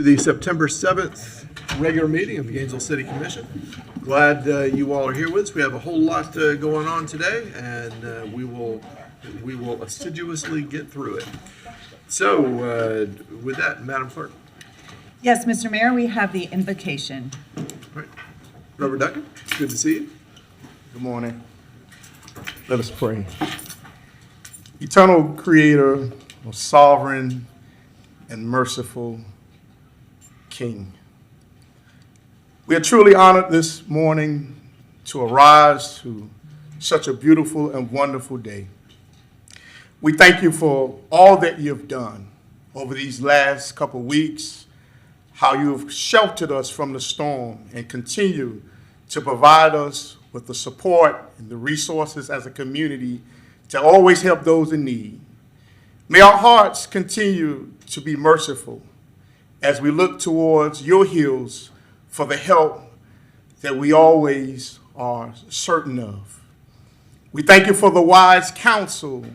The September 7th regular meeting of the Gainesville City Commission. Glad you all are here with us. We have a whole lot going on today, and we will assiduously get through it. So, with that, Madam Clerk. Yes, Mr. Mayor, we have the invocation. All right. Reverend Duncan, good to see you. Good morning. Let us pray. Eternal Creator, sovereign and merciful King, we are truly honored this morning to arise to such a beautiful and wonderful day. We thank you for all that you've done over these last couple of weeks, how you've sheltered us from the storm and continue to provide us with the support and the resources as a community to always help those in need. May our hearts continue to be merciful as we look towards your hills for the help that we always are certain of. We thank you for the wise counsel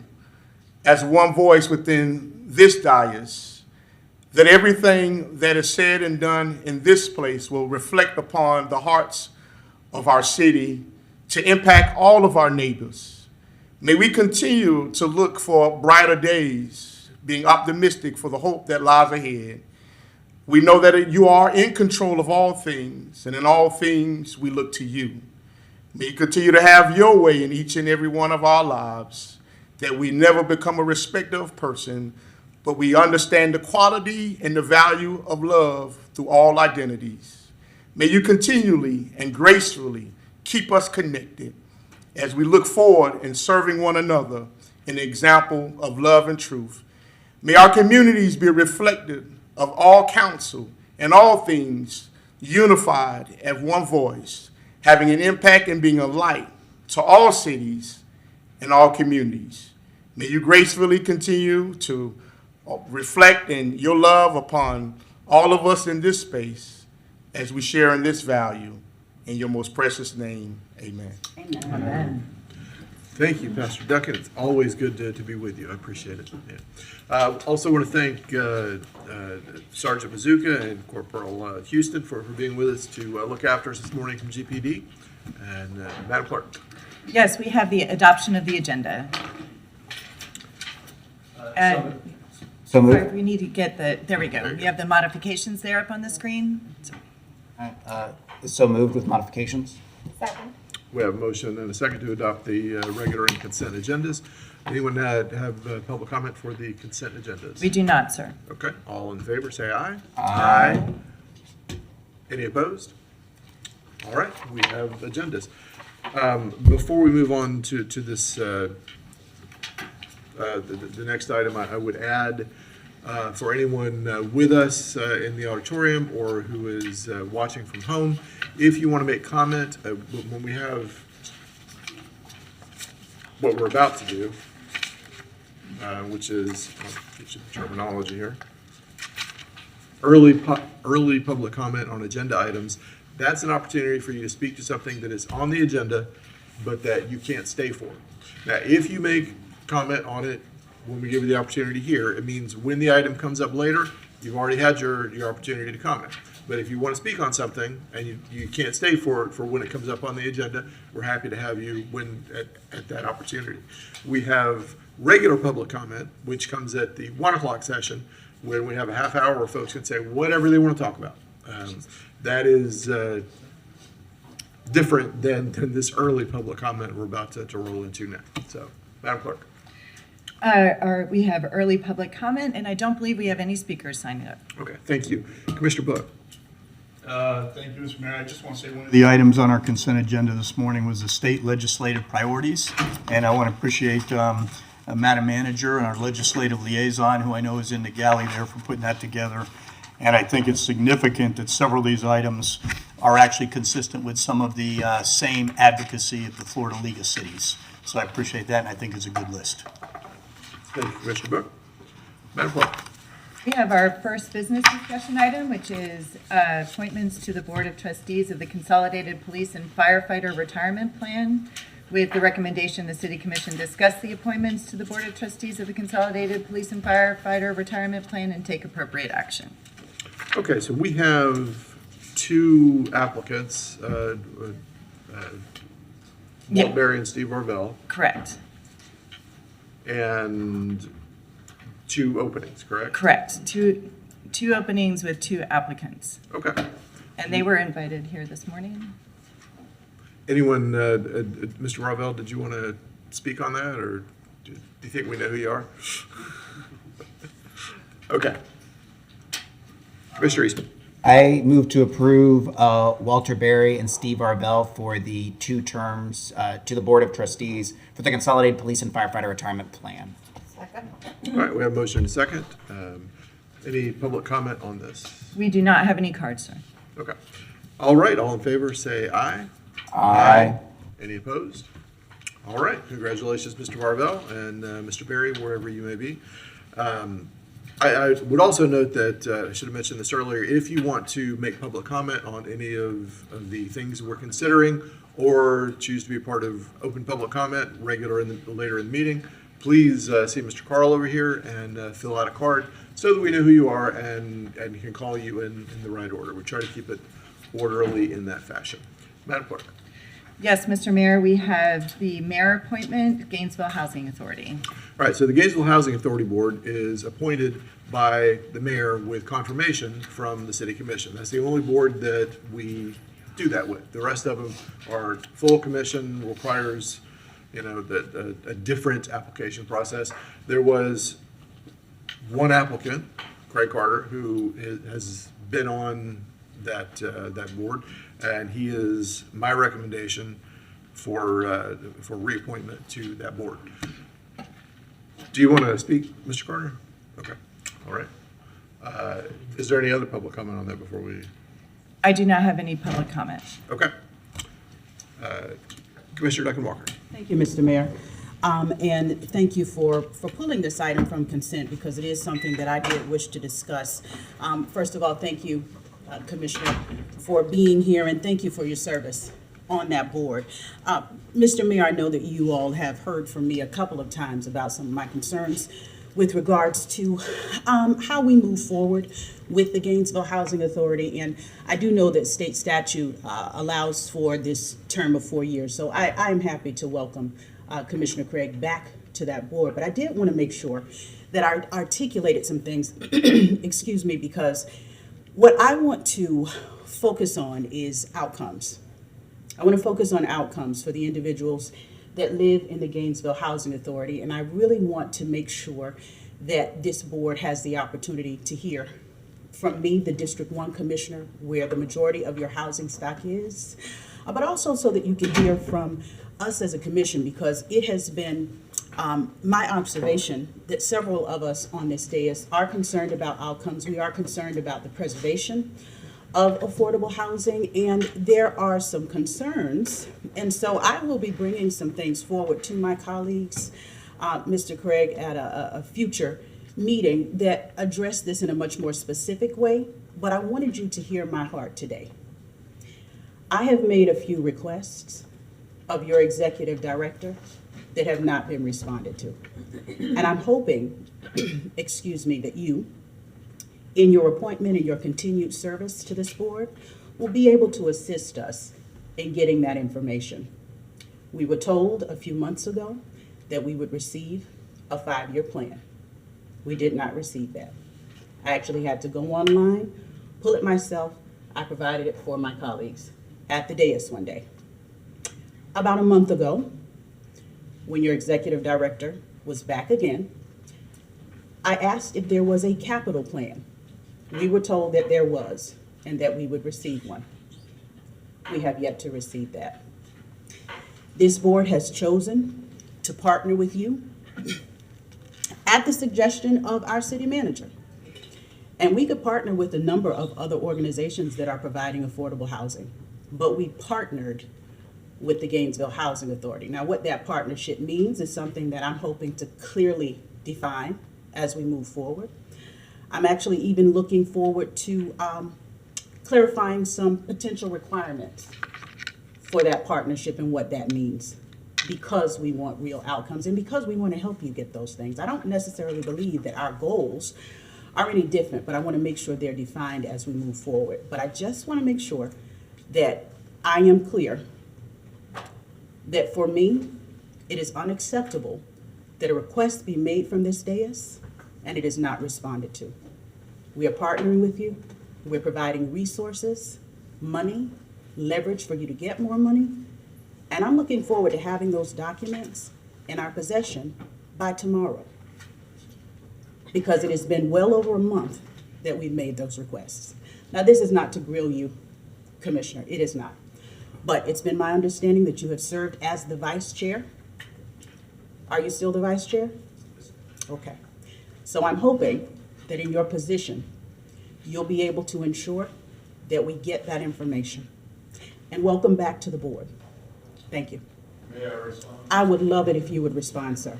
as one voice within this dais, that everything that is said and done in this place will reflect upon the hearts of our city to impact all of our neighbors. May we continue to look for brighter days, being optimistic for the hope that lies ahead. We know that you are in control of all things, and in all things we look to you. May you continue to have your way in each and every one of our lives, that we never become a respecter of person, but we understand the quality and the value of love through all identities. May you continually and gracefully keep us connected as we look forward in serving one another in the example of love and truth. May our communities be reflective of all counsel and all things, unified as one voice, having an impact and being a light to all cities and all communities. May you gracefully continue to reflect in your love upon all of us in this space as we share in this value. In your most precious name, amen. Amen. Amen. Thank you, Pastor Duncan. It's always good to be with you. I appreciate it. Yeah. Also want to thank Sergeant Bazooka and Corporal Houston for being with us to look after us this morning from GPD. And Madam Clerk. Yes, we have the adoption of the agenda. So moved. Sorry, we need to get there we go. You have the modifications there up on the screen. So moved with modifications. Second. We have a motion and a second to adopt the regular and consent agendas. Anyone have public comment for the consent agendas? We do not, sir. Okay. All in favor, say aye. Aye. Any opposed? All right. We have agendas. Before we move on to this, the next item, I would add for anyone with us in the auditorium or who is watching from home, if you want to make comment when we have what we're about to do, which is, I'll get you the terminology here, early public comment on agenda items. That's an opportunity for you to speak to something that is on the agenda, but that you can't stay for. Now, if you make comment on it when we give you the opportunity here, it means when the item comes up later, you've already had your opportunity to comment. But if you want to speak on something and you can't stay for it for when it comes up on the agenda, we're happy to have you at that opportunity. We have regular public comment, which comes at the 1 o'clock session, when we have a half hour where folks can say whatever they want to talk about. That is different than this early public comment we're about to roll into now. So, Madam Clerk. We have early public comment, and I don't believe we have any speakers signed up. Okay, thank you. Commissioner Buck. Thank you, Mr. Mayor. I just want to say one of the items on our consent agenda this morning was the state legislative priorities, and I want to appreciate Madam Manager and our legislative liaison, who I know is in the galley there, for putting that together. And I think it's significant that several of these items are actually consistent with some of the same advocacy of the Florida League of Cities. So I appreciate that, and I think it's a good list. Thank you, Commissioner Buck. Madam Clerk. We have our first business discussion item, which is appointments to the Board of Trustees of the Consolidated Police and Firefighter Retirement Plan. With the recommendation, the City Commission discuss the appointments to the Board of Trustees of the Consolidated Police and Firefighter Retirement Plan and take appropriate action. Okay, so we have two applicants, Yeah. Walt Berry and Steve Marvell, Correct. and two openings, correct? Correct. Two openings with two applicants. Okay. And they were invited here this morning. Anyone, Mr. Marvell, did you want to speak on that, or do you think we know who you are? Okay. Mr. Eastman. I move to approve Walter Berry and Steve Arbel for the 2 terms to the Board of Trustees for the Consolidated Police and Firefighter Retirement Plan. All right, we have a motion and a second. Any public comment on this? We do not have any cards, sir. Okay. All right, all in favor, say aye. Aye. Any opposed? All right, congratulations, Mr. Marvell and Mr. Berry, wherever you may be. I would also note that, I should have mentioned this earlier, if you want to make public comment on any of the things we're considering or choose to be a part of open public comment later in the meeting, please see Mr. Carl over here and fill out a card so that we know who you are and can call you in the right order. We try to keep it orderly in that fashion. Madam Clerk. Yes, Mr. Mayor, we have the mayor appointment, Gainesville Housing Authority. All right, so the Gainesville Housing Authority Board is appointed by the mayor with confirmation from the city commission. That's the only board that we do that with. The rest of them are full commission, requires, a different application process. There was one applicant, Craig Carter, who has been on that board, and he is my recommendation for reappointment to that board. Do you want to speak, Mr. Carter? Okay, all right. Is there any other public comment on that before we? I do not have any public comment. Okay. Commissioner Duncan Walker. Thank you, Mr. Mayor. And thank you for pulling this item from consent because it is something that I did wish to discuss. First of all, thank you, Commissioner, for being here, and thank you for your service on that board. Mr. Mayor, I know that you all have heard from me a couple of times about some of my concerns with regards to how we move forward with the Gainesville Housing Authority. And I do know that state statute allows for this term of 4 years. So I am happy to welcome Commissioner Craig back to that board. But I did want to make sure that I articulated some things, excuse me, because what I want to focus on is outcomes. I want to focus on outcomes for the individuals that live in the Gainesville Housing Authority, and I really want to make sure that this board has the opportunity to hear from me, the District 1 Commissioner, where the majority of your housing stock is, but also so that you can hear from us as a commission, because it has been my observation that several of us on this dais are concerned about outcomes. We are concerned about the preservation of affordable housing, and there are some concerns. And so I will be bringing some things forward to my colleagues, Mr. Craig, at a future meeting that address this in a much more specific way. But I wanted you to hear my heart today. I have made a few requests of your executive director that have not been responded to. And I'm hoping, excuse me, that you, in your appointment and your continued service to this board, will be able to assist us in getting that information. We were told a few months ago that we would receive a 5-year plan. We did not receive that. I actually had to go online, pull it myself. I provided it for my colleagues at the dais one day. About a month ago, when your executive director was back again, I asked if there was a capital plan. We were told that there was, and that we would receive one. We have yet to receive that. This board has chosen to partner with you at the suggestion of our city manager. And we could partner with a number of other organizations that are providing affordable housing, but we partnered with the Gainesville Housing Authority. Now, what that partnership means is something that I'm hoping to clearly define as we move forward. I'm actually even looking forward to clarifying some potential requirements for that partnership and what that means, because we want real outcomes and because we want to help you get those things. I don't necessarily believe that our goals already different, but I want to make sure they're defined as we move forward. But I just want to make sure that I am clear that for me, it is unacceptable that a request be made from this dais and it is not responded to. We are partnering with you. We're providing resources, money, leverage for you to get more money. And I'm looking forward to having those documents in our possession by tomorrow. Because it has been well over a month that we've made those requests. Now, this is not to grill you, Commissioner, it is not. But it's been my understanding that you have served as the vice chair. Are you still the vice chair? Okay. So I'm hoping that in your position, you'll be able to ensure that we get that information. And welcome back to the board. Thank you. May I respond? I would love it if you would respond, sir.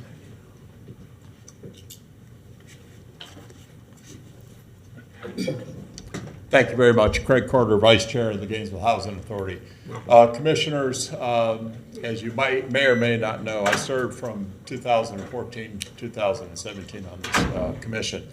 Thank you very much. Craig Carter, Vice Chair of the Gainesville Housing Authority. Commissioners, as you may or may not know, I served from 2014 to 2017 on this commission.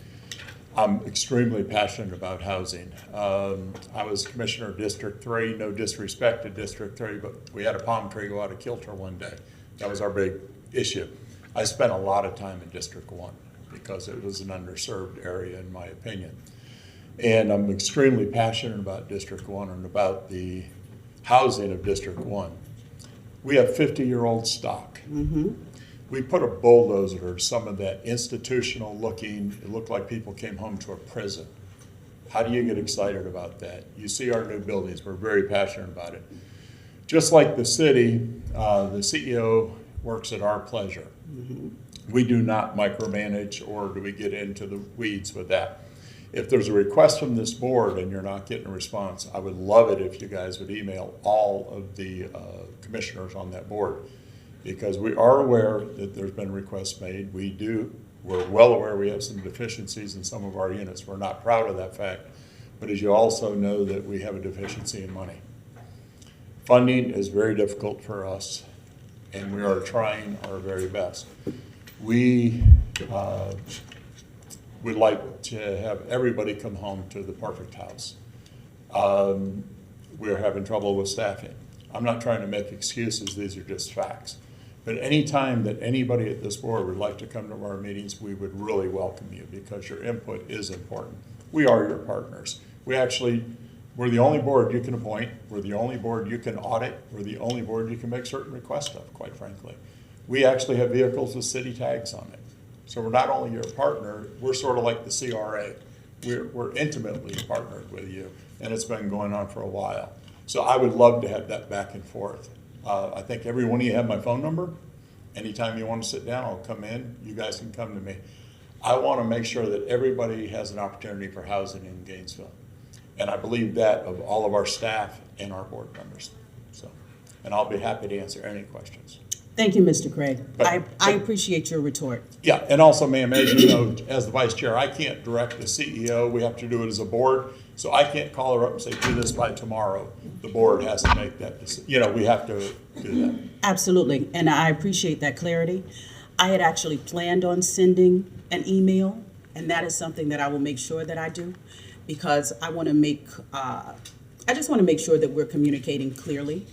I'm extremely passionate about housing. I was Commissioner of District 3, no disrespect to District 3, but we had a palm tree go out of kilter one day. That was our big issue. I spent a lot of time in District 1 because it was an underserved area in my opinion. And I'm extremely passionate about District 1 and about the housing of District 1. We have 50-year-old stock. We put a bulldozer or some of that institutional looking, it looked like people came home to a prison. How do you get excited about that? You see our new buildings, we're very passionate about it. Just like the city, the CEO works at our pleasure. We do not micromanage or do we get into the weeds with that. If there's a request from this board and you're not getting a response, I would love it if you guys would email all of the commissioners on that board. Because we are aware that there's been requests made. We're well aware we have some deficiencies in some of our units. We're not proud of that fact. But as you also know that we have a deficiency in money. Funding is very difficult for us and we are trying our very best. We would like to have everybody come home to the perfect house. We're having trouble with staffing. I'm not trying to make excuses, these are just facts. But any time that anybody at this board would like to come to our meetings, we would really welcome you because your input is important. We are your partners. We're the only board you can appoint. We're the only board you can audit. We're the only board you can make certain requests of, quite frankly. We actually have vehicles with city tags on it. So we're not only your partner, we're sort of like the CRA. We're intimately partnered with you, and it's been going on for a while. So I would love to have that back and forth. I think every one of you have my phone number. Anytime you want to sit down, I'll come in. You guys can come to me. I want to make sure that everybody has an opportunity for housing in Gainesville. And I believe that of all of our staff and our board members. So, and I'll be happy to answer any questions. Thank you, Mr. Craig. But- I appreciate your retort. Yeah, and also, ma'am, as you know, as the vice chair, I can't direct the CEO. We have to do it as a board. So I can't call her up and say, do this by tomorrow. The board has to make that decision. We have to do that. Absolutely, and I appreciate that clarity. I had actually planned on sending an email, and that is something that I will make sure that I do, because I want to I just want to make sure that we're communicating clearly.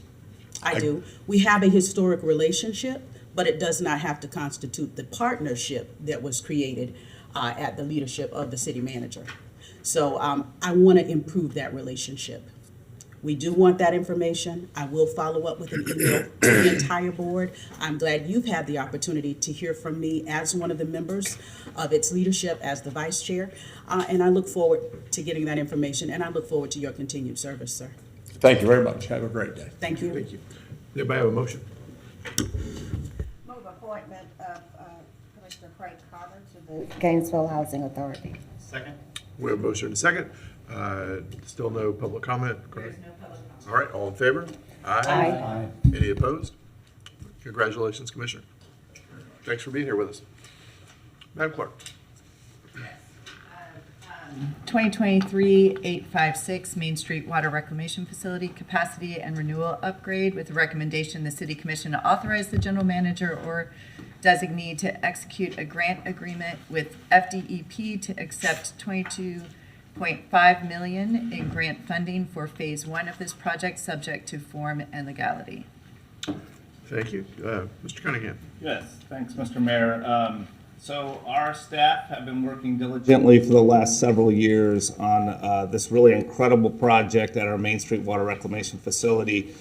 I do. We have a historic relationship, but it does not have to constitute the partnership that was created at the leadership of the city manager. So I want to improve that relationship. We do want that information. I will follow up with an email to the entire board. I'm glad you've had the opportunity to hear from me as one of the members of its leadership as the vice chair. And I look forward to getting that information, and I look forward to your continued service, sir. Thank you very much. Have a great day. Thank you. Thank you. Anybody have a motion? Move appointment of Commissioner Craig Carter to the Gainesville Housing Authority. Second. We have a motion and a second. Still no public comment, correct? No public comment. All right, all in favor? Aye. Any opposed? Congratulations, Commissioner. Thanks for being here with us. Madam Clerk. 2023-856 Main Street Water Reclamation Facility Capacity and Renewal Upgrade with the recommendation the City Commission authorize the general manager or designee to execute a grant agreement with FDEP to accept $22.5 million in grant funding for Phase 1 of this project, subject to form and legality. Thank you. Mr. Cunningham. Yes, thanks, Mr. Mayor. So our staff have been working diligently for the last several years on this really incredible project at our Main Street Water Reclamation Facility.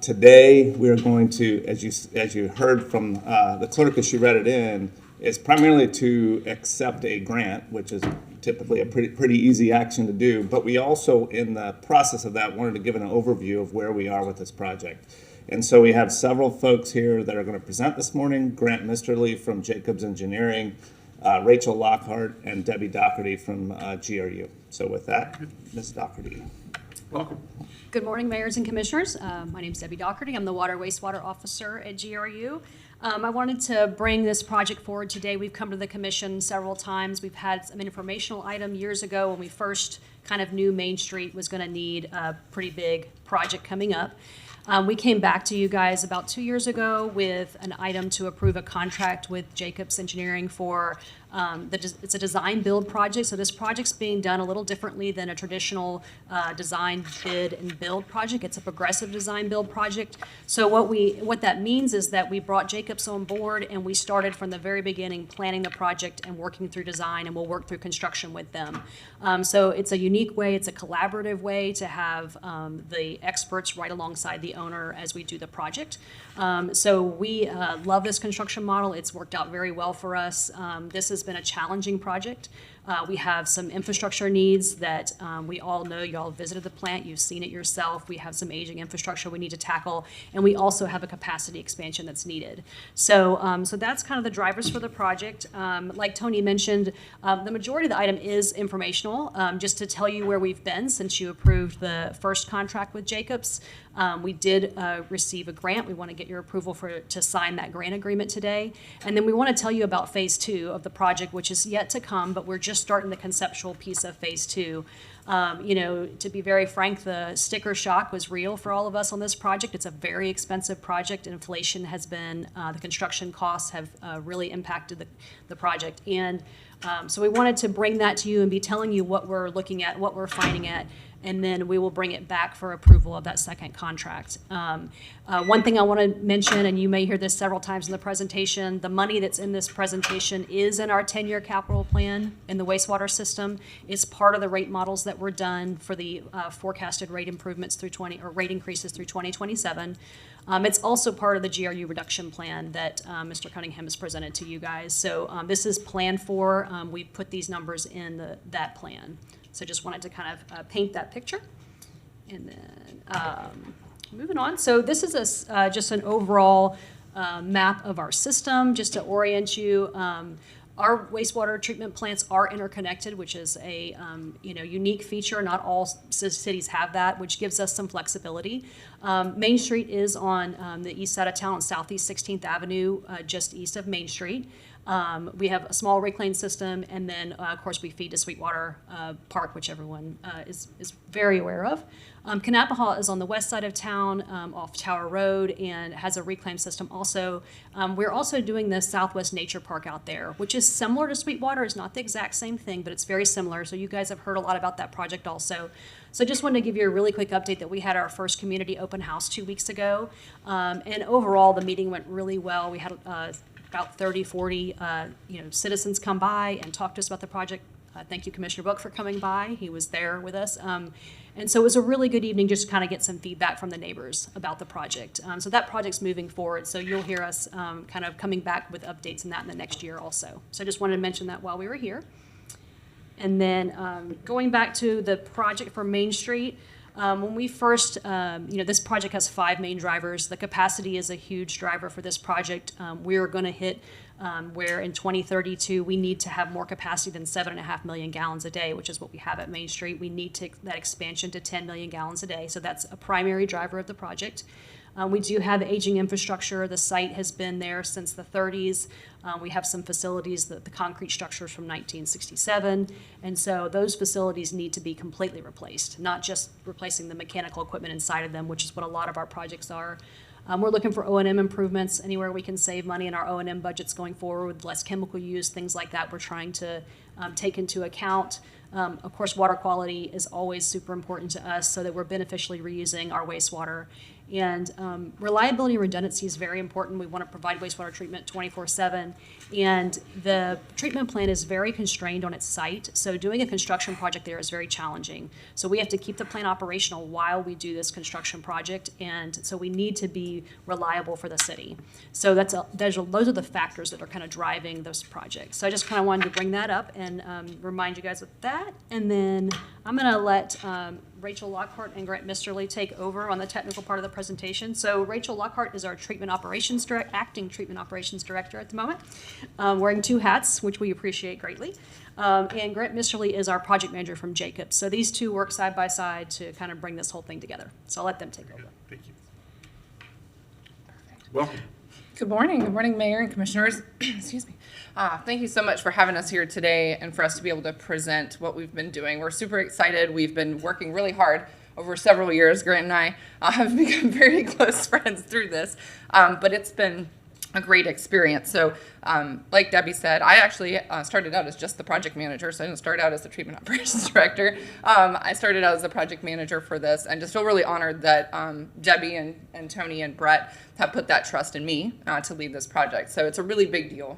Today, we are going to, as you heard from the clerk as she read it in, is primarily to accept a grant, which is typically a pretty easy action to do. But we also, in the process of that, wanted to give an overview of where we are with this project. And so we have several folks here that are going to present this morning: Grant Misterly from Jacobs Engineering, Rachel Lockhart, and Debbie Doherty from GRU. So with that, Ms. Doherty. Welcome. Good morning, mayors and commissioners. My name is Debbie Doherty. I'm the Water Wastewater Officer at GRU. I wanted to bring this project forward today. We've come to the commission several times. We've had an informational item years ago when we first kind of knew Main Street was going to need a pretty big project coming up. We came back to you guys about 2 years ago with an item to approve a contract with Jacobs Engineering for it's a design build project. So this project's being done a little differently than a traditional design, bid, and build project. It's a progressive design build project. So what that means is that we brought Jacobs on board and we started from the very beginning planning the project and working through design, and we'll work through construction with them. So it's a unique way, it's a collaborative way to have the experts right alongside the owner as we do the project. So we love this construction model. It's worked out very well for us. This has been a challenging project. We have some infrastructure needs that we all know. You all visited the plant, you've seen it yourself. We have some aging infrastructure we need to tackle, and we also have a capacity expansion that's needed. So, so that's kind of the drivers for the project. Like Tony mentioned, the majority of the item is informational, just to tell you where we've been since you approved the first contract with Jacobs. We did receive a grant. We want to get your approval to sign that grant agreement today. And then we want to tell you about Phase 2 of the project, which is yet to come, but we're just starting the conceptual piece of Phase 2. You know, to be very frank, the sticker shock was real for all of us on this project. It's a very expensive project. Inflation has been, the construction costs have really impacted the project. And so we wanted to bring that to you and be telling you what we're looking at, what we're finding at, and then we will bring it back for approval of that second contract. One thing I want to mention, and you may hear this several times in the presentation, the money that's in this presentation is in our 10-year capital plan in the wastewater system. It's part of the rate models that were done for the forecasted rate improvements through rate increases through 2027. It's also part of the GRU reduction plan that Mr. Cunningham has presented to you guys. So this is planned for. We put these numbers in that plan. So just wanted to kind of paint that picture. And then moving on. So this is just an overall map of our system, just to orient you. Our wastewater treatment plants are interconnected, which is a unique feature. Not all cities have that, which gives us some flexibility. Main Street is on the east side of town, on Southeast 16th Avenue, just east of Main Street. We have a small reclaim system, and then, of course, we feed to Sweetwater Park, which everyone is very aware of. Kannapolis is on the west side of town, off Tower Road, and has a reclaim system also. We're also doing the Southwest Nature Park out there, which is similar to Sweetwater. It's not the exact same thing, but it's very similar. So you guys have heard a lot about that project also. So just wanted to give you a really quick update that we had our first community open house 2 weeks ago. And overall, the meeting went really well. We had about 30, 40 citizens come by and talk to us about the project. Thank you, Commissioner Book, for coming by. He was there with us. And so it was a really good evening just to kind of get some feedback from the neighbors about the project. So that project's moving forward. So you'll hear us kind of coming back with updates in that in the next year also. So I just wanted to mention that while we were here. And then going back to the project for Main Street, when we first, this project has 5 main drivers. The capacity is a huge driver for this project. We are going to hit where in 2032 we need to have more capacity than 7.5 million gallons a day, which is what we have at Main Street. We need that expansion to 10 million gallons a day. So that's a primary driver of the project. We do have aging infrastructure. The site has been there since the 30s. We have some facilities, the concrete structures from 1967. And so those facilities need to be completely replaced, not just replacing the mechanical equipment inside of them, which is what a lot of our projects are. We're looking for O&M improvements anywhere we can save money in our O&M budgets going forward with less chemical use, things like that. We're trying to take into account. Of course, water quality is always super important to us so that we're beneficially reusing our wastewater. And reliability and redundancy is very important. We want to provide wastewater treatment 24/7. And the treatment plant is very constrained on its site. So doing a construction project there is very challenging. So we have to keep the plant operational while we do this construction project. And so we need to be reliable for the city. So those are the factors that are kind of driving those projects. So I just kind of wanted to bring that up and remind you guys of that. And then I'm going to let Rachel Lockhart and Grant Misterly take over on the technical part of the presentation. So Rachel Lockhart is our acting treatment operations director at the moment, wearing 2 hats, which we appreciate greatly. And Grant Misterly is our project manager from Jacobs. So these two work side by side to kind of bring this whole thing together. So I'll let them take over. Thank you. Welcome. Good morning, Mayor and Commissioners. Excuse me. Thank you so much for having us here today and for us to be able to present what we've been doing. We're super excited. We've been working really hard over several years. Grant and I have become very close friends through this, but it's been a great experience. So like Debbie said, I actually started out as just the project manager, so I didn't start out as the treatment operations director. I started out as the project manager for this and just feel really honored that Debbie and Tony and Brett have put that trust in me to lead this project. So it's a really big deal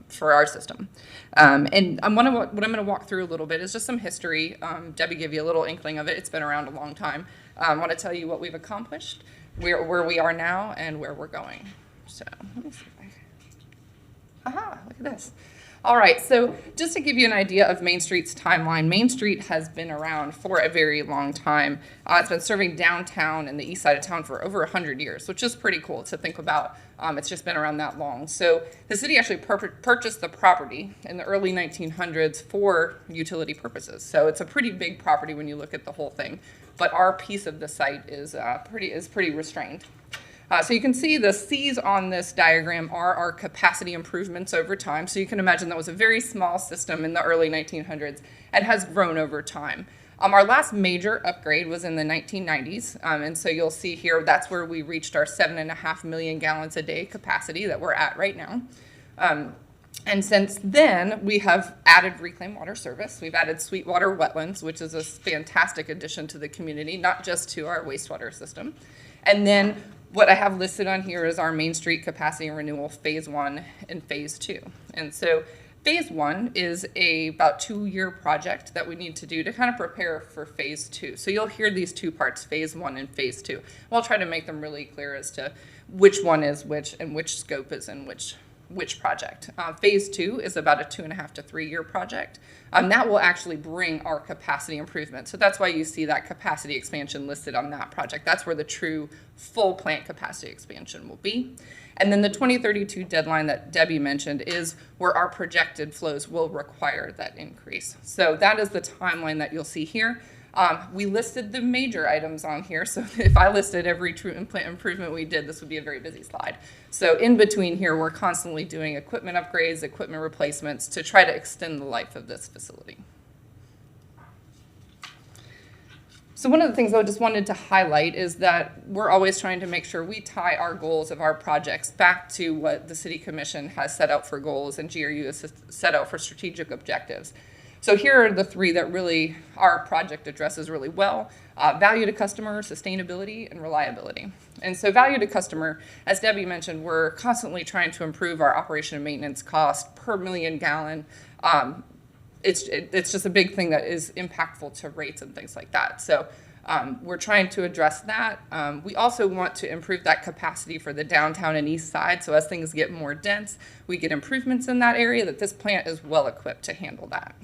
for our system. And what I'm going to walk through a little bit is just some history. Debbie gave you a little inkling of it. It's been around a long time. I want to tell you what we've accomplished, where we are now, and where we're going. So let me see if look at this. All right, so just to give you an idea of Main Street's timeline, Main Street has been around for a very long time. It's been serving downtown and the east side of town for over 100 years, which is pretty cool to think about. It's just been around that long. So the city actually purchased the property in the early 1900s for utility purposes. So it's a pretty big property when you look at the whole thing, but our piece of the site is pretty restrained. So you can see the C's on this diagram are our capacity improvements over time. So you can imagine that was a very small system in the early 1900s and has grown over time. Our last major upgrade was in the 1990s. And so you'll see here, that's where we reached our 7.5 million gallons a day capacity that we're at right now. And since then, we have added reclaimed water service. We've added Sweetwater Wetlands, which is a fantastic addition to the community, not just to our wastewater system. And then what I have listed on here is our Main Street Capacity and Renewal Phase 1 and Phase 2. And so Phase 1 is about 2-year project that we need to do to kind of prepare for Phase 2. So you'll hear these 2 parts, Phase 1 and Phase 2. We'll try to make them really clear as to which one is which and which scope is in which project. Phase 2 is about a 2.5 to 3-year project. That will actually bring our capacity improvement. So that's why you see that capacity expansion listed on that project. That's where the true full plant capacity expansion will be. And then the 2032 deadline that Debbie mentioned is where our projected flows will require that increase. So that is the timeline that you'll see here. We listed the major items on here, so if I listed every treatment plant improvement we did, this would be a very busy slide. So in between here, we're constantly doing equipment upgrades, equipment replacements to try to extend the life of this facility. So one of the things I just wanted to highlight is that we're always trying to make sure we tie our goals of our projects back to what the City Commission has set out for goals and GRU has set out for strategic objectives. So here are the 3 that really our project addresses really well: value to customer, sustainability, and reliability. And so value to customer, as Debbie mentioned, we're constantly trying to improve our operation and maintenance cost per million gallon. It's just a big thing that is impactful to rates and things like that. So we're trying to address that. We also want to improve that capacity for the downtown and east side. So as things get more dense, we get improvements in that area, that this plant is well equipped to handle that.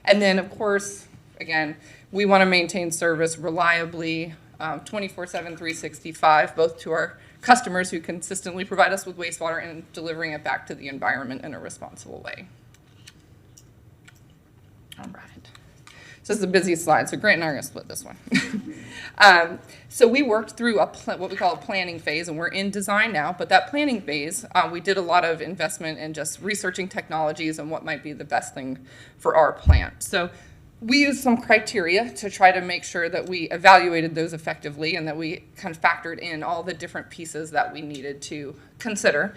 And then, of course, again, we want to maintain service reliably, 24/7, 365, both to our customers who consistently provide us with wastewater and delivering it back to the environment in a responsible way. All right. So this is a busy slide, so Grant and I are going to split this one. So we worked through what we call a planning phase, and we're in design now, but that planning phase, we did a lot of investment in just researching technologies and what might be the best thing for our plant. So we used some criteria to try to make sure that we evaluated those effectively and that we kind of factored in all the different pieces that we needed to consider.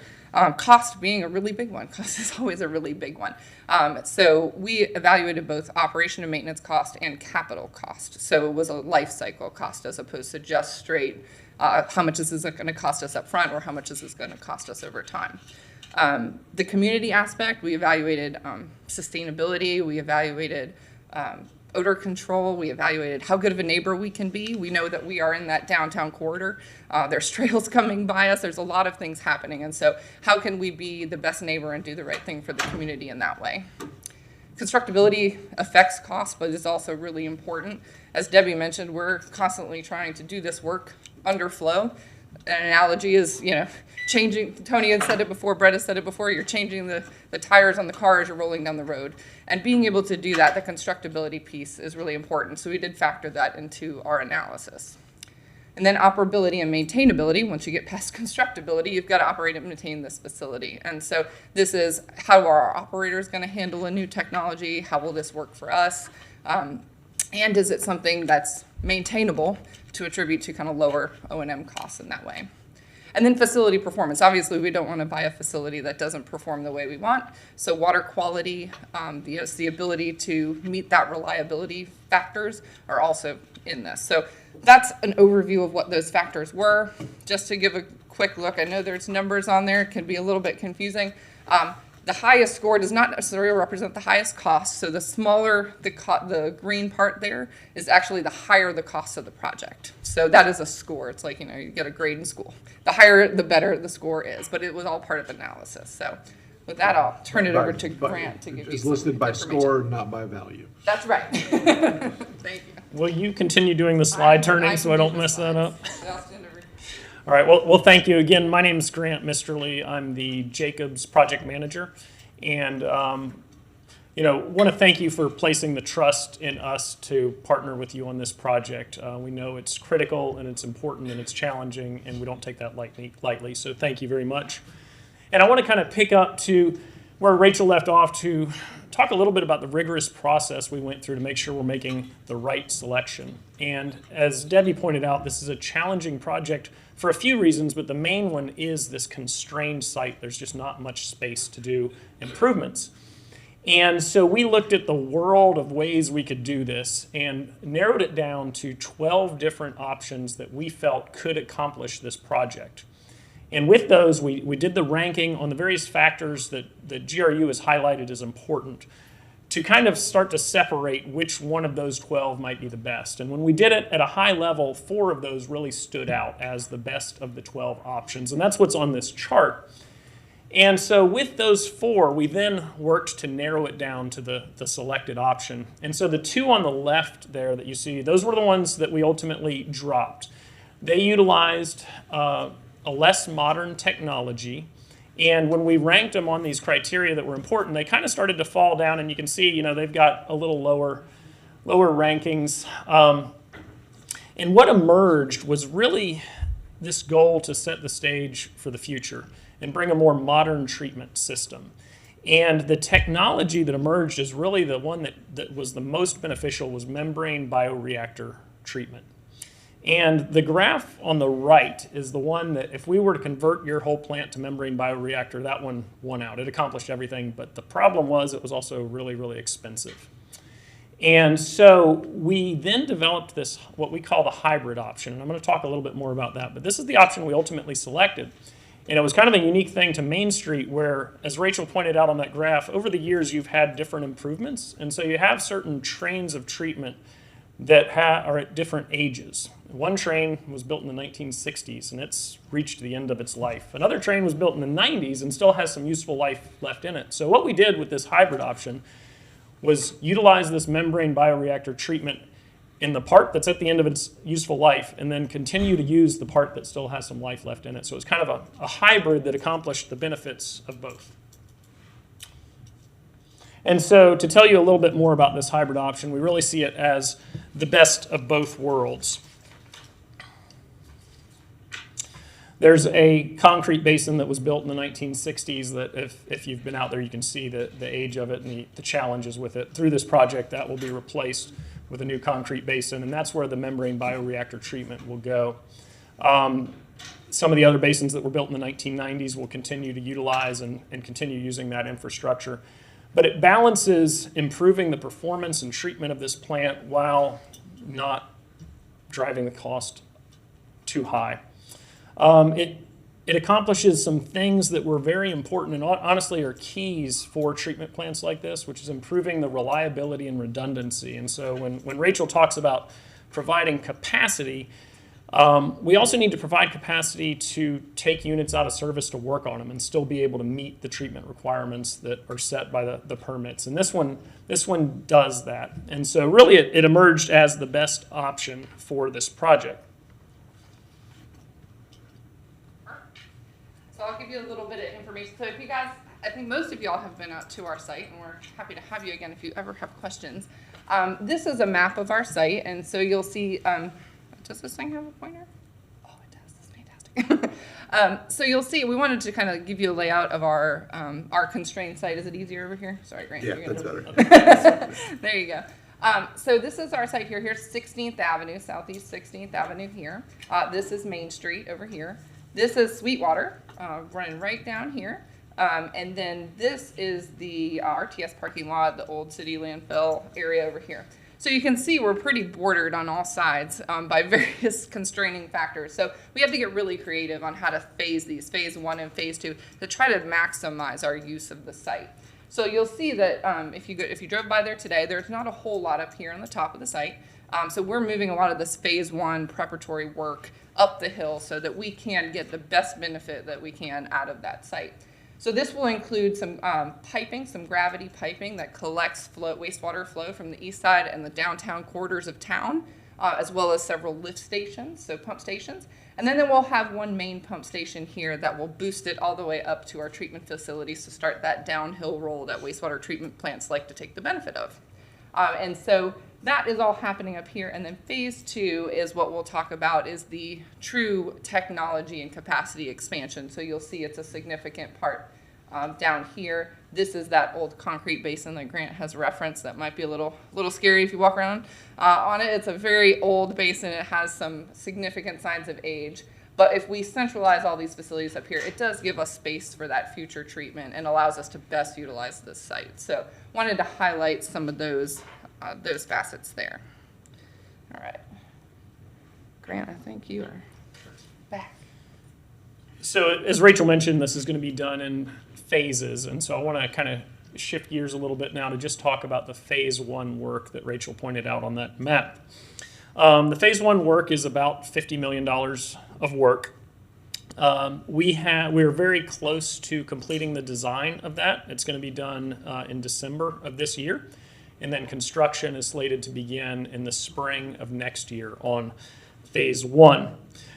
Cost being a really big one. Cost is always a really big one. So we evaluated both operation and maintenance cost and capital cost. So it was a life cycle cost as opposed to just straight how much is this going to cost us up front or how much is this going to cost us over time. The community aspect, we evaluated sustainability, we evaluated odor control, we evaluated how good of a neighbor we can be. We know that we are in that downtown corridor. There's trails coming by us, there's a lot of things happening, and so how can we be the best neighbor and do the right thing for the community in that way? Constructability affects cost, but is also really important. As Debbie mentioned, we're constantly trying to do this work under flow. An analogy is, changing, Tony had said it before, Brett has said it before, you're changing the tires on the car as you're rolling down the road. And being able to do that, the constructability piece is really important. So we did factor that into our analysis. And then operability and maintainability. Once you get past constructability, you've got to operate and maintain this facility. And so this is how are our operators going to handle a new technology? How will this work for us? And is it something that's maintainable to attribute to kind of lower O&M costs in that way? And then facility performance. Obviously, we don't want to buy a facility that doesn't perform the way we want. So water quality, the ability to meet that reliability factors are also in this. So that's an overview of what those factors were. Just to give a quick look, I know there's numbers on there. It can be a little bit confusing. The highest score does not necessarily represent the highest cost. So the smaller the green part there is actually the higher the cost of the project. So that is a score. It's like, you get a grade in school. The higher, the better the score is. But it was all part of the analysis. So with that, I'll turn it over to Grant to give you It's some listed by information. score, not by value. That's right. Thank you. Will you continue doing the slide turning so I don't mess that up? I'll stand over. All right, well, thank you. Again, my name is Grant Misterly. I'm the Jacobs project manager. And, want to thank you for placing the trust in us to partner with you on this project. We know it's critical and it's important and it's challenging, and we don't take that lightly. So thank you very much. And I want to kind of pick up to where Rachel left off to talk a little bit about the rigorous process we went through to make sure we're making the right selection. And as Debbie pointed out, this is a challenging project for a few reasons, but the main one is this constrained site. There's just not much space to do improvements. And so we looked at the world of ways we could do this and narrowed it down to 12 different options that we felt could accomplish this project. And with those, we did the ranking on the various factors that GRU has highlighted as important to kind of start to separate which one of those 12 might be the best. And when we did it at a high level, 4 of those really stood out as the best of the 12 options. And that's what's on this chart. And so with those 4, we then worked to narrow it down to the selected option. And so the 2 on the left there that you see, those were the ones that we ultimately dropped. They utilized a less modern technology. And when we ranked them on these criteria that were important, they kind of started to fall down, and you can see, they've got a little lower rankings. And what emerged was really this goal to set the stage for the future and bring a more modern treatment system. And the technology that emerged is really the one that was the most beneficial was membrane bioreactor treatment. And the graph on the right is the one that if we were to convert your whole plant to membrane bioreactor, that one won out. It accomplished everything, but the problem was it was also really, really expensive. And so we then developed this, what we call the hybrid option. And I'm going to talk a little bit more about that, but this is the option we ultimately selected. And it was kind of a unique thing to Main Street where, as Rachel pointed out on that graph, over the years you've had different improvements. And so you have certain trains of treatment that are at different ages. One train was built in the 1960s and it's reached the end of its life. Another train was built in the 90s and still has some useful life left in it. So what we did with this hybrid option was utilize this membrane bioreactor treatment in the part that's at the end of its useful life and then continue to use the part that still has some life left in it. So it's kind of a hybrid that accomplished the benefits of both. And so to tell you a little bit more about this hybrid option, we really see it as the best of both worlds. There's a concrete basin that was built in the 1960s that if you've been out there, you can see the age of it and the challenges with it. Through this project, that will be replaced with a new concrete basin, and that's where the membrane bioreactor treatment will go. Some of the other basins that were built in the 1990s will continue to utilize and continue using that infrastructure. But it balances improving the performance and treatment of this plant while not driving the cost too high. It accomplishes some things that were very important and honestly are keys for treatment plants like this, which is improving the reliability and redundancy. And so when Rachel talks about providing capacity, we also need to provide capacity to take units out of service to work on them and still be able to meet the treatment requirements that are set by the permits. And this one does that. And so really it emerged as the best option for this project. So I'll give you a little bit of information. So if you guys, I think most of y'all have been out to our site, and we're happy to have you again if you ever have questions. This is a map of our site, and so you'll see, does this thing have a pointer? Oh, it does. That's fantastic. So you'll see, we wanted to kind of give you a layout of our constrained site. Is it easier over here? Sorry, Grant. Yeah, that's better. There you go. So this is our site here. Here's 16th Avenue, Southeast 16th Avenue here. This is Main Street over here. This is Sweetwater, running right down here. And then this is the RTS parking lot, the old city landfill area over here. So you can see we're pretty bordered on all sides by various constraining factors. So we have to get really creative on how to phase these, phase 1 and phase 2, to try to maximize our use of the site. So you'll see that if you drove by there today, there's not a whole lot up here on the top of the site. So we're moving a lot of this phase 1 preparatory work up the hill so that we can get the best benefit that we can out of that site. So this will include some piping, some gravity piping that collects wastewater flow from the east side and the downtown quarters of town, as well as several lift stations, so pump stations. And then we'll have one main pump station here that will boost it all the way up to our treatment facilities to start that downhill roll that wastewater treatment plants like to take the benefit of. And so that is all happening up here. And then phase 2 is what we'll talk about, is the true technology and capacity expansion. So you'll see it's a significant part down here. This is that old concrete basin that Grant has referenced that might be a little scary if you walk around on it. It's a very old basin. It has some significant signs of age. But if we centralize all these facilities up here, it does give us space for that future treatment and allows us to best utilize this site. So wanted to highlight some of those facets there. All right. Grant, I think you are back. So as Rachel mentioned, this is going to be done in phases. And so I want to kind of shift gears a little bit now to just talk about the phase 1 work that Rachel pointed out on that map. The phase 1 work is about $50 million of work. We're very close to completing the design of that. It's going to be done in December of this year. And then construction is slated to begin in the spring of next year on phase 1.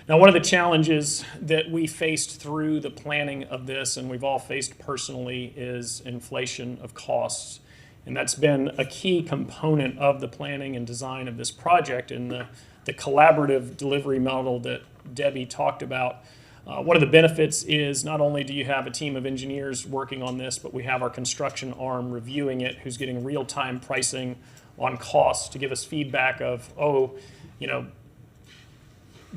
Now, one of the challenges that we faced through the planning of this, and we've all faced personally, is inflation of costs. And that's been a key component of the planning and design of this project and the collaborative delivery model that Debbie talked about. One of the benefits is not only do you have a team of engineers working on this, but we have our construction arm reviewing it, who's getting real-time pricing on costs to give us feedback of,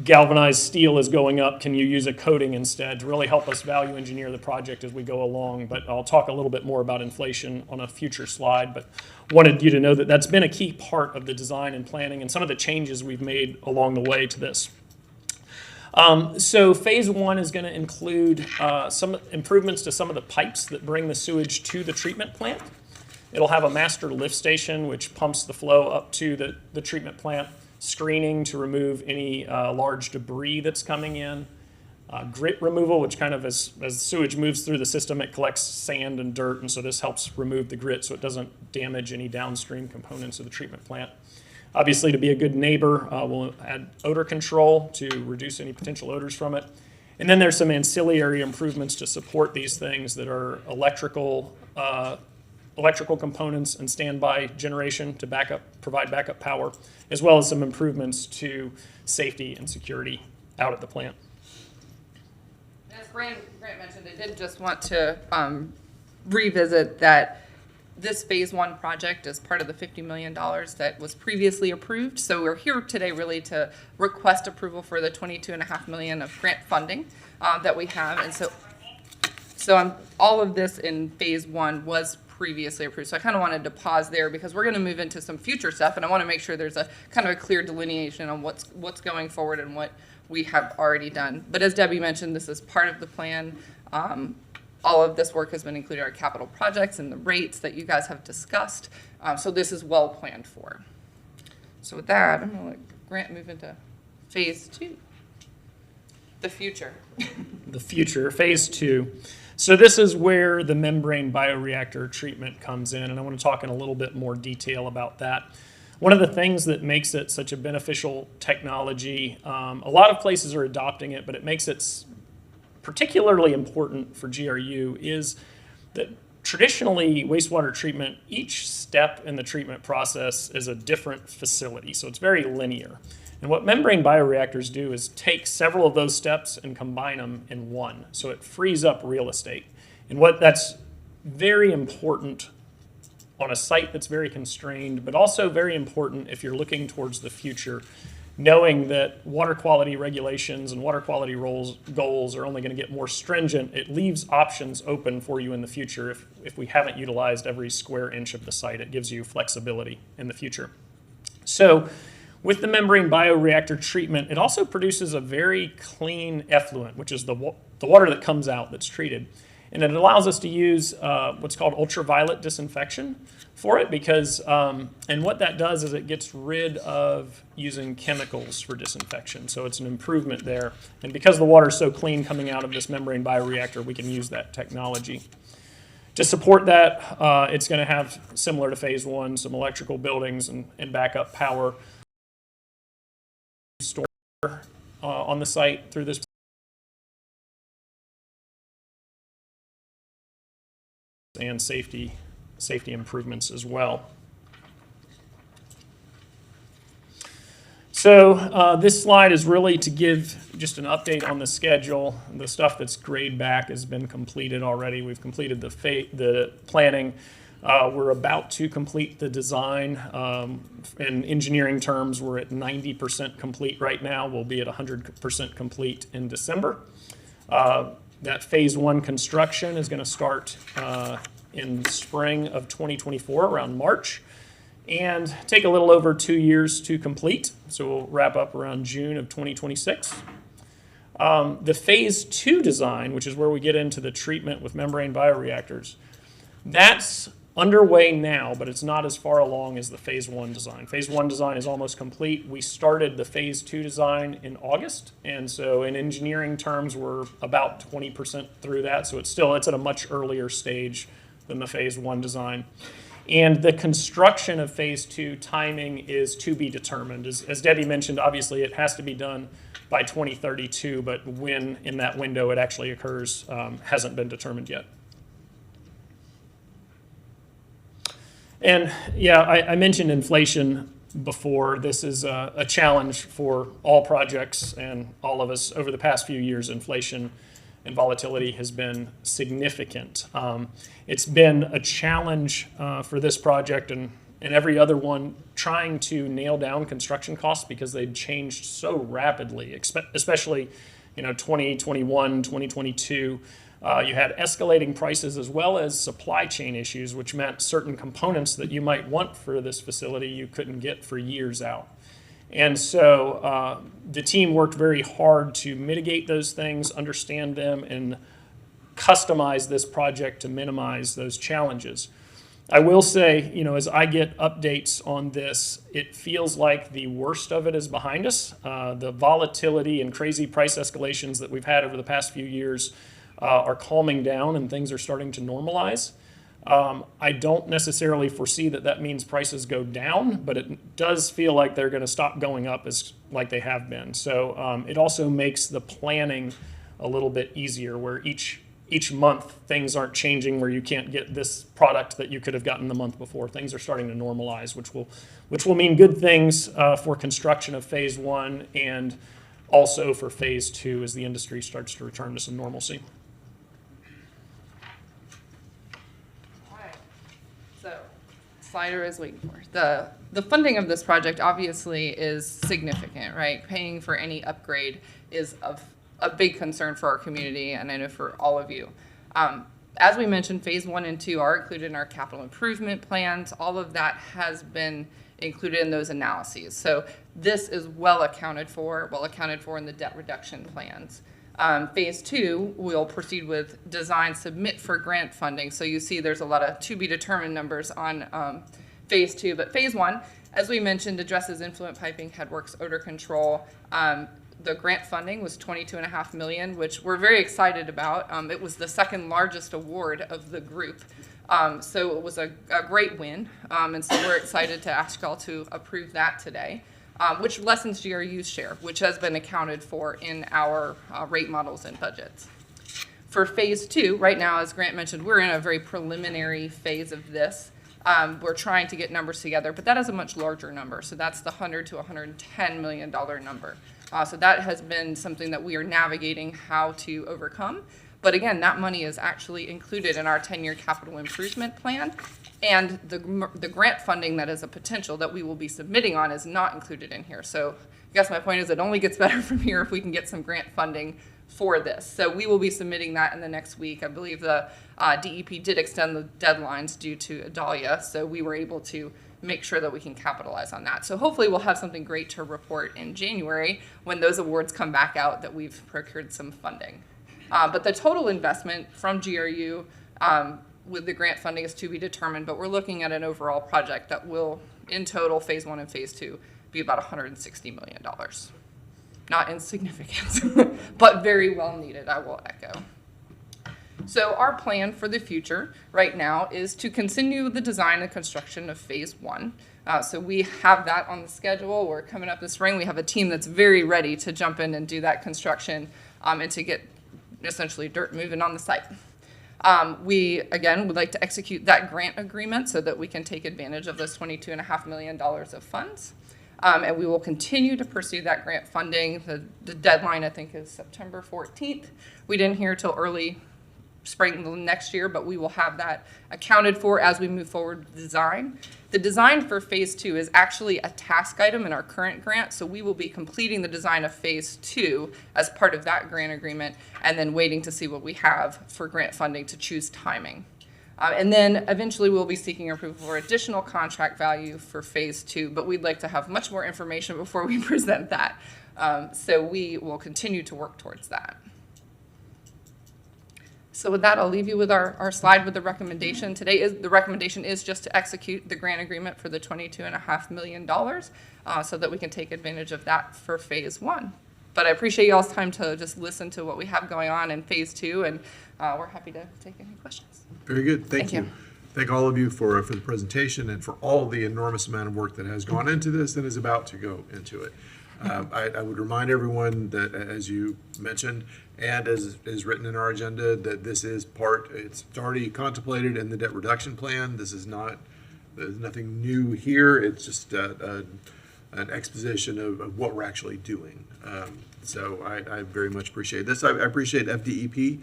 galvanized steel is going up, can you use a coating instead, to really help us value engineer the project as we go along. But I'll talk a little bit more about inflation on a future slide, but wanted you to know that that's been a key part of the design and planning and some of the changes we've made along the way to this. So phase 1 is going to include some improvements to some of the pipes that bring the sewage to the treatment plant. It'll have a master lift station which pumps the flow up to the treatment plant, screening to remove any large debris that's coming in, grit removal, which kind of as sewage moves through the system, it collects sand and dirt, and so this helps remove the grit so it doesn't damage any downstream components of the treatment plant. Obviously, to be a good neighbor, we'll add odor control to reduce any potential odors from it. And then there's some ancillary improvements to support these things that are electrical components and standby generation to provide backup power, as well as some improvements to safety and security out at the plant. As Grant mentioned, I did just want to revisit that this phase one project is part of the $50 million that was previously approved. So we're here today really to request approval for the $22.5 million of grant funding that we have. And so all of this in phase one was previously approved. So I kind of wanted to pause there because we're going to move into some future stuff, and I want to make sure there's a kind of a clear delineation on what's going forward and what we have already done. But as Debbie mentioned, this is part of the plan. All of this work has been included in our capital projects and the rates that you guys have discussed. So this is well planned for. So with that, I'm going to let Grant move into phase two, the future. The future, phase two. So this is where the membrane bioreactor treatment comes in, and I want to talk in a little bit more detail about that. One of the things that makes it such a beneficial technology, a lot of places are adopting it, but it makes it particularly important for GRU, is that traditionally wastewater treatment, each step in the treatment process is a different facility, so it's very linear. And what membrane bioreactors do is take several of those steps and combine them in one, so it frees up real estate. And what that's very important on a site that's very constrained, but also very important if you're looking towards the future, knowing that water quality regulations and water quality goals are only going to get more stringent. It leaves options open for you in the future if we haven't utilized every square inch of the site. It gives you flexibility in the future. So with the membrane bioreactor treatment, it also produces a very clean effluent, which is the water that comes out that's treated. And it allows us to use what's called ultraviolet disinfection for it because, and what that does is it gets rid of using chemicals for disinfection. So it's an improvement there. And because the water is so clean coming out of this membrane bioreactor, we can use that technology. To support that, it's going to have, similar to phase one, some electrical buildings and backup power store on the site through this and safety improvements as well. So this slide is really to give just an update on the schedule. The stuff that's grayed back has been completed already. We've completed the planning. We're about to complete the design. In engineering terms, we're at 90% complete right now. We'll be at 100% complete in December. That phase one construction is going to start in spring of 2024, around March, and take a little over 2 years to complete. So we'll wrap up around June of 2026. The phase two design, which is where we get into the treatment with membrane bioreactors, that's underway now, but it's not as far along as the phase one design. Phase one design is almost complete. We started the phase two design in August, and so in engineering terms, we're about 20% through that. So it's at a much earlier stage than the phase one design. And the construction of phase two timing is to be determined. As Debbie mentioned, obviously it has to be done by 2032, but when in that window it actually occurs hasn't been determined yet. And yeah, I mentioned inflation before. This is a challenge for all projects and all of us over the past few years. Inflation and volatility has been significant. It's been a challenge for this project and every other one trying to nail down construction costs because they've changed so rapidly, especially 2021, 2022. You had escalating prices as well as supply chain issues, which meant certain components that you might want for this facility you couldn't get for years out. And so the team worked very hard to mitigate those things, understand them, and customize this project to minimize those challenges. I will say, as I get updates on this, it feels like the worst of it is behind us. The volatility and crazy price escalations that we've had over the past few years are calming down and things are starting to normalize. I don't necessarily foresee that means prices go down, but it does feel like they're going to stop going up like they have been. So it also makes the planning a little bit easier where each month things aren't changing where you can't get this product that you could have gotten the month before. Things are starting to normalize, which will mean good things for construction of phase one and also for phase 2 as the industry starts to return to some normalcy. Alright, so slider is waiting for. The funding of this project obviously is significant, right? Paying for any upgrade is of a big concern for our community, and I know for all of you. As we mentioned, phase 1 and 2 are included in our capital improvement plans. All of that has been included in those analyses. So this is well accounted for in the debt reduction plans. Phase 2, we'll proceed with design submit for grant funding. So you see there's a lot of to be determined numbers on phase 2, but phase 1, as we mentioned, addresses influent piping, headworks, odor control. The grant funding was $22.5 million, which we're very excited about. It was the second largest award of the group. So it was a great win. And so we're excited to ask y'all to approve that today, which lessens GRU's share, which has been accounted for in our rate models and budgets. For phase 2, right now, as Grant mentioned, we're in a very preliminary phase of this. We're trying to get numbers together, but that is a much larger number. So that's the $100 to $110 million number. So that has been something that we are navigating how to overcome. But again, that money is actually included in our 10-year capital improvement plan. And the grant funding that is a potential that we will be submitting on is not included in here. So I guess my point is it only gets better from here if we can get some grant funding for this. So we will be submitting that in the next week. I believe the DEP did extend the deadlines due to Adalia, so we were able to make sure that we can capitalize on that. So hopefully we'll have something great to report in January when those awards come back out that we've procured some funding. But the total investment from GRU with the grant funding is to be determined, but we're looking at an overall project that will, in total, phase 1 and phase 2, be about $160 million. Not insignificant, but very well needed, I will echo. So our plan for the future right now is to continue the design and construction of phase 1. So we have that on the schedule. We're coming up this spring. We have a team that's very ready to jump in and do that construction and to get essentially dirt moving on the site. We, again, would like to execute that grant agreement so that we can take advantage of those $22.5 million of funds. And we will continue to pursue that grant funding. The deadline, I think, is September 14th. We didn't hear till early spring next year, but we will have that accounted for as we move forward with the design. The design for phase 2 is actually a task item in our current grant, so we will be completing the design of phase 2 as part of that grant agreement and then waiting to see what we have for grant funding to choose timing. And then eventually we'll be seeking approval for additional contract value for phase 2, but we'd like to have much more information before we present that. So we will continue to work towards that. So with that, I'll leave you with our slide with the recommendation. The recommendation is just to execute the grant agreement for the $22.5 million so that we can take advantage of that for phase 1. But I appreciate y'all's time to just listen to what we have going on in phase 2, and we're happy to take any questions. Very good. Thank you. Thank all of you for the presentation and for all the enormous amount of work that has gone into this and is about to go into it. I would remind everyone that, as you mentioned, and as is written in our agenda, that this is it's already contemplated in the debt reduction plan. This is there's nothing new here. It's just an exposition of what we're actually doing. So I very much appreciate this. I appreciate FDEP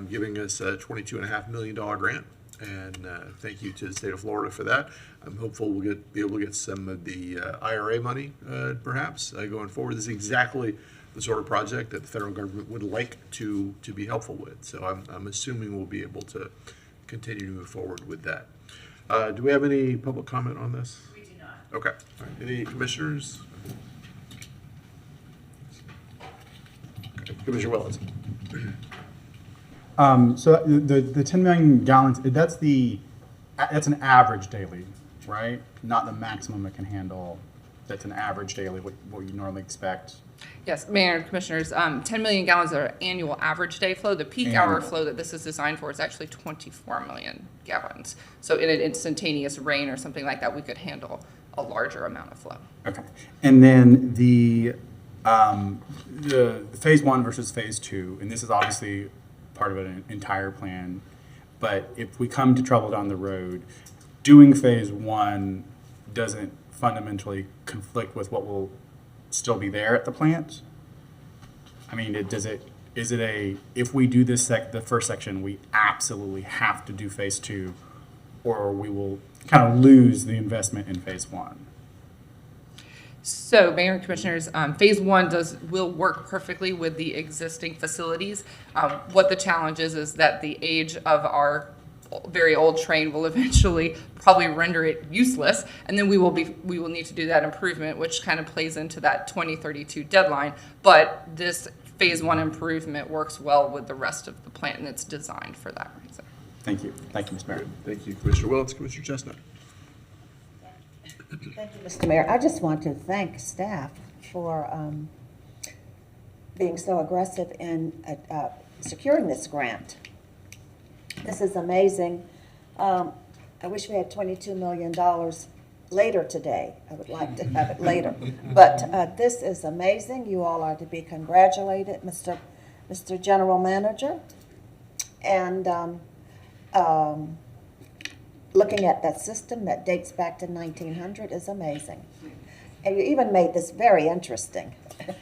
giving us a $22.5 million grant. And thank you to the state of Florida for that. I'm hopeful we'll be able to get some of the IRA money, perhaps, going forward. This is exactly the sort of project that the federal government would like to be helpful with. So I'm assuming we'll be able to continue to move forward with that. Do we have any public comment on this? We do not. Okay. All right. Any commissioners? Okay. Commissioner Willis. So the 10 million gallons, that's an average daily, right? Not the maximum it can handle. That's an average daily, what you normally expect. Yes, Mayor and Commissioners, 10 million gallons are annual average day flow. The peak hour flow that this is designed for is actually 24 million gallons. So in an instantaneous rain or something like that, we could handle a larger amount of flow. Okay. And then the phase 1 versus phase 2, and this is obviously part of an entire plan, but if we come to trouble down the road, doing phase 1 doesn't fundamentally conflict with what will still be there at the plant? I mean, is it if we do the first section, we absolutely have to do phase two, or we will kind of lose the investment in phase one? So, Mayor and Commissioners, Phase 1 will work perfectly with the existing facilities. What the challenge is that the age of our very old train will eventually probably render it useless, and then we will need to do that improvement, which kind of plays into that 2032 deadline. But this Phase 1 improvement works well with the rest of the plant, and it's designed for that reason. Thank you. Thank you, Mr. Mayor. Thank you, Commissioner Willetts. Commissioner Chestnut. Thank you, Mr. Mayor. I just want to thank staff for being so aggressive in securing this grant. This is amazing. I wish we had $22 million later today. I would like to have it later. But this is amazing. You all are to be congratulated, Mr. General Manager. And looking at that system that dates back to 1900 is amazing. And you even made this very interesting.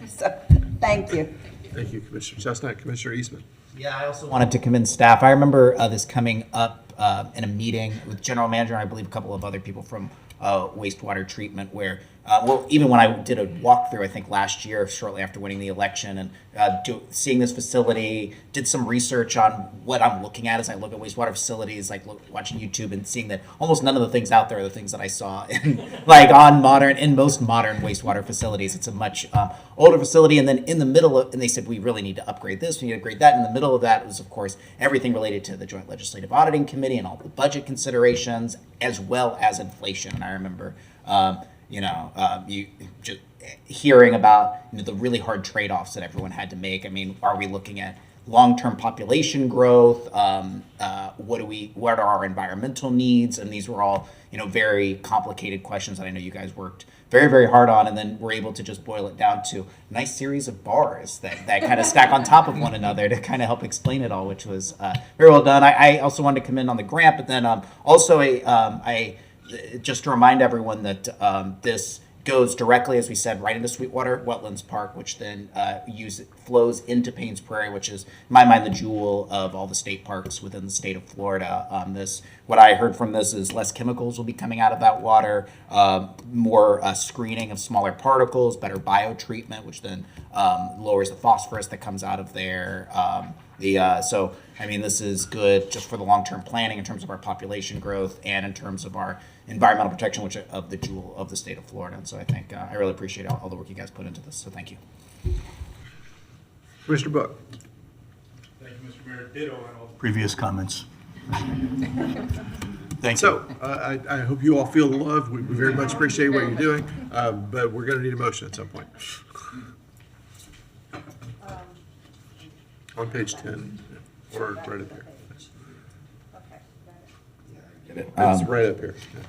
So, thank you. Thank you, Commissioner Chestnut. Commissioner Eastman. Yeah, I also wanted to commend staff. I remember this coming up in a meeting with General Manager and I believe a couple of other people from wastewater treatment where, even when I did a walkthrough, I think last year, shortly after winning the election, and seeing this facility, did some research on what I'm looking at as I look at wastewater facilities, like watching YouTube and seeing that almost none of the things out there are the things that I saw in most modern wastewater facilities. It's a much older facility, and then in the middle of, and they said, we really need to upgrade this, we need to upgrade that. In the middle of that was, of course, everything related to the Joint Legislative Auditing Committee and all the budget considerations, as well as inflation. And I remember, you just hearing about the really hard trade-offs that everyone had to make. I mean, are we looking at long-term population growth? What are our environmental needs? And these were all, very complicated questions that I know you guys worked very, very hard on, and then we're able to just boil it down to a nice series of bars that kind of stack on top of one another to kind of help explain it all, which was very well done. I also wanted to commend on the grant, but then just to remind everyone that this goes directly, as we said, right into Sweetwater Wetlands Park, which then flows into Paynes Prairie, which is, in my mind, the jewel of all the state parks within the state of Florida. What I heard from this is less chemicals will be coming out of that water, more screening of smaller particles, better biotreatment, which then lowers the phosphorus that comes out of there. This is good just for the long-term planning in terms of our population growth and in terms of our environmental protection, which of the jewel of the state of Florida. And so I think I really appreciate all the work you guys put into this. So thank you. Commissioner Book. Thank you, Mr. Mayor. Ditto on all the previous comments. Thank you. So I hope you all feel the love. We very much appreciate what you're doing, but we're going to need a motion at some point. On page 10, or right up here. It's right up here. Yeah.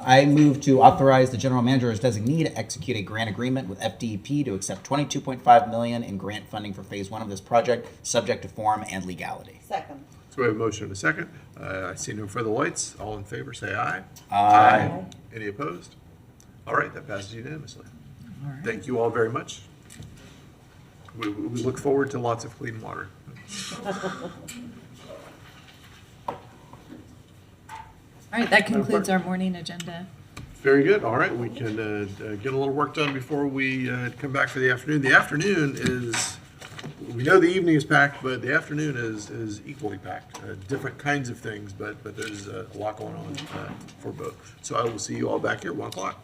I move to authorize the general manager as designee to execute a grant agreement with FDEP to accept $22.5 million in grant funding for phase one of this project, subject to form and legality. Second. So we have a motion and a second. I see no further lights. All in favor, say aye. Aye. Any opposed? All right, that passes unanimously. Thank you all very much. We look forward to lots of clean water. All right, that concludes our morning agenda. Very good. All right, we can get a little work done before we come back for the afternoon. The afternoon is, we know the evening is packed, but the afternoon is equally packed. Different kinds of things, but there's a lot going on for both. So I will see you all back here at 1 o'clock.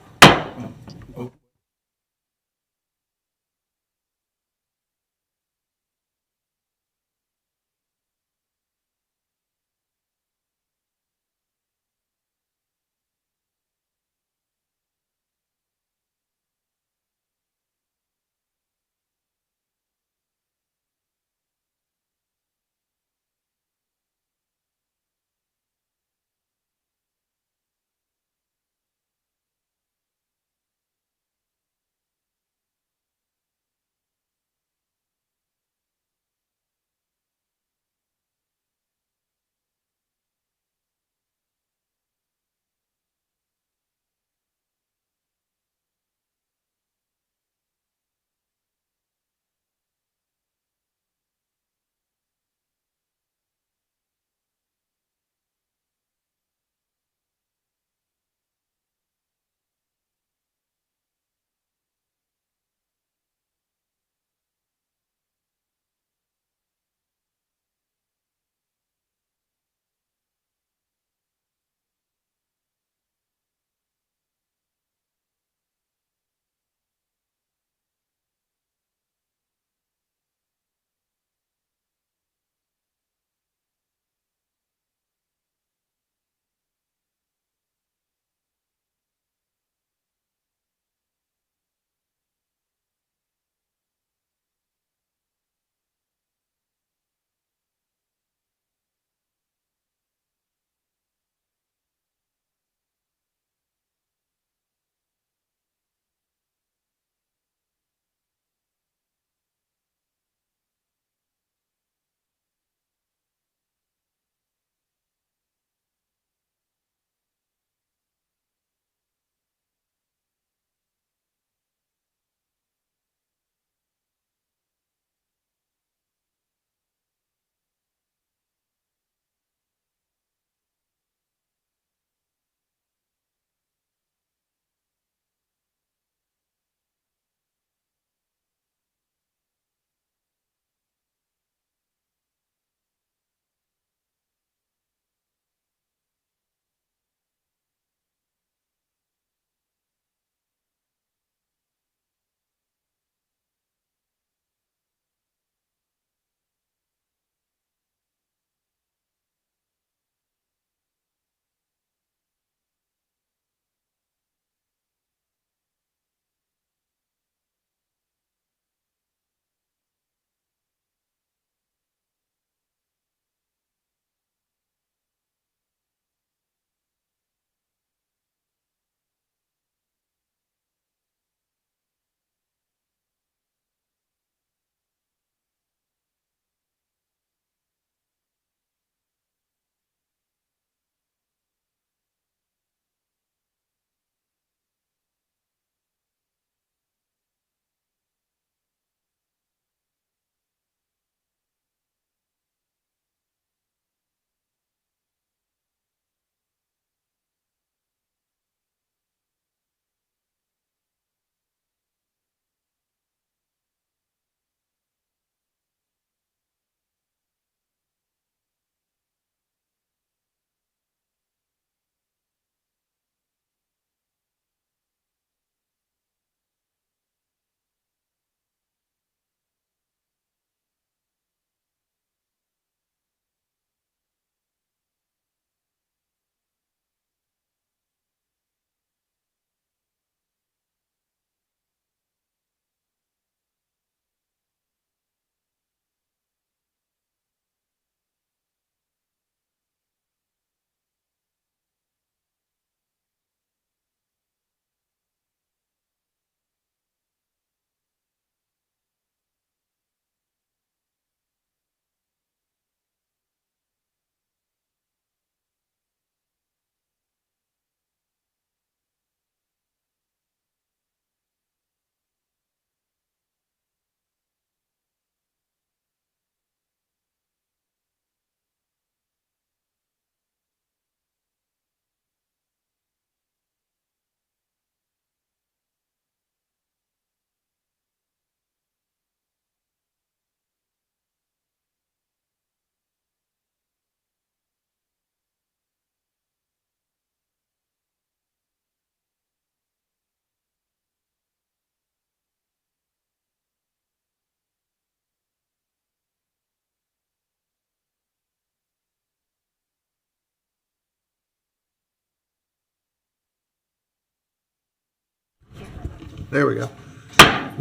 There we go.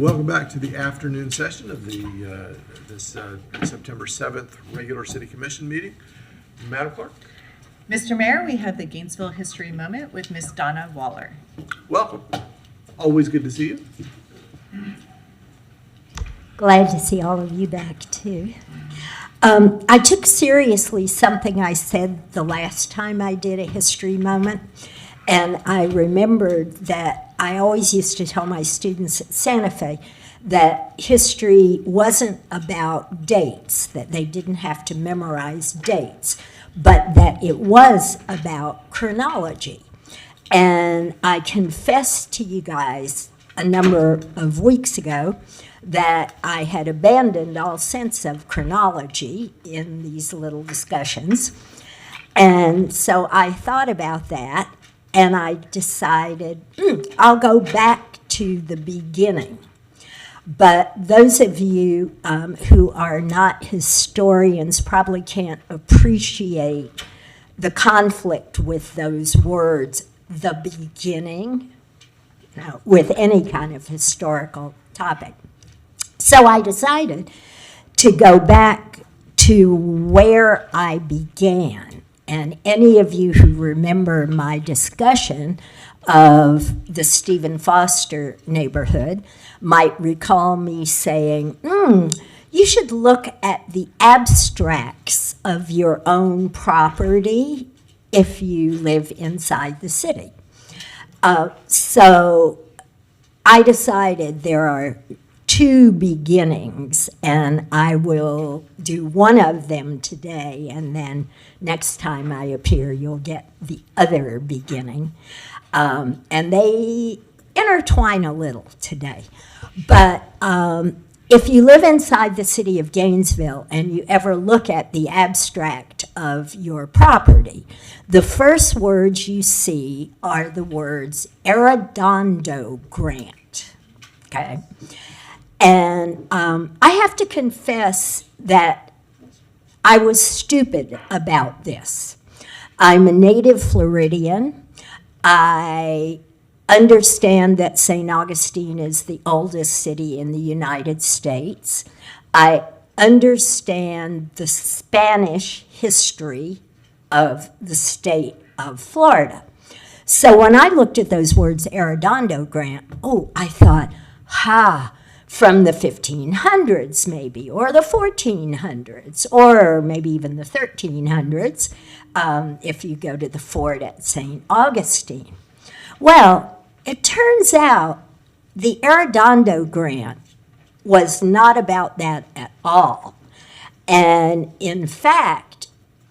Welcome back to the afternoon session of this September 7th regular City Commission meeting. Madam Clerk, Mr. Mayor, we have the Gainesville History Moment with Miss Donna Waller. welcome. Always good to see you. Glad to see all of you back, too. I took seriously something I said the last time I did a history moment, and I remembered that I always used to tell my students at Santa Fe that history wasn't about dates, that they didn't have to memorize dates, but that it was about chronology. And I confessed to you guys a number of weeks ago that I had abandoned all sense of chronology in these little discussions. And so I thought about that, and I decided, I'll go back to the beginning. But those of you who are not historians probably can't appreciate the conflict with those words, the beginning, with any kind of historical topic. So I decided to go back to where I began. And any of you who remember my discussion of the Stephen Foster neighborhood might recall me saying, you should look at the abstracts of your own property if you live inside the city. So I decided there are two beginnings, and I will do one of them today, and then next time I appear, you'll get the other beginning. And they intertwine a little today. But if you live inside the city of Gainesville and you ever look at the abstract of your property, the first words you see are the words Arredondo Grant, okay? And I have to confess that I was stupid about this. I'm a native Floridian. I understand that St. Augustine is the oldest city in the United States. I understand the Spanish history of the state of Florida. So when I looked at those words, Arredondo Grant, I thought, from the 1500s maybe, or the 1400s, or maybe even the 1300s, if you go to the fort at St. Augustine. Well, it turns out the Arredondo Grant was not about that at all. And in fact,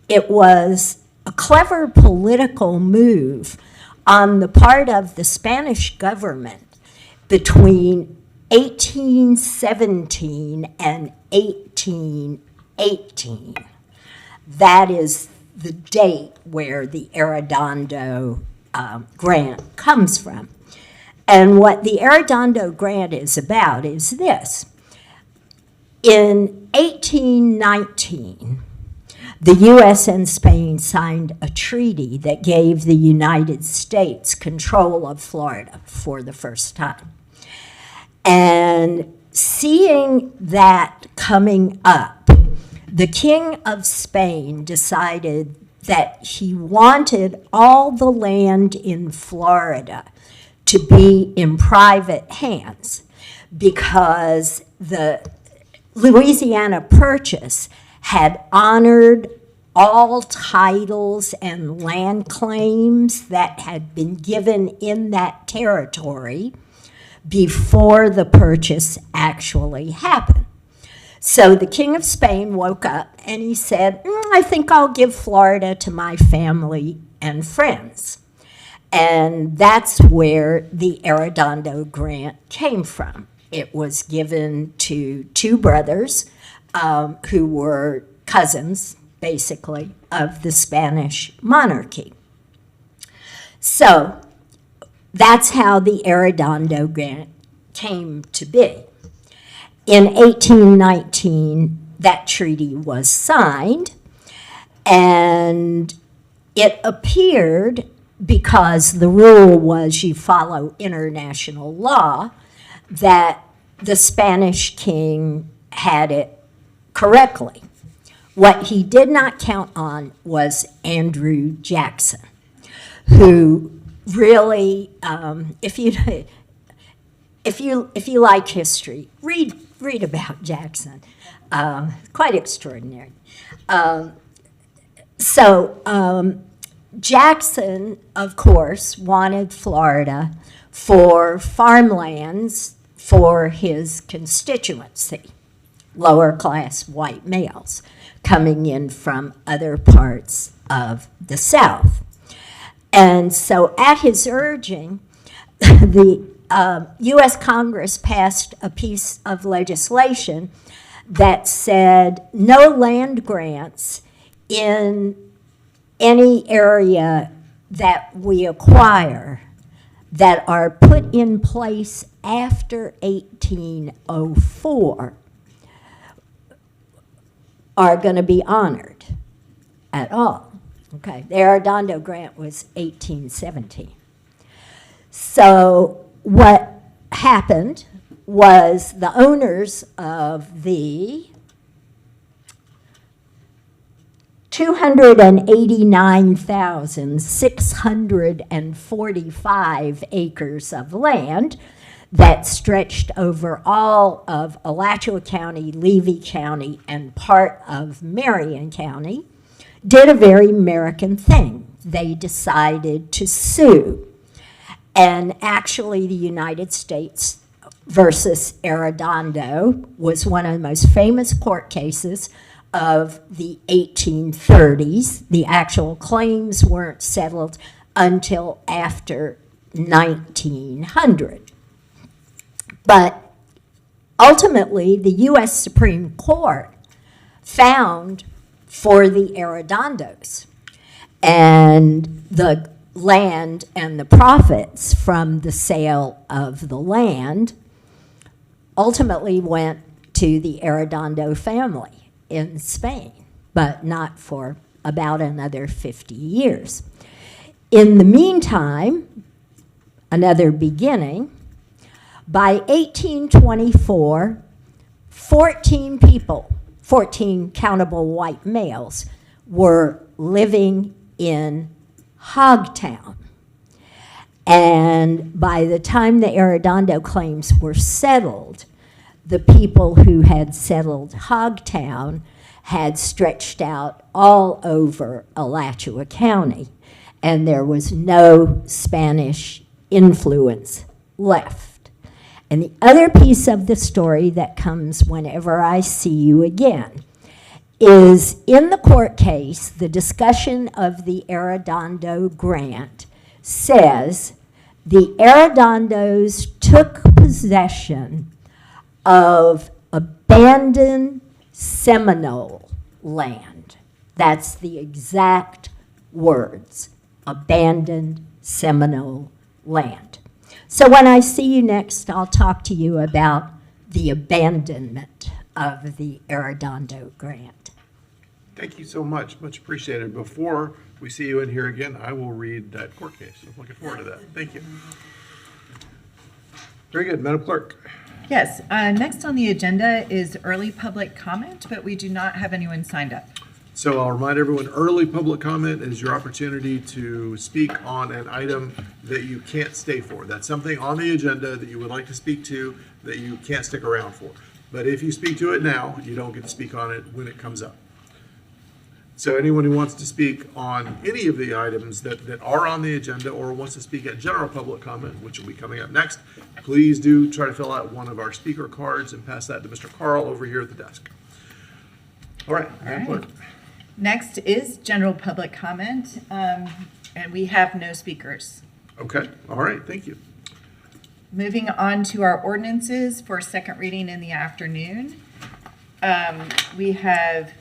it was a clever political move on the part of the Spanish government between 1817 and 1818. That is the date where the Arredondo Grant comes from. And what the Arredondo Grant is about is this. In 1819, the U.S. and Spain signed a treaty that gave the United States control of Florida for the first time. And seeing that coming up, the King of Spain decided that he wanted all the land in Florida to be in private hands because the Louisiana Purchase had honored all titles and land claims that had been given in that territory before the purchase actually happened. So the King of Spain woke up and he said, I think I'll give Florida to my family and friends. And that's where the Arredondo Grant came from. It was given to two brothers who were cousins, basically, of the Spanish monarchy. So that's how the Arredondo Grant came to be. In 1819, that treaty was signed, and it appeared, because the rule was you follow international law, that the Spanish king had it correctly. What he did not count on was Andrew Jackson, who really, if you like history, read about Jackson. Quite extraordinary. Jackson, of course, wanted Florida for farmlands for his constituency, lower class white males coming in from other parts of the South. And so at his urging, the U.S. Congress passed a piece of legislation that said no land grants in any area that we acquire that are put in place after 1804 are going to be honored at all. Okay, the Arredondo grant was 1817. So what happened was the owners of the 289,645 acres of land that stretched over all of Alachua County, Levy County, and part of Marion County, did a very American thing. They decided to sue. And actually, the United States versus Arredondo was one of the most famous court cases of the 1830s. The actual claims weren't settled until after 1900. But ultimately, the U.S. Supreme Court found for the Arredondos, and the land and the profits from the sale of the land ultimately went to the Arredondo family in Spain, but not for about another 50 years. In the meantime, another beginning, by 1824, 14 people, 14 countable white males, were living in Hogtown. And by the time the Arredondo claims were settled, the people who had settled Hogtown had stretched out all over Alachua County, and there was no Spanish influence left. And the other piece of the story that comes whenever I see you again is in the court case, the discussion of the Arredondo grant says the Arredondos took possession of abandoned Seminole land. That's the exact words, abandoned Seminole land. So when I see you next, I'll talk to you about the abandonment of the Arredondo grant. Thank you so much. Much appreciated. Before we see you in here again, I will read that court case. I'm looking forward to that. Thank you. Very good. Madam Clerk. Yes, next on the agenda is early public comment, but we do not have anyone signed up. So I'll remind everyone, early public comment is your opportunity to speak on an item that you can't stay for. That's something on the agenda that you would like to speak to that you can't stick around for. But if you speak to it now, you don't get to speak on it when it comes up. So anyone who wants to speak on any of the items that are on the agenda or wants to speak at general public comment, which will be coming up next, please do try to fill out one of our speaker cards and pass that to Mr. Carl over here at the desk. All right, Madam Clerk. Next is general public comment, and we have no speakers. Okay, all right, thank you. Moving on to our ordinances for second reading in the afternoon. We have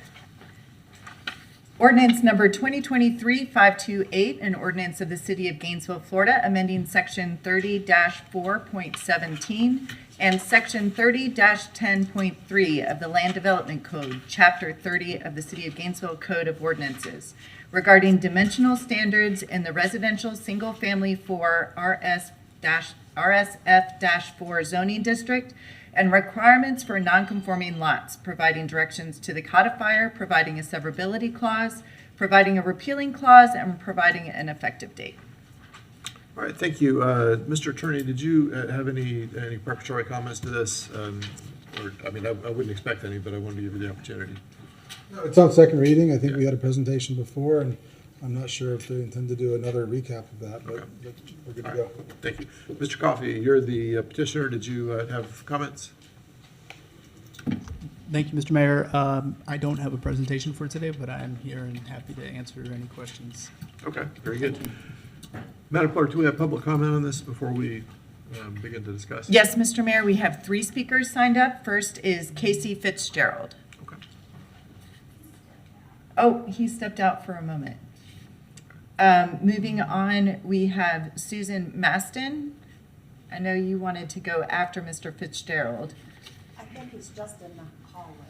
ordinance number 2023-528, an ordinance of the City of Gainesville, Florida, amending section 30-4.17 and section 30-10.3 of the Land Development Code, chapter 30 of the City of Gainesville Code of Ordinances, regarding dimensional standards in the residential single-family for RS RSF-4 zoning district and requirements for non-conforming lots, providing directions to the codifier, providing a severability clause, providing a repealing clause, and providing an effective date. All right, thank you. Mr. Attorney, did you have any preparatory comments to this? I wouldn't expect any, but I wanted to give you the opportunity. No, it's on second reading. I think we had a presentation before, and I'm not sure if they intend to do another recap of that, but we're good to go. Thank you. Mr. Coffey, you're the petitioner. Did you have comments? Thank you, Mr. Mayor. I don't have a presentation for today, but I am here and happy to answer any questions. Okay, very good. Madam Clerk, do we have public comment on this before we begin to discuss? Yes, Mr. Mayor, we have 3 speakers signed up. First is Casey Fitzgerald. Okay. Oh, he stepped out for a moment. Moving on, we have Susan Maston. I know you wanted to go after Mr. Fitzgerald. I think he's just in the hallway.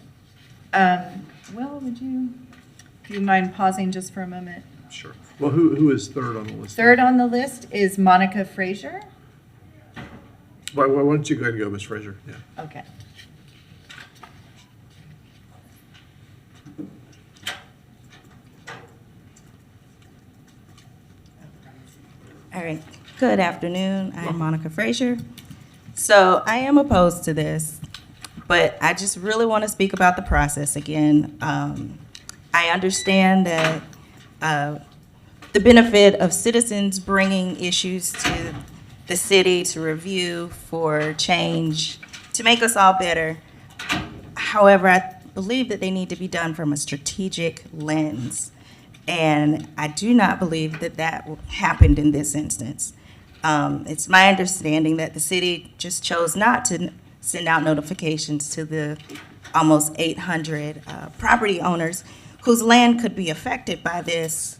Well, do you mind pausing just for a moment? Sure. Well, who is third on the list? Third on the list is Monica Frazier. Why don't you go ahead and go, Ms. Frazier? Yeah. Okay. All right. Good afternoon. I'm Monica Frazier. So I am opposed to this, but I just really want to speak about the process again. I understand that the benefit of citizens bringing issues to the city to review for change, to make us all better. However, I believe that they need to be done from a strategic lens. And I do not believe that that happened in this instance. It's my understanding that the city just chose not to send out notifications to the almost 800 property owners whose land could be affected by this,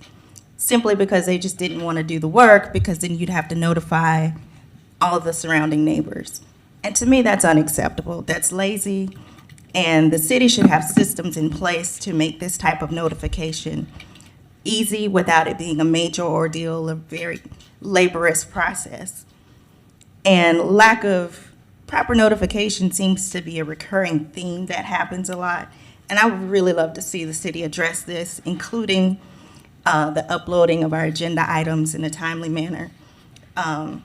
simply because they just didn't want to do the work, because then you'd have to notify all of the surrounding neighbors. And to me, that's unacceptable. That's lazy. And the city should have systems in place to make this type of notification easy without it being a major ordeal, a very laborious process. And lack of proper notification seems to be a recurring theme that happens a lot. And I would really love to see the city address this, including the uploading of our agenda items in a timely manner. I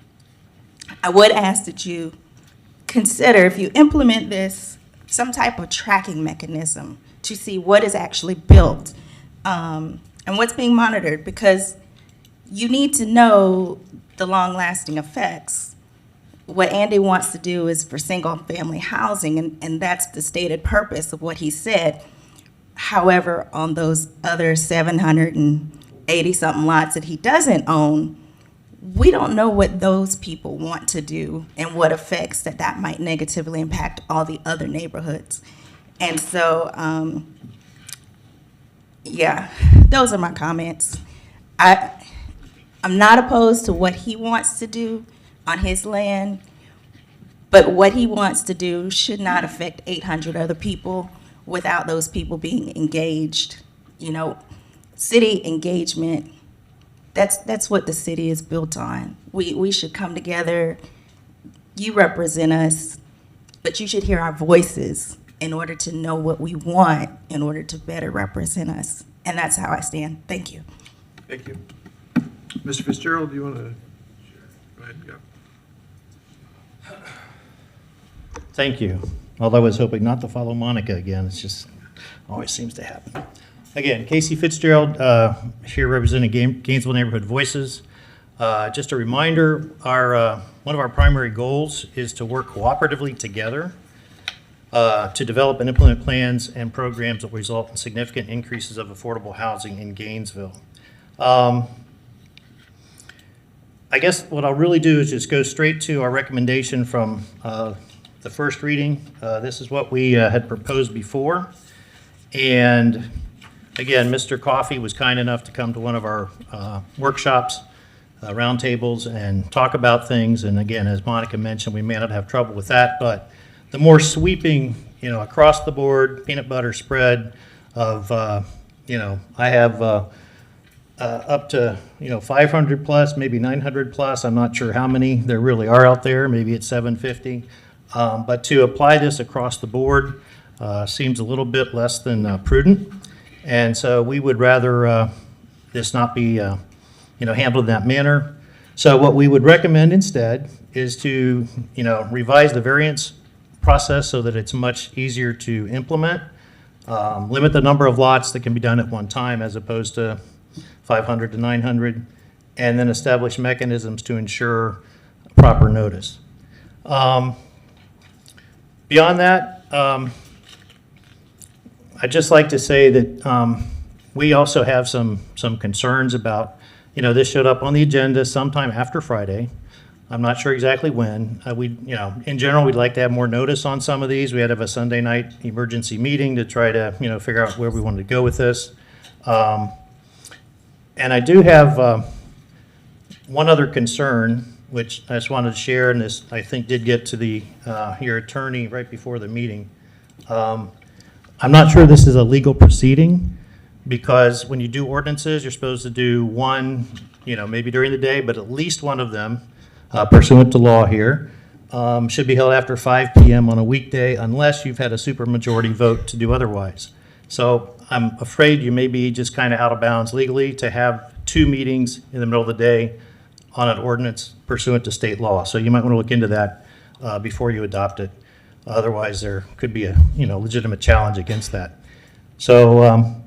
would ask that you consider, if you implement this, some type of tracking mechanism to see what is actually built and what's being monitored, because you need to know the long-lasting effects. What Andy wants to do is for single-family housing, and that's the stated purpose of what he said. However, on those other 780-something lots that he doesn't own, we don't know what those people want to do and what effects that might negatively impact all the other neighborhoods. And so, yeah, those are my comments. I'm not opposed to what he wants to do on his land, but what he wants to do should not affect 800 other people without those people being engaged. You know, city engagement, that's what the city is built on. We should come together. You represent us, but you should hear our voices in order to know what we want, in order to better represent us. And that's how I stand. Thank you. Thank you. Mr. Fitzgerald, do you want to? Go ahead and go. Thank you. Although I was hoping not to follow Monica again, it's just always seems to happen. Again, Casey Fitzgerald, here representing Gainesville Neighborhood Voices. Just a reminder, one of our primary goals is to work cooperatively together to develop and implement plans and programs that result in significant increases of affordable housing in Gainesville. I guess what I'll really do is just go straight to our recommendation from the first reading. This is what we had proposed before. And again, Mr. Coffey was kind enough to come to one of our workshops, roundtables, and talk about things. And again, as Monica mentioned, we may not have trouble with that, but the more sweeping, across the board, peanut butter spread of, I have up to, 500 plus, maybe 900 plus. I'm not sure how many there really are out there. Maybe it's 750. But to apply this across the board seems a little bit less than prudent. And so we would rather this not be, handled in that manner. So what we would recommend instead is to, revise the variance process so that it's much easier to implement. Limit the number of lots that can be done at one time as opposed to 500 to 900, and then establish mechanisms to ensure proper notice. Beyond that, I'd just like to say that we also have some concerns about, this showed up on the agenda sometime after Friday. I'm not sure exactly when. In general, we'd like to have more notice on some of these. We had to have a Sunday night emergency meeting to try to, figure out where we wanted to go with this. And I do have one other concern, which I just wanted to share, and this, I think, did get to your attorney right before the meeting. I'm not sure this is a legal proceeding, because when you do ordinances, you're supposed to do one, maybe during the day, but at least one of them, pursuant to law here, should be held after 5 p.m. on a weekday unless you've had a supermajority vote to do otherwise. So I'm afraid you may be just kind of out of bounds legally to have 2 meetings in the middle of the day on an ordinance pursuant to state law. So you might want to look into that before you adopt it. Otherwise, there could be a legitimate challenge against that. So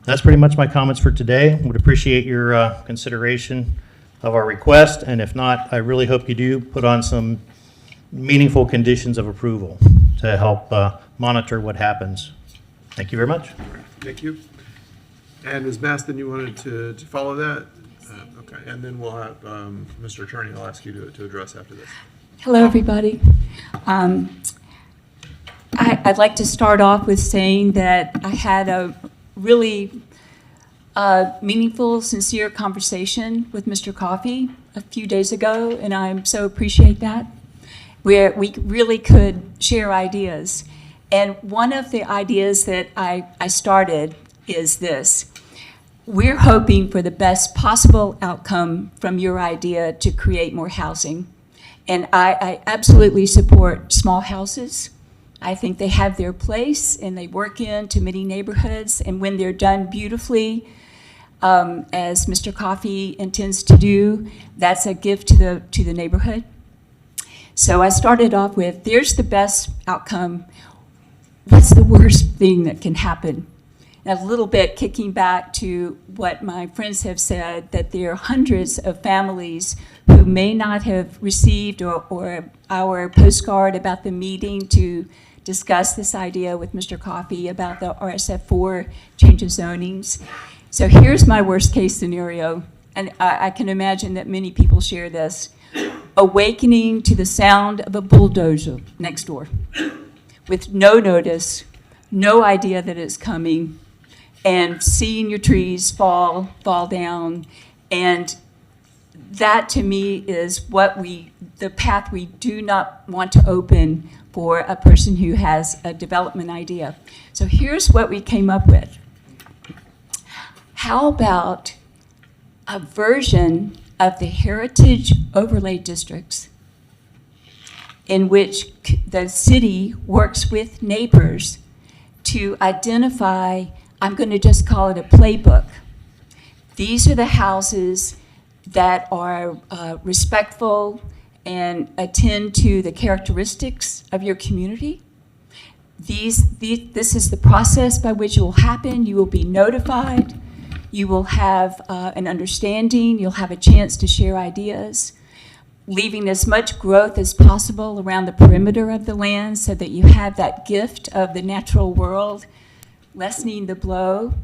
that's pretty much my comments for today. Would appreciate your consideration of our request, and if not, I really hope you do put on some meaningful conditions of approval to help monitor what happens. Thank you very much. Thank you. And Ms. Maston, you wanted to follow that? Okay, and then we'll have Mr. Attorney, I'll ask you to address after this. Hello, everybody. I'd like to start off with saying that I had a really meaningful, sincere conversation with Mr. Coffey a few days ago, and I so appreciate that, where we really could share ideas. And one of the ideas that I started is this. We're hoping for the best possible outcome from your idea to create more housing. And I absolutely support small houses. I think they have their place and they work into many neighborhoods. And when they're done beautifully, as Mr. Coffey intends to do, that's a gift to the neighborhood. So I started off with, there's the best outcome. What's the worst thing that can happen? And a little bit kicking back to what my friends have said, that there are hundreds of families who may not have received or our postcard about the meeting to discuss this idea with Mr. Coffey about the RSF4 change of zonings. So here's my worst case scenario, and I can imagine that many people share this. Awakening to the sound of a bulldozer next door with no notice, no idea that it's coming, and seeing your trees fall down. And that to me is the path we do not want to open for a person who has a development idea. So here's what we came up with. How about a version of the heritage overlay districts in which the city works with neighbors to identify, I'm going to just call it a playbook. These are the houses that are respectful and attend to the characteristics of your community. This is the process by which it will happen. You will be notified. You will have an understanding. You'll have a chance to share ideas, leaving as much growth as possible around the perimeter of the land so that you have that gift of the natural world, lessening the blow,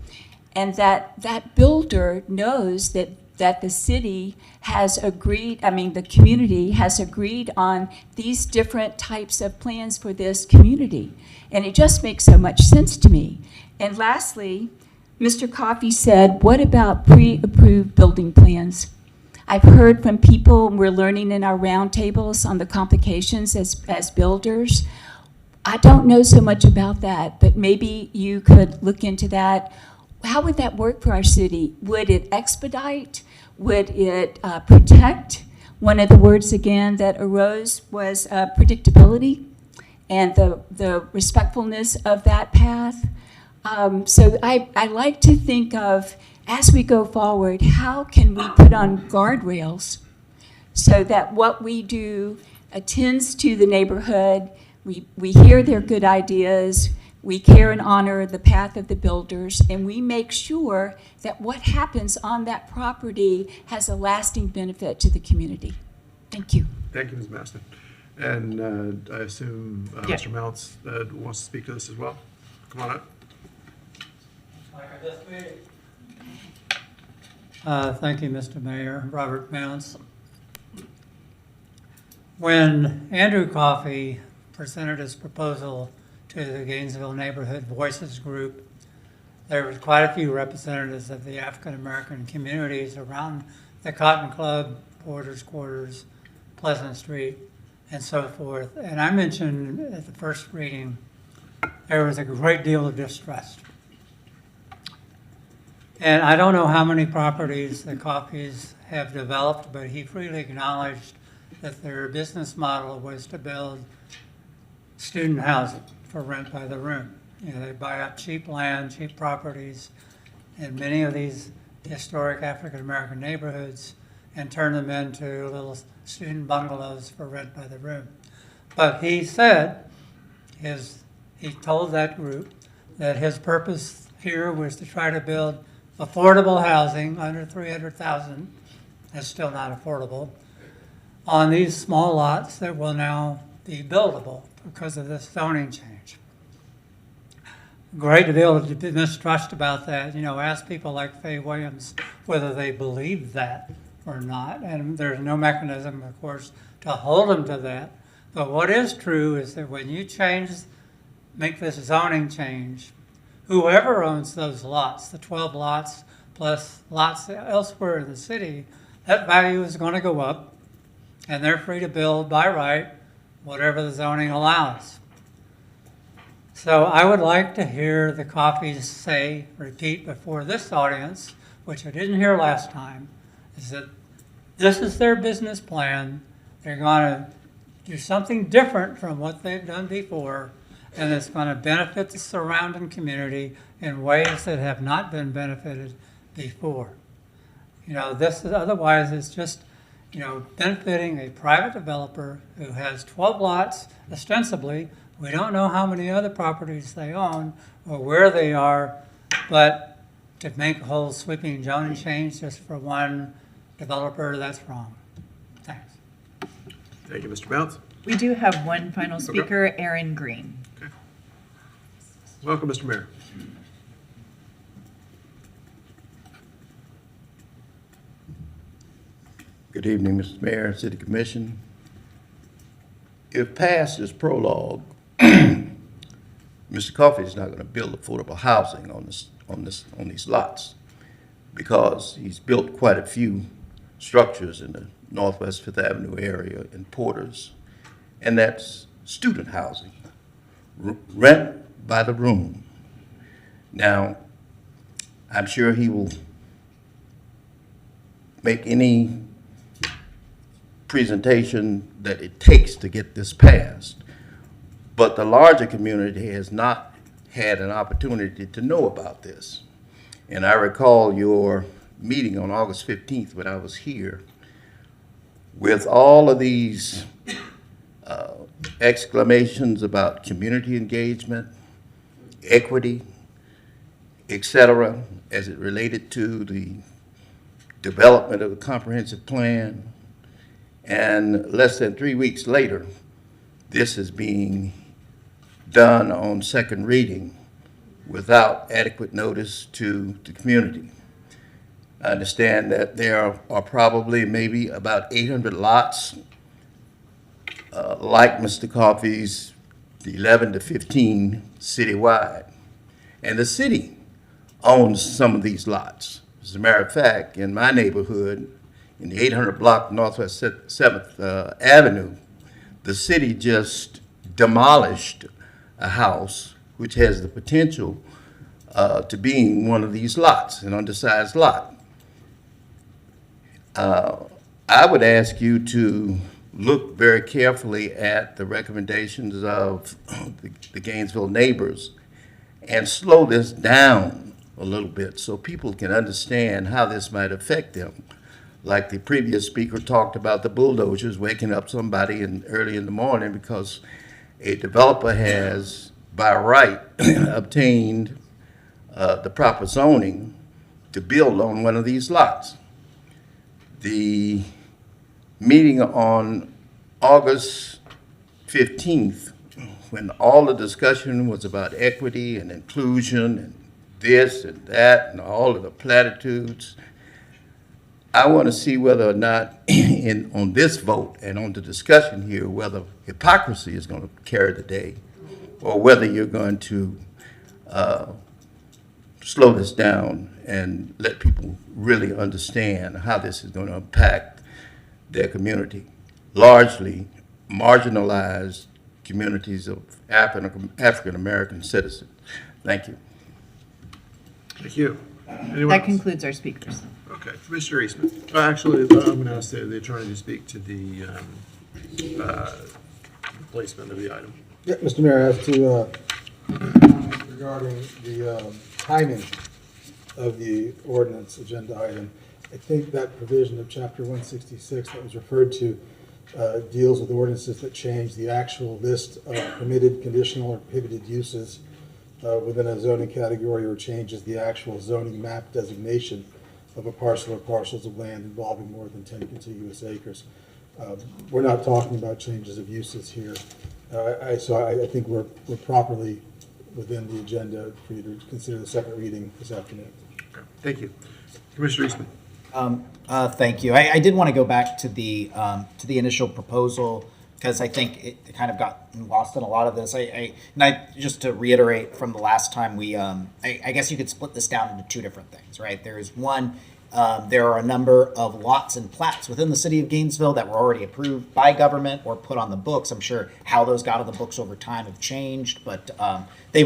and that builder knows that the city has agreed, the community has agreed on these different types of plans for this community. And it just makes so much sense to me. And lastly, Mr. Coffey said, what about pre-approved building plans? I've heard from people, we're learning in our roundtables on the complications as builders. I don't know so much about that, but maybe you could look into that. how would that work for our city? Would it expedite? Would it protect? One of the words again that arose was predictability and the respectfulness of that path. So I like to think of, as we go forward, how can we put on guardrails so that what we do attends to the neighborhood, we hear their good ideas, we care and honor the path of the builders, and we make sure that what happens on that property has a lasting benefit to the community. Thank you. Thank you, Ms. Maston. And I assume Yeah. Mr. Mounts wants to speak to this as well. Come on up. Thank you, Mr. Mayor. Robert Mounts. When Andrew Coffey presented his proposal to the Gainesville Neighborhood Voices Group, there was quite a few representatives of the African-American communities around the Cotton Club, Porter's Quarters, Pleasant Street, and so forth. And I mentioned at the first reading, there was a great deal of distrust. And I don't know how many properties the Coffeys have developed, but he freely acknowledged that their business model was to build student housing for rent by the room. You know, they buy up cheap land, cheap properties in many of these historic African-American neighborhoods and turn them into little student bungalows for rent by the room. But he said, he told that group that his purpose here was to try to build affordable housing under 300,000, that's still not affordable, on these small lots that will now be buildable because of this zoning change. Great deal of mistrust about that. You know, ask people like Faye Williams whether they believe that or not, and there's no mechanism, of course, to hold them to that. But what is true is that when you make this zoning change, whoever owns those lots, the 12 lots plus lots elsewhere in the city, that value is going to go up, and they're free to build by right whatever the zoning allows. So I would like to hear the Coffeys repeat before this audience, which I didn't hear last time, is that this is their business plan. They're going to do something different from what they've done before, and it's going to benefit the surrounding community in ways that have not been benefited before. You know, this is otherwise it's just, you know, benefiting a private developer who has 12 lots, ostensibly. We don't know how many other properties they own or where they are, but to make a whole sweeping zoning change just for one developer, that's wrong. Thanks. Thank you, Mr. Mounts. We do have one final speaker, Aaron Green. Okay. Welcome, Mr. Mayor. Good evening, Mr. Mayor, City Commission. If passed as prologue, Mr. Coffey is not going to build affordable housing on these lots because he's built quite a few structures in the Northwest Fifth Avenue area in Porter's, and that's student housing, rent by the room. Now, I'm sure he will make any presentation that it takes to get this passed, but the larger community has not had an opportunity to know about this. And I recall your meeting on August 15th when I was here with all of these exclamations about community engagement, equity, etc., as it related to the development of a comprehensive plan. And less than 3 weeks later, this is being done on second reading without adequate notice to the community. I understand that there are probably maybe about 800 lots like Mr. Coffey's 11 to 15 citywide. And the city owns some of these lots. As a matter of fact, in my neighborhood, in the 800 block Northwest 7th Avenue, the city just demolished a house which has the potential to being one of these lots, an undersized lot. I would ask you to look very carefully at the recommendations of the Gainesville neighbors and slow this down a little bit so people can understand how this might affect them. Like the previous speaker talked about the bulldozers waking up somebody early in the morning because a developer has, by right, obtained the proper zoning to build on one of these lots. The meeting on August 15th, when all the discussion was about equity and inclusion and this and that and all of the platitudes, I want to see whether or not on this vote and on the discussion here, whether hypocrisy is going to carry the day or whether you're going to slow this down and let people really understand how this is going to impact their community, largely marginalized communities of African-American citizens. Thank you. Thank you. Anyone That else? concludes our speakers. Okay, Commissioner Eastman. Actually, I'm going to ask the attorney to speak to the placement of the item. Yeah, Mr. Mayor, I have to comment regarding the timing of the ordinance agenda item. I think that provision of Chapter 166 that was referred to deals with ordinances that change the actual list of permitted, conditional, or prohibited uses within a zoning category, or changes the actual zoning map designation of a parcel or parcels of land involving more than 10 contiguous acres. We're not talking about changes of uses here. So I think we're properly within the agenda for you to consider the second reading this afternoon. Okay, thank you. Commissioner Eastman. Thank you. I did want to go back to the initial proposal because I think it kind of got lost in a lot of this. Just to reiterate from the last time I guess you could split this down into two different things, right? There's one, there are a number of lots and plats within the city of Gainesville that were already approved by government or put on the books. I'm sure how those got on the books over time have changed, but they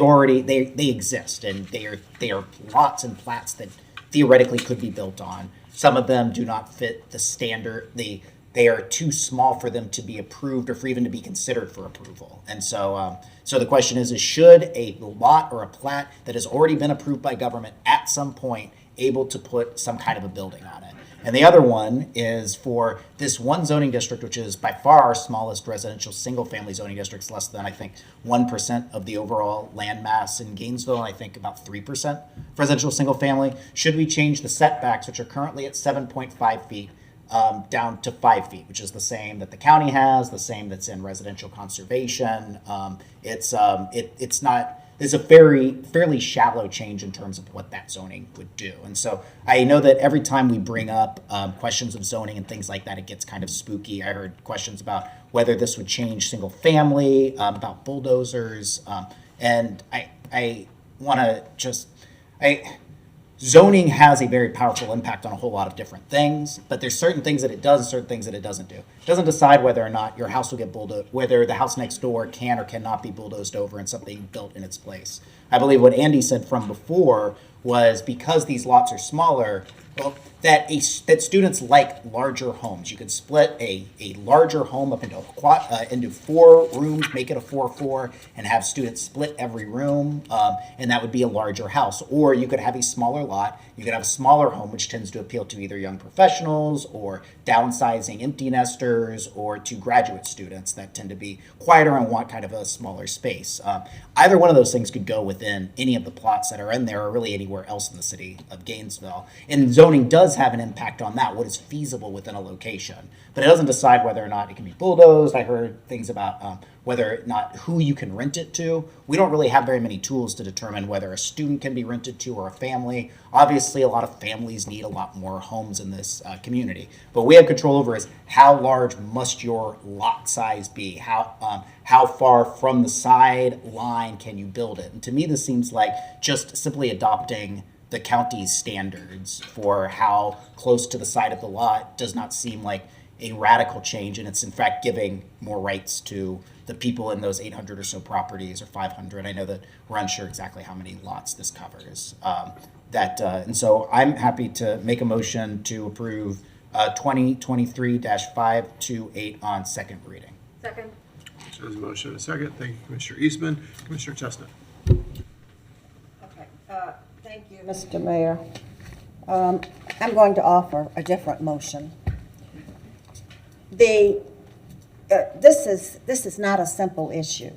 exist, and they are lots and plats that theoretically could be built on. Some of them do not fit the standard. They are too small for them to be approved or for even to be considered for approval. And so the question is should a lot or a plat that has already been approved by government at some point able to put some kind of a building on it? And the other one is for this one zoning district, which is by far our smallest residential single-family zoning districts, less than, I think, 1% of the overall land mass in Gainesville, and I think about 3% residential single-family. Should we change the setbacks, which are currently at 7.5 feet, down to 5 feet, which is the same that the county has, the same that's in residential conservation? It's a fairly shallow change in terms of what that zoning would do. And so I know that every time we bring up questions of zoning and things like that, it gets kind of spooky. I heard questions about whether this would change single family, about bulldozers, and I want to just zoning has a very powerful impact on a whole lot of different things, but there's certain things that it does and certain things that it doesn't do. It doesn't decide whether or not your house will get bulldozed, whether the house next door can or cannot be bulldozed over and something built in its place. I believe what Andy said from before was because these lots are smaller, well, that students like larger homes. You could split a larger home up into 4 rooms, make it a 4-4, and have students split every room, and that would be a larger house. Or you could have a smaller lot. You could have a smaller home, which tends to appeal to either young professionals or downsizing empty nesters or to graduate students that tend to be quieter and want kind of a smaller space. Either one of those things could go within any of the plots that are in there or really anywhere else in the city of Gainesville. And zoning does have an impact on that, what is feasible within a location. But it doesn't decide whether or not it can be bulldozed. I heard things about whether or not who you can rent it to. We don't really have very many tools to determine whether a student can be rented to or a family. Obviously, a lot of families need a lot more homes in this community. But what we have control over is how large must your lot size be? How far from the side line can you build it? And to me, this seems like just simply adopting the county's standards for how close to the side of the lot does not seem like a radical change, and it's in fact giving more rights to the people in those 800 or so properties, or 500. I know that we're unsure exactly how many lots this covers. And so I'm happy to make a motion to approve 2023-528 on second reading. Second. There's a motion and a second. Thank you, Commissioner Eastman. Commissioner Chestnut. Okay, thank you, Mr. Mayor. I'm going to offer a different motion. This is not a simple issue.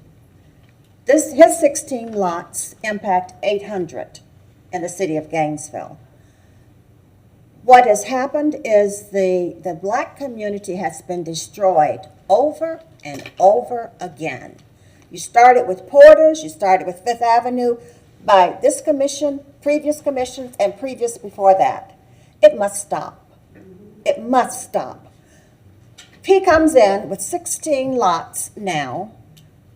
His 16 lots impact 800 in the city of Gainesville. What has happened is the black community has been destroyed over and over again. You started with Porter's, you started with Fifth Avenue, by this commission, previous commissions, and previous before that. It must stop. It must stop. He comes in with 16 lots now.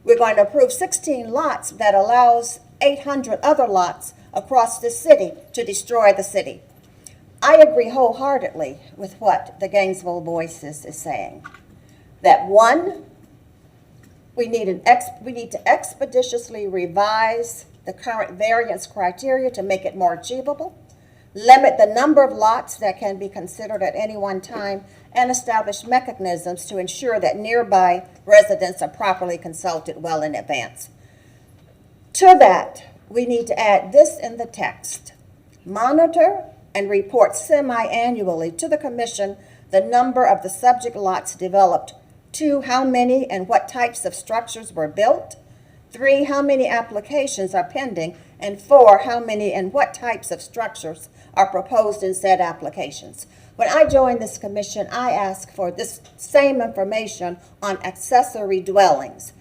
We're going to approve 16 lots that allows 800 other lots across the city to destroy the city. I agree wholeheartedly with what the Gainesville Voices is saying. That one, we need to expeditiously revise the current variance criteria to make it more achievable, limit the number of lots that can be considered at any one time, and establish mechanisms to ensure that nearby residents are properly consulted well in advance. To that, we need to add this in the text. Monitor and report semi-annually to the Commission the number of the subject lots developed. 2, how many and what types of structures were built. 3, how many applications are pending. And 4, how many and what types of structures are proposed in said applications. When I joined this commission, I asked for this same information on accessory dwellings.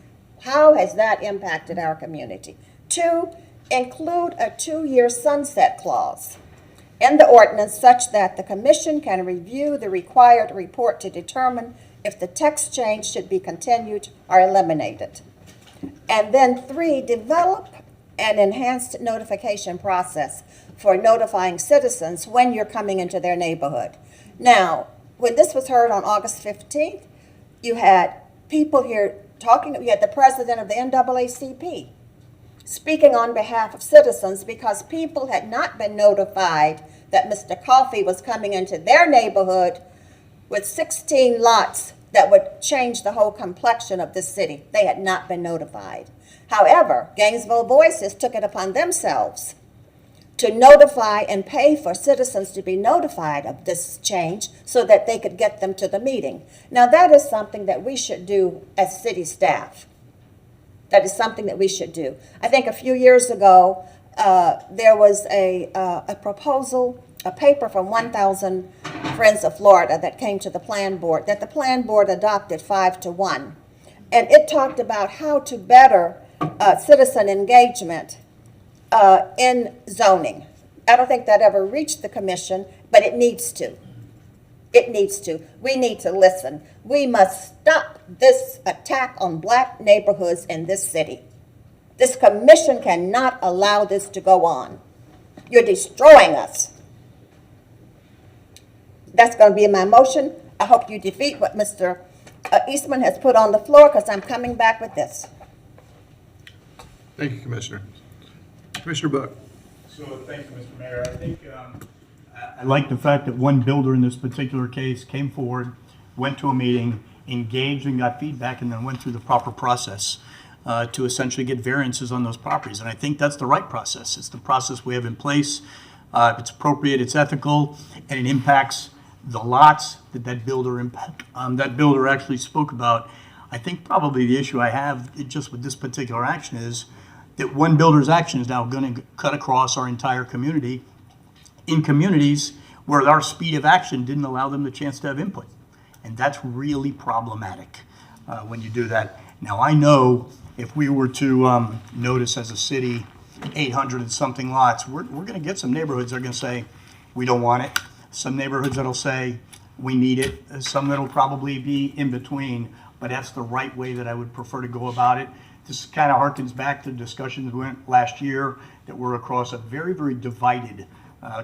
How has that impacted our community? 2, include a 2-year sunset clause in the ordinance such that the commission can review the required report to determine if the text change should be continued or eliminated. And then 3, develop an enhanced notification process for notifying citizens when you're coming into their neighborhood. Now, when this was heard on August 15th, you had people here talking, you had the president of the NAACP speaking on behalf of citizens because people had not been notified that Mr. Coffey was coming into their neighborhood with 16 lots that would change the whole complexion of this city. They had not been notified. However, Gainesville Voices took it upon themselves to notify and pay for citizens to be notified of this change so that they could get them to the meeting. Now, that is something that we should do as city staff. That is something that we should do. I think a few years ago, there was a proposal, a paper from 1,000 Friends of Florida that came to the Plan Board, that the Plan Board adopted 5-1. And it talked about how to better citizen engagement in zoning. I don't think that ever reached the commission, but it needs to. It needs to. We need to listen. We must stop this attack on black neighborhoods in this city. This commission cannot allow this to go on. You're destroying us. That's going to be my motion. I hope you defeat what Mr. Eastman has put on the floor because I'm coming back with this. Thank you, Commissioner. Commissioner Book. So thank you, Mr. Mayor. I think I like the fact that one builder in this particular case came forward, went to a meeting, engaged and got feedback, and then went through the proper process to essentially get variances on those properties. And I think that's the right process. It's the process we have in place. If it's appropriate, it's ethical, and it impacts the lots that builder actually spoke about. I think probably the issue I have just with this particular action is that one builder's action is now going to cut across our entire community in communities where our speed of action didn't allow them the chance to have input. And that's really problematic when you do that. Now, I know if we were to notice as a city 800 and something lots, we're going to get some neighborhoods that are going to say, we don't want it. Some neighborhoods that'll say, we need it. Some that'll probably be in between, but that's the right way that I would prefer to go about it. This kind of harkens back to the discussion that went last year that we're across a very, very divided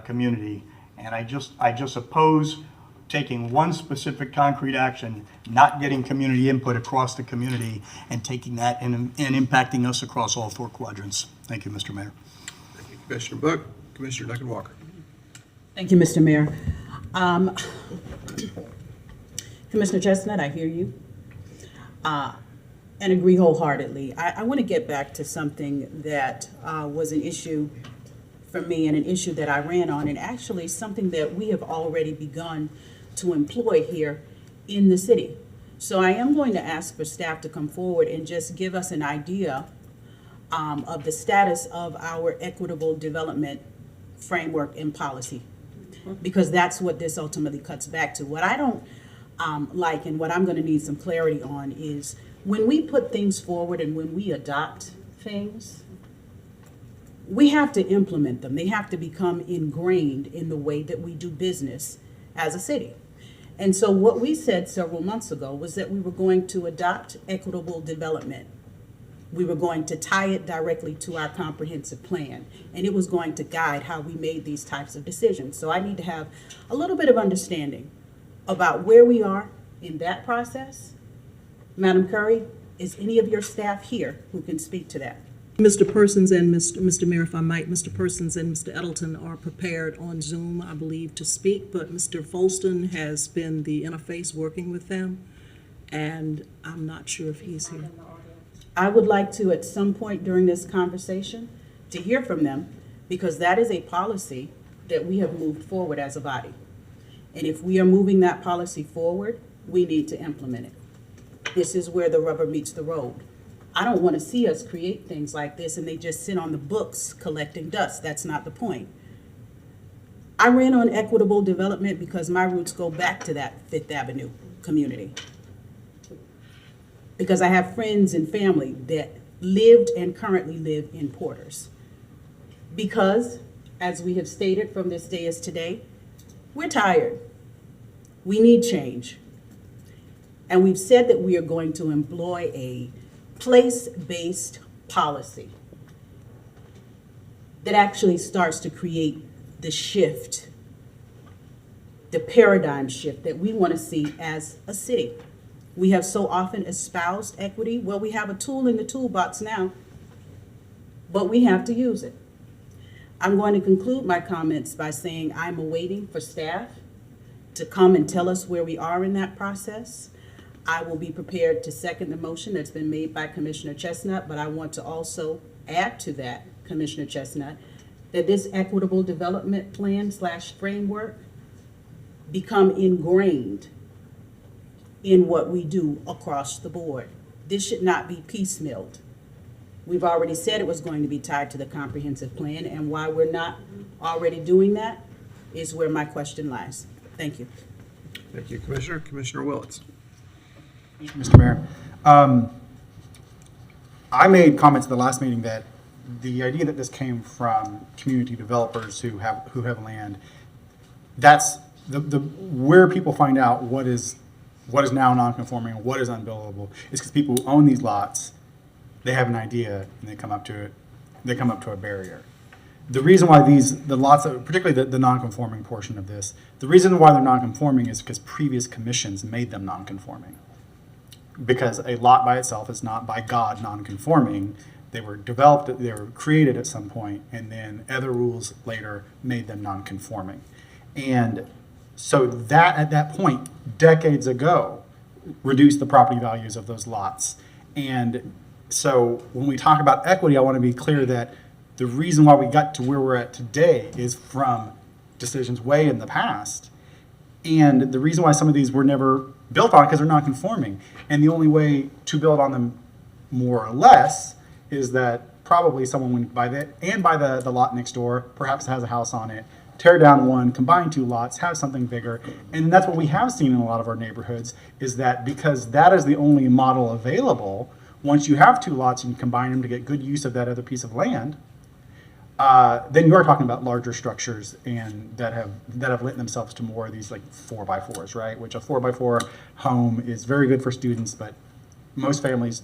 community. And I just oppose taking one specific concrete action, not getting community input across the community, and taking that and impacting us across all four quadrants. Thank you, Mr. Mayor. Thank you, Commissioner Book. Commissioner Duncan Walker. Thank you, Mr. Mayor. Commissioner Chestnut, I hear you and agree wholeheartedly. I want to get back to something that was an issue for me and an issue that I ran on, and actually something that we have already begun to employ here in the city. So I am going to ask for staff to come forward and just give us an idea of the status of our equitable development framework and policy, because that's what this ultimately cuts back to. What I don't like, and what I'm going to need some clarity on, is when we put things forward and when we adopt things, we have to implement them. They have to become ingrained in the way that we do business as a city. And so what we said several months ago was that we were going to adopt equitable development. We were going to tie it directly to our comprehensive plan, and it was going to guide how we made these types of decisions. So I need to have a little bit of understanding about where we are in that process. Madam Curry, is any of your staff here who can speak to that? Mr. Persons and Mr. Mayor, if I might, Mr. Persons and Mr. Edelton are prepared on Zoom, I believe, to speak, but Mr. Folston has been the interface working with them, and I'm not sure if he's here. I would like to, at some point during this conversation, to hear from them, because that is a policy that we have moved forward as a body. And if we are moving that policy forward, we need to implement it. This is where the rubber meets the road. I don't want to see us create things like this and they just sit on the books collecting dust. That's not the point. I ran on equitable development because my roots go back to that Fifth Avenue community. Because I have friends and family that lived and currently live in Porters. Because, as we have stated from this day as today, we're tired. We need change. And we've said that we are going to employ a place-based policy that actually starts to create the shift, the paradigm shift that we want to see as a city. We have so often espoused equity. Well, we have a tool in the toolbox now, but we have to use it. I'm going to conclude my comments by saying I'm awaiting for staff to come and tell us where we are in that process. I will be prepared to second the motion that's been made by Commissioner Chestnut, but I want to also add to that, Commissioner Chestnut, that this equitable development plan / framework become ingrained in what we do across the board. This should not be piecemealed. We've already said it was going to be tied to the comprehensive plan, and why we're not already doing that is where my question lies. Thank you. Thank you, Commissioner. Commissioner Willetts. Mr. Mayor, I made comments at the last meeting that the idea that this came from community developers who have land, that's the where people find out what is now non-conforming and what is unbuildable is because people who own these lots, they have an idea and they come up to a barrier. The reason why the lots, particularly the non-conforming portion of this, the reason why they're non-conforming is because previous commissions made them non-conforming. Because a lot by itself is not by God non-conforming. They were developed, they were created at some point, and then other rules later made them non-conforming. And so that, at that point, decades ago, reduced the property values of those lots. And so when we talk about equity, I want to be clear that the reason why we got to where we're at today is from decisions way in the past. And the reason why some of these were never built on because they're non-conforming. And the only way to build on them more or less is that probably someone went by the lot next door, perhaps has a house on it, tear down one, combine two lots, have something bigger. And that's what we have seen in a lot of our neighborhoods, is that because that is the only model available, once you have two lots and you combine them to get good use of that other piece of land, then you are talking about larger structures and that have lent themselves to more of these like 4x4s, right? Which a 4x4 home is very good for students, but most families,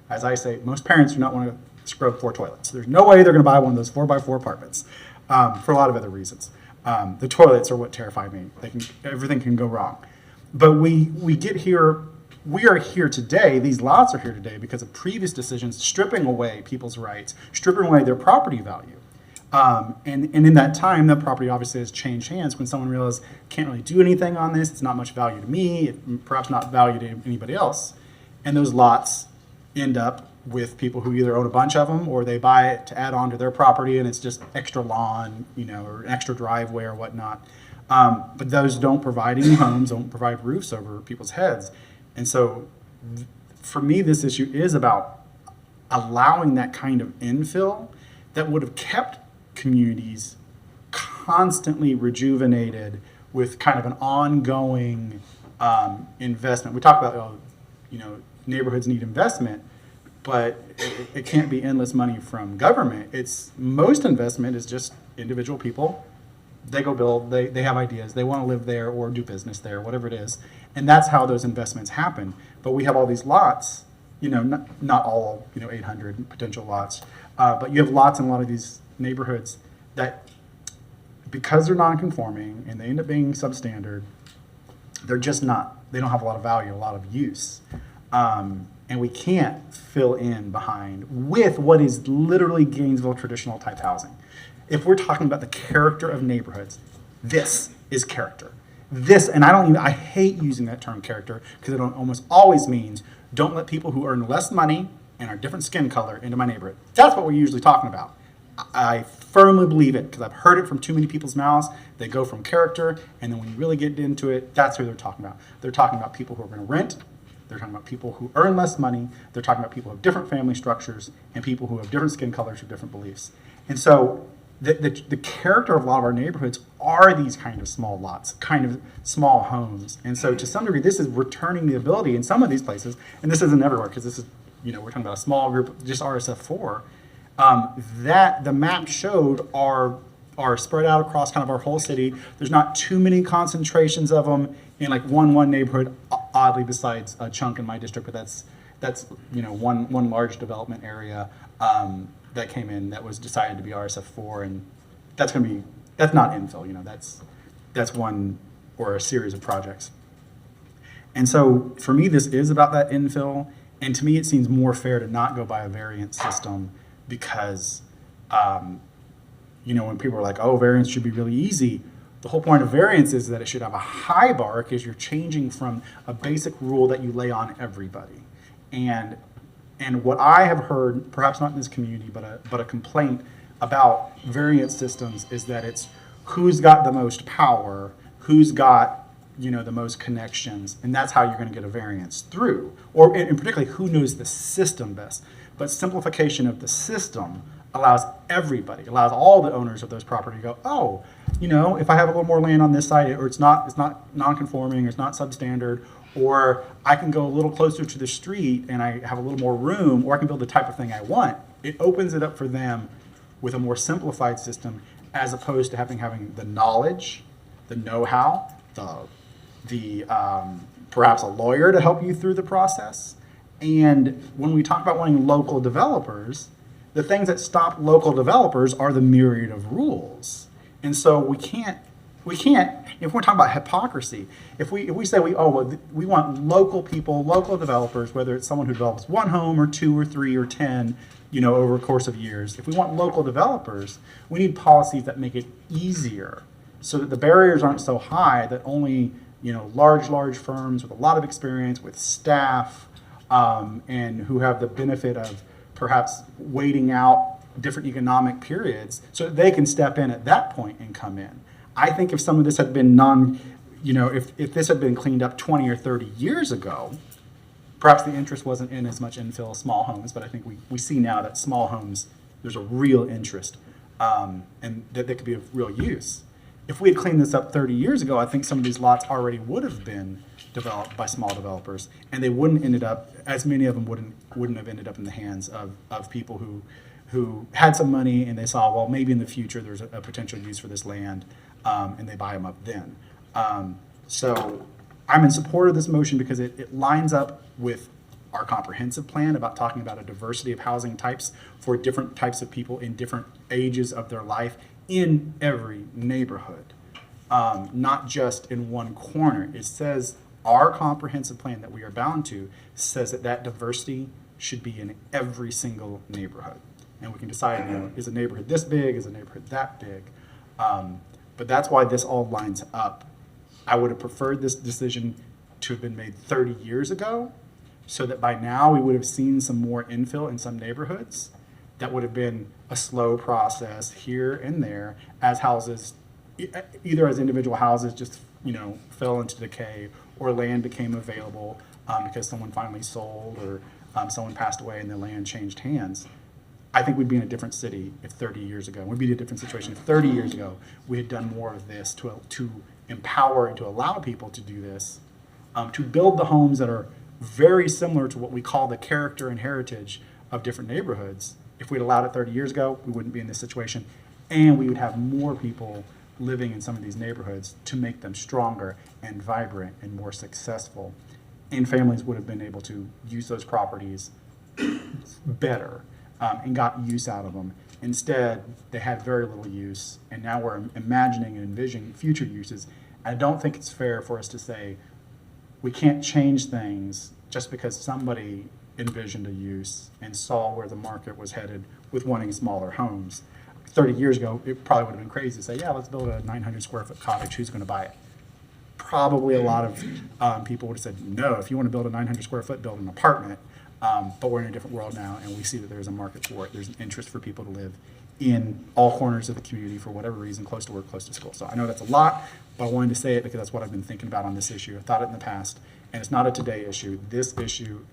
as I say, most parents do not want to scrub 4 toilets. There's no way they're going to buy one of those 4x4 apartments for a lot of other reasons. The toilets are what terrify me. Everything can go wrong. But we get here, we are here today, these lots are here today because of previous decisions stripping away people's rights, stripping away their property value. And in that time, that property obviously has changed hands when someone realizes, can't really do anything on this, it's not much value to me, perhaps not value to anybody else. And those lots end up with people who either own a bunch of them or they buy it to add on to their property and it's just extra lawn, or an extra driveway or whatnot. But those don't provide any homes, don't provide roofs over people's heads. And so for me, this issue is about allowing that kind of infill that would have kept communities constantly rejuvenated with kind of an ongoing investment. We talk about, neighborhoods need investment, but it can't be endless money from government. Most investment is just individual people. They go build, they have ideas, they want to live there or do business there, whatever it is. And that's how those investments happen. But we have all these lots, not all, 800 potential lots, but you have lots in a lot of these neighborhoods that, because they're non-conforming and they end up being substandard, they don't have a lot of value, a lot of use. And we can't fill in behind with what is literally Gainesville traditional type housing. If we're talking about the character of neighborhoods, this is character. And I hate using that term character because it almost always means don't let people who earn less money and are different skin color into my neighborhood. That's what we're usually talking about. I firmly believe it because I've heard it from too many people's mouths. They go from character, and then when you really get into it, that's who they're talking about. They're talking about people who are going to rent. They're talking about people who earn less money. They're talking about people who have different family structures and people who have different skin colors or different beliefs. And so the character of a lot of our neighborhoods are these kind of small lots, kind of small homes. And so to some degree, this is returning the ability in some of these places, and this isn't everywhere because this is, we're talking about a small group, just RSF4, that the map showed are spread out across kind of our whole city. There's not too many concentrations of them in like one neighborhood, oddly, besides a chunk in my district, but that's one large development area that came in that was decided to be RSF4, and that's not infill, that's one or a series of projects. And so for me, this is about that infill, and to me, it seems more fair to not go by a variance system because, when people are like, oh, variance should be really easy, the whole point of variance is that it should have a high bar because you're changing from a basic rule that you lay on everybody. And what I have heard, perhaps not in this community, but a complaint about variance systems is that it's who's got the most power, who's got the most connections, and that's how you're going to get a variance through. Or in particularly, who knows the system best. But simplification of the system allows everybody, allows all the owners of those property to go, oh, if I have a little more land on this side, or it's not non-conforming, or it's not substandard, or I can go a little closer to the street and I have a little more room, or I can build the type of thing I want. It opens it up for them with a more simplified system as opposed to having the knowledge, the know-how, the perhaps a lawyer to help you through the process. And when we talk about wanting local developers, the things that stop local developers are the myriad of rules. And so we can't, if we're talking about hypocrisy, if we say we want local people, local developers, whether it's someone who develops one home or two or three or 10, over a course of years, if we want local developers, we need policies that make it easier so that the barriers aren't so high that only, large firms with a lot of experience, with staff, and who have the benefit of perhaps waiting out different economic periods so that they can step in at that point and come in. I think if some of this had been if this had been cleaned up 20 or 30 years ago, perhaps the interest wasn't in as much infill small homes, but I think we see now that small homes, there's a real interest, and that they could be of real use. If we had cleaned this up 30 years ago, I think some of these lots already would have been developed by small developers, and they wouldn't ended up, as many of them wouldn't have ended up in the hands of people who had some money and they saw, well, maybe in the future there's a potential use for this land, and they buy them up then. So I'm in support of this motion because it lines up with our comprehensive plan about talking about a diversity of housing types for different types of people in different ages of their life in every neighborhood, not just in one corner. It says our comprehensive plan that we are bound to says that that diversity should be in every single neighborhood. And we can decide, is a neighborhood this big, is a neighborhood that big? But that's why this all lines up. I would have preferred this decision to have been made 30 years ago, so that by now we would have seen some more infill in some neighborhoods. That would have been a slow process here and there as houses, either as individual houses just, fell into decay, or land became available because someone finally sold, or someone passed away and the land changed hands. I think we'd be in a different city if 30 years ago. We'd be in a different situation if 30 years ago we had done more of this to empower and to allow people to do this, to build the homes that are very similar to what we call the character and heritage of different neighborhoods. If we'd allowed it 30 years ago, we wouldn't be in this situation, and we would have more people living in some of these neighborhoods to make them stronger and vibrant and more successful. And families would have been able to use those properties better and got use out of them. Instead, they had very little use, and now we're imagining and envisioning future uses. I don't think it's fair for us to say we can't change things just because somebody envisioned a use and saw where the market was headed with wanting smaller homes. 30 years ago, it probably would have been crazy to say, yeah, let's build a 900 square foot cottage. Who's going to buy it? Probably a lot of people would have said, no, if you want to build a 900 square foot, build an apartment. But we're in a different world now, and we see that there's a market for it. There's an interest for people to live in all corners of the community for whatever reason, close to work, close to school. So I know that's a lot, but I wanted to say it because that's what I've been thinking about on this issue. I thought it in the past, and it's not a today issue. This issue,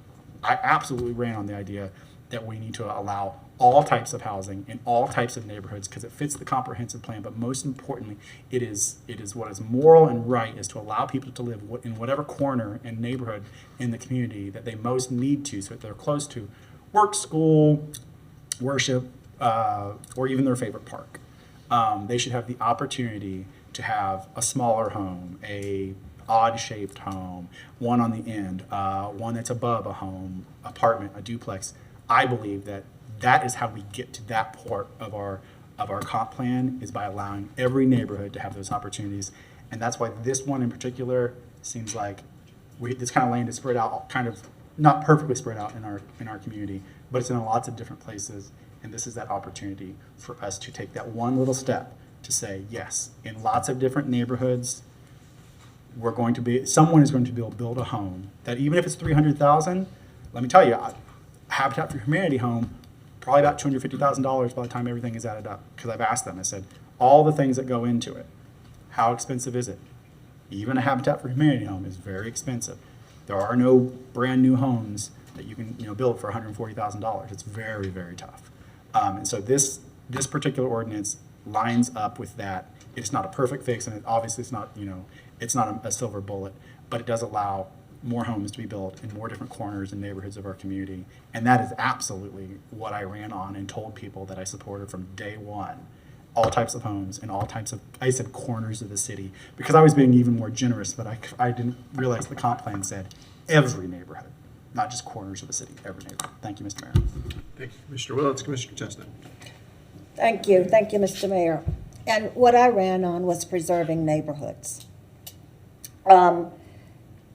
I absolutely ran on the idea that we need to allow all types of housing in all types of neighborhoods because it fits the comprehensive plan. But most importantly, it is what is moral and right is to allow people to live in whatever corner and neighborhood in the community that they most need to, so that they're close to work, school, worship, or even their favorite park. They should have the opportunity to have a smaller home, a odd-shaped home, one on the end, one that's above a home, apartment, a duplex. I believe that is how we get to that part of our comp plan, is by allowing every neighborhood to have those opportunities. And that's why this one in particular seems like this kind of land is spread out, kind of not perfectly spread out in our community, but it's in lots of different places. And this is that opportunity for us to take that one little step to say, yes, in lots of different neighborhoods, someone is going to be able to build a home that, even if it's $300,000, let me tell you, Habitat for Humanity home, probably about $250,000 by the time everything is added up. Because I've asked them, I said, all the things that go into it, how expensive is it? Even a Habitat for Humanity home is very expensive. There are no brand new homes that you can build for $140,000. It's very, very tough. And so this particular ordinance lines up with that. It's not a perfect fix, and obviously it's not a silver bullet, but it does allow more homes to be built in more different corners and neighborhoods of our community. And that is absolutely what I ran on and told people that I supported from day one. All types of homes and all types of, I said corners of the city, because I was being even more generous, but I didn't realize the comp plan said every neighborhood, not just corners of the city, every neighborhood. Thank you, Mr. Mayor. Thank you, Commissioner Willetts. Commissioner Chestnut. Thank you, Mr. Mayor. And what I ran on was preserving neighborhoods.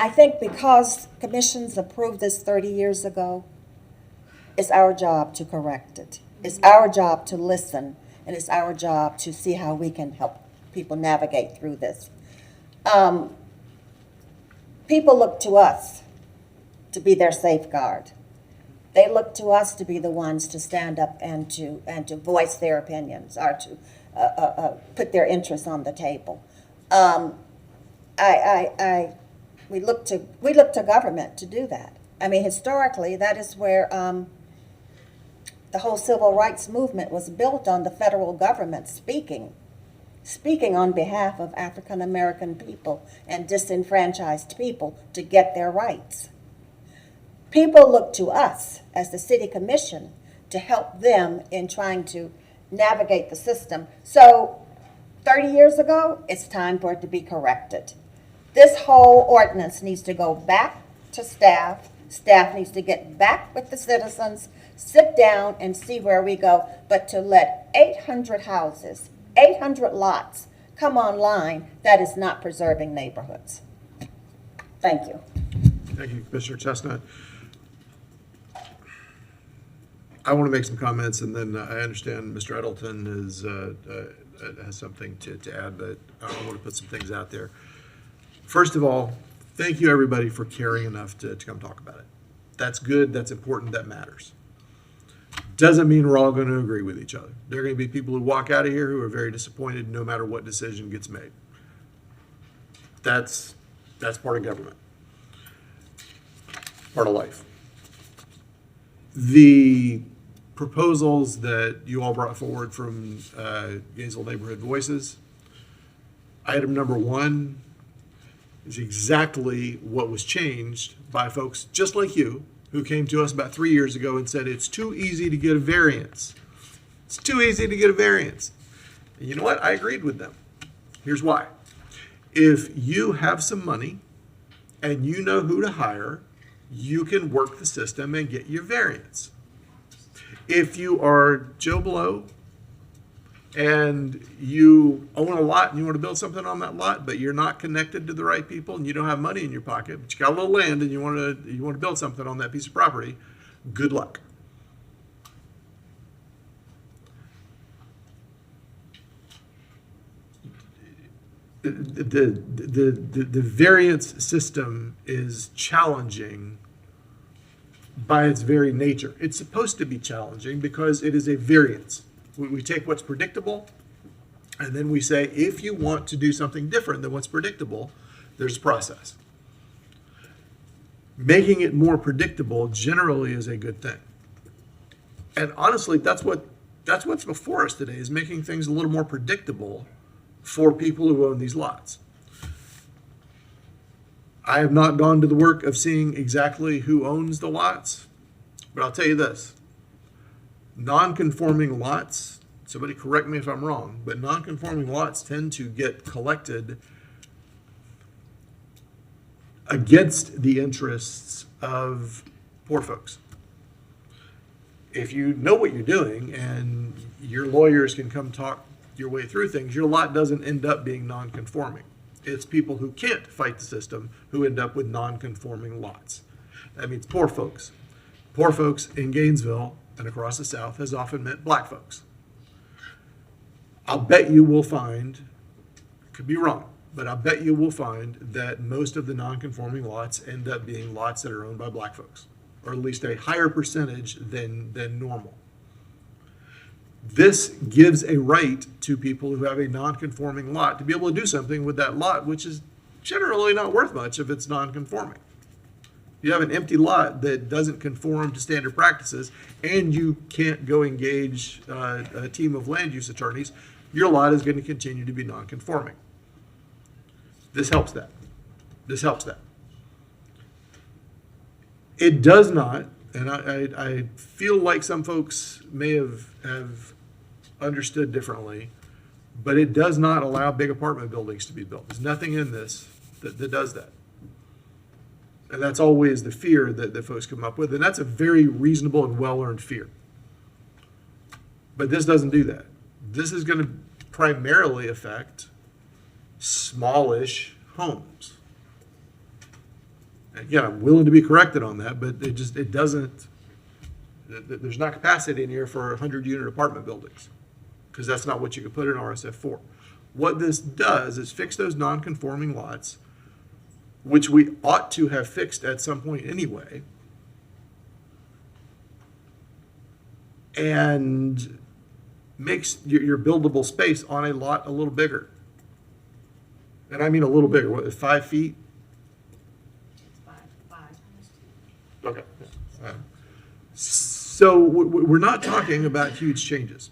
I think because commissions approved this 30 years ago, it's our job to correct it. It's our job to listen, and it's our job to see how we can help people navigate through this. People look to us to be their safeguard. They look to us to be the ones to stand up and to voice their opinions, or to put their interests on the table. We look to government to do that. I mean, historically, that is where the whole civil rights movement was built on, the federal government speaking on behalf of African American people and disenfranchised people to get their rights. People look to us as the city commission to help them in trying to navigate the system. So 30 years ago, it's time for it to be corrected. This whole ordinance needs to go back to staff. Staff needs to get back with the citizens, sit down and see where we go. But to let 800 houses 800 lots come online, that is not preserving neighborhoods. Thank you. Thank you, Commissioner Chestnut. I want to make some comments, and then I understand Mr. Edelton has something to add, but I want to put some things out there. First of all, thank you, everybody, for caring enough to come talk about it. That's good, that's important, that matters. Doesn't mean we're all going to agree with each other. There are going to be people who walk out of here who are very disappointed no matter what decision gets made. That's part of government, part of life. The proposals that you all brought forward from Gainesville Neighborhood Voices, item number 1 is exactly what was changed by folks just like you who came to us about 3 years ago and said it's too easy to get a variance. It's too easy to get a variance. And you know what? I agreed with them. Here's why. If you have some money and you know who to hire, you can work the system and get your variance. If you are Joe Blow and you own a lot and you want to build something on that lot, but you're not connected to the right people and you don't have money in your pocket, but you got a little land and you want to build something on that piece of property, good luck. The variance system is challenging by its very nature. It's supposed to be challenging because it is a variance. We take what's predictable and then we say, if you want to do something different than what's predictable, there's a process. Making it more predictable generally is a good thing. And honestly, that's what's before us today, is making things a little more predictable for people who own these lots. I have not gone to the work of seeing exactly who owns the lots, but I'll tell you this. Non-conforming lots, somebody correct me if I'm wrong, but non-conforming lots tend to get collected against the interests of poor folks. If you know what you're doing and your lawyers can come talk your way through things, your lot doesn't end up being non-conforming. It's people who can't fight the system who end up with non-conforming lots. That means poor folks. Poor folks in Gainesville and across the South has often meant black folks. I'll bet you will find, could be wrong, but I'll bet you will find that most of the non-conforming lots end up being lots that are owned by black folks, or at least a higher percentage than normal. This gives a right to people who have a non-conforming lot to be able to do something with that lot, which is generally not worth much if it's non-conforming. You have an empty lot that doesn't conform to standard practices and you can't go engage a team of land use attorneys, your lot is going to continue to be non-conforming. This helps that. This helps that. It does not, and I feel like some folks may have understood differently, but it does not allow big apartment buildings to be built. There's nothing in this that does that. And that's always the fear that folks come up with, and that's a very reasonable and well-earned fear. But this doesn't do that. This is going to primarily affect smallish homes. Again, I'm willing to be corrected on that, but it doesn't, there's not capacity in here for 100-unit apartment buildings, because that's not what you could put in RSF 4. What this does is fix those non-conforming lots, which we ought to have fixed at some point anyway, and makes your buildable space on a lot a little bigger. And I mean a little bigger, what, 5 feet? Okay. So we're not talking about huge changes.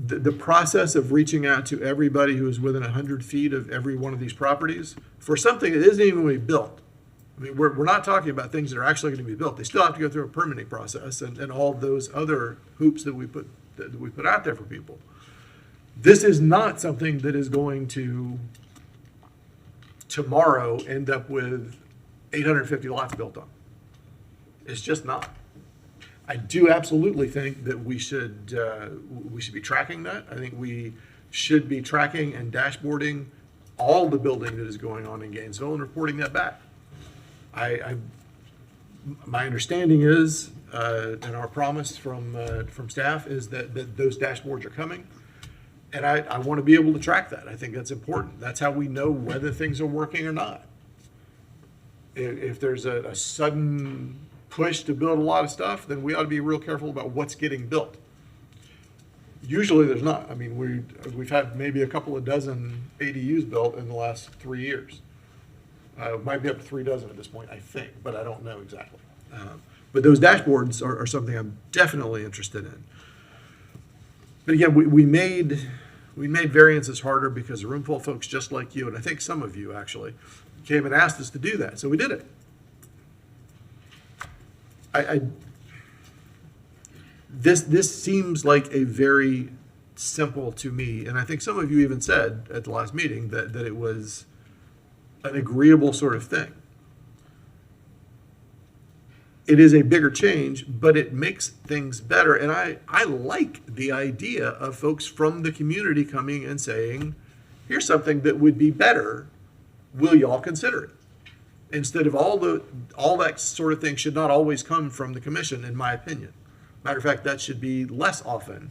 The process of reaching out to everybody who is within 100 feet of every one of these properties for something that isn't even going to be built. I mean, we're not talking about things that are actually going to be built. They still have to go through a permitting process and all those other hoops that we put out there for people. This is not something that is going to tomorrow end up with 850 lots built on. It's just not. I do absolutely think that we should be tracking that. I think we should be tracking and dashboarding all the building that is going on in Gainesville and reporting that back. My understanding is, and our promise from staff is that those dashboards are coming. And I want to be able to track that. I think that's important. That's how we know whether things are working or not. If there's a sudden push to build a lot of stuff, then we ought to be real careful about what's getting built. Usually there's not. I mean, we've had maybe a couple of dozen ADUs built in the last 3 years. Might be up to 3 dozen at this point, I think, but I don't know exactly. But those dashboards are something I'm definitely interested in. But again, we made variances harder because a room full of folks just like you, and I think some of you actually, came and asked us to do that, so we did it. This seems like a very simple to me, and I think some of you even said at the last meeting that it was an agreeable sort of thing. It is a bigger change, but it makes things better, and I like the idea of folks from the community coming and saying, here's something that would be better, will y'all consider it? Instead of all that sort of thing should not always come from the commission, in my opinion. Matter of fact, that should be less often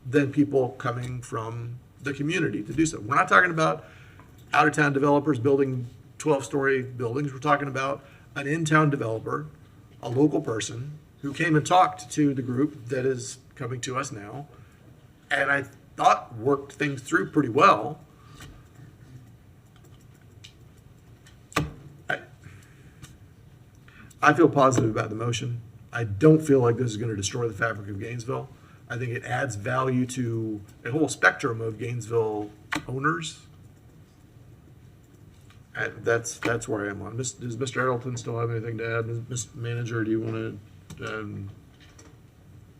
than people coming from the community to do so. We're not talking about out-of-town developers building 12-story buildings. We're talking about an in-town developer, a local person who came and talked to the group that is coming to us now, and I thought worked things through pretty well. I feel positive about the motion. I don't feel like this is going to destroy the fabric of Gainesville. I think it adds value to a whole spectrum of Gainesville owners. And that's where I am on. Does Mr. Edelton still have anything to add? Mr. Manager, do you want to?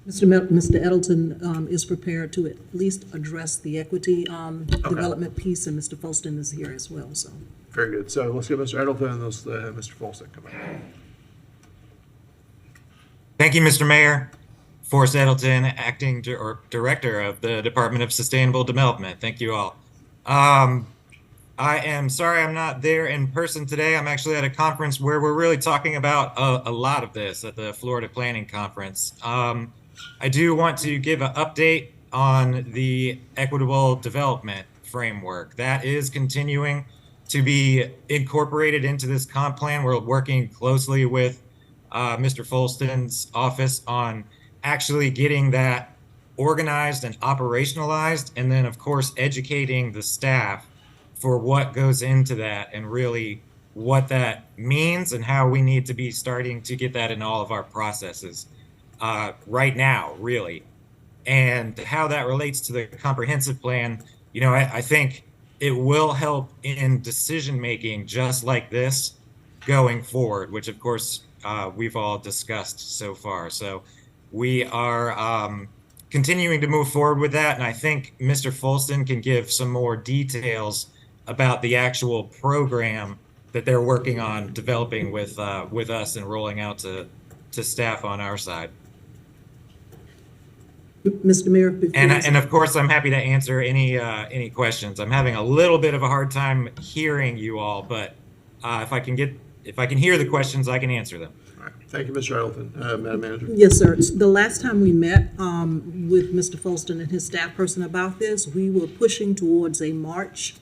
Mr. Edelton is prepared to at least address the equity development piece, and Mr. Folston is here as well. So Very good. So let's get Mr. Edelton and let's have Mr. Folston come back. Thank you, Mr. Mayor. Forrest Edelton, Acting Director of the Department of Sustainable Development. Thank you all. I am sorry I'm not there in person today. I'm actually at a conference where we're really talking about a lot of this at the Florida Planning Conference. I do want to give an update on the equitable development framework. That is continuing to be incorporated into this comp plan. We're working closely with Mr. Folston's office on actually getting that organized and operationalized, and then of course educating the staff for what goes into that and really what that means and how we need to be starting to get that in all of our processes right now, really. And how that relates to the comprehensive plan, you know, I think it will help in decision making just like this going forward, which of course we've all discussed so far. So we are continuing to move forward with that, and I think Mr. Folston can give some more details about the actual program that they're working on developing with us and rolling out to staff on our side. Mr. Mayor, and of course, I'm happy to answer any questions. I'm having a little bit of a hard time hearing you all, but if I can hear the questions, I can answer them. All right. Thank you, Mr. Edelton. Madam Manager. Yes, sir. The last time we met with Mr. Folston and his staff person about this, we were pushing towards a March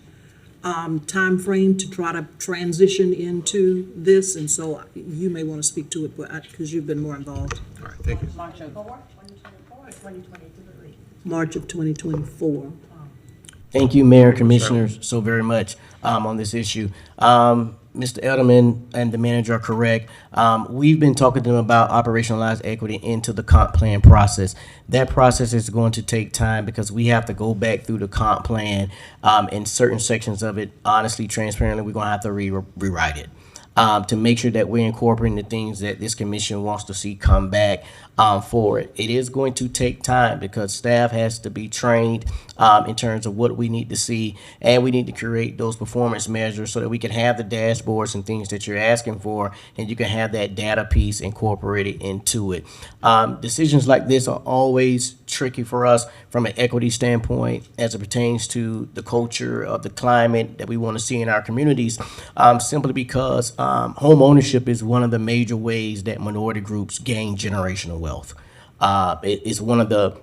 time frame to try to transition into this, and so you may want to speak to it, because you've been more involved. All right, thank you. March of 2024 or 2023? March of 2024. Thank you, Mayor and Commissioners, so very much on this issue. Mr. Edelman and the manager are correct. We've been talking to them about operationalized equity into the comp plan process. That process is going to take time because we have to go back through the comp plan in certain sections of it. Honestly, transparently, we're going to have to rewrite it. to make sure that we're incorporating the things that this commission wants to see come back for it. It is going to take time because staff has to be trained in terms of what we need to see, and we need to create those performance measures so that we can have the dashboards and things that you're asking for, and you can have that data piece incorporated into it. Decisions like this are always tricky for us from an equity standpoint as it pertains to the culture of the climate that we want to see in our communities, simply because home ownership is one of the major ways that minority groups gain generational wealth. It is one of the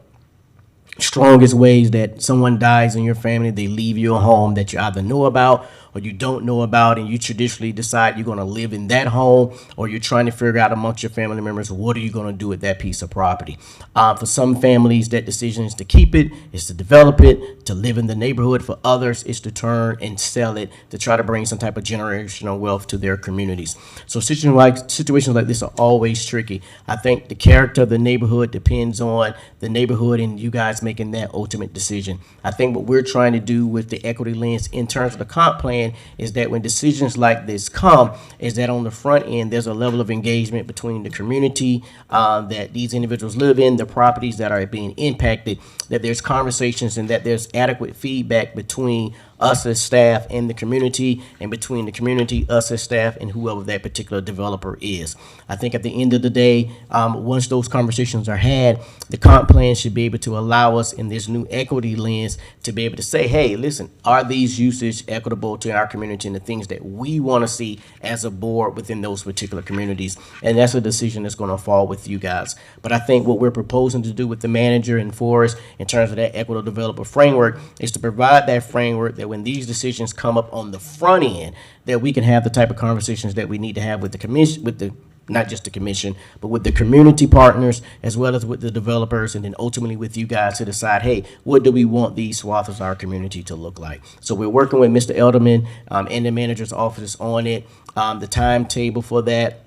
strongest ways that someone dies in your family, they leave you a home that you either know about or you don't know about, and you traditionally decide you're going to live in that home, or you're trying to figure out amongst your family members, what are you going to do with that piece of property? For some families, that decision is to keep it, is to develop it, to live in the neighborhood. For others, it's to turn and sell it to try to bring some type of generational wealth to their communities. So situations like this are always tricky. I think the character of the neighborhood depends on the neighborhood and you guys making that ultimate decision. I think what we're trying to do with the equity lens in terms of the comp plan is that when decisions like this come, is that on the front end, there's a level of engagement between the community that these individuals live in, the properties that are being impacted, that there's conversations and that there's adequate feedback between us as staff and the community, and between the community, us as staff, and whoever that particular developer is. I think at the end of the day, once those conversations are had, the comp plan should be able to allow us in this new equity lens to be able to say, hey, listen, are these uses equitable to our community and the things that we want to see as a board within those particular communities? And that's a decision that's going to fall with you guys. But I think what we're proposing to do with the manager and Forrest in terms of that equitable developer framework is to provide that framework that when these decisions come up on the front end, that we can have the type of conversations that we need to have with the commission, with the not just the commission, but with the community partners, as well as with the developers, and then ultimately with you guys to decide, hey, what do we want these swaths of our community to look like? So we're working with Mr. Elderman and the manager's office on it. The timetable for that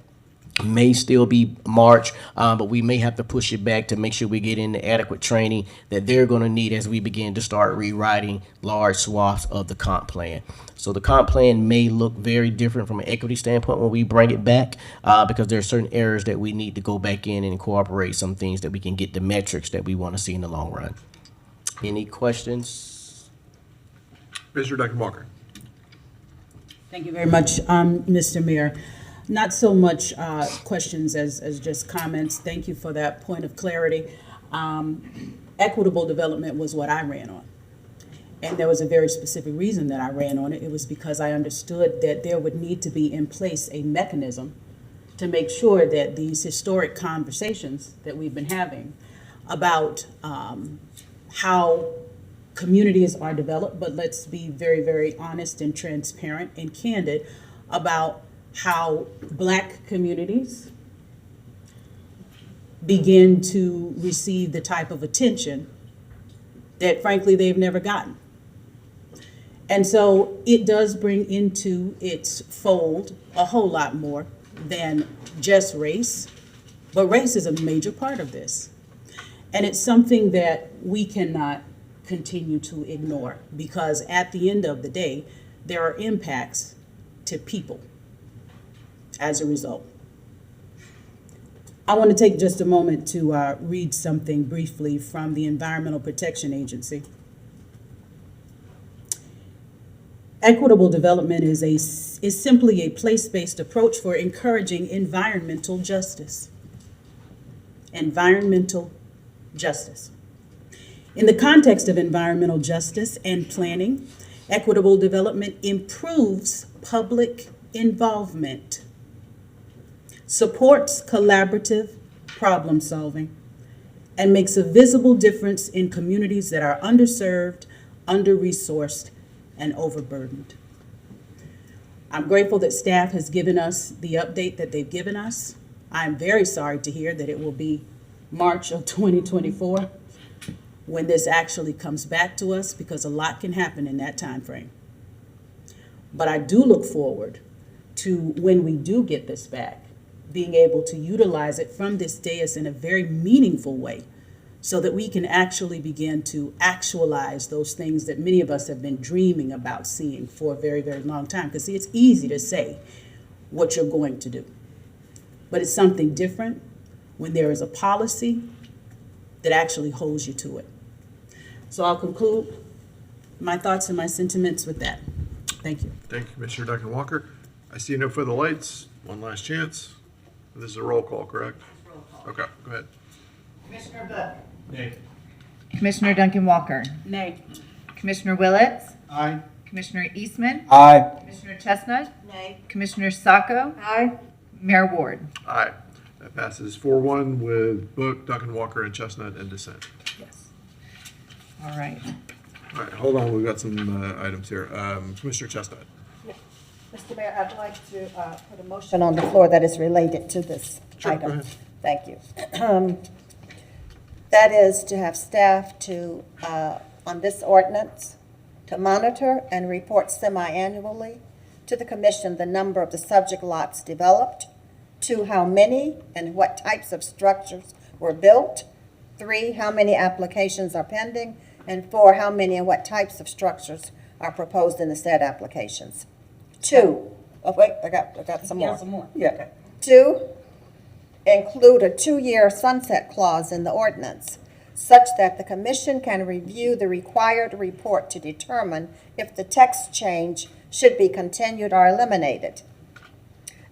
may still be March, but we may have to push it back to make sure we get in the adequate training that they're going to need as we begin to start rewriting large swaths of the comp plan. So the comp plan may look very different from an equity standpoint when we bring it back, because there are certain errors that we need to go back in and incorporate some things that we can get the metrics that we want to see in the long run. Any questions? Mr. Dr. Walker. Thank you very much, Mr. Mayor. Not so much questions as just comments. Thank you for that point of clarity. Equitable development was what I ran on. And there was a very specific reason that I ran on it. It was because I understood that there would need to be in place a mechanism to make sure that these historic conversations that we've been having about how communities are developed, but let's be very, very honest and transparent and candid about how Black communities begin to receive the type of attention that frankly they've never gotten. And so it does bring into its fold a whole lot more than just race, but race is a major part of this. And it's something that we cannot continue to ignore, because at the end of the day, there are impacts to people as a result. I want to take just a moment to read something briefly from the Environmental Protection Agency. Equitable development is simply a place-based approach for encouraging environmental justice. Environmental justice. In the context of environmental justice and planning, equitable development improves public involvement, supports collaborative problem solving, and makes a visible difference in communities that are underserved, under-resourced, and overburdened. I'm grateful that staff has given us the update that they've given us. I'm very sorry to hear that it will be March of 2024 when this actually comes back to us, because a lot can happen in that time frame. But I do look forward to, when we do get this back, being able to utilize it from this dais in a very meaningful way, so that we can actually begin to actualize those things that many of us have been dreaming about seeing for a very, very long time. Because see, it's easy to say, what you're going to do. But it's something different when there is a policy that actually holds you to it. So I'll conclude my thoughts and my sentiments with that. Thank you. Thank you, Commissioner Duncan Walker. I see no further lights. One last chance. This is a roll call, correct? Roll call. Okay, go ahead. Commissioner Book. Nay. Commissioner Duncan Walker. Nay. Commissioner Willets. Aye. Commissioner Eastman. Aye. Commissioner Chestnut. Nay. Commissioner Sacco. Aye. Mayor Ward. Aye. That passes 4-1 with Book, Duncan Walker, and Chestnut in dissent. Yes. All right. All right, hold on, we've got some items here. Commissioner Chestnut. Mr. Mayor, I'd like to put a motion on the floor that is related to this Sure, item. go ahead. Thank you. That is to have staff to, on this ordinance, to monitor and report semi-annually to the commission the number of the subject lots developed, 2, how many and what types of structures were built, 3, how many applications are pending, and 4, how many and what types of structures are proposed in the said applications. 2, oh wait, I got some more. Yeah, some more. Yeah. 2, include a 2-year sunset clause in the ordinance, such that the commission can review the required report to determine if the text change should be continued or eliminated.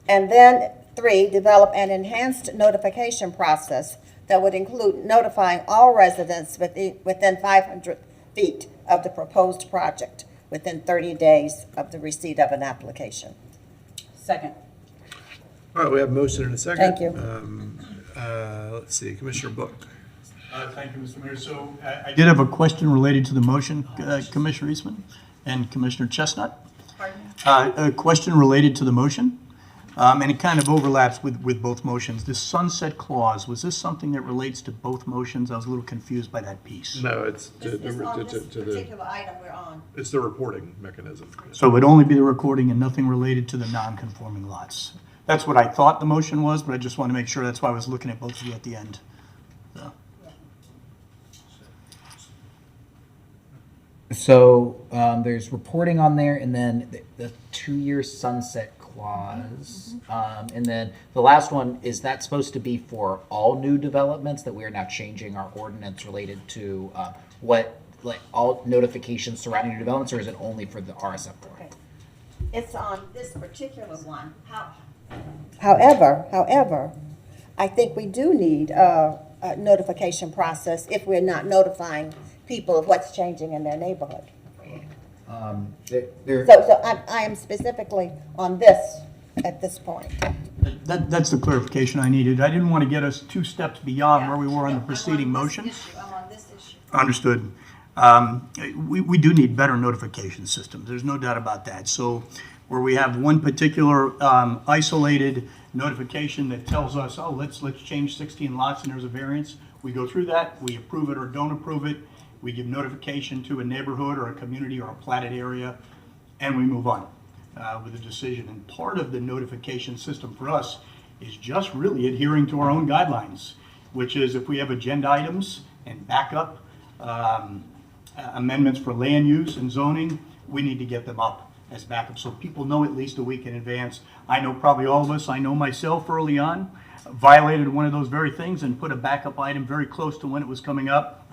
And then 3, develop an enhanced notification process that would include notifying all residents within 500 feet of the proposed project within 30 days of the receipt of an application. Second. All right, we have a motion and a second. Thank you. Let's see, Commissioner Book. Thank you, Mr. Mayor. So I did have a question related to the motion, Commissioner Eastman and Commissioner Chestnut. A question related to the motion, and it kind of overlaps with both motions. This sunset clause, was this something that relates to both motions? I was a little confused by that piece. No, it's It's on this particular item we're on. it's the reporting mechanism. So it would only be the recording and nothing related to the non-conforming lots. That's what I thought the motion was, but I just want to make sure. That's why I was looking at both of you at the end. So. So there's reporting on there, and then the 2-year sunset clause, and then the last one, is that supposed to be for all new developments, that we are now changing our ordinance related to what, like, all notifications surrounding new developments, or is it only for the RSF4? Okay. It's on this particular one. However, I think we do need a notification process if we're not notifying people of what's changing in their neighborhood. So I am specifically on this at this point. That's the clarification I needed. I didn't want to get us 2 steps beyond where we were on the preceding motions. I'm on this issue. Understood. We do need better notification systems. There's no doubt about that. So where we have one particular isolated notification that tells us, oh, let's change 16 lots and there's a variance, we go through that, we approve it or don't approve it, we give notification to a neighborhood or a community or a platted area, and we move on with a decision. And part of the notification system for us is just really adhering to our own guidelines, which is if we have agenda items and backup amendments for land use and zoning, we need to get them up as backup so people know at least a week in advance. I know probably all of us, I know myself early on, violated one of those very things and put a backup item very close to when it was coming up.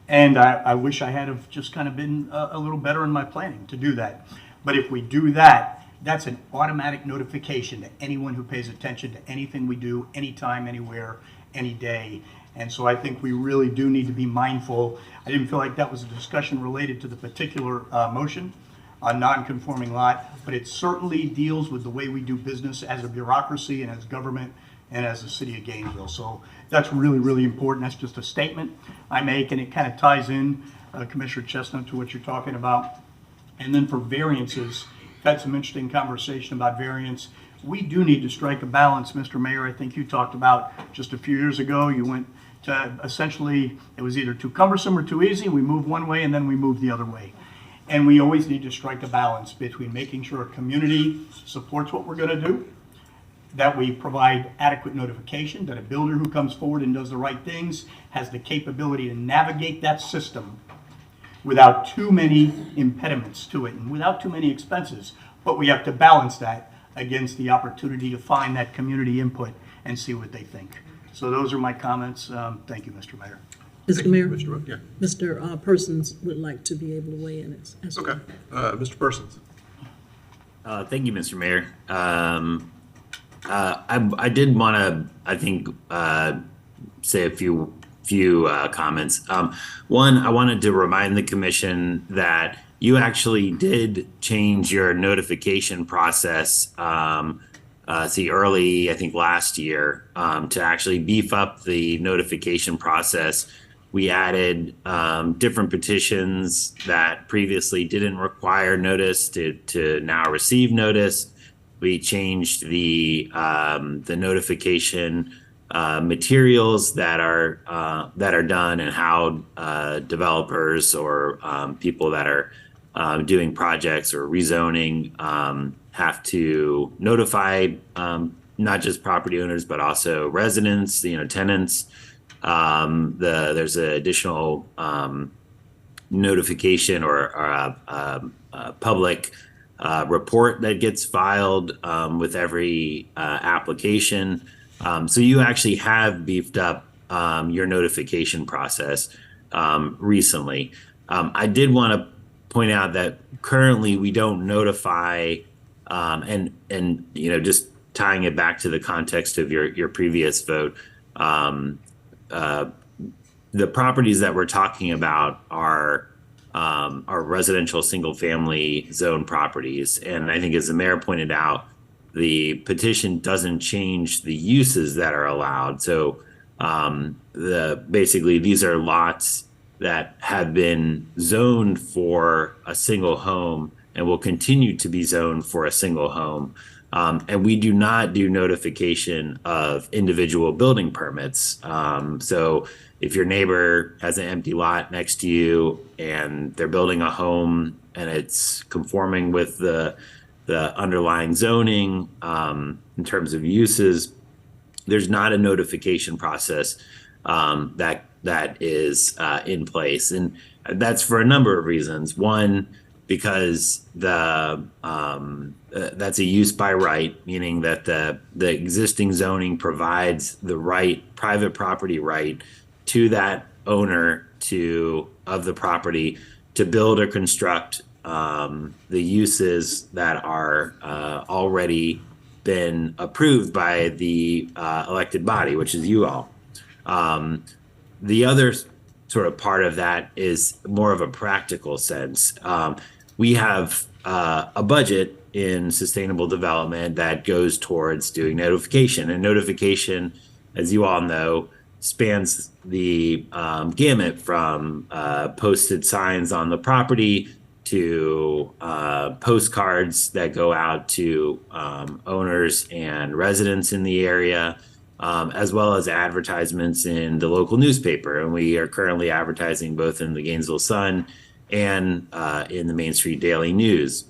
And I wish I had have just kind of been a little better in my planning to do that. But if we do that, that's an automatic notification to anyone who pays attention to anything we do, anytime, anywhere, any day. And so I think we really do need to be mindful. I didn't feel like that was a discussion related to the particular motion on non-conforming lot, but it certainly deals with the way we do business as a bureaucracy and as government and as the city of Gainesville. So that's really, really important. That's just a statement I make, and it kind of ties in, Commissioner Chestnut, to what you're talking about. And then for variances, we've had some interesting conversation about variance. We do need to strike a balance, Mr. Mayor. I think you talked about just a few years ago, you went to essentially, it was either too cumbersome or too easy. We moved one way and then we moved the other way. And we always need to strike a balance between making sure a community supports what we're going to do, that we provide adequate notification, that a builder who comes forward and does the right things has the capability to navigate that system without too many impediments to it and without too many expenses. But we have to balance that against the opportunity to find that community input and see what they think. So those are my comments. Thank you, Mr. Mayor. Mr. Mayor, Mr. Rook, yeah. Mr. Persons would like to be able to weigh in as well. Okay. Mr. Persons. Thank you, Mr. Mayor. I did want to, I think, say a few comments. One, I wanted to remind the commission that you actually did change your notification process early, I think last year, to actually beef up the notification process. We added different petitions that previously didn't require notice to now receive notice. We changed the notification materials that are done and how developers or people that are doing projects or rezoning have to notify not just property owners but also residents, tenants. There's an additional notification or a public report that gets filed with every application. So you actually have beefed up your notification process recently. I did want to point out that currently we don't notify, and just tying it back to the context of your previous vote, the properties that we're talking about are residential single-family zone properties, and I think as the mayor pointed out, the petition doesn't change the uses that are allowed. So basically these are lots that have been zoned for a single home and will continue to be zoned for a single home. And we do not do notification of individual building permits. So if your neighbor has an empty lot next to you and they're building a home and it's conforming with the underlying zoning in terms of uses, there's not a notification process that is in place. And that's for a number of reasons. One, because that's a use by right, meaning that the existing zoning provides the private property right to that owner of the property to build or construct the uses that are already been approved by the elected body, which is you all. The other sort of part of that is more of a practical sense. We have a budget in sustainable development that goes towards doing notification, and notification, as you all know, spans the gamut from posted signs on the property to postcards that go out to owners and residents in the area, as well as advertisements in the local newspaper. And we are currently advertising both in the Gainesville Sun and in the Main Street Daily News.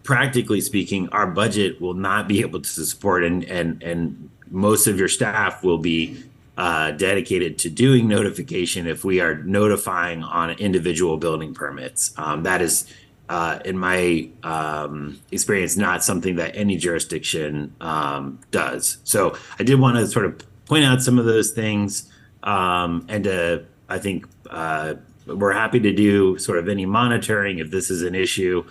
Practically speaking, our budget will not be able to support, and most of your staff will be dedicated to doing notification if we are notifying on individual building permits. That is, in my experience, not something that any jurisdiction does. So I did want to sort of point out some of those things, and I think we're happy to do sort of any monitoring if this is an issue,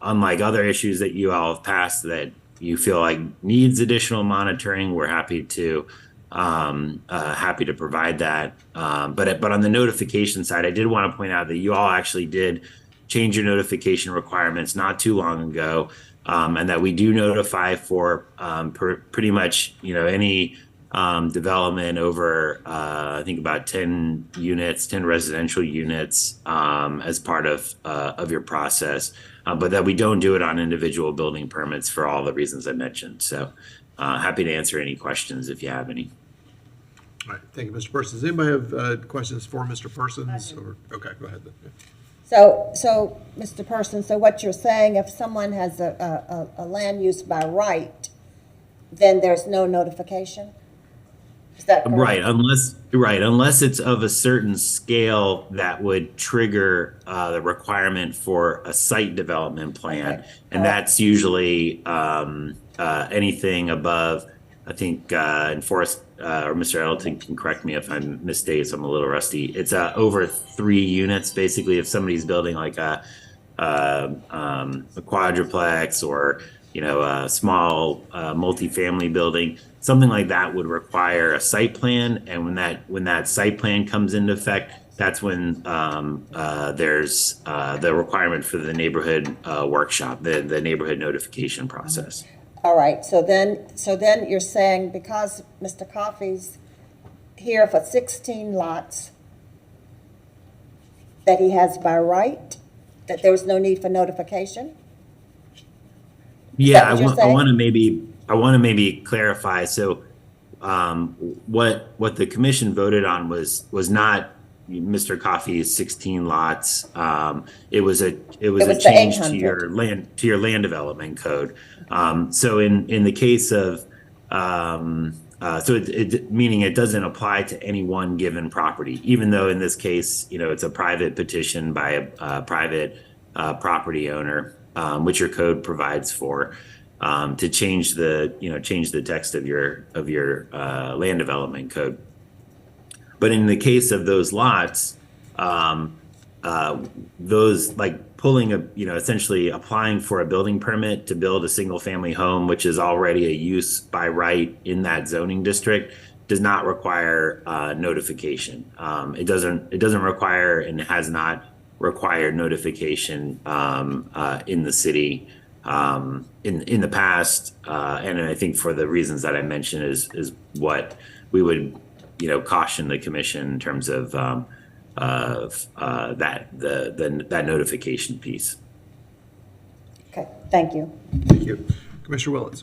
unlike other issues that you all have passed that you feel like needs additional monitoring. We're happy to provide that. But on the notification side, I did want to point out that you all actually did change your notification requirements not too long ago, and that we do notify for pretty much any development over I think about 10 residential units as part of your process, but that we don't do it on individual building permits for all the reasons I mentioned. So happy to answer any questions if you have any. All right, thank you, Mr. Persons. Anybody have questions for Mr. Persons? Or okay, go ahead then. Yeah. So, Mr. Person, so what you're saying, if someone has a land use by right, then there's no notification? Is that correct? Unless it's of a certain scale that would trigger the requirement for a site development plan, Okay. and that's usually anything above. I think in Forrest or Mr. Edelton can correct me if I'm misstated. I'm a little rusty. It's over 3 units. Basically, if somebody's building like a quadruplex or a small multifamily building, something like that would require a site plan. And when that site plan comes into effect, that's when there's the requirement for the neighborhood workshop, the neighborhood notification process. All right, so then you're saying because Mr. Coffey's here for 16 lots that he has by right, that there was no need for notification? Yeah, what you're I saying? want to maybe clarify. So, what the commission voted on was not Mr. Coffey's 16 lots. It was a change to your land development code. So in the case of meaning it doesn't apply to any one given property, even though in this case it's a private petition by a private property owner, which your code provides for, to change the text of your land development code. But in the case of those lots, those like pulling essentially applying for a building permit to build a single family home, which is already a use by right in that zoning district, does not require notification. It doesn't require and has not required notification in the city in the past, and I think for the reasons that I mentioned is what we would caution the commission in terms of that notification piece. Okay, thank you. Thank you. Commissioner Willetts.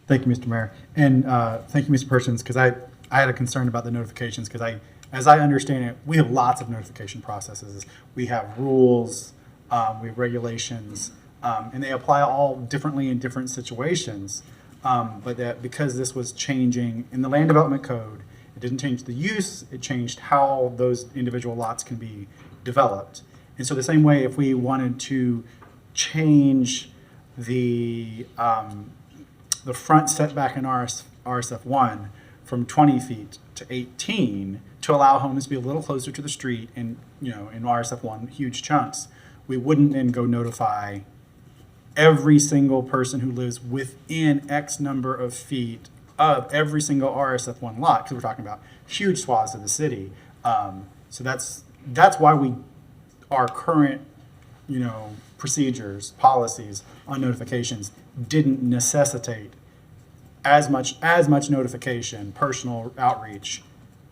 Thank you, Mr. Mayor. And thank you, Mr. Persons, because I had a concern about the notifications, because as I understand it, we have lots of notification processes. We have rules, we have regulations, and they apply all differently in different situations. But that because this was changing in the land development code, it didn't change the use, it changed how those individual lots can be developed. And so the same way, if we wanted to change the front setback in RSF1 from 20 feet to 18 to allow homes to be a little closer to the street in RSF1 huge chunks, we wouldn't then go notify every single person who lives within X number of feet of every single RSF1 lot, because we're talking about huge swaths of the city. So that's why our current procedures, policies on notifications didn't necessitate as much notification, personal outreach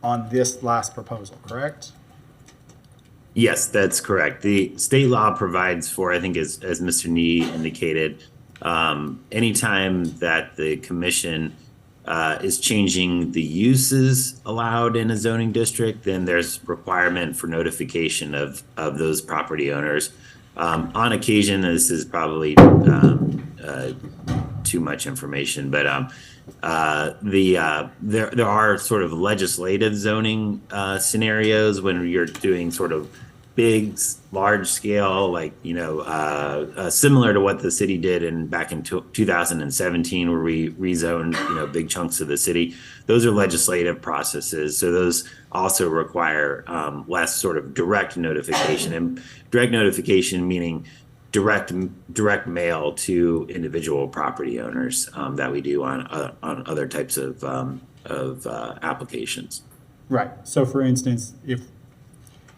on this last proposal, correct? Yes, that's correct. The state law provides for, I think as Mr. Nee indicated, anytime that the commission is changing the uses allowed in a zoning district, then there's requirement for notification of those property owners. On occasion, this is probably too much information, but there are sort of legislative zoning scenarios when you're doing sort of big, large scale, like similar to what the city did back in 2017, where we rezoned big chunks of the city. Those are legislative processes, so those also require less sort of direct notification, and direct notification meaning direct mail to individual property owners that we do on other types of applications. Right. So, for instance, if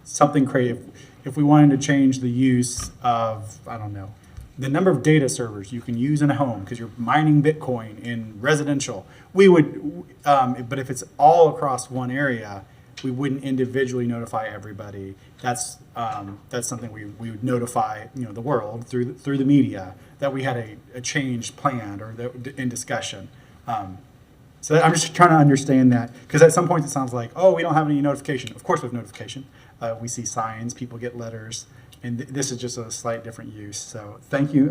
something creative, if we wanted to change the use of, I don't know, the number of data servers you can use in a home because you're mining Bitcoin in residential, we would, but if it's all across one area, we wouldn't individually notify everybody. That's something we would notify the world through the media that we had a change planned or in discussion. So I'm just trying to understand that, because at some point it sounds like, oh, we don't have any notification. Of course we have notification. We see signs, people get letters, and this is just a slight different use. So thank you.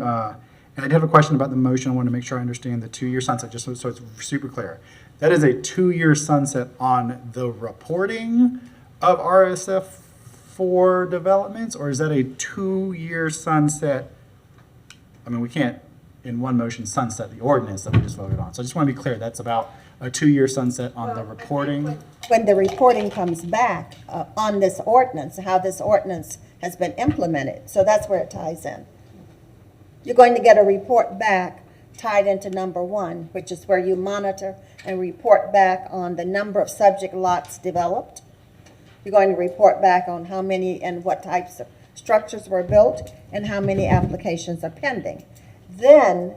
And I did have a question about the motion. I want to make sure I understand the 2-year sunset, just so it's super clear. That is a 2-year sunset on the reporting of RSF for developments, or is that a 2-year sunset? I mean, we can't, in one motion, sunset the ordinance that we just voted on. So I just want to be clear, that's about a 2-year sunset on the reporting. When the reporting comes back on this ordinance, how this ordinance has been implemented, so that's where it ties in. You're going to get a report back tied into number 1, which is where you monitor and report back on the number of subject lots developed. You're going to report back on how many and what types of structures were built and how many applications are pending. Then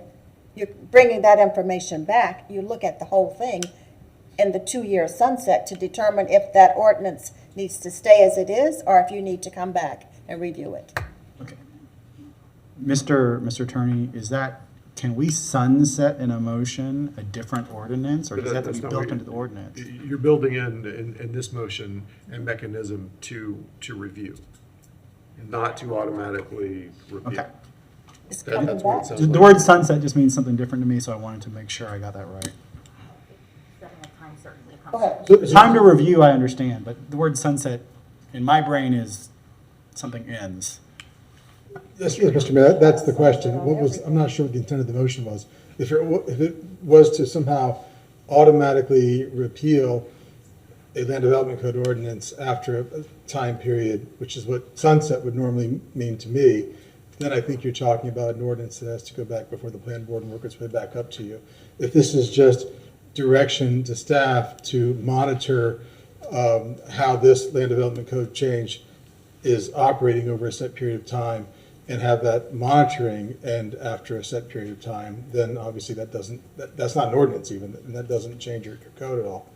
you're bringing that information back. You look at the whole thing in the 2-year sunset to determine if that ordinance needs to stay as it is or if you need to come back and review it. Okay. Mr. Attorney, can we sunset in a motion a different ordinance, or does that have to be built into the ordinance? You're building in this motion a mechanism to review, not to automatically repeal. Okay. It's coming That's what it back. sounds The like. word sunset just means something different to me, so I wanted to make sure I got that right. Go ahead. The time to review, I understand, but the word sunset in my brain is something ends. Yes, Mr. Mayor, that's the question. I'm not sure what the intent of the motion was. If it was to somehow automatically repeal a land development code ordinance after a time period, which is what sunset would normally mean to me, then I think you're talking about an ordinance that has to go back before the plan board and work its way back up to you. If this is just direction to staff to monitor how this land development code change is operating over a set period of time and have that monitoring end after a set period of time, then obviously that's not an ordinance even, and that doesn't change your code at all.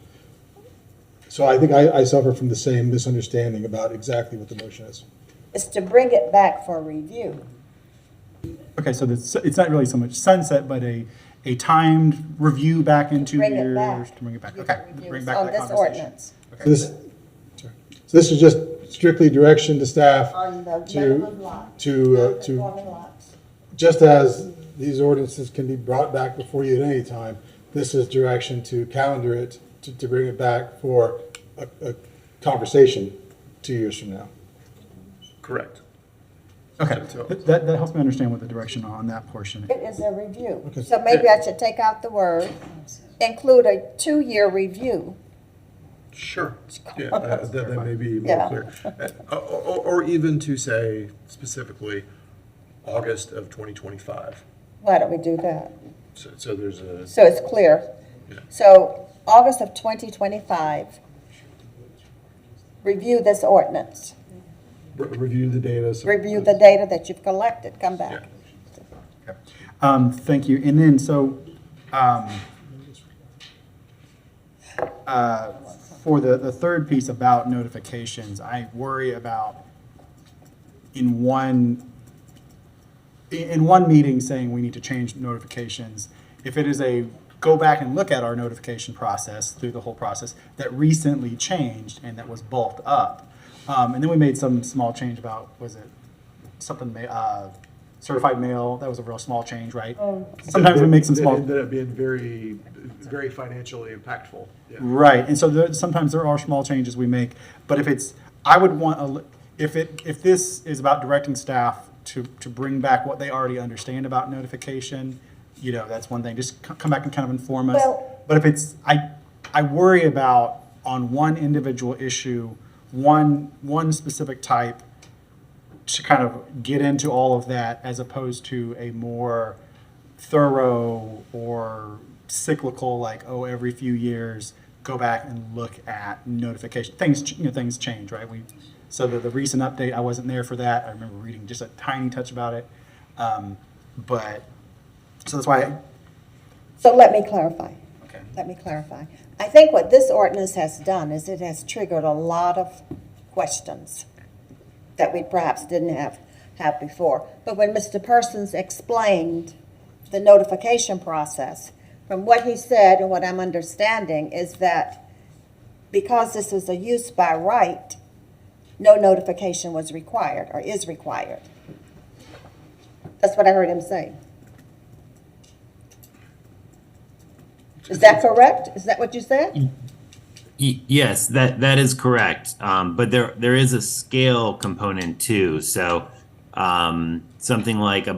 So I think I suffer from the same misunderstanding about exactly what the motion is. It's to bring it back for review. Okay, so it's not really so much sunset, but a timed review back in 2 Bring it years back. to bring it back. You Okay, can review bring it back on that this conversation. ordinance. Okay. So this is just strictly direction to staff On the minimum lot. to Non-conforming lots. just as these ordinances can be brought back before you at any time, this is direction to calendar it, to bring it back for a conversation 2 years from now. Correct. Okay, that helps me understand what the direction on that portion is. It is a review. Okay. So maybe I should take out the word, include a 2-year review. Sure. Yeah, that may be more Yeah. clear. Or even to say specifically August of 2025. Why don't we do that? So there's a. So it's clear. Yeah. So August of 2025, review this ordinance. Review the data. Review the data that you've collected, come back. Thank you. And then, for the third piece about notifications, I worry about in one meeting saying we need to change notifications. If it is go back and look at our notification process through the whole process that recently changed and that was bulked up. And then we made some small change about, was it something, certified mail? That was a real small change, right? Sometimes we make some small. It ended up being very, very financially impactful. Yeah. Right, and so sometimes there are small changes we make, but I would want, if this is about directing staff to bring back what they already understand about notification, that's one thing, just come back and kind of inform us. Well- But if I worry about on one individual issue, one specific type, to kind of get into all of that as opposed to a more thorough or cyclical, like, every few years, go back and look at notification. Things change, right? So the recent update, I wasn't there for that. I remember reading just a tiny touch about it. So that's why. So let me clarify. Okay. Let me clarify. I think what this ordinance has done is it has triggered a lot of questions that we perhaps didn't have before. But when Mr. Persons explained the notification process, from what he said and what I'm understanding is that because this is a use by right, no notification was required or is required. That's what I heard him say. Is that correct? Is that what you said? Yes, that is correct. But there is a scale component too. So something like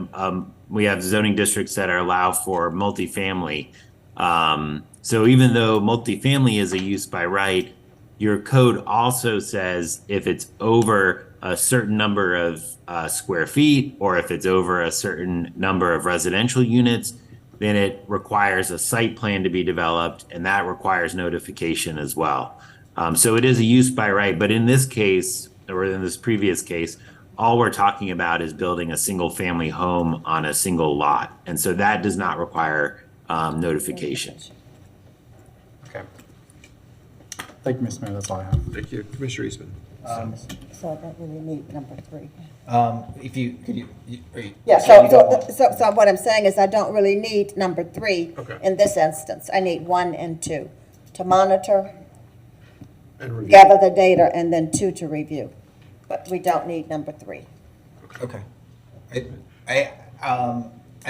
we have zoning districts that allow for multifamily. So even though multifamily is a use by right, your code also says if it's over a certain number of square feet, or if it's over a certain number of residential units, then it requires a site plan to be developed, and that requires notification as well. So it is a use by right, but in this case, or in this previous case, all we're talking about is building a single family home on a single lot. And so that does not require notification. Okay. Thank you, Mr. Mayor. That's all I have. Thank you. Commissioner Eastman. So I don't really need number 3. If you, could you, are you? Yeah, you don't want- so what I'm saying is I don't really need number 3 Okay. in this instance. I need 1 and 2 to monitor, And review. gather the data, and then 2 to review. But we don't need number 3. Okay. I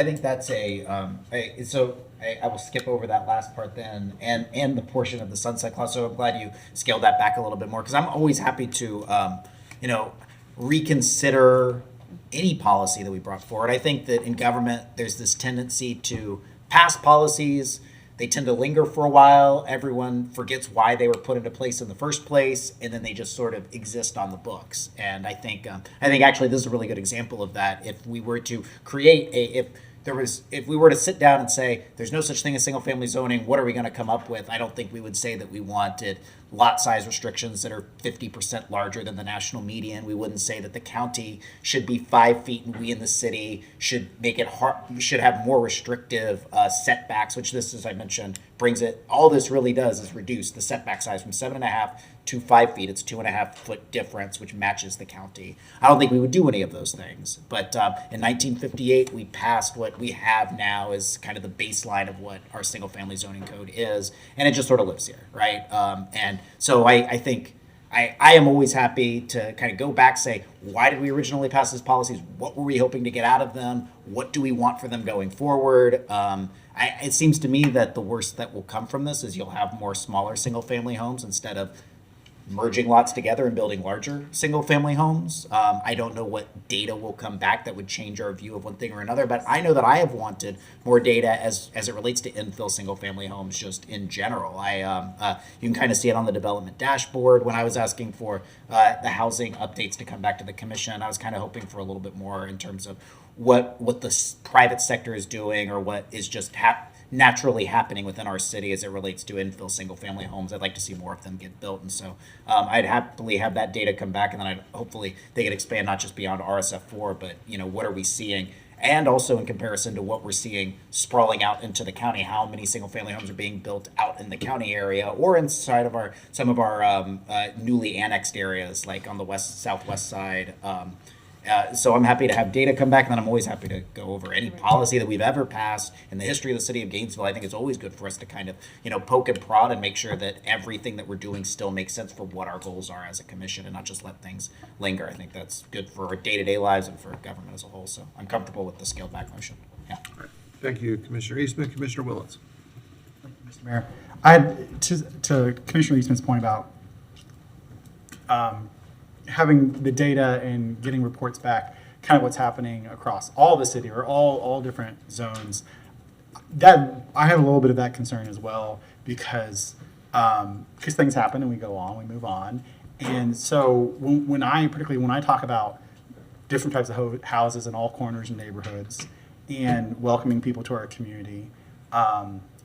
think that's I will skip over that last part then, and the portion of the sunset clause. So I'm glad you scaled that back a little bit more, because I'm always happy to, reconsider any policy that we brought forward. I think that in government, there's this tendency to pass policies. They tend to linger for a while. Everyone forgets why they were put into place in the first place, and then they just sort of exist on the books. And I think actually this is a really good example of that. If we were to create if we were to sit down and say, there's no such thing as single family zoning, what are we going to come up with? I don't think we would say that we wanted lot size restrictions that are 50% larger than the national median. We wouldn't say that the county should be 5 feet and we in the city should make it hard, should have more restrictive setbacks, which this, as I mentioned, brings it, all this really does is reduce the setback size from 7.5 to 5 feet. It's 2.5 foot difference, which matches the county. I don't think we would do any of those things. But in 1958, we passed what we have now as kind of the baseline of what our single family zoning code is. And it just sort of lives here, right? And so I think I am always happy to kind of go back, say, why did we originally pass these policies? What were we hoping to get out of them? What do we want for them going forward? It seems to me that the worst that will come from this is you'll have more smaller single family homes instead of merging lots together and building larger single family homes. I don't know what data will come back that would change our view of one thing or another, but I know that I have wanted more data as it relates to infill single family homes just in general. You can kind of see it on the development dashboard. When I was asking for the housing updates to come back to the commission, I was kind of hoping for a little bit more in terms of what the private sector is doing, or what is just naturally happening within our city as it relates to infill single family homes. I'd like to see more of them get built. And so I'd happily have that data come back, and then hopefully they could expand not just beyond RSF4, but what are we seeing? And also in comparison to what we're seeing sprawling out into the county, how many single family homes are being built out in the county area or inside of some of our newly annexed areas, like on the southwest side. So I'm happy to have data come back, and then I'm always happy to go over any policy that we've ever passed in the history of the city of Gainesville. I think it's always good for us to kind of, poke and prod and make sure that everything that we're doing still makes sense for what our goals are as a commission, and not just let things linger. I think that's good for our day-to-day lives and for government as a whole. So I'm comfortable with the scaled back motion. Yeah. Thank you, Commissioner Eastman. Commissioner Willetts. Mr. Mayor, I had to Commissioner Eastman's point about having the data and getting reports back, kind of what's happening across all the city or all different zones. That I have a little bit of that concern as well, because things happen and we go on, we move on, and so particularly when I talk about different types of houses in all corners and neighborhoods and welcoming people to our community.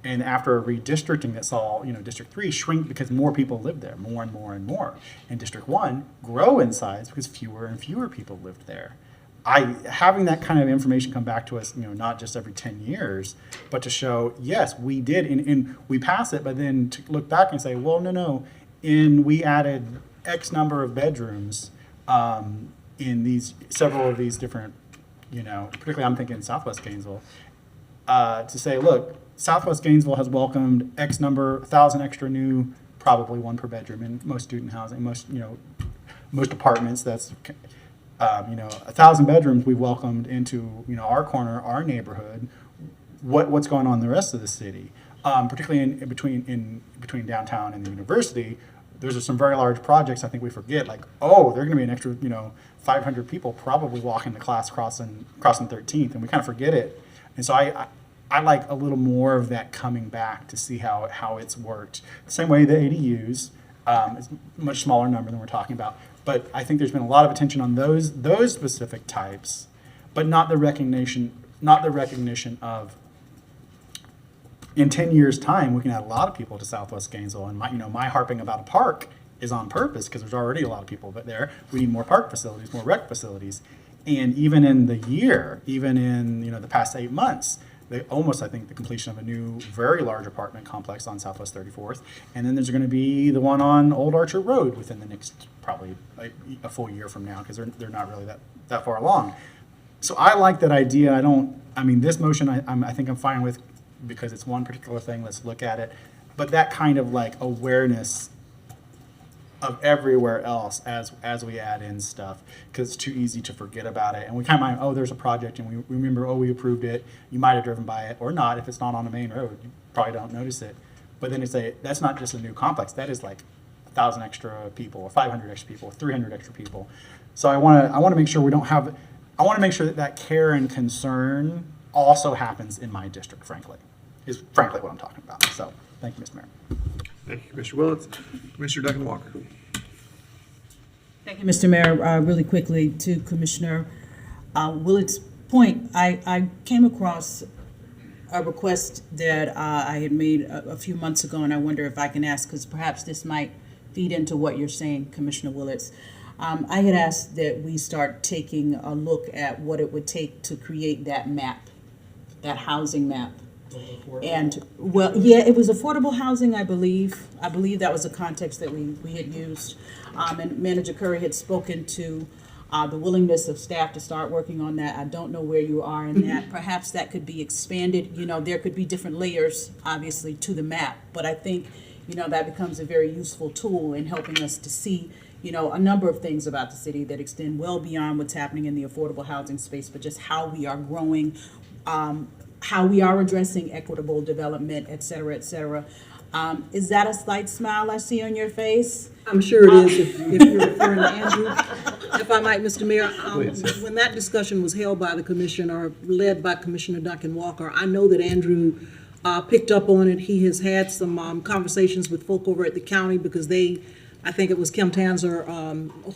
And after redistricting that saw, District 3 shrink because more people lived there, more and more and more. And District 1 grow in size because fewer and fewer people lived there. Having that kind of information come back to us, not just every 10 years, but to show, yes, we did, and we pass it, but then to look back and say, well, no, and we added X number of bedrooms in several of these different, particularly I'm thinking Southwest Gainesville, to say, look, Southwest Gainesville has welcomed X number, 1,000 extra new, probably one per bedroom in most student housing, most apartments. That's, 1,000 bedrooms we welcomed into, our corner, our neighborhood. What's going on in the rest of the city? particularly in between downtown and the university. There's some very large projects. I think we forget, like, oh, there are going to be an extra, 500 people probably walking to class crossing 13th, and we kind of forget it. And so I like a little more of that coming back to see how it's worked. The same way the ADUs is a much smaller number than we're talking about, but I think there's been a lot of attention on those specific types, but not the recognition of, in 10 years' time, we can add a lot of people to Southwest Gainesville. And my harping about a park is on purpose because there's already a lot of people. But we need more park facilities, more rec facilities. And even in the the past 8 months, I think the completion of a new, very large apartment complex on Southwest 34th. And then there's going to be the one on Old Archer Road within the next probably a full year from now because they're not really that far along. So I like that idea. This motion I think I'm fine with, because it's one particular thing, let's look at it. But that kind of like awareness of everywhere else as we add in stuff, because it's too easy to forget about it. And we kind of mind, there's a project, and we remember, we approved it. You might have driven by it or not. If it's not on a main road, you probably don't notice it. But then that's not just a new complex. That is like 1,000 extra people, or 500 extra people, or 300 extra people. So I want to make sure I want to make sure that care and concern also happens in my district, is frankly what I'm talking about. So thank you, Mr. Mayor. Thank you, Commissioner Willets. Commissioner Duncan Walker. Thank you, Mr. Mayor. Really quickly to Commissioner Willett's point, I came across a request that I had made a few months ago, and I wonder if I can ask, because perhaps this might feed into what you're saying, Commissioner Willets. I had asked that we start taking a look at what it would take to create that map, that housing map. And, it was affordable housing, I believe. I believe that was the context that we had used. And Manager Curry had spoken to the willingness of staff to start working on that. I don't know where you are in that. Perhaps that could be expanded. There could be different layers, obviously, to the map. But I think, that becomes a very useful tool in helping us to see, a number of things about the city that extend well beyond what's happening in the affordable housing space, but just how we are growing, how we are addressing equitable development, et cetera, et cetera. Is that a slight smile I see on your face? I'm sure it is, if you're referring to Andrew. If I might, Mr. Mayor, when that discussion was held by the commission, or led by Commissioner Duncan Walker, I know that Andrew picked up on it. He has had some conversations with folk over at the county, because I think it was Kim Tanzer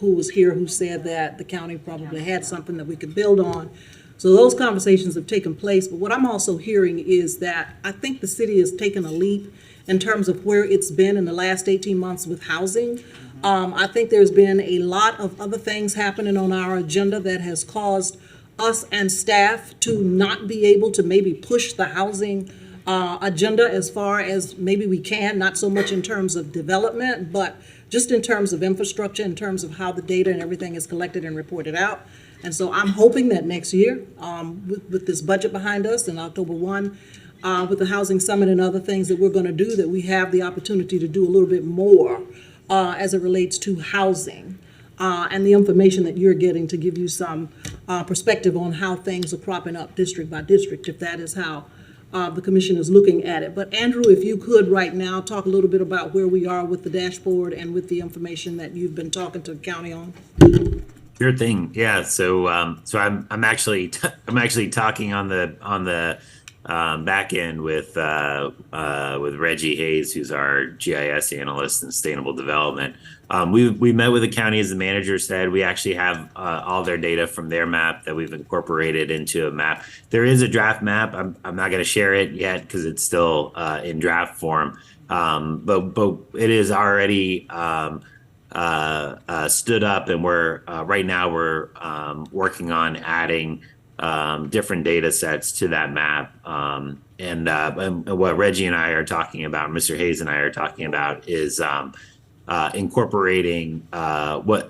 who was here, who said that the county probably had something that we could build on. So those conversations have taken place. But what I'm also hearing is that I think the city has taken a leap in terms of where it's been in the last 18 months with housing. I think there's been a lot of other things happening on our agenda that has caused us and staff to not be able to maybe push the housing agenda as far as maybe we can, not so much in terms of development, but just in terms of infrastructure, in terms of how the data and everything is collected and reported out. And so I'm hoping that next year, with this budget behind us in October 1, with the Housing Summit and other things that we're going to do, that we have the opportunity to do a little bit more as it relates to housing and the information that you're getting to give you some perspective on how things are cropping up district by district, if that is how the commission is looking at it. But Andrew, if you could right now talk a little bit about where we are with the dashboard and with the information that you've been talking to the county on. Sure thing. Yeah. So I'm actually talking on the back end with Reggie Hayes, who's our GIS analyst in sustainable development. We met with the county, as the manager said. We actually have all their data from their map that we've incorporated into a map. There is a draft map. I'm not going to share it yet because it's still in draft form. But it is already stood up, and we're right now we're working on adding different data sets to that map. And what Reggie and I are talking about, Mr. Hayes and I are talking about, is incorporating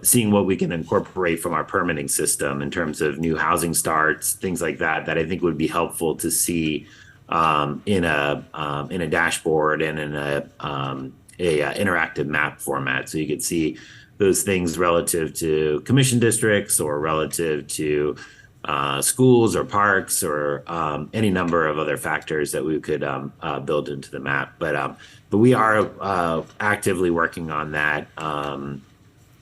seeing what we can incorporate from our permitting system in terms of new housing starts, things like that I think would be helpful to see in a dashboard and in a interactive map format, so you could see those things relative to commission districts or relative to schools or parks or any number of other factors that we could build into the map. But we are actively working on that. And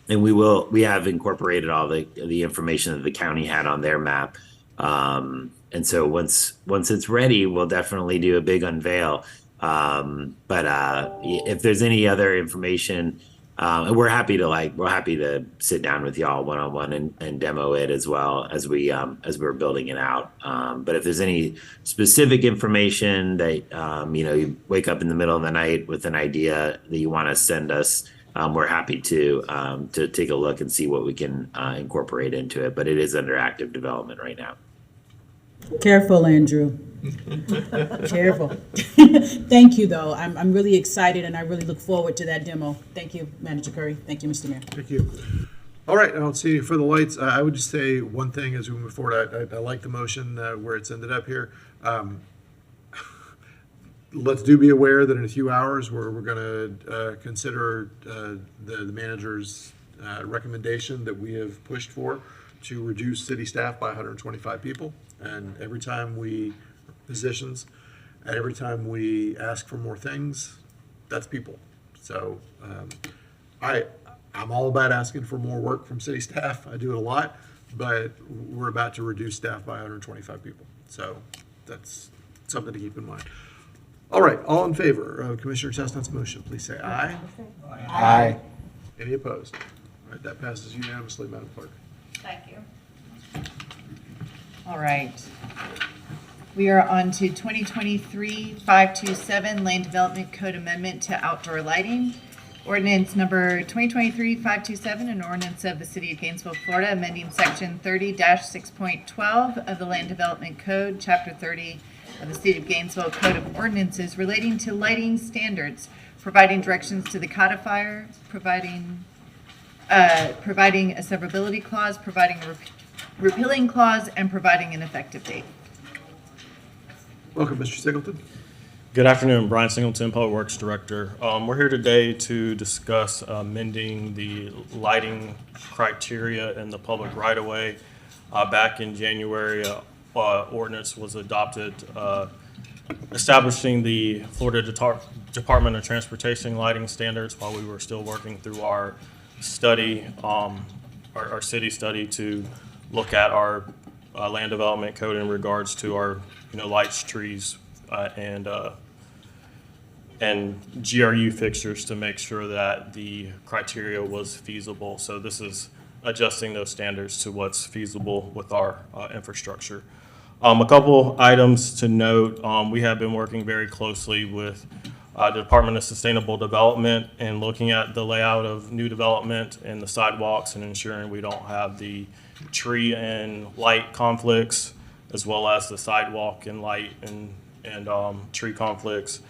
we have incorporated all the information that the county had on their map. And so once it's ready, we'll definitely do a big unveil. But if there's any other information, and we're happy to sit down with y'all one-on-one and demo it as well as we're building it out. But if there's any specific information that you wake up in the middle of the night with an idea that you want to send us, we're happy to take a look and see what we can incorporate into it. But it is under active development right now. Careful, Andrew. Careful. Thank you, though. I'm really excited, and I really look forward to that demo. Thank you, Manager Curry. Thank you, Mr. Mayor. Thank you. All right, I don't see any further lights. I would just say one thing as we move forward. I like the motion where it's ended up here. Let's be aware that in a few hours we're going to consider the manager's recommendation that we have pushed for to reduce city staff by 125 people. And every time we positions, and every time we ask for more things, that's people. So I'm all about asking for more work from city staff. I do it a lot, but we're about to reduce staff by 125 people. So that's something to keep in mind. All right, all in favor of Commissioner Chestnut's motion, please say aye. Aye. Any opposed? All right, that passes unanimously, Madam Clerk. Thank you. All right. We are on to 2023-527 Land Development Code Amendment to Outdoor Lighting. Ordinance number 2023-527, an ordinance of the City of Gainesville, Florida, amending Section 30-6.12 of the Land Development Code, Chapter 30 of the City of Gainesville Code of Ordinances relating to lighting standards, providing directions to the codifier, providing a severability clause, providing a repealing clause, and providing an effective date. Welcome, Mr. Singleton. Good afternoon, Brian Singleton, Public Works Director. We're here today to discuss amending the lighting criteria in the public right-of-way. Back in January, ordinance was adopted establishing the Florida Department of Transportation lighting standards while we were still working through our study, our city study to look at our land development code in regards to our lights, trees, and GRU fixtures to make sure that the criteria was feasible. So this is adjusting those standards to what's feasible with our infrastructure. A couple items to note, we have been working very closely with the Department of Sustainable Development and looking at the layout of new development and the sidewalks and ensuring we don't have the tree and light conflicts, as well as the sidewalk and light and tree conflicts.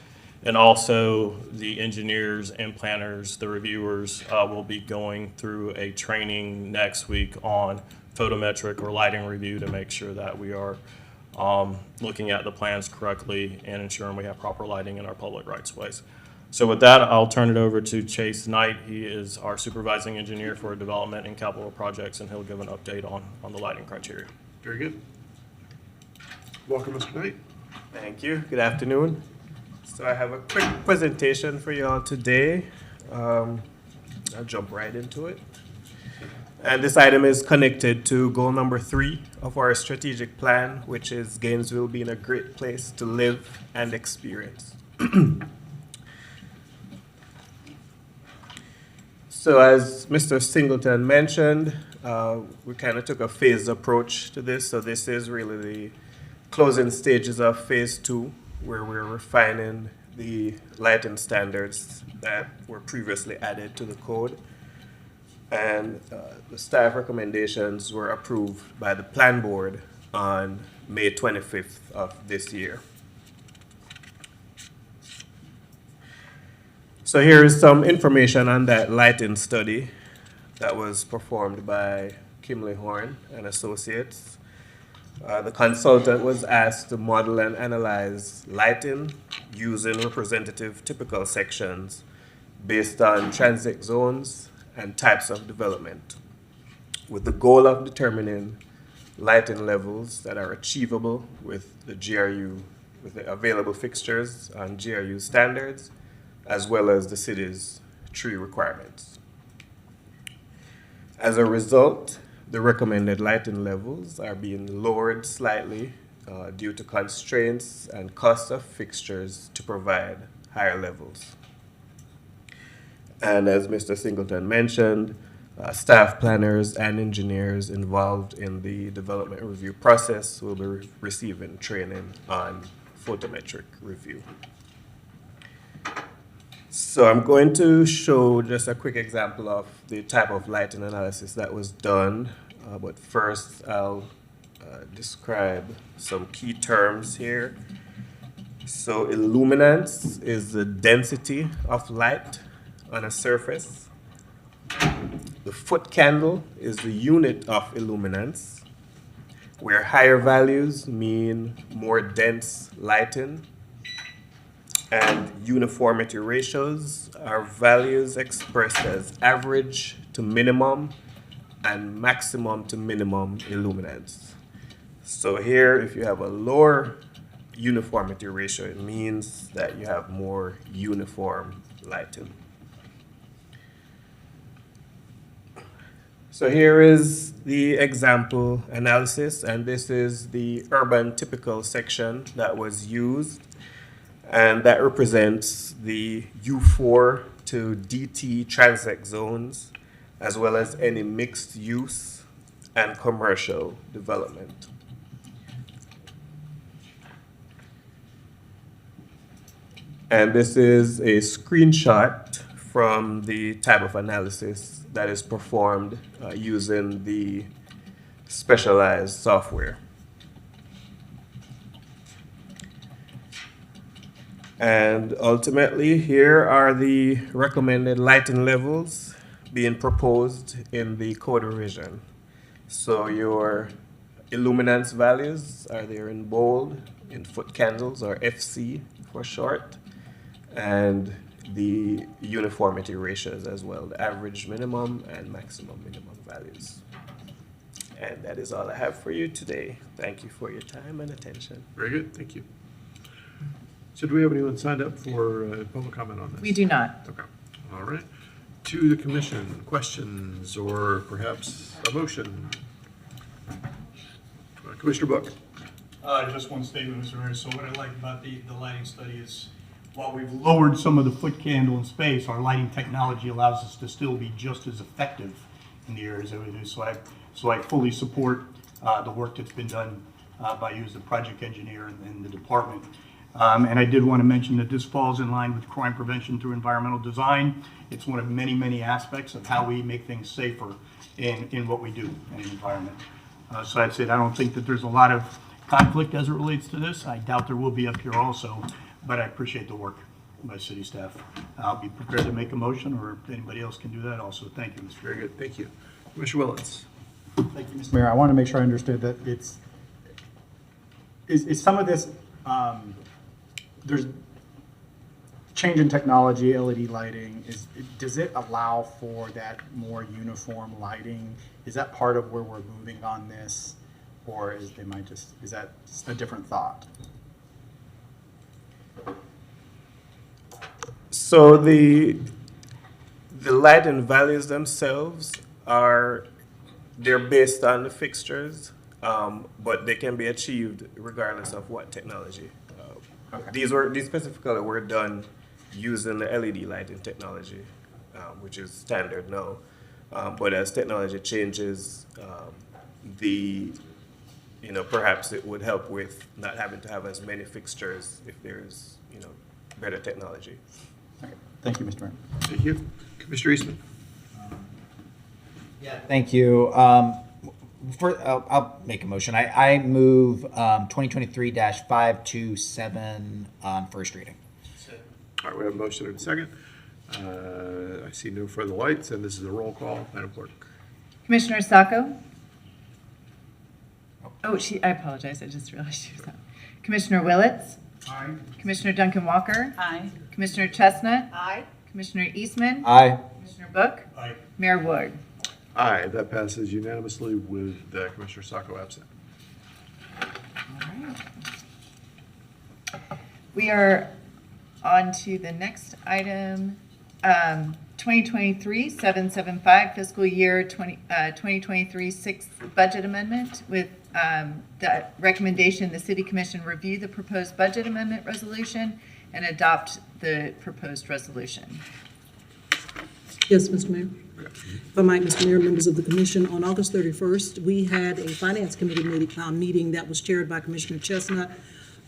And also the engineers and planners, the reviewers, will be going through a training next week on photometric or lighting review to make sure that we are looking at the plans correctly and ensuring we have proper lighting in our public rights-of-ways. So with that, I'll turn it over to Chase Knight. He is our supervising engineer for development and capital projects, and he'll give an update on the lighting criteria. Very good. Welcome, Mr. Knight. Thank you. Good afternoon. So I have a quick presentation for you all today. I'll jump right into it. And this item is connected to goal number 3 of our strategic plan, which is Gainesville being a great place to live and experience. So as Mr. Singleton mentioned, we kind of took a phased approach to this. So this is really the closing stages of phase 2, where we're refining the lighting standards that were previously added to the code. And the staff recommendations were approved by the Plan Board on May 25th of this year. So here is some information on that lighting study that was performed by Kimley Horn and Associates. The consultant was asked to model and analyze lighting using representative typical sections based on transit zones and types of development, with the goal of determining lighting levels that are achievable with the GRU, with the available fixtures and GRU standards, as well as the city's tree requirements. As a result, the recommended lighting levels are being lowered slightly due to constraints and cost of fixtures to provide higher levels. And as Mr. Singleton mentioned, staff planners and engineers involved in the development review process will be receiving training on photometric review. So I'm going to show just a quick example of the type of lighting analysis that was done, but first I'll describe some key terms here. So illuminance is the density of light on a surface. The foot candle is the unit of illuminance, where higher values mean more dense lighting, and uniformity ratios are values expressed as average to minimum and maximum to minimum illuminance. So here, if you have a lower uniformity ratio, it means that you have more uniform lighting. So here is the example analysis, and this is the urban typical section that was used, and that represents the U4 to DT transect zones, as well as any mixed use and commercial development. And this is a screenshot from the type of analysis that is performed using the specialized software. And ultimately, here are the recommended lighting levels being proposed in the code revision. So your illuminance values are there in bold, in foot candles, or FC for short, and the uniformity ratios as well, the average minimum and maximum minimum values. And that is all I have for you today. Thank you for your time and attention. Very good, thank you. So do we have anyone signed up for public comment on this? We do not. Okay, all right. To the commission, questions or perhaps a motion? Commissioner Book. Just one statement, Mr. Mayor. So what I like about the lighting study is while we've lowered some of the foot candle in space, our lighting technology allows us to still be just as effective in the areas that we do. So I fully support the work that's been done by you as the project engineer and the department. And I did want to mention that this falls in line with crime prevention through environmental design. It's one of many, many aspects of how we make things safer in what we do in the environment. So I'd say I don't think that there's a lot of conflict as it relates to this. I doubt there will be up here also, but I appreciate the work by city staff. I'll be prepared to make a motion, or if anybody else can do that also. Thank you, Mr. Very good, thank you. Commissioner Willens. Thank you, Mr. Mayor. I want to make sure I understood that is some of this, there's change in technology, LED lighting, does it allow for that more uniform lighting? Is that part of where we're moving on this, or is that a different thought? So the lighting values themselves they're based on the fixtures, but they can be achieved regardless of what technology. Okay. These specifically were done using the LED lighting technology, which is standard now. But as technology changes, perhaps it would help with not having to have as many fixtures if there's, better technology. Okay. Thank you, Mr. Mayor. Thank you. Commissioner Eastman. Thank you. I'll make a motion. I move 2023-527 on first reading. All right, we have a motion and a second. I see no further lights, and this is a roll call. Madam Clerk. Commissioner Sacco? Oh, I apologize. I just realized she was out. Commissioner Willets? Aye. Commissioner Duncan Walker? Aye. Commissioner Chestnut? Aye. Commissioner Eastman? Aye. Commissioner Book? Aye. Mayor Wood? Aye, that passes unanimously with Commissioner Sacco absent. We are on to the next item, 2023-775 fiscal year 2023 sixth budget amendment with the recommendation the City Commission review the proposed budget amendment resolution and adopt the proposed resolution. Yes, Mr. Mayor. If I might, Mr. Mayor, members of the commission, on August 31st, we had a Finance Committee meeting that was chaired by Commissioner Chestnut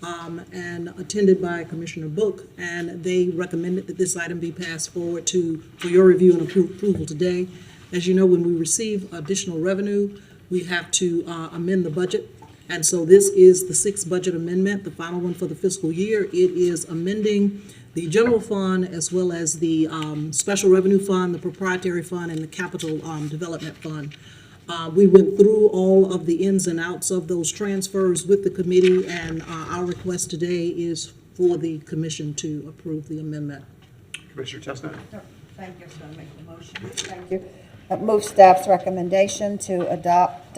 and attended by Commissioner Book, and they recommended that this item be passed forward for your review and approval today. As you know, when we receive additional revenue, we have to amend the budget, and so this is the sixth budget amendment, the final one for the fiscal year. It is amending the general fund as well as the special revenue fund, the proprietary fund, and the capital development fund. We went through all of the ins and outs of those transfers with the committee, and our request today is for the commission to approve the amendment. Commissioner Chestnut? Thank you, sir. Make the motion. Thank you. Move staff's recommendation to adopt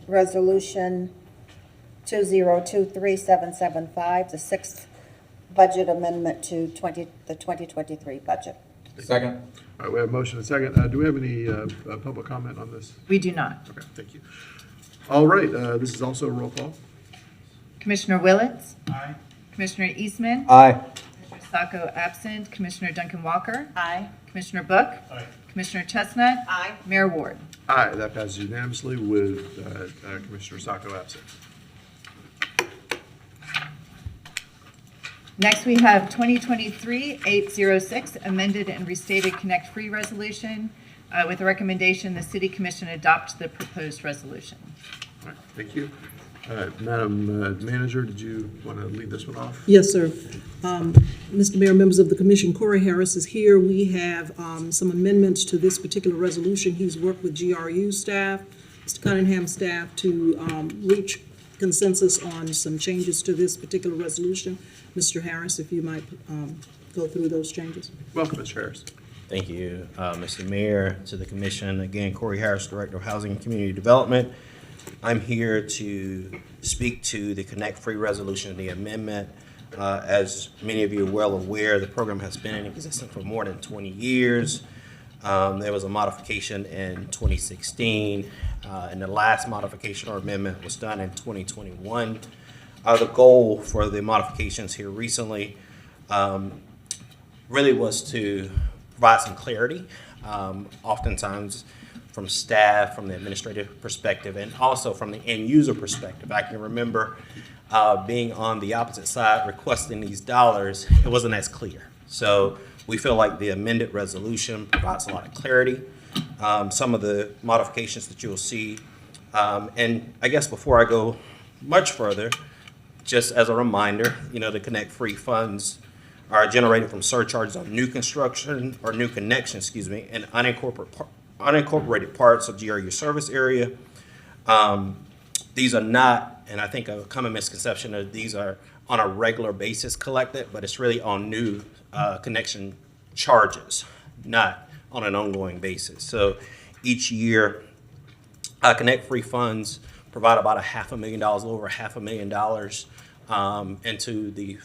resolution 2023775, the sixth budget amendment to the 2023 budget. Second. All right, we have a motion and a second. Do we have any public comment on this? We do not. Okay, thank you. All right, this is also a roll call. Commissioner Willits? Aye. Commissioner Eastman? Aye. Commissioner Sacco absent. Commissioner Duncan Walker? Aye. Commissioner Book? Aye. Commissioner Chestnut? Aye. Mayor Ward? Aye, that passes unanimously with Commissioner Sacco absent. Next, we have 2023-806, amended and restated ConnectFree resolution with a recommendation the City Commission adopt the proposed resolution. All right, thank you. Madam Manager, did you want to lead this one off? Yes, sir. Mr. Mayor, members of the commission, Corey Harris is here. We have some amendments to this particular resolution. He's worked with GRU staff, Mr. Cunningham staff to reach consensus on some changes to this particular resolution. Mr. Harris, if you might go through those changes. Welcome, Mr. Harris. Thank you, Mr. Mayor, to the commission. Again, Corey Harris, Director of Housing and Community Development. I'm here to speak to the ConnectFree resolution, the amendment. As many of you are well aware, the program has been in existence for more than 20 years. There was a modification in 2016, and the last modification or amendment was done in 2021. The goal for the modifications here recently really was to provide some clarity, oftentimes from staff, from the administrative perspective, and also from the end user perspective. I can remember being on the opposite side requesting these dollars, it wasn't as clear. So we feel like the amended resolution provides a lot of clarity. Some of the modifications that you'll see, and I guess before I go much further, just as a reminder, the ConnectFree funds are generated from surcharges on new construction or new connection, in unincorporated parts of GRU service area. These are not, and I think a common misconception is these are on a regular basis collected, but it's really on new connection charges, not on an ongoing basis. So each year, ConnectFree funds provide about $500,000, a little over $500,000 into the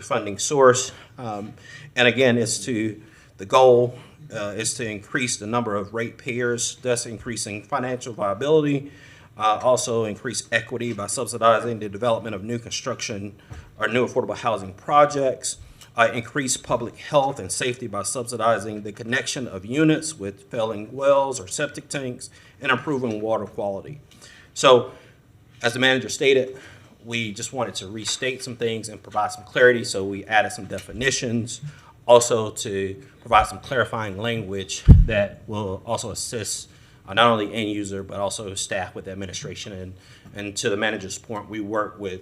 funding source. And again, the goal is to increase the number of ratepayers, thus increasing financial viability, also increase equity by subsidizing the development of new construction or new affordable housing projects, increase public health and safety by subsidizing the connection of units with failing wells or septic tanks, and improving water quality. So, as the manager stated, we just wanted to restate some things and provide some clarity, so we added some definitions, also to provide some clarifying language that will also assist not only end user, but also staff with the administration. And to the manager's point, we work with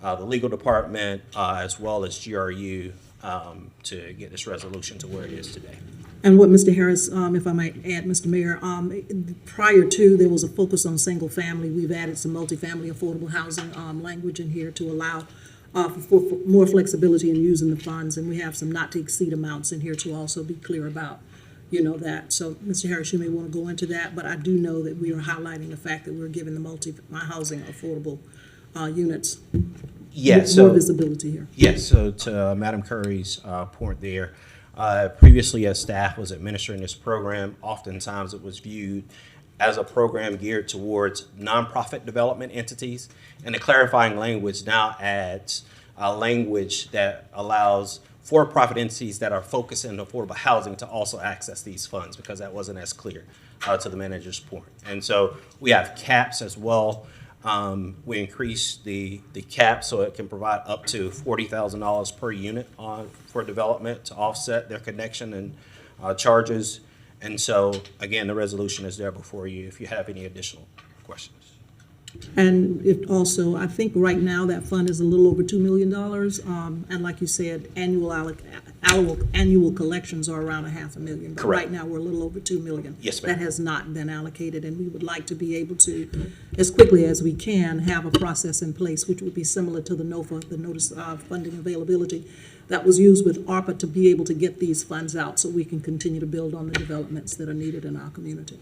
the legal department as well as GRU to get this resolution to where it is today. And what Mr. Harris, if I might add, Mr. Mayor, prior to, there was a focus on single family. We've added some multifamily affordable housing language in here to allow for more flexibility in using the funds. And we have some not to exceed amounts in here to also be clear about, that. So, Mr. Harris, you may want to go into that, but I do know that we are highlighting the fact that we're giving the housing affordable units. Yes. More So visibility here. yes. So to Madam Curry's point there, previously as staff was administering this program, oftentimes it was viewed as a program geared towards nonprofit development entities, and the clarifying language now adds a language that allows for-profit entities that are focused in affordable housing to also access these funds, because that wasn't as clear to the manager's point. And so we have caps as well. We increased the cap so it can provide up to $40,000 per unit for development to offset their connection and charges. And so, again, the resolution is there before you if you have any additional questions. And it also, I think right now that fund is a little over $2 million. And like you said, annual collections are around $500,000. But Correct. right now, we're a little over $2 million. Yes, ma'am. That has not been allocated, and we would like to be able to, as quickly as we can, have a process in place, which would be similar to the NOFA, the Notice of Funding Availability, that was used with ARPA to be able to get these funds out so we can continue to build on the developments that are needed in our community.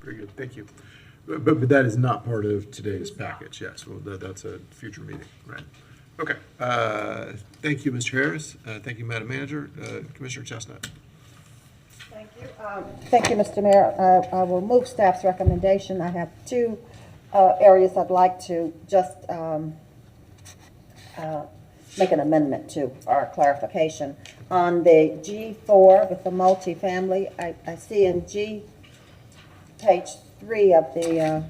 Very good, thank you. But that is not part of today's package, yes, well, that's a future meeting, right? Okay, thank you, Mr. Harris, thank you, Madam Manager, Commissioner Chestnut. Thank you. Thank you, Mr. Mayor. I will move staff's recommendation. I have two areas I'd like to just make an amendment to, or clarification. On the G4 with the multifamily, I see in page 3 of the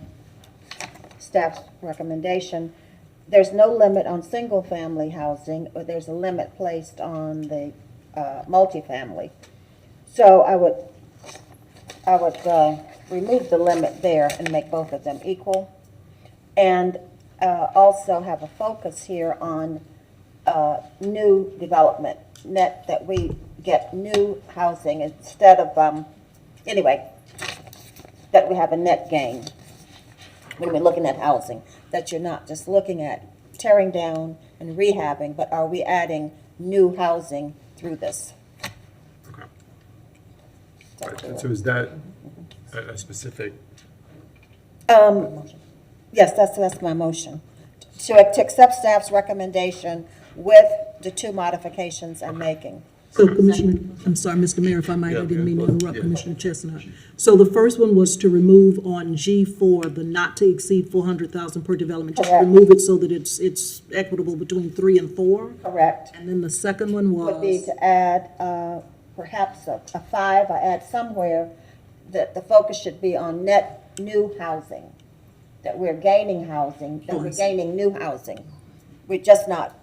staff's recommendation, there's no limit on single-family housing, or there's a limit placed on the multifamily. So I would remove the limit there and make both of them equal, and also have a focus here on new development, that we get new housing instead of anyway, that we have a net gain when we're looking at housing, that you're not just looking at tearing down and rehabbing, but are we adding new housing through this? Okay. Right, and so is that a specific? Yes, that's my motion. To accept staff's recommendation with the two modifications I'm making. So Commissioner, I'm sorry, Mr. Mayor, if I might, I didn't mean to interrupt Commissioner Chestnut. So the first one was to remove on G4, the not to exceed 400,000 per development. Just Correct. remove it so that it's equitable between 3 and 4. Correct. And then the second one was? Would be to add perhaps a 5, I add somewhere that the focus should be on net new housing, that we're gaining housing, that we're gaining new housing. We're just not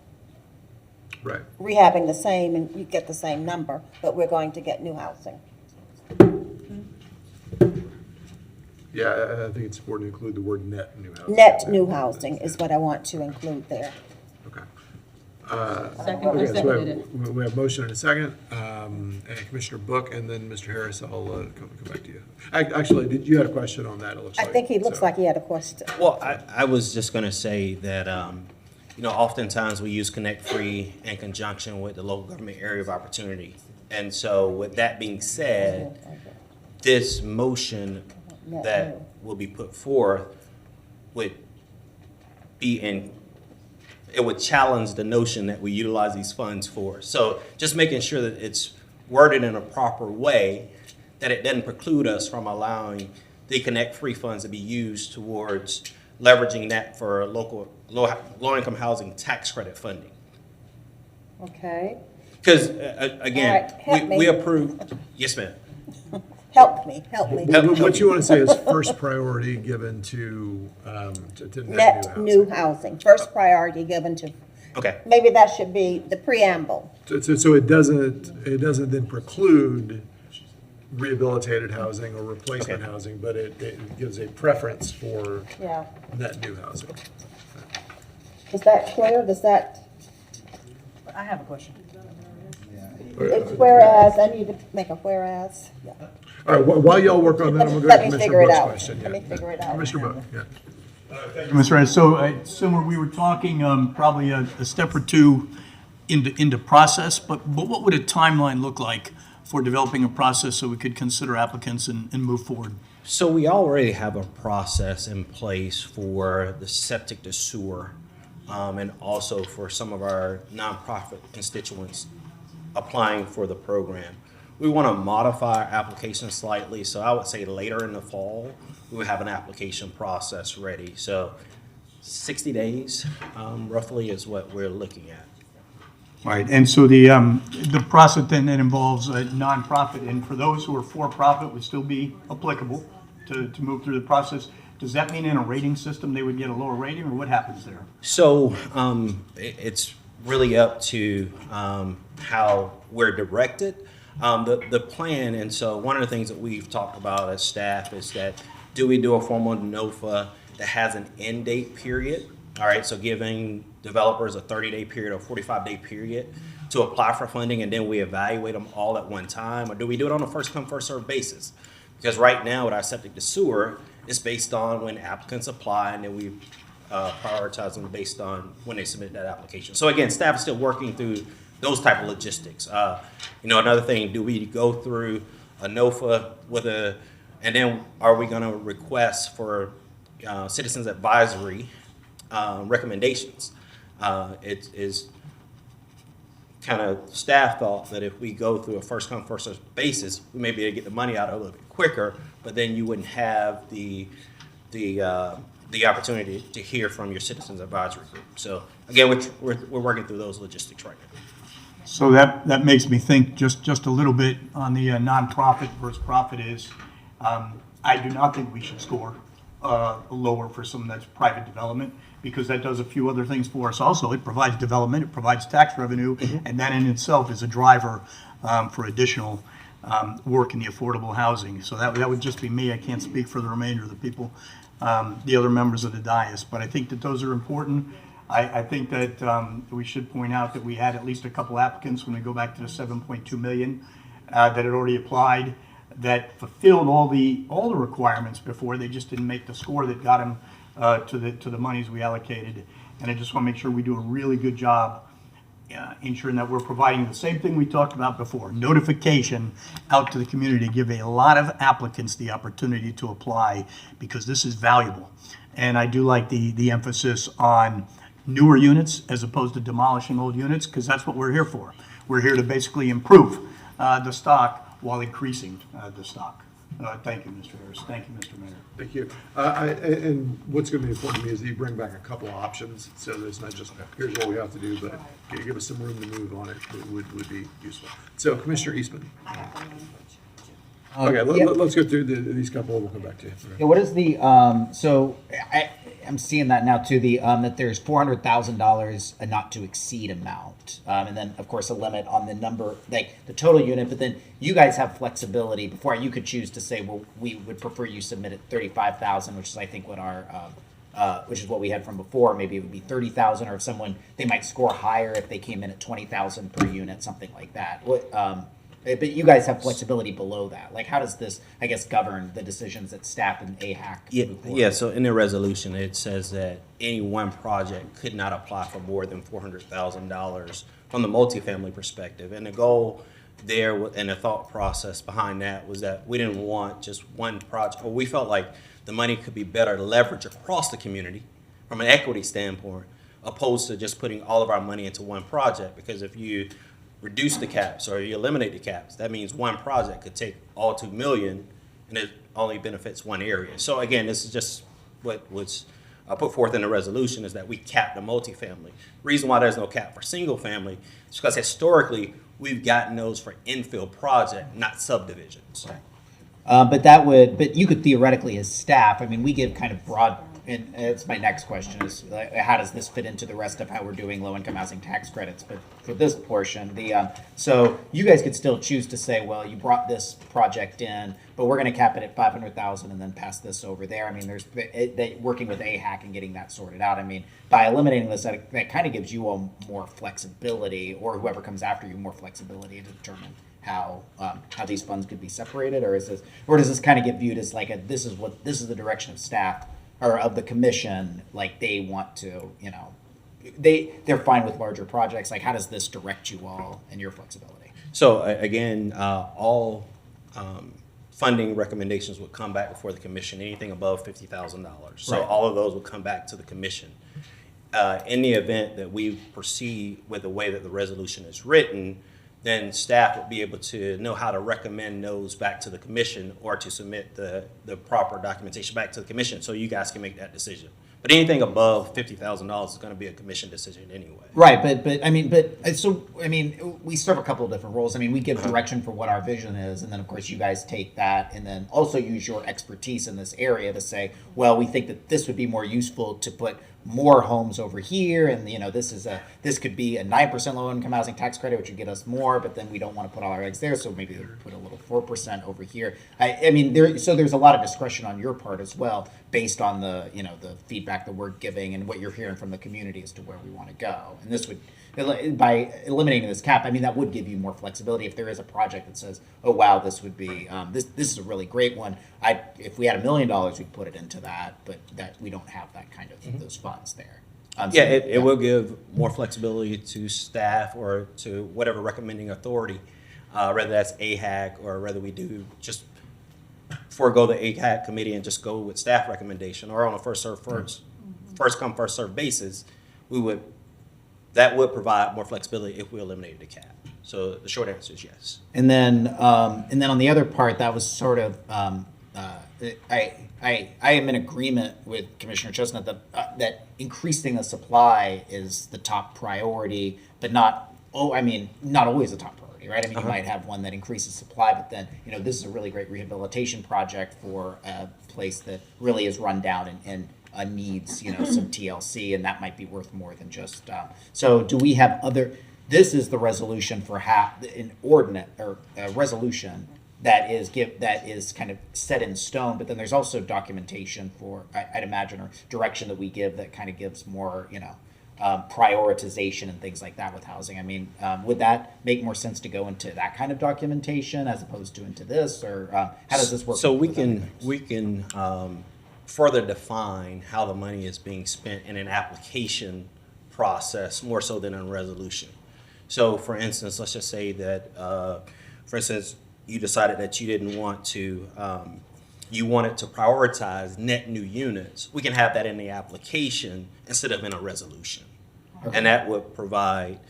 right. rehabbing the same and you get the same number, but we're going to get new housing. Yeah, I think it's important to include the word net new housing. Net new housing is what I want to include there. Okay. Second. Okay, so Seconded we have motion and a second, and Commissioner Book, and then Mr. Harris, I'll come back to you. Actually, you had a question on that, it looks I like. think he looks like he had a question. Well, I was just going to say that, oftentimes we use ConnectFree in conjunction with the local government area of opportunity. And so with that being said, this motion that will be put forth would it would challenge the notion that we utilize these funds for. So just making sure that it's worded in a proper way, that it doesn't preclude us from allowing the ConnectFree funds to be used towards leveraging that for local low-income housing tax credit funding. Okay. Because, All again, right, help we me. approved, yes, ma'am. Help me. What you want to say is first priority given to Net new housing, first priority given to. Okay. Maybe that should be the preamble. So it doesn't then preclude rehabilitated housing or replacement housing, but it gives a preference for Yeah. net new housing. Is that clear? Does that? I have a question. It's whereas, I need to make a whereas. Yeah. All right, while y'all work on that, I'm going to go Let to me Commissioner figure it Book's out. question. Let me figure it out. Commissioner Book, yeah. Thank you, Mr. Reyes. So similar, we were talking probably a step or two into process, but what would a timeline look like for developing a process so we could consider applicants and move forward? So we already have a process in place for the septic to sewer, and also for some of our nonprofit constituents applying for the program. We want to modify our application slightly, so I would say later in the fall, we will have an application process ready. So 60 days, roughly, is what we're looking at. Right, and so the process then involves a nonprofit, and for those who are for-profit would still be applicable to move through the process. Does that mean in a rating system they would get a lower rating, or what happens there? So it's really up to how we're directed. The plan, and so one of the things that we've talked about as staff is that do we do a formal NOFA that has an end date period? All right, so giving developers a 30-day period or 45-day period to apply for funding, and then we evaluate them all at one time? Or do we do it on a first-come, first-served basis? Because right now with our septic to sewer, it's based on when applicants apply, and then we prioritize them based on when they submit that application. So again, staff is still working through those type of logistics. Another thing, do we go through a NOFA and then are we going to request for citizens advisory recommendations? It is kind of staff thought that if we go through a first come first served basis, we may be able to get the money out a little bit quicker, but then you wouldn't have the opportunity to hear from your citizens advisory group. So again, we're working through those logistics right now. So that makes me think just a little bit on the nonprofit versus profit is, I do not think we should score lower for something that's private development, because that does a few other things for us also. It provides development, it provides tax revenue, and that in itself is a driver for additional work in the affordable housing. So that would just be me. I can't speak for the remainder of the people, the other members of the dais, but I think that those are important. I think that we should point out that we had at least a couple applicants when we go back to the 7.2 million that had already applied, that fulfilled all the requirements before. They just didn't make the score that got them to the monies we allocated. And I just want to make sure we do a really good job ensuring that we're providing the same thing we talked about before, notification out to the community, to give a lot of applicants the opportunity to apply, because this is valuable. And I do like the emphasis on newer units as opposed to demolishing old units, because that's what we're here for. We're here to basically improve the stock while increasing the stock. Thank you, Mr. Harris. Thank you, Mr. Mayor. Thank you. And what's going to be important to me is that you bring back a couple of options, so that it's not just, here's what we have to do, but give us some room to move on it would be useful. So, Commissioner Eastman. Okay, let's go through these couple, and we'll come back to you. Yeah, what is the, so I'm seeing that now too, that there's $400,000 a not to exceed amount. And then of course a limit on the number, like the total unit, but then you guys have flexibility. Before you could choose to say, well, we would prefer you submit at 35,000, which is I think what our, which is what we had from before. Maybe it would be 30,000, or if someone, they might score higher if they came in at 20,000 per unit, something like that. But you guys have flexibility below that. Like, how does this, I guess, govern the decisions that staff and AHAC move forward? Yeah, so in the resolution, it says that any one project could not apply for more than $400,000 from the multifamily perspective. And the goal there and the thought process behind that was that we didn't want just one project, or we felt like the money could be better leveraged across the community from an equity standpoint, opposed to just putting all of our money into one project. Because if you reduce the caps or you eliminate the caps, that means one project could take all $2 million and it only benefits one area. So again, this is just what was put forth in the resolution, is that we cap the multifamily. Reason why there's no cap for single family is because historically we've gotten those for infill project, not subdivisions. But you could theoretically, as staff, I mean, we give kind of broad, and it's my next question is, how does this fit into the rest of how we're doing low-income housing tax credits? But for this portion, so you guys could still choose to say, well, you brought this project in, but we're going to cap it at 500,000 and then pass this over there. I mean, there's working with AHAC and getting that sorted out. I mean, by eliminating this, that kind of gives you all more flexibility, or whoever comes after you more flexibility to determine how these funds could be separated, or does this kind of get viewed as like this is the direction of staff or of the commission, like they want to, they're fine with larger projects. Like, how does this direct you all and your flexibility? So again, all funding recommendations would come back before the commission, anything above $50,000. So Right. all of those would come back to the commission. In the event that we proceed with the way that the resolution is written, then staff would be able to know how to recommend those back to the commission or to submit the proper documentation back to the commission so you guys can make that decision. But anything above $50,000 is going to be a commission decision anyway. Right, we serve a couple of different roles. I mean, we give direction for what our vision is, and then of course you guys take that and then also use your expertise in this area to say, well, we think that this would be more useful to put more homes over here, and this could be a 9% low income housing tax credit, which would get us more, but then we don't want to put all our eggs there, so maybe we'll put a little 4% over here. There's a lot of discretion on your part as well, based on the feedback that we're giving and what you're hearing from the community as to where we want to go. And this would, by eliminating this cap, that would give you more flexibility if there is a project that says, oh wow, this would be this is a really great one. If we had $1 million, we'd put it into that, but that we don't have that kind of those funds there. It will give more flexibility to staff or to whatever recommending authority, whether that's AHAC or whether we do just forego the AHAC committee and just go with staff recommendation, or on a first come, first served basis. That would provide more flexibility if we eliminated the cap. So the short answer is yes. And then on the other part, that was sort of I am in agreement with Commissioner Chestnut that increasing the supply is the top priority, but not always the top priority, right? You might have one that increases supply, but then this is a really great rehabilitation project for a place that really is run down and needs some TLC, and that might be worth more than just. So do we have other? This is the resolution for an ordinance or a resolution that is kind of set in stone. But then there's also documentation for I'd imagine, or direction that we give that kind of gives more prioritization and things like that with housing. Would that make more sense to go into that kind of documentation as opposed to into this, or how does this work? So we can further define how the money is being spent in an application process more so than in a resolution. So for instance, let's just say that, for instance, you decided that you didn't want to, you wanted to prioritize net new units. We can have that in the application instead of in a resolution. Okay. And that would provide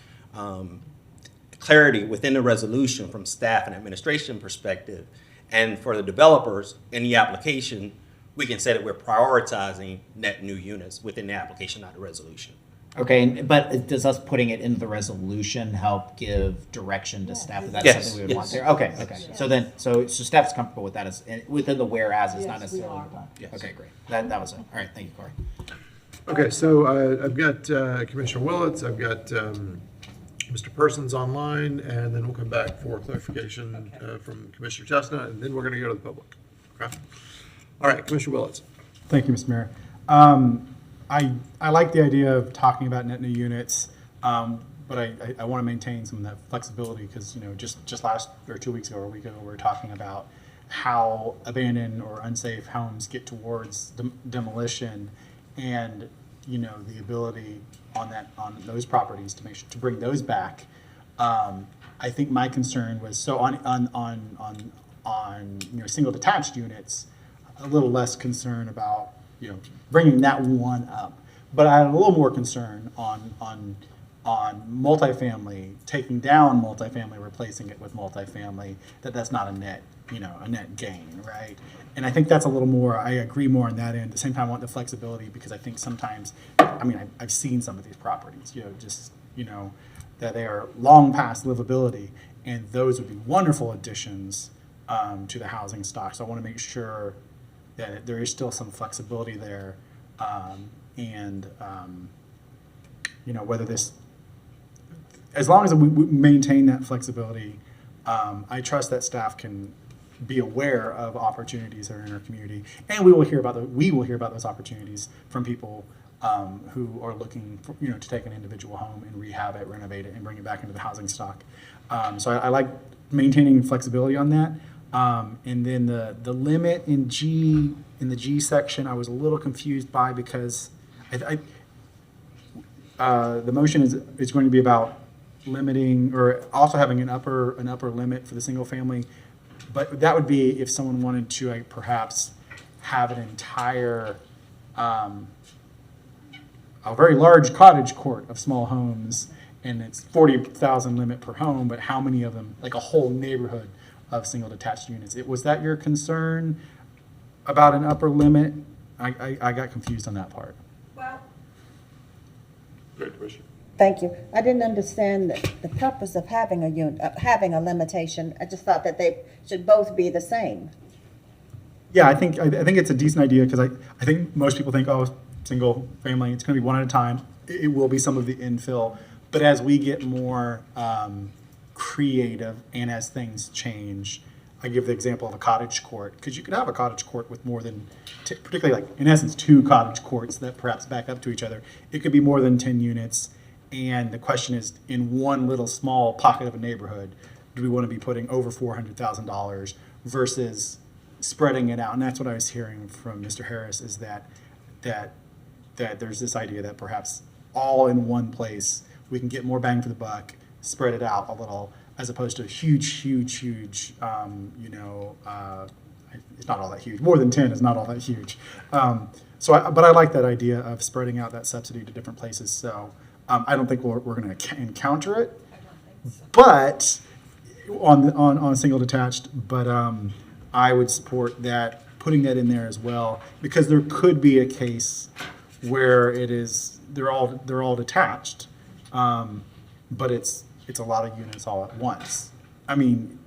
clarity within the resolution from staff and administration perspective. And for the developers in the application, we can say that we're prioritizing net new units within the application, not the resolution. Okay, but does us putting it into the resolution help give direction to staff? Is that something we would want there? Okay. So staff's comfortable with that as within the whereas is not necessarily the time. Yes. Okay, great. That was it. All right, thank you, Corey. Okay, so I've got Commissioner Willits, I've got Mr. Persons online, and then we'll come back for clarification from Commissioner Chestnut, and then we're going to go to the public. Okay. All right, Commissioner Willits. Thank you, Mr. Mayor. I like the idea of talking about net new units, but I want to maintain some of that flexibility because, just last or 2 weeks ago or a week ago, we were talking about how abandoned or unsafe homes get towards demolition, and the ability on those properties to bring those back. I think my concern was on single detached units, a little less concern about bringing that one up, but I had a little more concern on multifamily, taking down multifamily, replacing it with multifamily. That's not a net gain, right? And I think that's a little more. I agree more on that end. At the same time, I want the flexibility because I think sometimes, I've seen some of these properties, that they are long past livability, and those would be wonderful additions to the housing stock. So I want to make sure that there is still some flexibility there, whether this, as long as we maintain that flexibility, I trust that staff can be aware of opportunities that are in our community, and we will hear about those opportunities from people who are looking for, to take an individual home and rehab it, renovate it, and bring it back into the housing stock. So I like maintaining flexibility on that. And then the limit in the G section, I was a little confused by because the motion is going to be about limiting or also having an upper limit for the single family. But that would be if someone wanted to like, perhaps have an entire, a very large cottage court of small homes, and it's 40,000 limit per home, but how many of them, like a whole neighborhood of single detached units? Was that your concern about an upper limit? I got confused on that part. Great question. Thank you. I didn't understand the purpose of having having a limitation. I just thought that they should both be the same. Yeah, I think it's a decent idea because I think most people think, oh, single family, it's going to be one at a time. It will be some of the infill, but as we get more creative and as things change, I give the example of a cottage court because you could have a cottage court with more than, particularly like in essence, 2 cottage courts that perhaps back up to each other. It could be more than 10 units. And the question is, in one little small pocket of a neighborhood, do we want to be putting over $400,000 versus spreading it out? And that's what I was hearing from Mr. Harris is that there's this idea that perhaps all in one place, we can get more bang for the buck, spread it out a little, as opposed to huge, it's not all that huge. More than 10 is not all that huge. But I like that idea of spreading out that subsidy to different places. So I don't think we're going to encounter it, but on single detached. But I would support that, putting that in there as well, because there could be a case where they're all detached, but it's a lot of units all at once. I mean,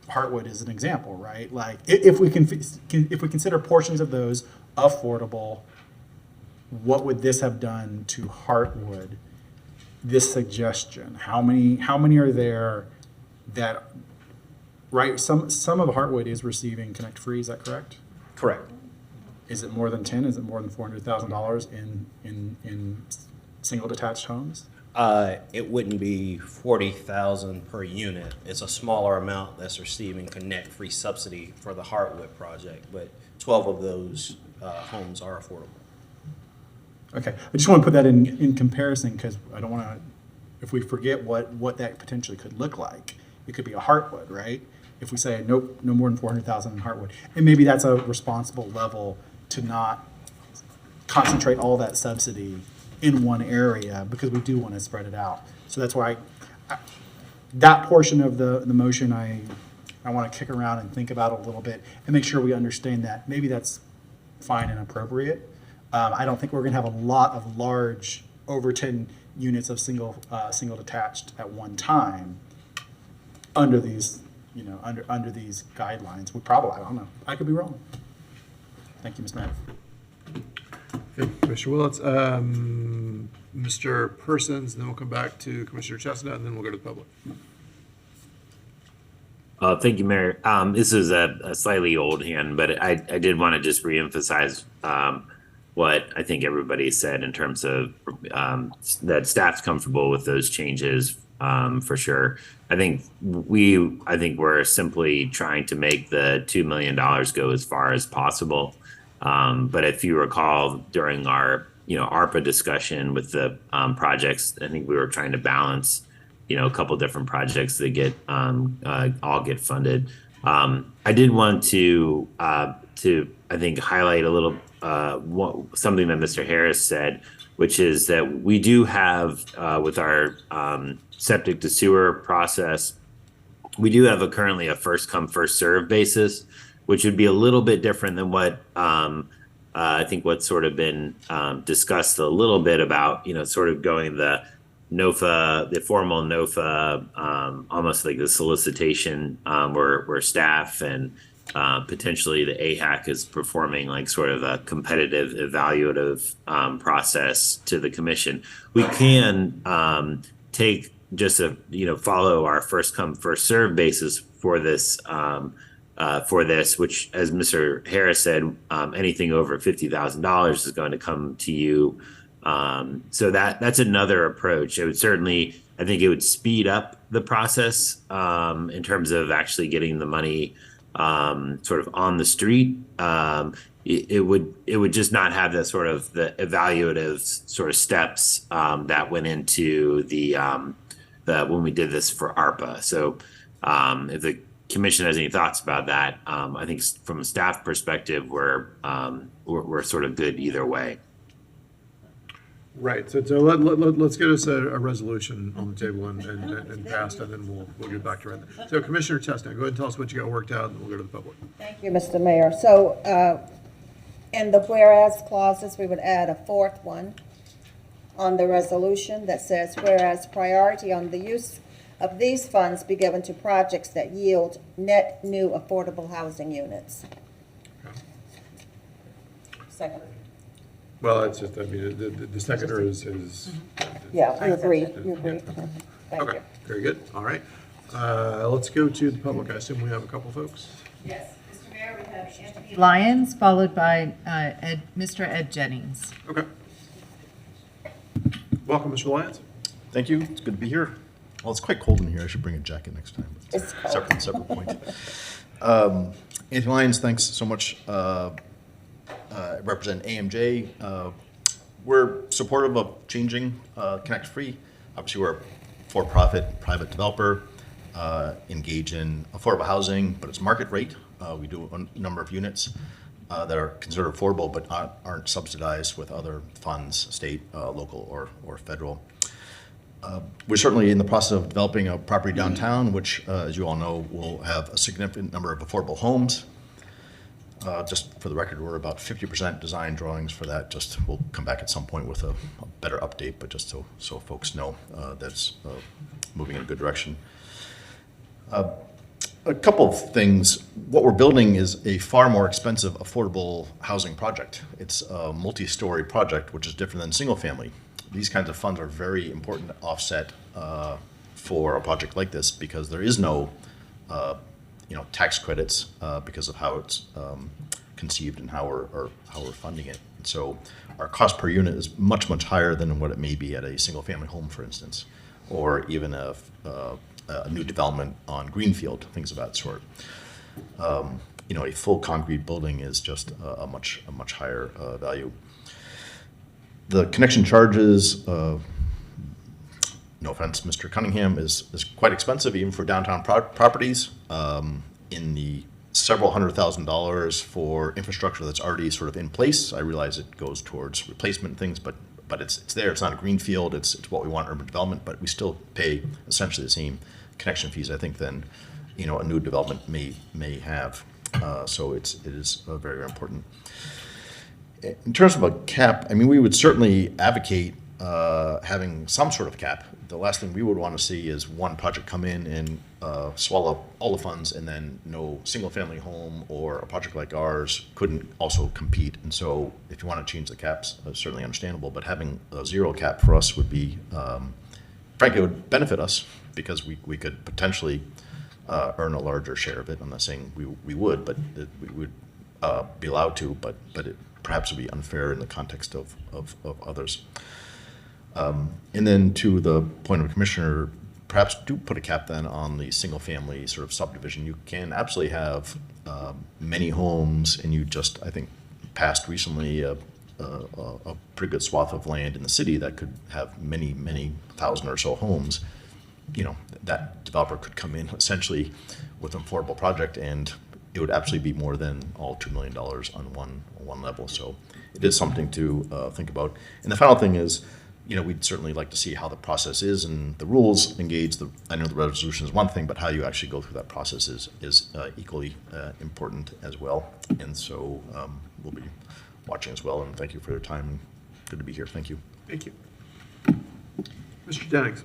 Heartwood is an example, right? Like if we consider portions of those affordable, what would this have done to Heartwood? This suggestion, how many are there that, right? Some of Heartwood is receiving ConnectFree. Is that correct? Correct. Is it more than 10? Is it more than $400,000 in single detached homes? It wouldn't be 40,000 per unit. It's a smaller amount that's receiving ConnectFree subsidy for the Heartwood project, but 12 of those homes are affordable. Okay, I just want to put that in comparison because I don't want to, if we forget what that potentially could look like, it could be a Heartwood, right? If we say, nope, no more than 400,000 in Heartwood. And maybe that's a responsible level to not concentrate all that subsidy in one area because we do want to spread it out. So that's why that portion of the motion I want to kick around and think about a little bit and make sure we understand that. Maybe that's fine and appropriate. I don't think we're going to have a lot of large, over 10 units of single detached at one time under these, under these guidelines. We probably, I don't know. I could be wrong. Thank you, Mr. Mayor. Okay, Commissioner Willets, Mr. Persons, then we'll come back to Commissioner Chestnut, and then we'll go to the public. Thank you, Mayor. This is a slightly old hand, but I did want to just reemphasize what I think everybody said in terms of that staff's comfortable with those changes for sure. I think we're simply trying to make the $2 million go as far as possible. But if you recall during our ARPA discussion with the projects, I think we were trying to balance a couple different projects that get all get funded. I did want to I think highlight a little something that Mr. Harris said, which is that we do have with our septic to sewer process, we do have currently a first come first serve basis, which would be a little bit different than what I think what's sort of been discussed a little bit about, sort of going the NOFA, the formal NOFA, almost like the solicitation where staff and potentially the AHAC is performing like sort of a competitive evaluative process to the commission. We can take just follow our first come first serve basis for this which, as Mr. Harris said, anything over $50,000 is going to come to you. So that's another approach. It would certainly, I think it would speed up the process in terms of actually getting the money sort of on the street. It would just not have that sort of the evaluative sort of steps that went into the when we did this for ARPA. So if the commission has any thoughts about that, I think from a staff perspective, we're sort of good either way. Right, so let's get us a resolution on the table and passed, and then we'll get back to it. So Commissioner Chestnut, go ahead and tell us what you got worked out, and we'll go to the public. Thank you, Mr. Mayor. So in the whereas clauses, we would add a fourth one on the resolution that says, whereas priority on the use of these funds be given to projects that yield net new affordable housing units. Second. Well, it's just, I mean, the seconder is. Yeah, you agree, you agree. Thank Okay, you. very good, all right. Let's go to the public. I assume we have a couple folks. Yes, Mr. Mayor, we have Anthony Lyons, followed by Mr. Ed Jennings. Okay. Welcome, Mr. Lyons. Thank you. It's good to be here. Well, it's quite cold in here. I should bring a jacket next time. It's cold. Separate point. Anthony Lyons, thanks so much. Represent AMJ. We're supportive of changing ConnectFree. Obviously, we're a for-profit private developer, engage in affordable housing, but it's market rate. We do a number of units that are considered affordable, but aren't subsidized with other funds, state, local, or federal. We're certainly in the process of developing a property downtown, which, as you all know, will have a significant number of affordable homes. Just for the record, we're about 50% design drawings for that. Just we'll come back at some point with a better update, but just so folks know that's moving in a good direction. A couple of things. What we're building is a far more expensive affordable housing project. It's a multi-story project, which is different than single family. These kinds of funds are very important to offset for a project like this because there is no tax credits because of how it's conceived and how we're funding it. And so our cost per unit is much, much higher than what it may be at a single family home, for instance, or even a new development on greenfield, things of that sort. A full concrete building is just a much higher value. The connection charges, no offense, Mr. Cunningham, is quite expensive even for downtown properties. In the several $100,000s for infrastructure that's already sort of in place. I realize it goes towards replacement things, but it's there. It's not a greenfield. It's what we want urban development, but we still pay essentially the same connection fees, I think, than a new development may have. So it is very, very important. In terms of a cap, I mean, we would certainly advocate having some sort of cap. The last thing we would want to see is one project come in and swallow all the funds, and then no single-family home or a project like ours couldn't also compete. And so if you want to change the caps, certainly understandable, but having a zero cap for us would be, frankly, it would benefit us because we could potentially earn a larger share of it. I'm not saying we would, but we would be allowed to, but it perhaps would be unfair in the context of others. And then to the point of the Commissioner, perhaps do put a cap then on the single family sort of subdivision. You can absolutely have many homes, and you just, I think, passed recently a pretty good swath of land in the city that could have many, many thousand or so homes. That developer could come in essentially with an affordable project, and it would absolutely be more than all $2 million on one level. So it is something to think about. And the final thing is, we'd certainly like to see how the process is and the rules engage. I know the resolution is one thing, but how you actually go through that process is equally important as well. And so we'll be watching as well. And thank you for your time. Good to be here. Thank you. Thank you. Mr. Jennings.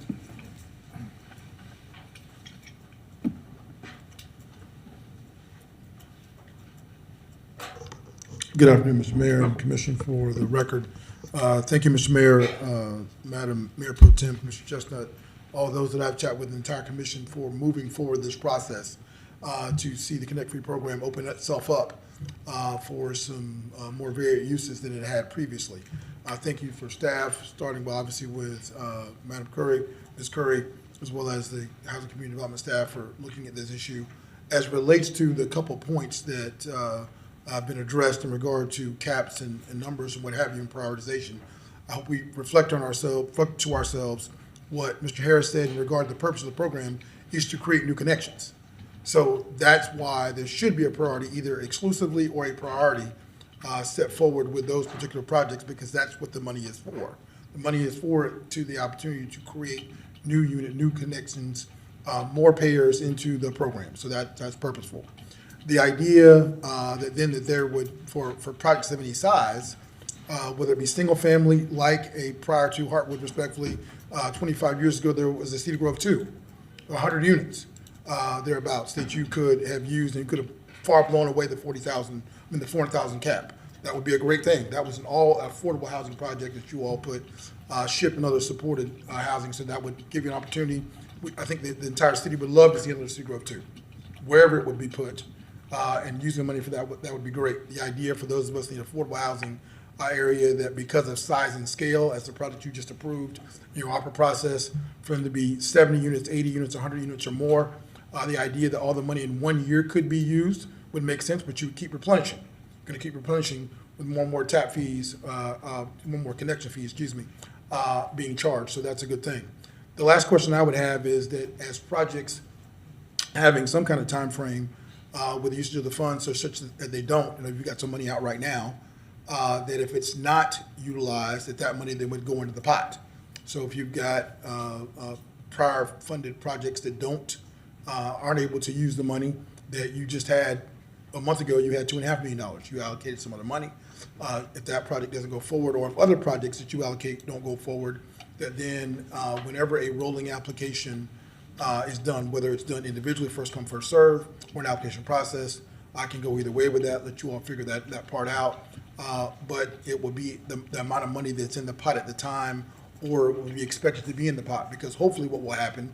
Good afternoon, Mr. Mayor and Commission. For the record, thank you, Mr. Mayor, Madam Mayor Pro Tem, Mr. Chestnut, all those that I've chatted with the entire Commission for moving forward this process to see the ConnectFree program open itself up for some more varied uses than it had previously. Thank you for staff, starting obviously with Madam Curry, Ms. Curry, as well as the Housing Community Development staff for looking at this issue as relates to the couple points that been addressed in regard to caps and numbers and what have you in prioritization. I hope we reflect to ourselves what Mr. Harris said in regard to the purpose of the program is to create new connections. So that's why there should be a priority, either exclusively or a priority set forward with those particular projects, because that's what the money is for. The money is to the opportunity to create new unit, new connections, more payers into the program. So that's purposeful. The idea that there would, for projects of any size, whether it be single family, like a prior to Hartwood, respectfully, 25 years ago, there was a Cedar Grove 2, 100 units thereabouts that you could have used, and you could have far blown away the 400,000 cap. That would be a great thing. That was an all affordable housing project that you all put, SHIP and other supported housing, so that would give you an opportunity. I think the entire city would love to see another Cedar Grove 2, wherever it would be put, and using the money for that would be great. The idea for those of us in the affordable housing area, that because of size and scale, as the project you just approved, your opera process, for them to be 70 units, 80 units, 100 units or more, the idea that all the money in 1 year could be used would make sense, but you would keep replenishing. You're going to keep replenishing with more and more tap fees, more connection fees, being charged. So that's a good thing. The last question I would have is that as projects having some kind of time frame with the usage of the funds, so such that they don't, if you've got some money out right now, that if it's not utilized, that money then would go into the pot. So if you've got prior funded projects that aren't able to use the money that you just had a month ago, you had $2.5 million. You allocated some other money. If that project doesn't go forward, or if other projects that you allocate don't go forward, that then whenever a rolling application is done, whether it's done individually, first come, first serve, or an application process, I can go either way with that, let you all figure that part out. But it will be the amount of money that's in the pot at the time, or will be expected to be in the pot, because hopefully what will happen,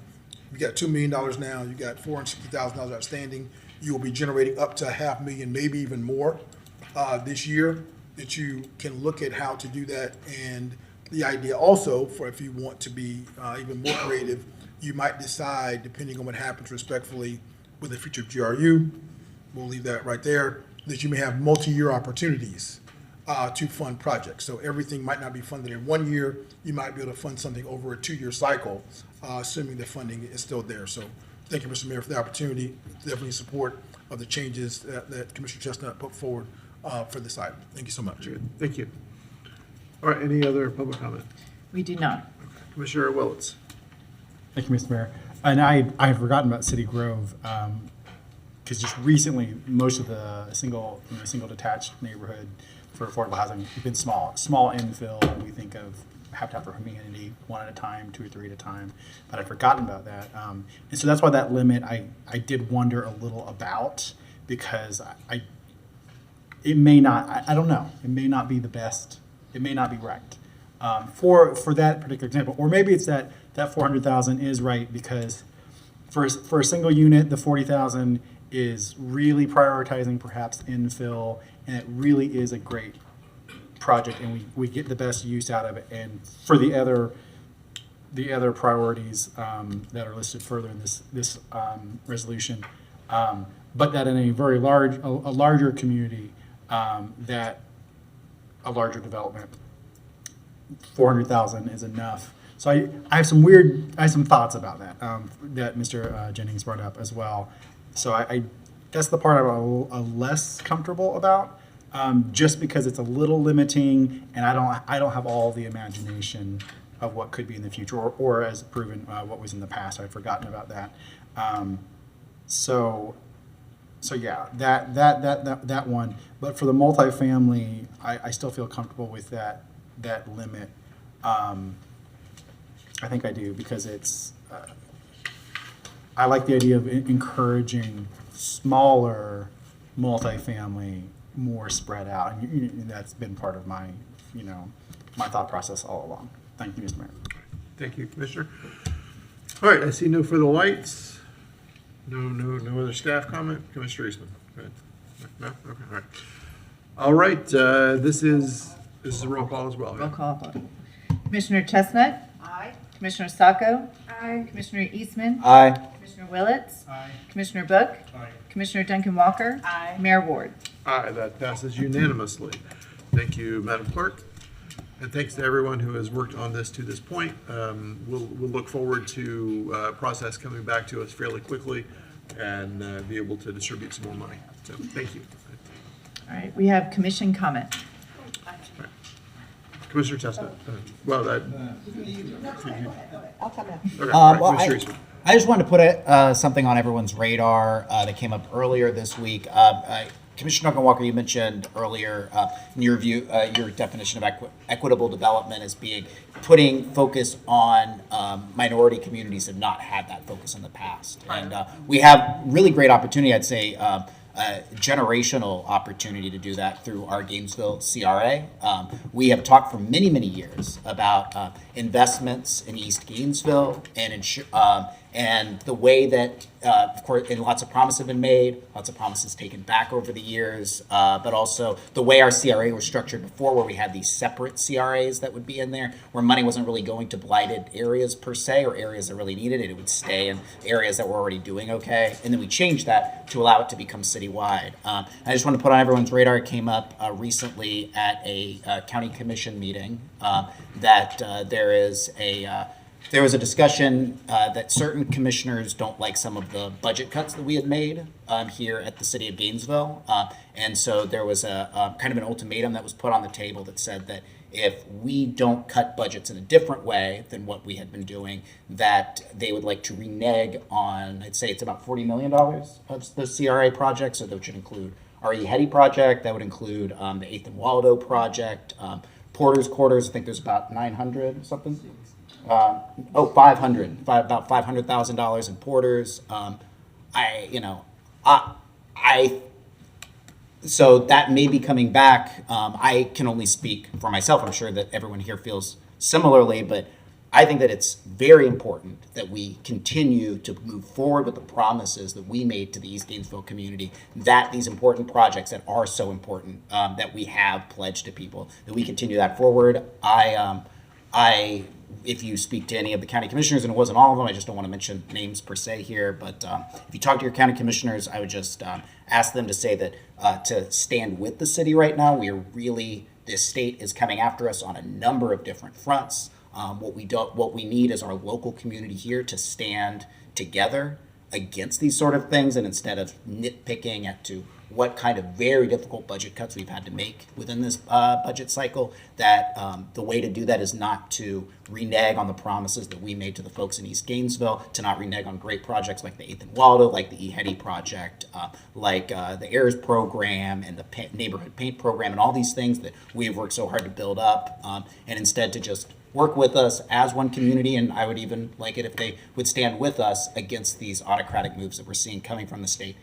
you got $2 million now, you got $460,000 outstanding, you will be generating up to $500,000, maybe even more this year, that you can look at how to do that. And the idea also, for if you want to be even more creative, you might decide, depending on what happens respectfully with the future of GRU, we'll leave that right there, that you may have multi-year opportunities to fund projects. So everything might not be funded in 1 year. You might be able to fund something over a 2-year cycle, assuming the funding is still there. So thank you, Mr. Mayor, for the opportunity. Definitely support of the changes that Commissioner Chestnut put forward for this item. Thank you so much. Good. Thank you. All right, any other public comment? We do not. Commissioner Willits. Thank you, Mr. Mayor. And I had forgotten about City Grove, because just recently, most of the single detached neighborhood for affordable housing has been small infill. We think of habitat for humanity, 1 at a time, 2 or 3 at a time, but I'd forgotten about that. And so that's why that limit I did wonder a little about, because it may not, I don't know, it may not be the best, it may not be right for that particular example. Or maybe it's that 400,000 is right, because for a single unit, the 40,000 is really prioritizing perhaps infill, and it really is a great project, and we get the best use out of it. And for the other priorities that are listed further in this resolution, but that in a very larger community, that a larger development, 400,000 is enough. So I have some thoughts about that that Mr. Jennings brought up as well. So that's the part I'm less comfortable about, just because it's a little limiting, and I don't have all the imagination of what could be in the future, or as proven what was in the past. I've forgotten about that. So yeah, that one. But for the multifamily, I still feel comfortable with that limit. I think I do, because it's. I like the idea of encouraging smaller multifamily, more spread out, and that's been part of my thought process all along. Thank you, Mr. Mayor. Thank you, Commissioner. All right, I see no further lights. No other staff comment. Commissioner Eastman. Go ahead. No? Okay, all right. This is a roll call as well. Roll call vote. Commissioner Chestnut? Aye. Commissioner Sacco? Aye. Commissioner Eastman? Aye. Commissioner Willits? Aye. Commissioner Book? Aye. Commissioner Duncan Walker? Aye. Mayor Ward? Aye, that passes unanimously. Thank you, Madam Clerk. And thanks to everyone who has worked on this to this point. We'll look forward to process coming back to us fairly quickly and be able to distribute some more money. So thank you. All right, we have commission comment. Commissioner Chestnut. Well, that. I'll come out. Okay, Well, Commissioner Eastman. I just wanted to put something on everyone's radar that came up earlier this week. Commissioner Duncan Walker, you mentioned earlier in your view, your definition of equitable development as being putting focus on minority communities that have not had that focus in the past. And we have really great opportunity, I'd say, generational opportunity to do that through our Gainesville CRA. We have talked for many, many years about investments in East Gainesville and the way that, of course, and lots of promises have been made, lots of promises taken back over the years, but also the way our CRA was structured before, where we had these separate CRAs that would be in there, where money wasn't really going to blighted areas per se, or areas that really needed it. It would stay in areas that were already doing okay. And then we changed that to allow it to become citywide. I just want to put on everyone's radar, it came up recently at a county commission meeting that there was a discussion that certain commissioners don't like some of the budget cuts that we had made here at the city of Gainesville. And so there was a kind of an ultimatum that was put on the table that said that if we don't cut budgets in a different way than what we had been doing, that they would like to renege on, I'd say it's about $40 million of the CRA project. So that would include our E. project, that would include the 8th and Waldo project, Porter's Quarters, I think there's about 900 something. About $500,000 in Porters. So that may be coming back. I can only speak for myself. I'm sure that everyone here feels similarly, but I think that it's very important that we continue to move forward with the promises that we made to the East Gainesville community, that these important projects that are so important, that we have pledged to people, that we continue that forward. If you speak to any of the county commissioners, and it wasn't all of them, I just don't want to mention names per se here, but if you talk to your county commissioners, I would just ask them to say that to stand with the city right now. This state is coming after us on a number of different fronts. What we need is our local community here to stand together against these sort of things, and instead of nitpicking as to what kind of very difficult budget cuts we've had to make within this budget cycle, that the way to do that is not to renege on the promises that we made to the folks in East Gainesville, to not renege on great projects like the 8th and Waldo, like the E. project, like the AIRS program and the neighborhood paint program, and all these things that we've worked so hard to build up, and instead to just work with us as one community. And I would even like it if they would stand with us against these autocratic moves that we're seeing coming from the state,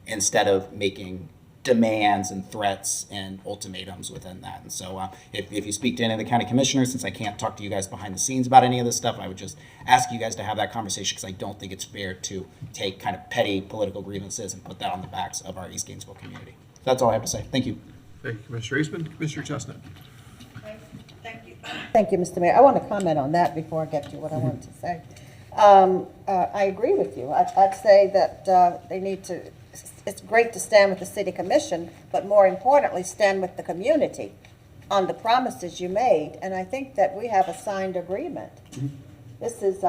instead of making demands and threats and ultimatums within that. And so if you speak to any of the county commissioners, since I can't talk to you guys behind the scenes about any of this stuff, I would just ask you guys to have that conversation, because I don't think it's fair to take kind of petty political grievances and put that on the backs of our East Gainesville community. So that's all I have to say. Thank you. Thank you, Commissioner Eastman. Commissioner Chestnut. Thank you, Mr. Mayor. I want to comment on that before I get to what I want to say. I agree with you. I'd say that they need to, it's great to stand with the city commission, but more importantly, stand with the community on the promises you made. And I think that we have a signed agreement. This is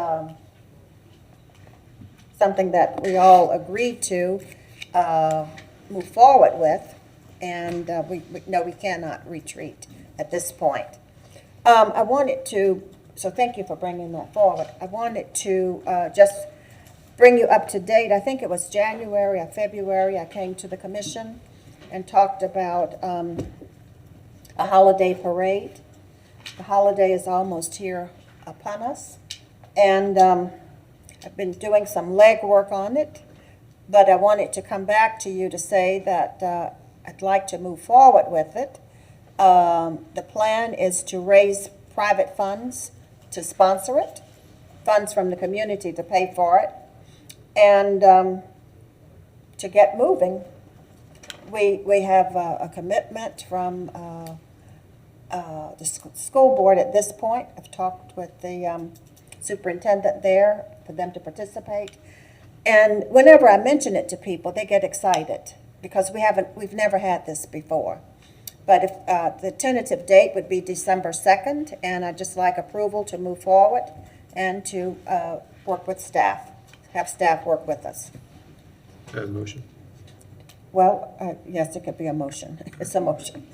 something that we all agreed to move forward with, and we know we cannot retreat at this point. I wanted to, so thank you for bringing that forward. I wanted to just bring you up to date. I think it was January or February, I came to the commission and talked about a holiday parade. The holiday is almost here upon us, and I've been doing some legwork on it, but I wanted to come back to you to say that I'd like to move forward with it. The plan is to raise private funds to sponsor it, funds from the community to pay for it, and to get moving. We have a commitment from the school board at this point. I've talked with the superintendent there for them to participate. And whenever I mention it to people, they get excited because we've never had this before. But if the tentative date would be December 2nd, and I'd just like approval to move forward and to work with staff, have staff work with us. That motion. Well, yes, it could be a motion. It's a motion.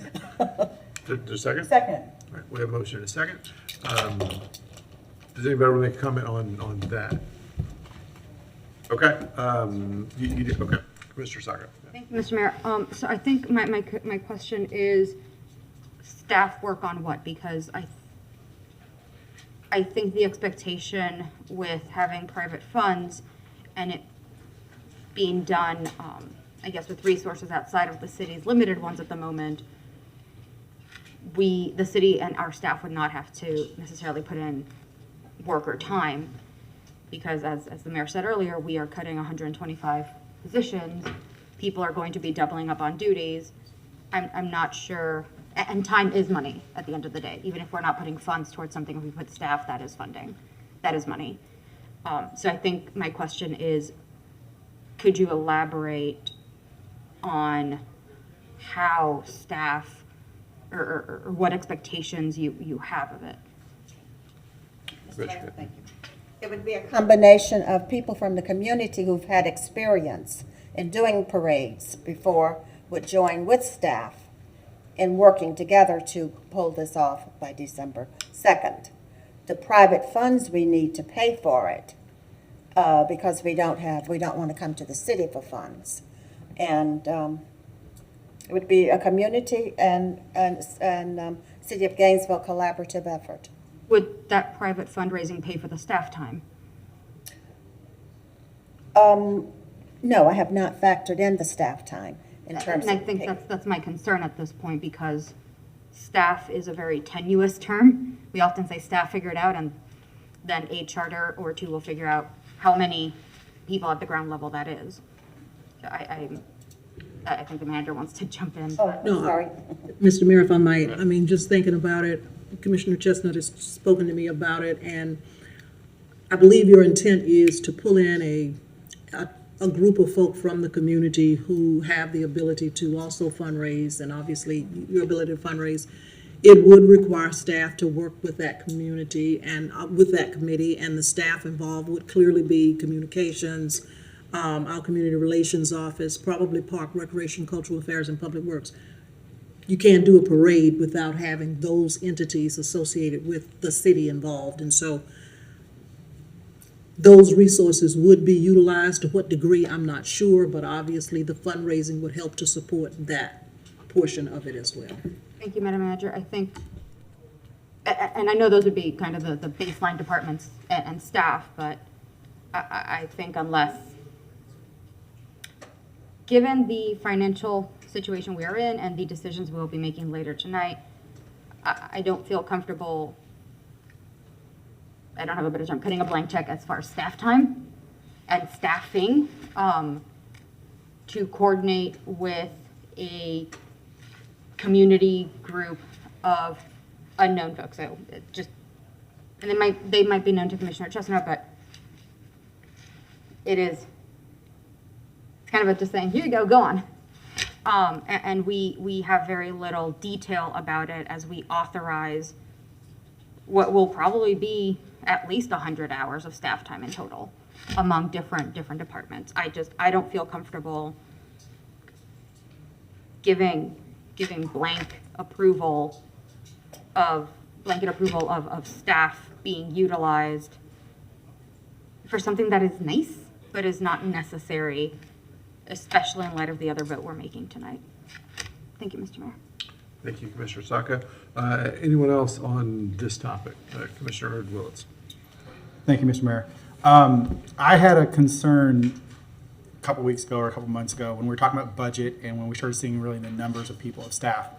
There's a second? Second. All right, we have a motion and a second. Does anybody want to make a comment on that? Okay, you did, okay. Commissioner Saka. Thank you, Mr. Mayor. So I think my question is staff work on what? Because I think the expectation with having private funds and it being done, I guess with resources outside of the city's limited ones at the moment, the city and our staff would not have to necessarily put in work or time because as the mayor said earlier, we are cutting 125 positions. People are going to be doubling up on duties. I'm not sure, and time is money at the end of the day. Even if we're not putting funds towards something, if we put staff, that is funding, that is money. So I think my question is, could you elaborate on how staff or what expectations you have of it? Thank you. It would be a combination of people from the community who've had experience in doing parades before would join with staff in working together to pull this off by December 2nd. The private funds we need to pay for it because we don't want to come to the city for funds. And it would be a community and City of Gainesville collaborative effort. Would that private fundraising pay for the staff time? No, I have not factored in the staff time in terms of. And I think that's my concern at this point because staff is a very tenuous term. We often say staff figure it out and then a charter or two will figure out how many people at the ground level that is. I think the manager wants to jump in. Oh, No, sorry. Mr. Mayor, if I might, I mean, just thinking about it, Commissioner Chestnut has spoken to me about it, and I believe your intent is to pull in a group of folk from the community who have the ability to also fundraise, and obviously your ability to fundraise. It would require staff to work with that community and with that committee, and the staff involved would clearly be communications, our community relations office, probably park, recreation, cultural affairs, and public works. You can't do a parade without having those entities associated with the city involved. And so those resources would be utilized. To what degree, I'm not sure, but obviously the fundraising would help to support that portion of it as well. Thank you, Madam Manager. I think, and I know those would be kind of the baseline departments and staff, but I think unless, given the financial situation we are in and the decisions we'll be making later tonight, I don't feel comfortable, I don't have a better term, cutting a blank check as far as staff time and staffing to coordinate with a community group of unknown folks. So it just, and they might be known to Commissioner Chestnut, but it's kind of just saying, here you go on. And we have very little detail about it as we authorize what will probably be at least 100 hours of staff time in total among different departments. I don't feel comfortable giving blanket approval of staff being utilized for something that is nice but is not necessary, especially in light of the other vote we're making tonight. Thank you, Mr. Mayor. Thank you, Commissioner Saka. Anyone else on this topic? Commissioner Willetts. Thank you, Mr. Mayor. I had a concern a couple weeks ago or a couple months ago when we were talking about budget and when we started seeing really the numbers of people of staff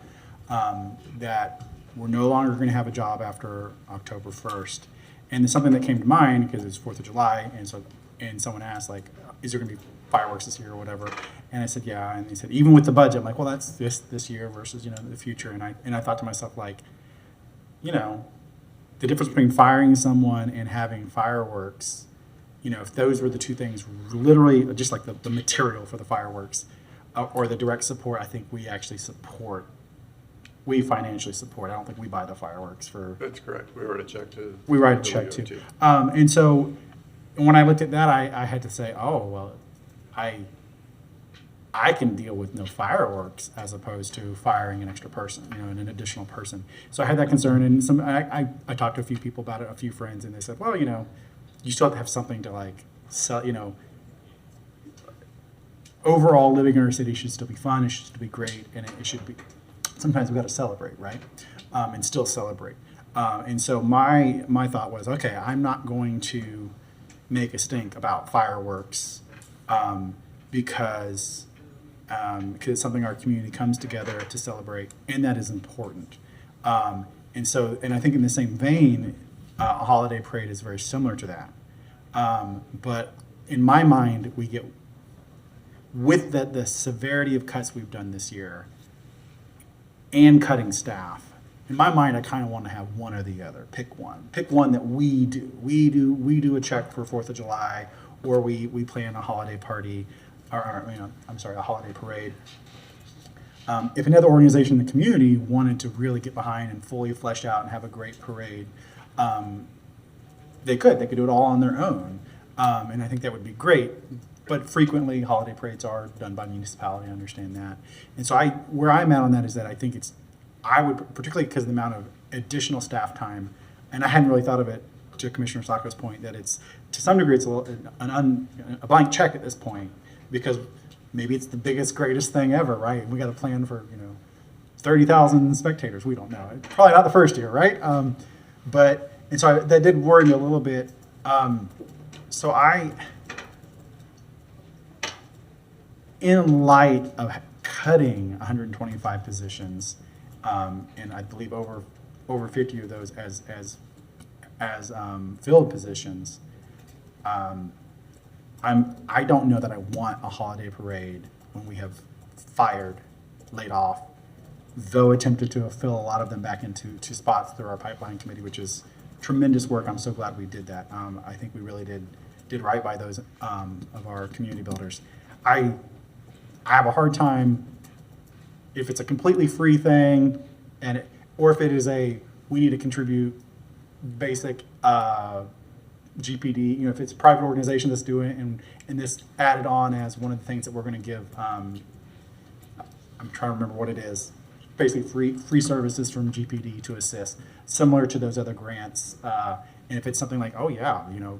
that we're no longer going to have a job after October 1st. And it's something that came to mind because it's 4th of July, and someone asked, like, is there going to be fireworks this year or whatever? And I said, yeah. And they said, even with the budget, I'm like, well, that's this year versus, the future. And I thought to myself, like, the difference between firing someone and having fireworks, if those were the two things, literally just like the material for the fireworks or the direct support, I think we actually support. We financially support. I don't think we buy the fireworks for. That's correct. We write a check to. We write a check too. And so when I looked at that, I had to say, oh, well, I can deal with no fireworks as opposed to firing an extra person, an additional person. So I had that concern, and I talked to a few people about it, a few friends, and they said, well, you still have to have something to like sell, overall living in our city should still be fun, it should still be great, and it should be, sometimes we got to celebrate, right? And still celebrate. And so my thought was, okay, I'm not going to make a stink about fireworks because it's something our community comes together to celebrate, and that is important. And I think in the same vein, a holiday parade is very similar to that. But in my mind, we get, with the severity of cuts we've done this year and cutting staff, in my mind, I kind of want to have one or the other. Pick one that we do. We do a check for 4th of July, or we plan a holiday party, a holiday parade. If another organization in the community wanted to really get behind and fully flesh out and have a great parade, they could do it all on their own. And I think that would be great. But frequently, holiday parades are done by municipality, I understand that. And so where I'm at on that is that I think I would, particularly because of the amount of additional staff time, and I hadn't really thought of it, to Commissioner Sacco's point, that it's, to some degree, it's a blank check at this point, because maybe it's the biggest, greatest thing ever, right? We got to plan for, 30,000 spectators. We don't know. It's probably not the first year, right? That did worry me a little bit. In light of cutting 125 positions, and I believe over 50 of those as filled positions, I don't know that I want a holiday parade when we have laid off, though attempted to fill a lot of them back into spots through our pipeline committee, which is tremendous work. I'm so glad we did that. I think we really did right by those of our community builders. I have a hard time if it's a completely free thing, or if it is we need to contribute basic GPD. If it's a private organization that's doing it, and this added on as one of the things that we're going to give. I'm trying to remember what it is. Basically, free services from GPD to assist, similar to those other grants. And if it's something like,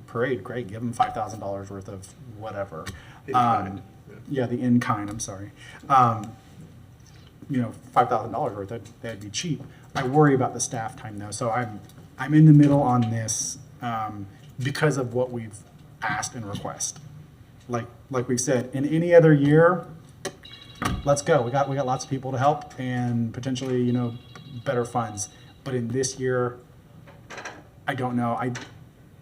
parade, great, give them $5,000 worth of whatever. The in-kind, I'm sorry. $5,000 worth, that'd be cheap. I worry about the staff time though, so I'm in the middle on this because of what we've asked and request. Like we said, in any other year, let's go. We got lots of people to help and potentially, better funds. But in this year, I don't know. I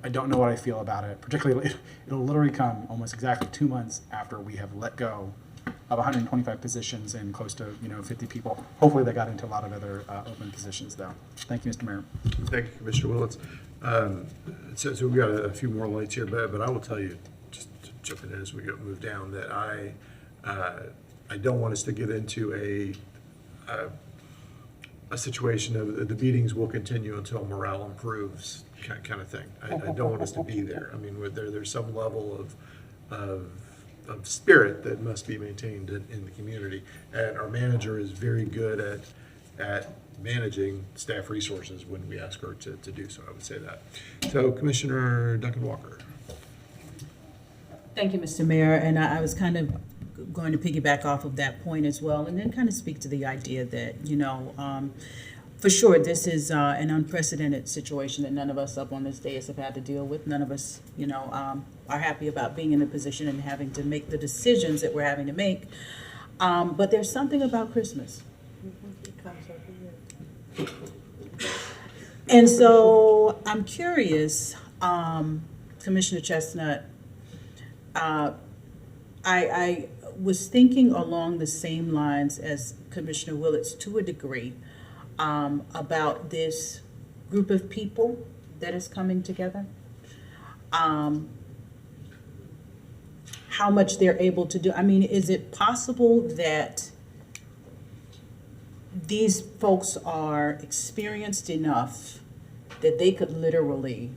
don't know what I feel about it. Particularly, it'll literally come almost exactly 2 months after we have let go of 125 positions and close to 50 people. Hopefully, they got into a lot of other open positions, though. Thank you, Mr. Mayor. Thank you, Commissioner Willits. So we've got a few more lights here, but I will tell you, just jumping in as we move down, that I don't want us to get into a situation of the meetings will continue until morale improves kind of thing. I don't want us to be there. I mean, there's some level of spirit that must be maintained in the community, and our manager is very good at managing staff resources when we ask her to do so. I would say that. So, Commissioner Duncan Walker. Thank you, Mr. Mayor, and I was kind of going to piggyback off of that point as well, and then kind of speak to the idea that, for sure, this is an unprecedented situation that none of us up on this dais have had to deal with. None of us, are happy about being in a position and having to make the decisions that we're having to make. But there's something about Christmas. And so I'm curious, Commissioner Chestnut, I was thinking along the same lines as Commissioner Willits to a degree about this group of people that is coming together. How much they're able to do. I mean, is it possible that these folks are experienced enough that they could literally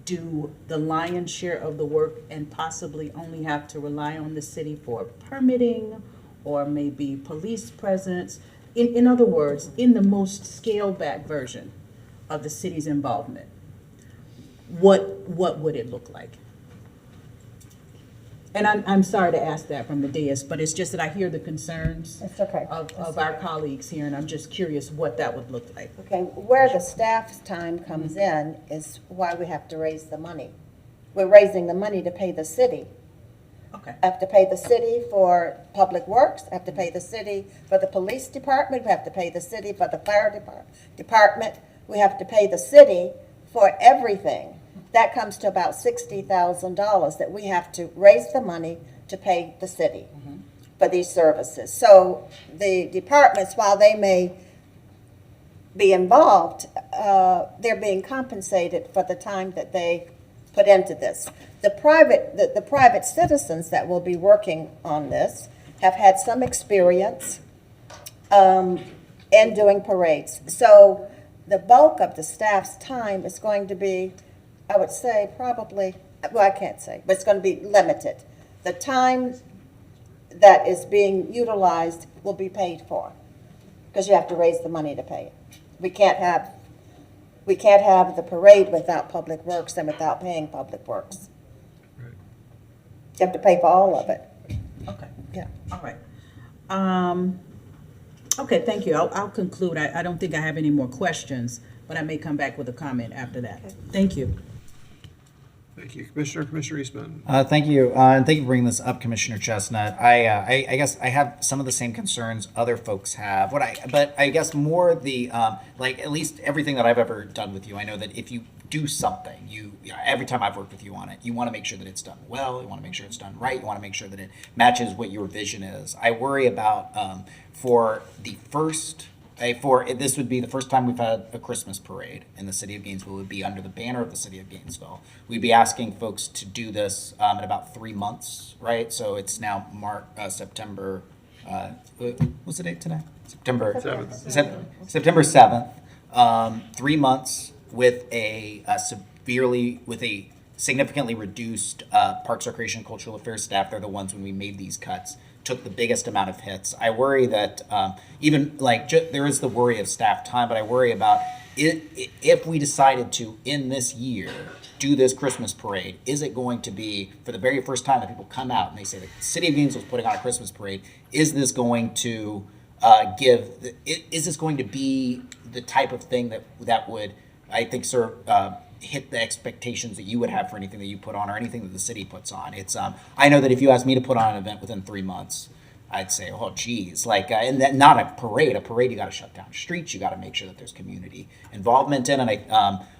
do the lion's share of the work and possibly only have to rely on the city for permitting or maybe police presence? In other words, in the most scaled back version of the city's involvement, what would it look like? And I'm sorry to ask that from the dais, but it's just that I hear the concerns It's okay. of our colleagues here, and I'm just curious what that would look like. Okay, where the staff's time comes in is why we have to raise the money. We're raising the money to pay the city. Okay. I have to pay the city for public works, I have to pay the city for the police department, we have to pay the city for the fire department, we have to pay the city for everything. That comes to about $60,000 that we have to raise the money to pay the city for these services. So the departments, while they may be involved, they're being compensated for the time that they put into this. The private citizens that will be working on this have had some experience in doing parades. So the bulk of the staff's time is going to be, I would say, probably, well, I can't say, but it's going to be limited. The time that is being utilized will be paid for, because you have to raise the money to pay it. We can't have the parade without public works and without paying public works. Right. You have to pay for all of it. Okay. Yeah. All right. Okay, thank you. I'll conclude. I don't think I have any more questions, but I may come back with a comment after that. Thank you. Thank you, Commissioner Eastman. Thank you, and thank you for bringing this up, Commissioner Chestnut. I guess I have some of the same concerns other folks have. But I guess more the like at least everything that I've ever done with you, I know that if you do something, every time I've worked with you on it, you want to make sure that it's done well. You want to make sure it's done right. You want to make sure that it matches what your vision is. I worry about for the first. This would be the first time we've had a Christmas parade in the city of Gainesville. It would be under the banner of the city of Gainesville. We'd be asking folks to do this in about 3 months, right? So it's now September. What's the date today? September 7th. September 7th. 3 months with a significantly reduced Parks, Recreation, Cultural Affairs staff. They're the ones when we made these cuts took the biggest amount of hits. I worry that there is the worry of staff time, but I worry about if we decided to, in this year, do this Christmas parade, is it going to be, for the very first time that people come out and they say the city of Gainesville is putting on a Christmas parade, is this going to is this going to be the type of thing that would, I think, hit the expectations that you would have for anything that you put on or anything that the city puts on? It's I know that if you asked me to put on an event within 3 months, I'd say, oh geez, and that not a parade you got to shut down streets, you got to make sure that there's community involvement in. And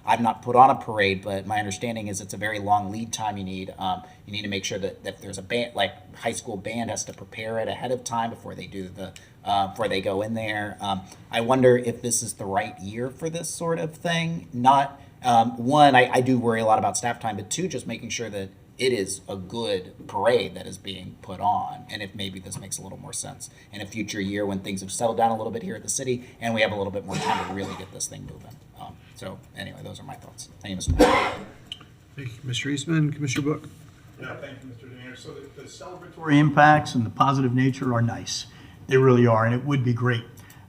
I've not put on a parade, but my understanding is it's a very long lead time you need to make sure that if there's a band, like high school band has to prepare it ahead of time before they do before they go in there. I wonder if this is the right year for this sort of thing. Not one, I do worry a lot about staff time, but two, just making sure that it is a good parade that is being put on. And if maybe this makes a little more sense in a future year when things have settled down a little bit here at the city and we have a little bit more time to really get this thing moving. So anyway, those are my thoughts. Thank you, Mr. Mayor. Thank you, Commissioner Eastman. Commissioner Book. Yeah, thank you, Mr. Daniel. So the celebratory impacts and the positive nature are nice. They really are, and it would be great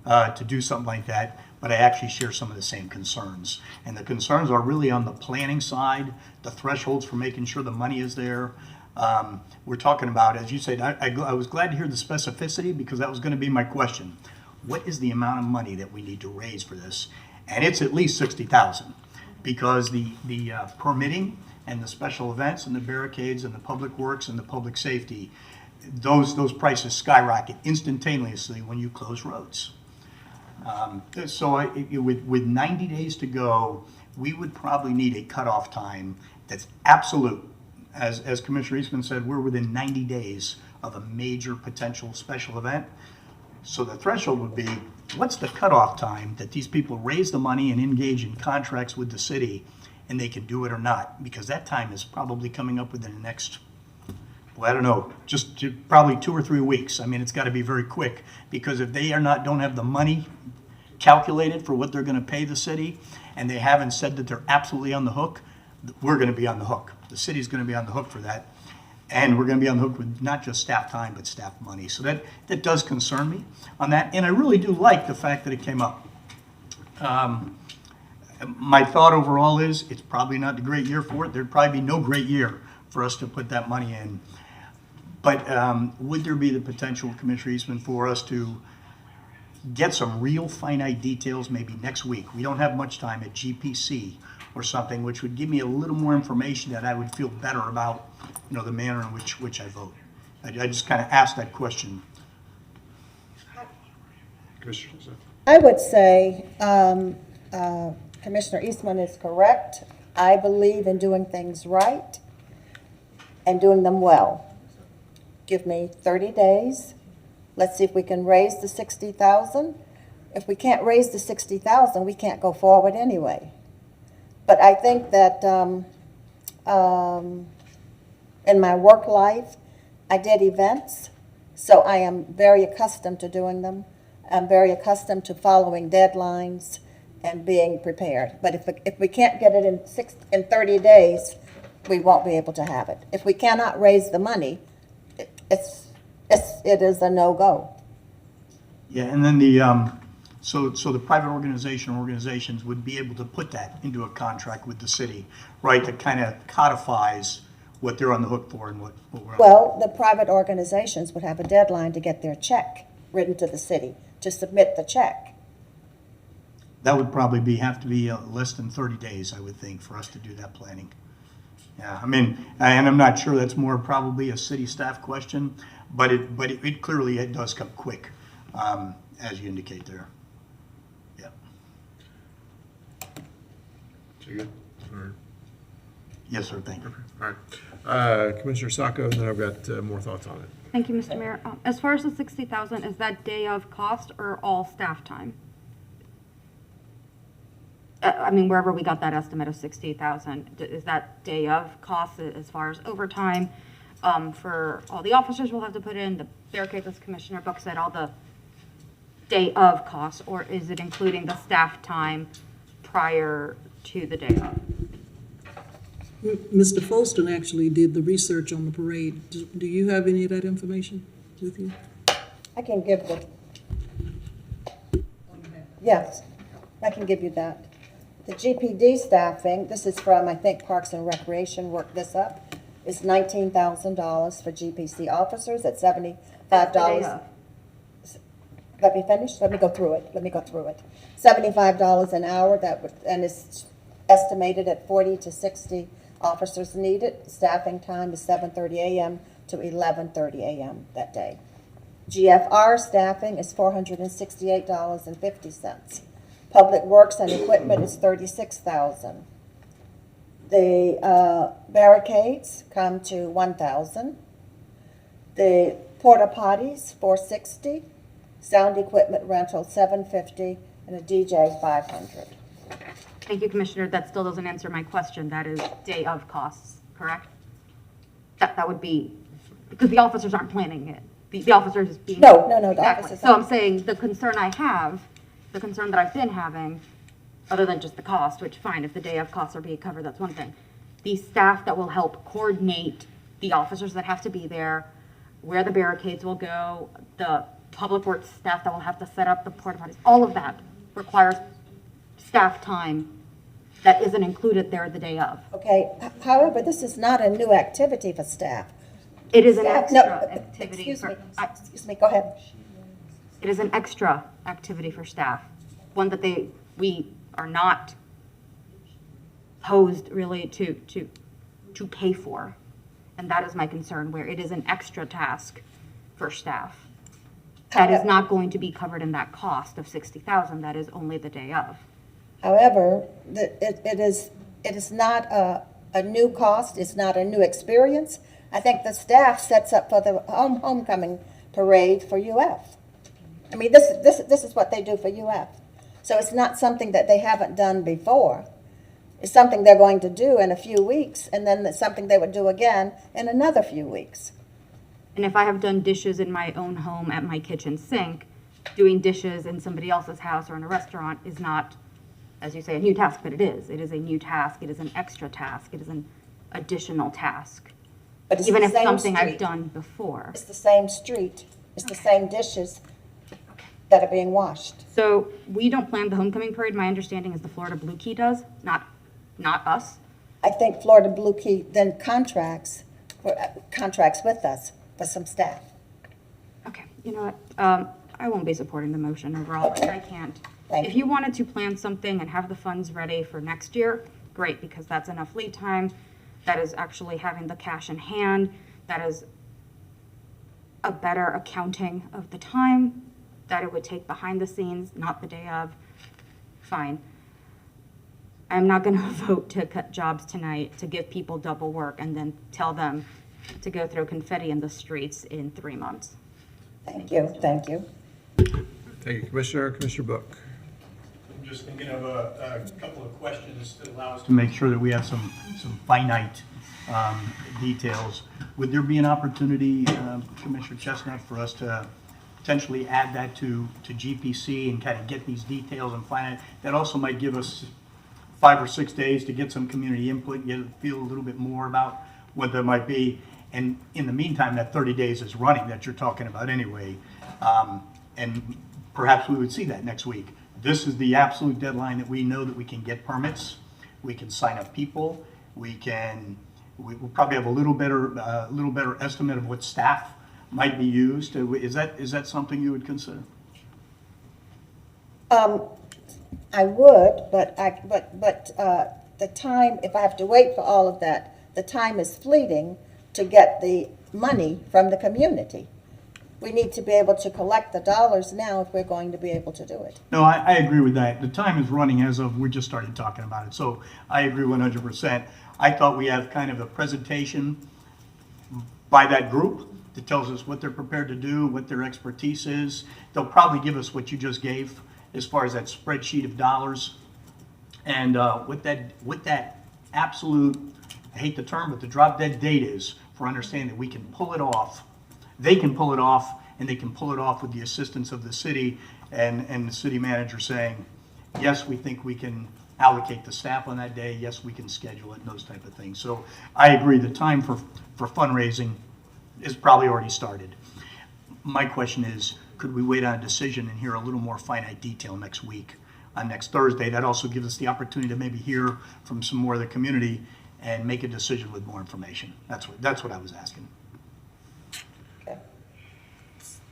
to do something like that. But I actually share some of the same concerns. And the concerns are really on the planning side, the thresholds for making sure the money is there. We're talking about, as you said, I was glad to hear the specificity because that was going to be my question. What is the amount of money that we need to raise for this? And it's at least $60,000 because the permitting and the special events and the barricades and the public works and the public safety, those prices skyrocket instantaneously when you close roads. With 90 days to go, we would probably need a cutoff time that's absolute. As Commissioner Eastman said, we're within 90 days of a major potential special event. So the threshold would be, what's the cutoff time that these people raise the money and engage in contracts with the city and they can do it or not? Because that time is probably coming up within the next, well, I don't know, probably 2 or 3 weeks. I mean, it's got to be very quick because if they don't have the money calculated for what they're going to pay the city and they haven't said that they're absolutely on the hook, we're going to be on the hook. The city's going to be on the hook for that. And we're going to be on the hook with not just staff time, but staff money. So that does concern me on that. And I really do like the fact that it came up. My thought overall is it's probably not the great year for it. There'd probably be no great year for us to put that money in. But would there be the potential, Commissioner Eastman, for us to get some real finite details maybe next week? We don't have much time at GPC or something, which would give me a little more information that I would feel better about, the manner in which I vote. I just kind of asked that question. I would say Commissioner Eastman is correct. I believe in doing things right and doing them well. Give me 30 days. Let's see if we can raise the 60,000. If we can't raise the 60,000, we can't go forward anyway. But I think that in my work life, I did events, so I am very accustomed to doing them. I'm very accustomed to following deadlines and being prepared. But if we can't get it in 30 days, we won't be able to have it. If we cannot raise the money, it is a no-go. Yeah, and then so the private organizations would be able to put that into a contract with the city, right? That kind of codifies what they're on the hook for and what we're on. Well, the private organizations would have a deadline to get their check written to the city, to submit the check. That would probably have to be less than 30 days, I would think, for us to do that planning. Yeah, I mean, and I'm not sure that's more probably a city staff question, but it clearly does come quick, as you indicate there. Yeah. So you good? Or- Yes, sir. Thank you. All right. Commissioner Sacco, and then I've got more thoughts on it. Thank you, Mr. Mayor. As far as the 60,000, is that day of cost or all staff time? I mean, wherever we got that estimate of 60,000, is that day of cost as far as overtime for all the officers we'll have to put in, the barricades, as Commissioner Book said, all the day of costs, or is it including the staff time prior to the day of? Mr. Folston actually did the research on the parade. Do you have any of that information with you? I can give yes, I can give you that. The GPD staffing, this is from, I think, Parks and Recreation worked this up, is $19,000 for GPC officers at $75. Let me finish? Let me go through it. $75 an hour, and it's estimated at 40 to 60 officers needed. Staffing time is 7:30 a.m. to 11:30 a.m. that day. GFR staffing is $468.50. Public Works and Equipment is $36,000. The barricades come to $1,000. The porta potties $460. Sound equipment rental $750, and a DJ $500. Thank you, Commissioner. That still doesn't answer my question. That is day of costs, correct? That would be, because the officers aren't planning it. The officers is being. No, the exactly. officers So I'm aren't. saying the concern I have, the concern that I've been having, other than just the cost, which fine, if the day of costs are being covered, that's one thing. The staff that will help coordinate the officers that have to be there, where the barricades will go, the public works staff that will have to set up the porta potties, all of that requires staff time that isn't included there the day of. Okay, however, this is not a new activity for staff. It is an Staff- extra no, activity. Excuse me, go ahead. It is an extra activity for staff, one that we are not posed really to pay for. And that is my concern, where it is an extra task for staff. That is not going to be covered in that cost of 60,000. That is only the day of. However, it is not a new cost, it's not a new experience. I think the staff sets up for the homecoming parade for UF. I mean, this is what they do for UF. So it's not something that they haven't done before. It's something they're going to do in a few weeks, and then it's something they would do again in another few weeks. And if I have done dishes in my own home at my kitchen sink, doing dishes in somebody else's house or in a restaurant is not as you say, a new task, but it is. It is a new task. It is an extra task. It is an additional task. But it's Even the if same something I've street. done before. It's the same street, it's the same dishes that are being washed. So we don't plan the homecoming parade. My understanding is the Florida Blue Key does, not us. I think Florida Blue Key then contracts with us for some staff. Okay, you know what? I won't be supporting the motion overall. I can't. Thank If you wanted to plan something and have the funds ready for next year, great, because that's enough lead time. That is actually having the cash in hand. That is a better accounting of the time that it would take behind the scenes, not the day of. Fine. I'm not going to vote to cut jobs tonight, to give people double work, and then tell them to go throw confetti in the streets in 3 months. Thank you, thank you. Thank you, Commissioner. Commissioner Book. I'm just thinking of a couple of questions that allow us to make sure that we have some finite details. Would there be an opportunity, Commissioner Chestnut, for us to potentially add that to GPC and kind of get these details and finite? That also might give us 5 or 6 days to get some community input and get to feel a little bit more about what there might be. And in the meantime, that 30 days is running that you're talking about anyway. And perhaps we would see that next week. This is the absolute deadline that we know that we can get permits, we can sign up people, we'll probably have a little better estimate of what staff might be used. Is that something you would consider? I would, but the time, if I have to wait for all of that, the time is fleeting to get the money from the community. We need to be able to collect the dollars now if we're going to be able to do it. No, I agree with that. The time is running as of, we just started talking about it. So I agree 100%. I thought we have kind of a presentation by that group that tells us what they're prepared to do, what their expertise is. They'll probably give us what you just gave as far as that spreadsheet of dollars. And with that absolute, I hate the term, but the drop dead date is for understanding that we can pull it off. They can pull it off, and they can pull it off with the assistance of the city and the city manager saying, yes, we think we can allocate the staff on that day, yes, we can schedule it, and those type of things. So I agree, the time for fundraising is probably already started. My question is, could we wait on a decision and hear a little more finite detail next week, on next Thursday? That also gives us the opportunity to maybe hear from some more of the community and make a decision with more information. That's what I was asking.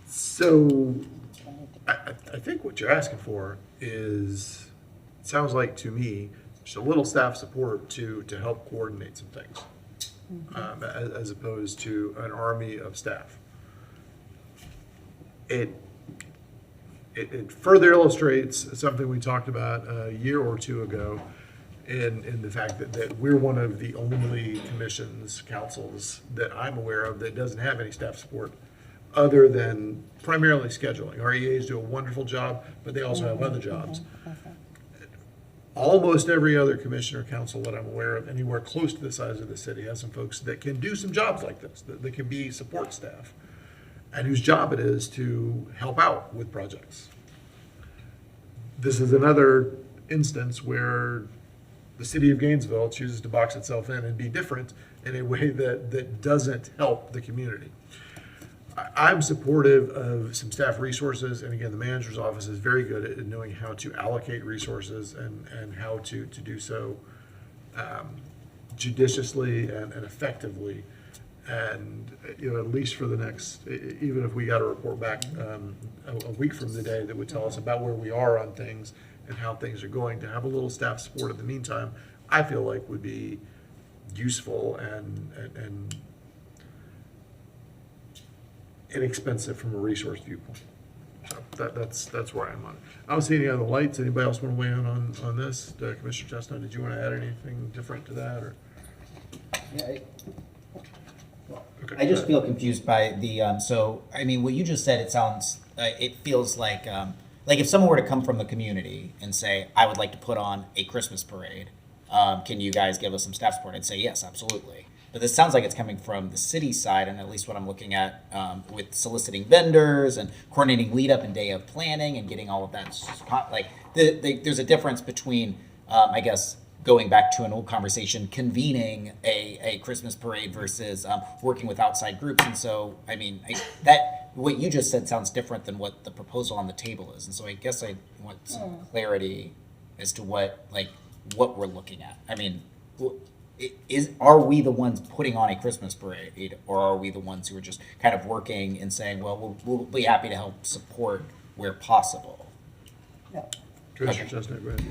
So I think what you're asking for is, it sounds like to me, just a little staff support to help coordinate some things, as opposed to an army of staff. It further illustrates something we talked about a year or two ago in the fact that we're one of the only commissions, councils that I'm aware of that doesn't have any staff support other than primarily scheduling. REAs do a wonderful job, but they also have other jobs. Almost every other commission or council that I'm aware of, anywhere close to the size of the city, has some folks that can do some jobs like this, that can be support staff, and whose job it is to help out with projects. This is another instance where the city of Gainesville chooses to box itself in and be different in a way that doesn't help the community. I'm supportive of some staff resources, and again, the manager's office is very good at knowing how to allocate resources and how to do so judiciously and effectively. And at least for the next, even if we got a report back a week from today that would tell us about where we are on things and how things are going, to have a little staff support in the meantime, I feel like would be useful and inexpensive from a resource viewpoint. So that's where I'm on it. I don't see any other lights. Anybody else want to weigh in on this? Commissioner Chestnut, did you want to add anything different to that, or? Yeah, Okay, I just feel confused by the, so, I mean, what you just said, it feels like if someone were to come from the community and say, I would like to put on a Christmas parade, can you guys give us some staff support? I'd say, yes, absolutely. but this sounds like it's coming from the city side, and at least what I'm looking at with soliciting vendors and coordinating lead up and day of planning and getting all of that. Like there's a difference between, I guess, going back to an old conversation, convening a Christmas parade versus working with outside groups. And so, I mean, that what you just said sounds different than what the proposal on the table is. And so I guess I want some clarity as to what we're looking at. I mean, are we the ones putting on a Christmas parade, or are we the ones who are just kind of working and saying, well, we'll be happy to help support where possible? No. Commissioner Chestnut, go ahead.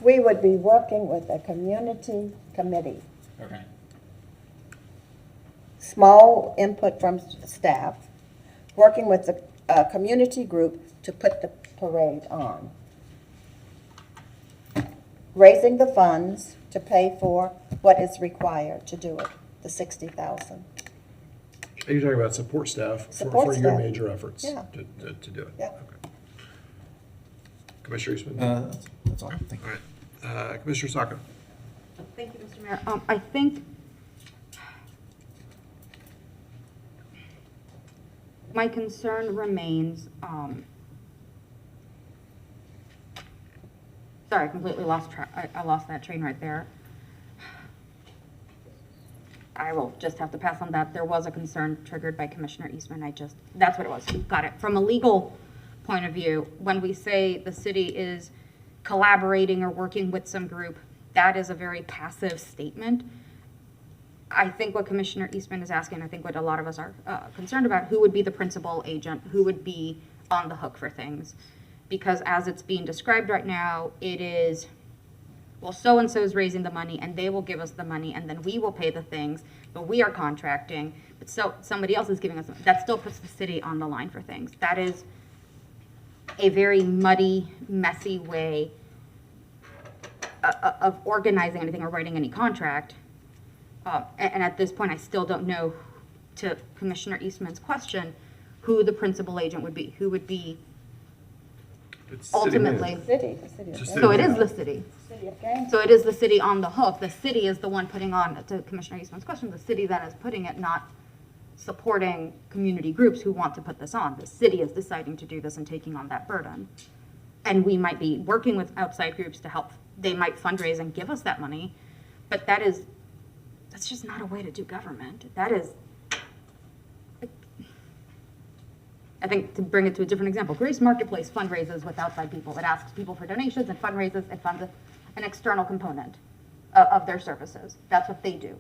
We would be working with a community committee. Okay. Small input from staff, working with the community group to put the parade on. Raising the funds to pay for what is required to do it, the $60,000. You're talking about support staff Support for your staff. major efforts Yeah. to do it? Yeah. Okay. Commissioner Eastman? That's all. Thank you. All right. Commissioner Sacco? Thank you, Mr. Mayor. I think my concern remains, sorry, I completely lost track. I lost that train right there. I will just have to pass on that. There was a concern triggered by Commissioner Eastman. That's what it was. Got it. From a legal point of view, when we say the city is collaborating or working with some group, that is a very passive statement. I think what Commissioner Eastman is asking, I think what a lot of us are concerned about, who would be the principal agent, who would be on the hook for things. Because as it's being described right now, it is, well, so-and-so is raising the money and they will give us the money and then we will pay the things, but we are contracting, but so somebody else is giving us, that still puts the city on the line for things. That is a very muddy, messy way of organizing anything or writing any contract. And at this point, I still don't know, to Commissioner Eastman's question, who the principal agent would be, who would be ultimately. The city of So it is the city. City of Gainesville. So it is the city on the hook. The city is the one putting on, to Commissioner Eastman's question, the city that is putting it, not supporting community groups who want to put this on. The city is deciding to do this and taking on that burden. And we might be working with outside groups to help. They might fundraise and give us that money, but that's just not a way to do government. That is, I think, to bring it to a different example, Grace Marketplace fundraises with outside people. It asks people for donations and fundraises. It funds an external component of their services. That's what they do.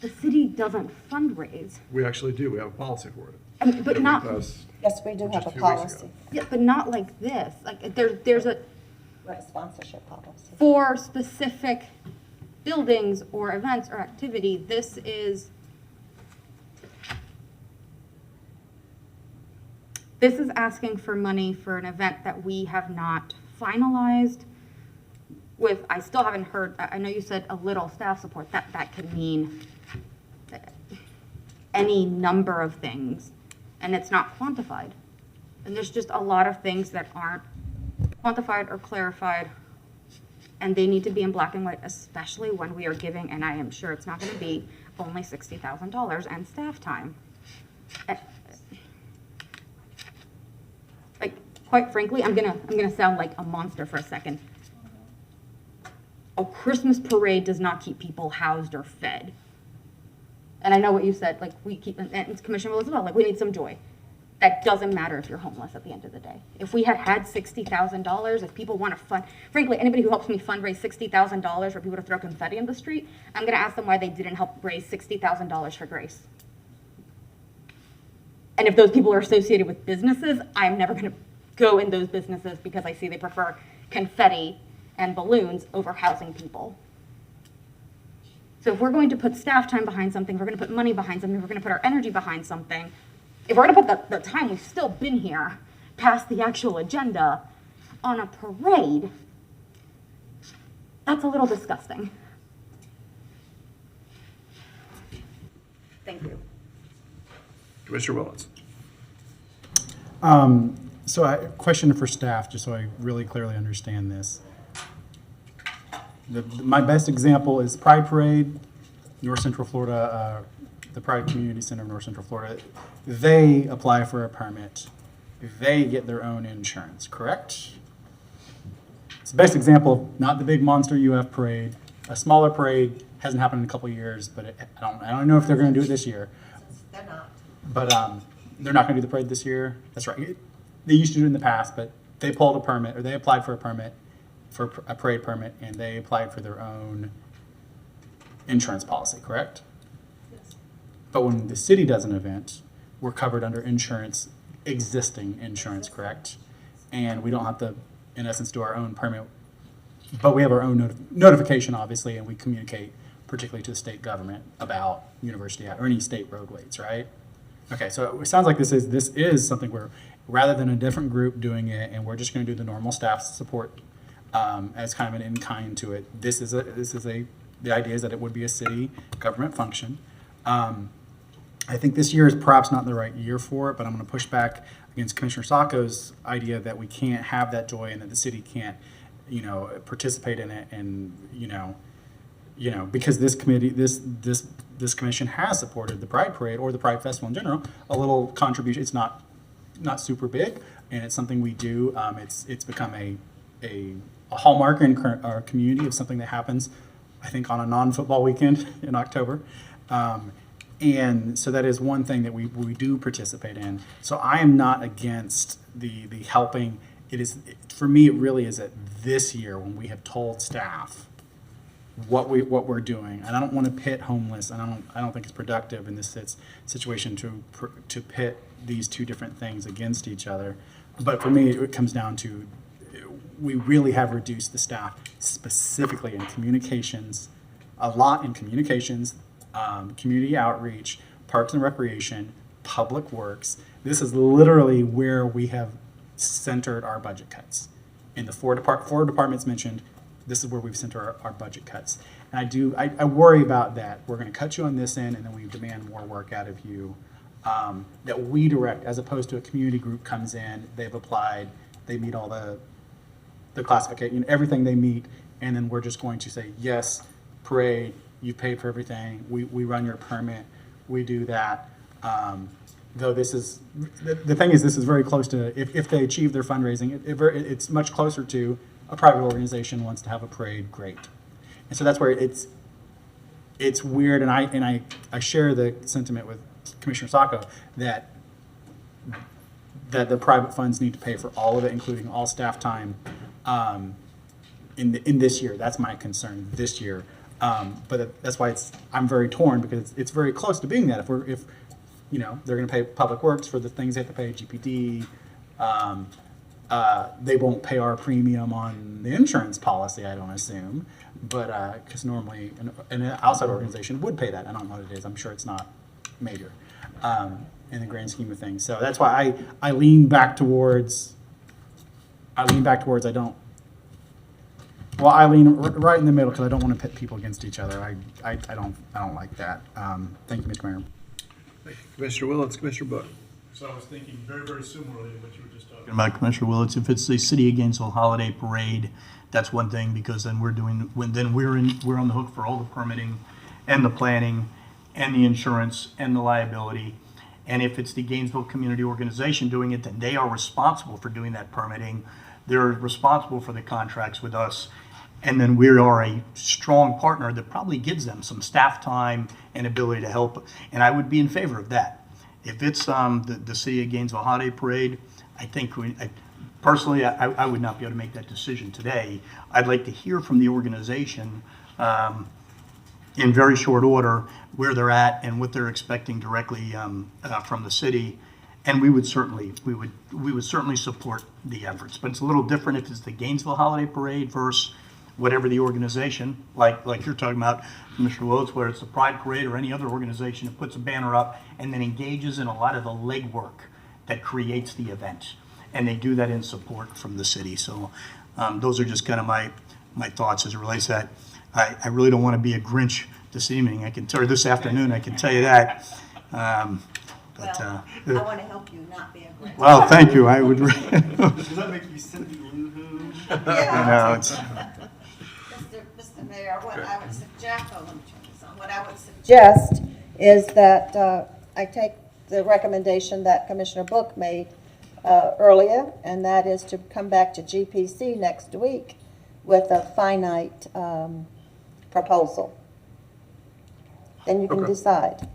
The city doesn't fundraise. We actually do. We have a policy for it. I mean, but not. Yes, we do have a Just 2 weeks policy. ago. Yeah, but not like this. Like there's a Right, sponsorship policy. for specific buildings or events or activity. This is asking for money for an event that we have not finalized with. I still haven't heard. I know you said a little staff support. That could mean any number of things, and it's not quantified. And there's just a lot of things that aren't quantified or clarified, and they need to be in black and white, especially when we are giving, and I am sure it's not going to be only $60,000 and staff time. Like, quite frankly, I'm gonna sound like a monster for a second. A Christmas parade does not keep people housed or fed. And I know what you said, like, we keep, and Commissioner Willis as well, like, we need some joy. That doesn't matter if you're homeless at the end of the day. If we had $60,000, if people want to frankly, anybody who helps me fundraise $60,000 for people to throw confetti in the street, I'm going to ask them why they didn't help raise $60,000 for Grace. And if those people are associated with businesses, I'm never going to go in those businesses because I see they prefer confetti and balloons over housing people. So if we're going to put staff time behind something, if we're going to put money behind something, if we're going to put our energy behind something, if we're going to put the time we've still been here past the actual agenda on a parade, that's a little disgusting. Thank you. Commissioner Willis. So a question for staff, just so I really clearly understand this. My best example is Pride Parade. North Central Florida, the Pride Community Center of North Central Florida, they apply for a permit. They get their own insurance, correct? It's the best example of not the big monster UF parade. A smaller parade hasn't happened in a couple of years, but I don't know if they're going to do it this year. They're not. But they're not going to do the parade this year. That's right. They used to do it in the past, but they pulled a permit, or they applied for a permit, for a parade permit, and they applied for their own insurance policy, correct? Yes. But when the city does an event, we're covered under insurance, existing insurance, correct? And we don't have to, in essence, do our own permit, but we have our own notification, obviously, and we communicate particularly to the state government about university or any state roadways, right? Okay, so it sounds like this is something where, rather than a different group doing it, and we're just going to do the normal staff support as kind of an in-kind to it. The idea is that it would be a city government function. I think this year is perhaps not the right year for it, but I'm going to push back against Commissioner Sacco's idea that we can't have that joy and that the city can't, participate in it, and because this committee, this commission has supported the Pride Parade or the Pride Festival in general. A little contribution. It's not super big, and it's something we do. It's become a hallmark in our community of something that happens, I think, on a non-football weekend in October. And so that is one thing that we do participate in. So I am not against the helping. For me, it really is at this year when we have told staff what we're doing, and I don't want to pit homeless, and I don't think it's productive in this situation to pit these two different things against each other. But for me, it comes down to we really have reduced the staff specifically in communications, a lot in communications, community outreach, parks and recreation, public works. This is literally where we have centered our budget cuts. In the four departments mentioned, this is where we've centered our budget cuts. And I worry about that. We're going to cut you on this end, and then we demand more work out of you that we direct, as opposed to a community group comes in, they've applied, they meet all the classification, everything they meet, and then we're just going to say, yes, parade, you paid for everything, we run your permit, we do that. Though this is, the thing is, this is very close to, if they achieve their fundraising, it's much closer to a private organization wants to have a parade, great. And so that's where it's weird, and I share the sentiment with Commissioner Sacco that the private funds need to pay for all of it, including all staff time in this year. That's my concern this year. But that's why I'm very torn, because it's very close to being that. If they're going to pay Public Works for the things they have to pay, GPD, they won't pay our premium on the insurance policy, I don't assume, but because normally an outside organization would pay that. I don't know what it is. I'm sure it's not major in the grand scheme of things. So that's why I lean back towards. I lean right in the middle, because I don't want to pit people against each other. I don't like that. Thank you, Mr. Mayor. Commissioner Willetts, Commissioner Book. So I was thinking very, very similarly to what you were just talking about, Commissioner Willetts. If it's the City of Gainesville Holiday Parade, that's one thing, because then we're on the hook for all the permitting and the planning and the insurance and the liability. And if it's the Gainesville Community Organization doing it, then they are responsible for doing that permitting. They're responsible for the contracts with us. And then we are a strong partner that probably gives them some staff time and ability to help. And I would be in favor of that. If it's the City of Gainesville Holiday Parade, I think personally, I would not be able to make that decision today. I'd like to hear from the organization in very short order where they're at and what they're expecting directly from the city. And we would certainly support the efforts. But it's a little different if it's the Gainesville Holiday Parade versus whatever the organization, like you're talking about, Mr. Willetts, where it's the Pride Parade or any other organization that puts a banner up and then engages in a lot of the legwork that creates the event. And they do that in support from the city. So those are just kind of my thoughts as it relates to that. I really don't want to be a Grinch this evening, or this afternoon, I can tell you that. I want to help you not be a Grinch. Well, thank you. I would. Does that make you Cindy Lou Who? Yeah. No, it's. Mr. Mayor, what I would suggest, I would suggest is that I take the recommendation that Commissioner Book made earlier, and that is to come back to GPC next week with a finite proposal. Then you can Okay. decide.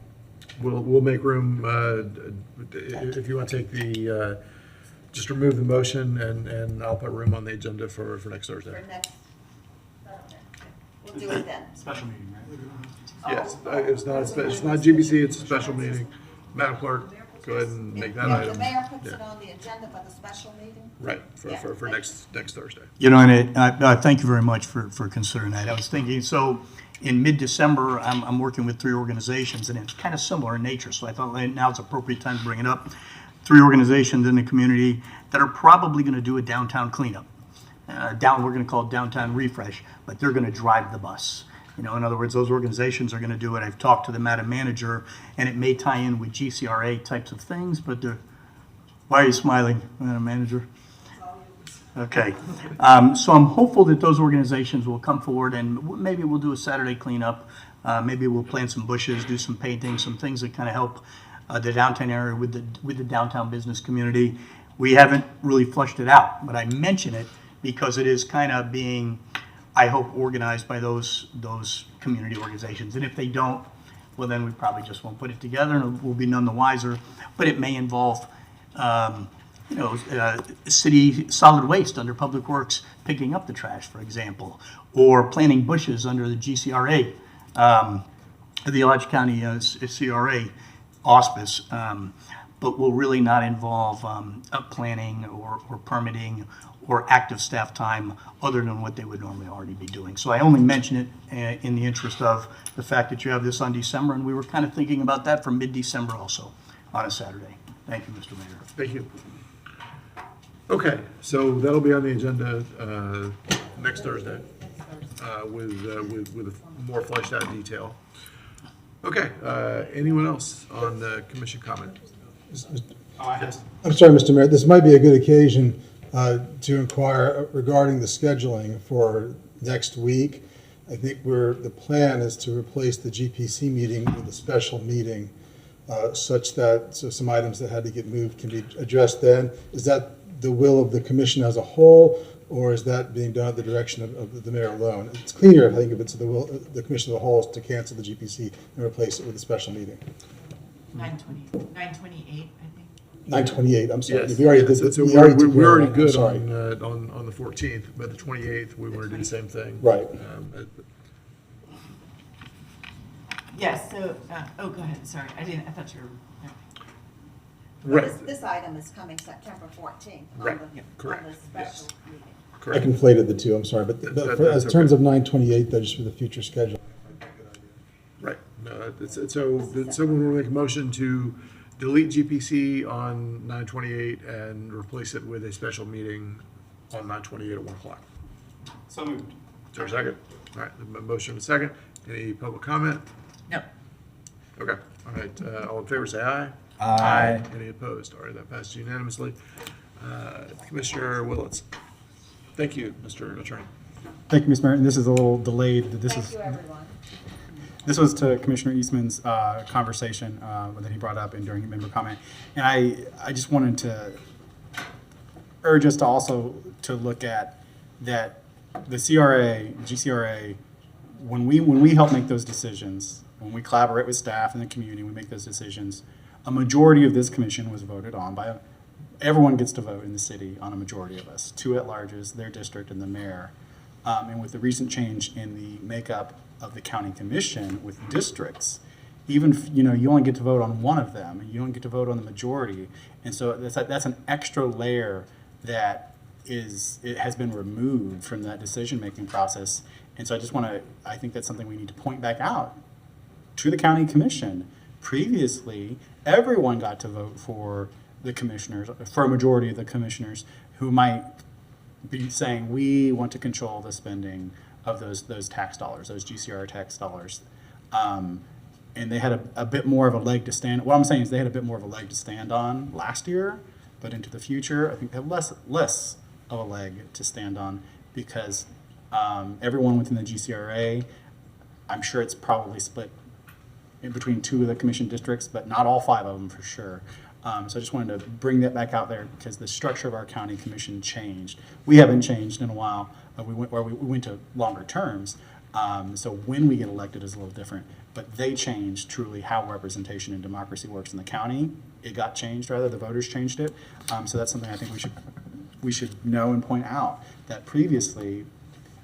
We'll make room, if you want to take the, just remove the motion and I'll put room on the agenda for next Thursday. For next, we'll do it then. Special meeting, right? Yes, it's not GBC, it's a special meeting. Madam Clerk, go ahead and make that If item. the mayor puts Yeah. it on the agenda for the special meeting? Right, for next Thursday. You know, and thank you very much for considering that. I was thinking, so in mid-December, I'm working with 3 organizations, and it's kind of similar in nature, so I thought now it's appropriate time to bring it up. 3 organizations in the community that are probably going to do a downtown cleanup. We're going to call it downtown refresh, but they're going to drive the bus. You know, in other words, those organizations are going to do it. I've talked to the Madam Manager, and it may tie in with GCRA types of things, but why are you smiling, Madam Manager? Okay, so I'm hopeful that those organizations will come forward and maybe we'll do a Saturday cleanup. Maybe we'll plant some bushes, do some painting, some things that kind of help the downtown area with the downtown business community. We haven't really flushed it out, but I mention it because it is kind of being, I hope, organized by those community organizations. And if they don't, well, then we probably just won't put it together and we'll be none the wiser. But it may involve city solid waste under Public Works picking up the trash, for example, or planting bushes under the GCRA, the Alachua County CRA auspice, but will really not involve planning or permitting or active staff time other than what they would normally already be doing. So I only mention it in the interest of the fact that you have this on December, and we were kind of thinking about that for mid-December also on a Saturday. Thank you, Mr. Mayor. Thank you. Okay, so that'll be on the agenda next Thursday with more fleshed out detail. Okay, anyone else on the commission comment? I'm sorry, Mr. Mayor, this might be a good occasion to inquire regarding the scheduling for next week. I think the plan is to replace the GPC meeting with a special meeting such that some items that had to get moved can be addressed then. Is that the will of the commission as a whole, or is that being done at the direction of the mayor alone? It's cleaner, I think, if it's the will, the commission as a whole is to cancel the GPC and replace it with a special meeting. 928, I think. 928, I'm sorry. Yes. We already did. So we already we're already I'm good sorry. on the 14th, but the 28th, we want to do the same thing. Right. Yes, so, oh, go ahead, sorry, I thought you were. Right. This item is coming September 14th Right. on the Correct. special meeting. I Correct. conflated the two, I'm sorry, but That's in terms okay. of 928, though, just for the future schedule. Right. No, someone will make a motion to delete GPC on 928 and replace it with a special meeting on 928 at 1 o'clock. So moved. Is there a second? All right, the motion and a second. Any public comment? No. Okay. All right, all in favor, say aye. Aye. Any opposed? All right, that passed unanimously. Commissioner Willets. Thank you, Mr. Attorney. Thank you, Mr. Mayor. And this is a little delayed. Thank you, everyone. This was to Commissioner Eastman's conversation that he brought up and during member comment. And I just wanted to urge us to also to look at that the GCRA, when we help make those decisions, when we collaborate with staff and the community, we make those decisions, a majority of this commission was voted on by, everyone gets to vote in the city on a majority of us, 2 at-larges, their district, and the mayor. And with the recent change in the makeup of the county commission with districts, even you only get to vote on one of them, and you don't get to vote on the majority, and so that's an extra layer that has been removed from that decision-making process. And so I think that's something we need to point back out to the county commission. Previously, everyone got to vote for the commissioners, for a majority of the commissioners who might be saying, we want to control the spending of those tax dollars, those GCR tax dollars. And they had a bit more of a leg to stand. What I'm saying is they had a bit more of a leg to stand on last year, but into the future, I think they have less of a leg to stand on because everyone within the GCRA, I'm sure it's probably split in between two of the commission districts, but not all five of them for sure. So I just wanted to bring that back out there because the structure of our county commission changed. We haven't changed in a while. We went to longer terms. So when we get elected is a little different, but they changed truly how representation and democracy works in the county. It got changed, rather, the voters changed it. So that's something I think we should know and point out, that previously,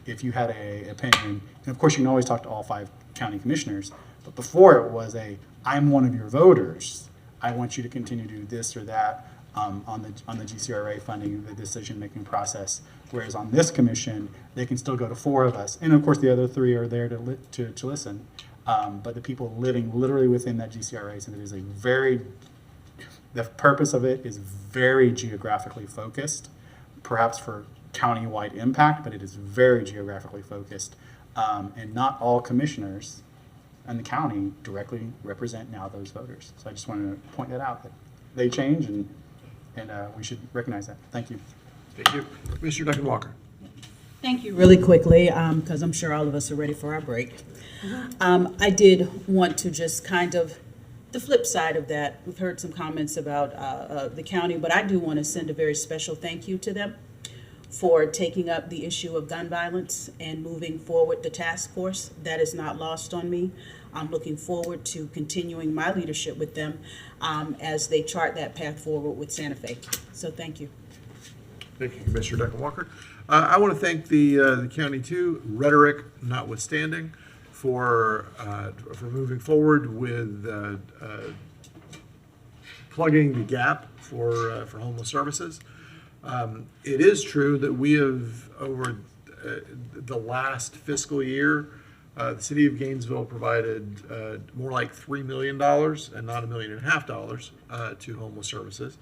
if you had a opinion, and of course you can always talk to all five county commissioners, but before it was I'm one of your voters, I want you to continue to do this or that on the GCRA funding, the decision-making process. Whereas on this commission, they can still go to four of us. And of course, the other three are there to listen. But the people living literally within that GCRA, so it is the purpose of it is very geographically focused, perhaps for county-wide impact, but it is very geographically focused. And not all commissioners in the county directly represent now those voters. So I just wanted to point that out, that they change, and we should recognize that. Thank you. Thank you. Commissioner Duncan Walker. Thank you. Really quickly, because I'm sure all of us are ready for our break. I did want to just kind of, the flip side of that, we've heard some comments about the county, but I do want to send a very special thank you to them for taking up the issue of gun violence and moving forward the task force. That is not lost on me. I'm looking forward to continuing my leadership with them as they chart that path forward with Santa Fe. So thank you. Thank you, Commissioner Duncan Walker. I want to thank the county too, rhetoric notwithstanding, for moving forward with plugging the gap for homeless services. It is true that we have, over the last fiscal year, the city of Gainesville provided more like $3 million and not $1.5 million to homeless services.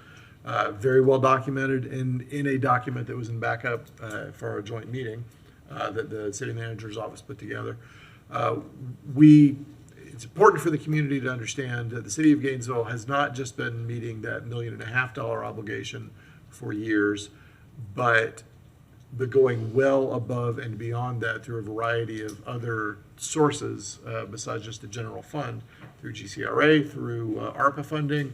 Very well documented in a document that was in backup for our joint meeting that the city manager's office put together. It's important for the community to understand that the city of Gainesville has not just been meeting that $1.5 million obligation for years, but going well above and beyond that through a variety of other sources besides just the general fund, through GCRA, through ARPA funding.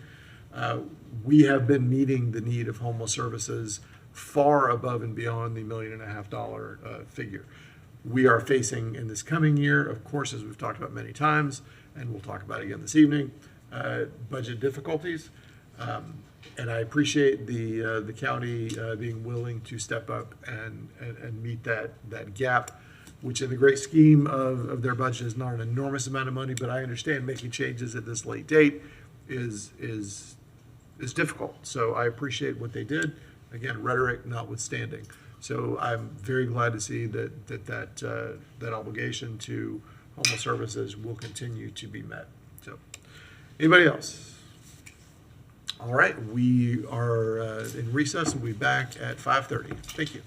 We have been meeting the need of homeless services far above and beyond the $1.5 million figure. We are facing in this coming year, of course, as we've talked about many times, and we'll talk about again this evening, budget difficulties. And I appreciate the county being willing to step up and meet that gap, which in the great scheme of their budget is not an enormous amount of money, but I understand making changes at this late date is difficult. So I appreciate what they did. Again, rhetoric notwithstanding. So I'm very glad to see that obligation to homeless services will continue to be met. So, anybody else? All right, we are in recess. We'll be back at 5:30. Thank you.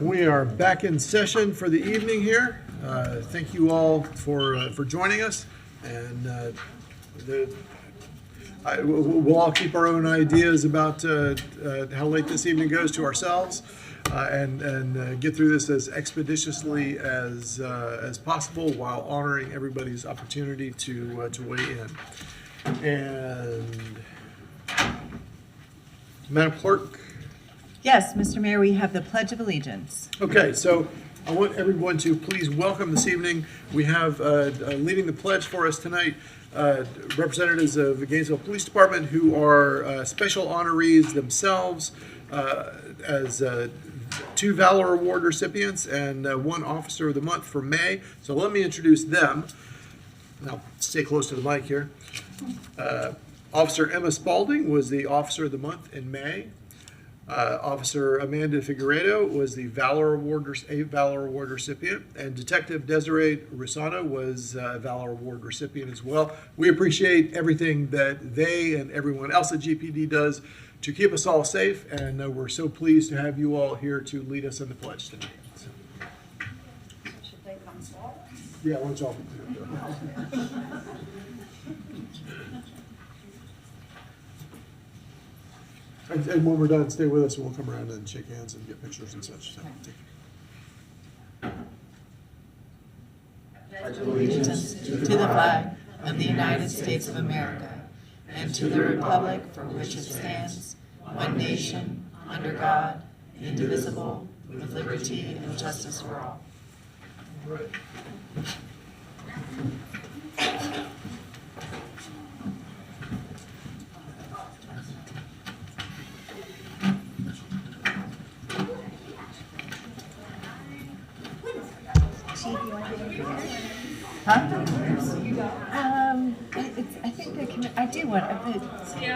We are back in session for the evening here. Thank you all for joining us, and we'll all keep our own ideas about how late this evening goes to ourselves, and get through this as expeditiously as possible while honoring everybody's opportunity to weigh in. And Madam Clerk. Yes, Mr. Mayor, we have the Pledge of Allegiance. Okay, so I want everyone to please welcome this evening. We have leading the pledge for us tonight, representatives of the Gainesville Police Department who are special honorees themselves as 2 Valor Award recipients and 1 Officer of the Month for May. So let me introduce them. Now, stay close to the mic here. Officer Emma Spalding was the Officer of the Month in May. Officer Amanda Figueredo was the Valor Award recipient, and Detective Desiree Rusano was a Valor Award recipient as well. We appreciate everything that they and everyone else at GPD does to keep us all safe, and we're so pleased to have you all here to lead us in the pledge tonight. So. Should they come forward? Yeah, why don't y'all do it? And when we're done, stay with us and we'll come around and shake hands and get pictures and such. So, thank you. Pledge allegiance to the flag of the United States of America and to the republic for which it stands, one nation, under God, indivisible, with liberty and justice for all. All right. Huh? I think I do want a bit.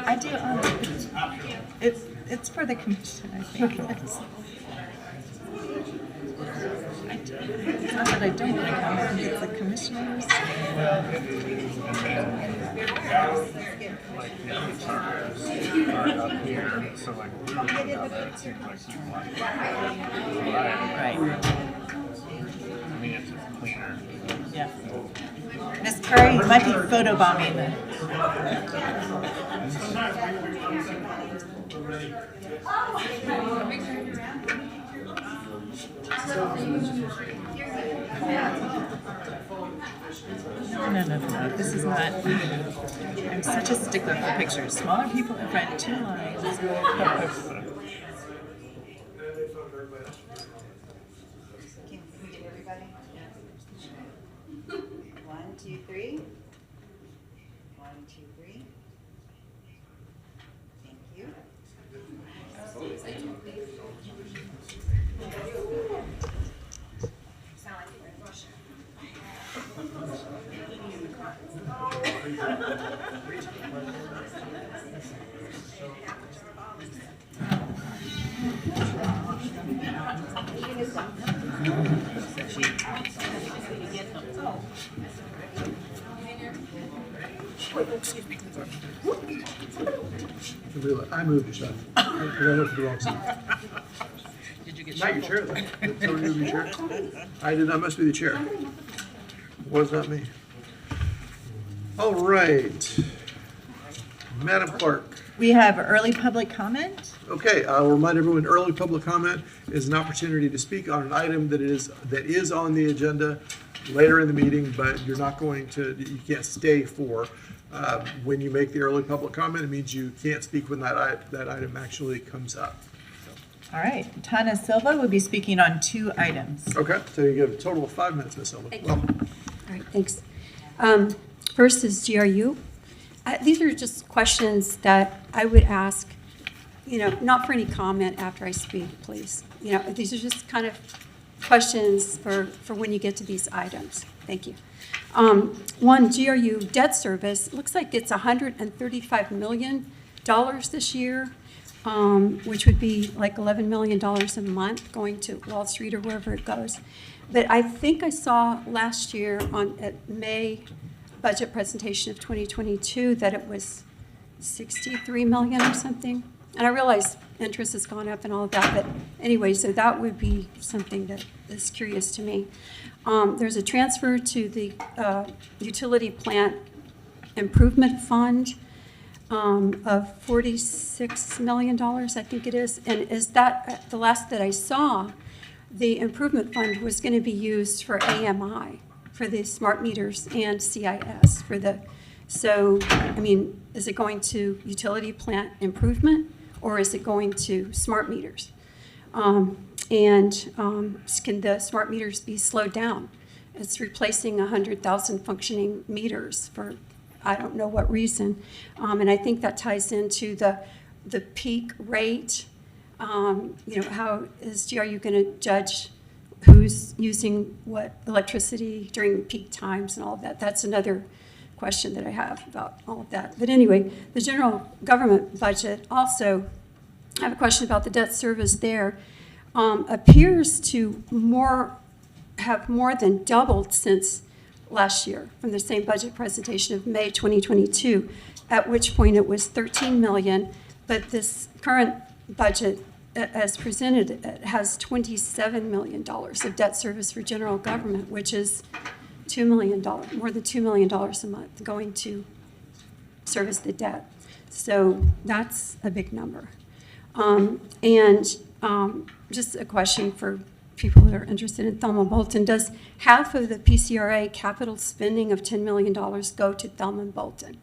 I do. It's for the commission. I think. It's not that I don't want to come. I think it's the commissioners. Yeah. Ms. Curry, you might be photobombing the. No. This is not. I'm such a stickler for pictures. Smaller people in front, 2 lines. Can we get everybody? 1, 2, 3. 1, 2, 3. Thank you. Sound like you're in Russia. I moved the shot. I went to the wrong side. Did you get Not your chair, though. Someone moved your chair? I did not. Must be the chair. Was not me. All right. Madam Clerk. We have early public comment. Okay, I'll remind everyone, early public comment is an opportunity to speak on an item that is on the agenda later in the meeting, but you can't stay for. When you make the early public comment, it means you can't speak when that item actually comes up. All right, Tana Silva will be speaking on 2 items. Okay, so you get a total of 5 minutes, Ms. Silva. Thank you. All right, thanks. First is GRU. These are just questions that I would ask, not for any comment after I speak, please. These are just kind of questions for when you get to these items. Thank you. One, GRU debt service, looks like it's $135 million this year, which would be like $11 million a month going to Wall Street or wherever it goes. But I think I saw last year at May budget presentation of 2022 that it was $63 million or something. And I realize interest has gone up and all of that, but anyway, so that would be something that is curious to me. There's a transfer to the utility plant improvement fund of $46 million, I think it is. And is that, the last that I saw, the improvement fund was going to be used for AMI, for the smart meters and CIS for the, so, I mean, is it going to utility plant improvement or is it going to smart meters? Can the smart meters be slowed down? It's replacing 100,000 functioning meters for I don't know what reason. And I think that ties into the peak rate. How is GRU going to judge who's using what electricity during peak times and all of that? That's another question that I have about all of that. But anyway, the general government budget also, I have a question about the debt service there. Appears to have more than doubled since last year from the same budget presentation of May 2022, at which point it was 13 million, but this current budget as presented has $27 million of debt service for general government, which is $2 million, more than $2 million a month going to service the debt. So that's a big number. Just a question for people that are interested in Thelma Bolton. Does half of the PCRA capital spending of $10 million go to Thelma Bolton?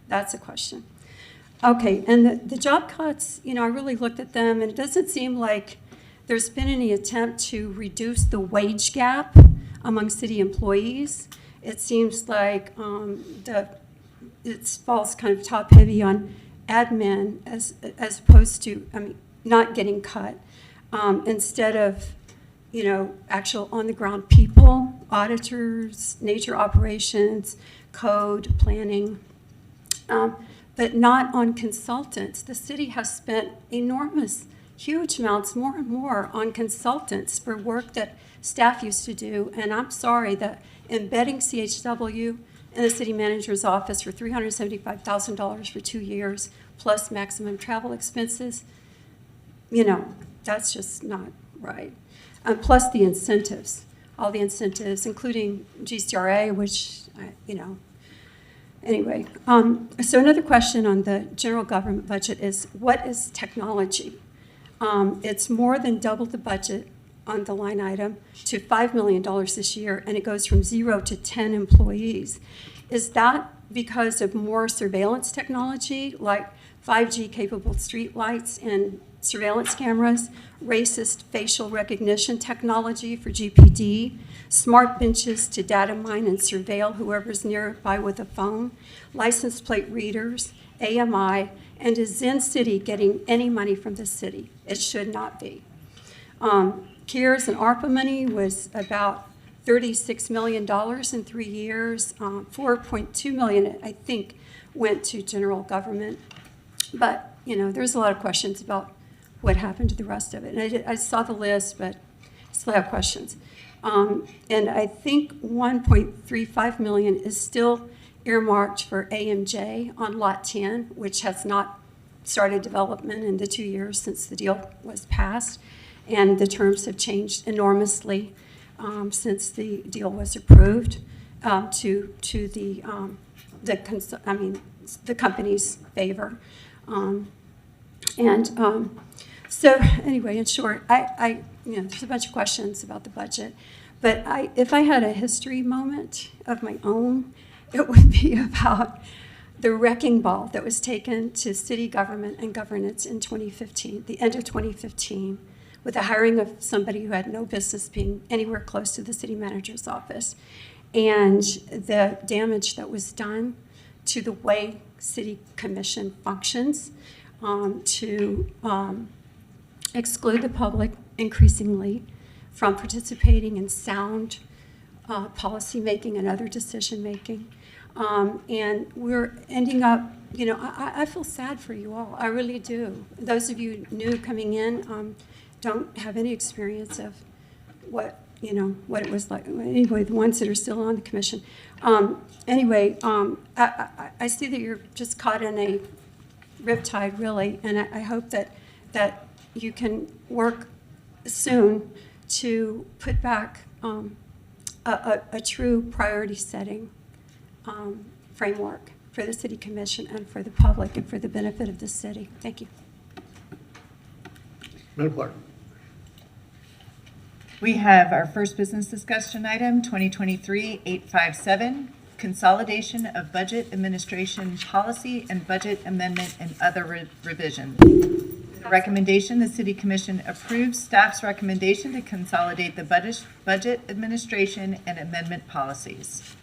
That's a question. Okay, and the job cuts, I really looked at them, and it doesn't seem like there's been any attempt to reduce the wage gap among city employees. It seems like it falls kind of top heavy on admin as opposed to, not getting cut, instead of actual on-the-ground people, auditors, nature operations, code, planning, but not on consultants. The city has spent huge amounts, more and more, on consultants for work that staff used to do. And I'm sorry that embedding CHW in the city manager's office for $375,000 for 2 years, plus maximum travel expenses, that's just not right. Plus the incentives, all the incentives, including GCRA, which, anyway. So another question on the general government budget is, what is technology? It's more than double the budget on the line item to $5 million this year, and it goes from 0 to 10 employees. Is that because of more surveillance technology, like 5G capable streetlights and surveillance cameras, racist facial recognition technology for GPD, smart benches to data mine and surveil whoever's nearby with a phone, license plate readers, AMI, and is Zen City getting any money from the city? It should not be. CARES and ARPA money was about $36 million in 3 years. 4.2 million, I think, went to general government. But, there's a lot of questions about what happened to the rest of it. And I saw the list, but I still have questions. And I think 1.35 million is still earmarked for AMJ on Lot 10, which has not started development in the 2 years since the deal was passed. And the terms have changed enormously since the deal was approved to the company's favor. So anyway, in short, there's a bunch of questions about the budget, but if I had a history moment of my own, it would be about the wrecking ball that was taken to city government and governance in 2015, the end of 2015, with the hiring of somebody who had no business being anywhere close to the city manager's office, and the damage that was done to the way city commission functions, to exclude the public increasingly from participating in sound policy making and other decision making. And we're ending up, I feel sad for you all. I really do. Those of you new coming in don't have any experience of what it was like. Anyway, the ones that are still on the commission. I see that you're just caught in a riptide, really, and I hope that you can work soon to put back a true priority-setting framework for the City Commission and for the public and for the benefit of the city. Thank you. Madam Clerk. We have our first business discussion item, 2023-857, Consolidation of Budget Administration Policy and Budget Amendment and Other Revisions. The recommendation, the City Commission approves staff's recommendation to consolidate the budget administration and amendment policies.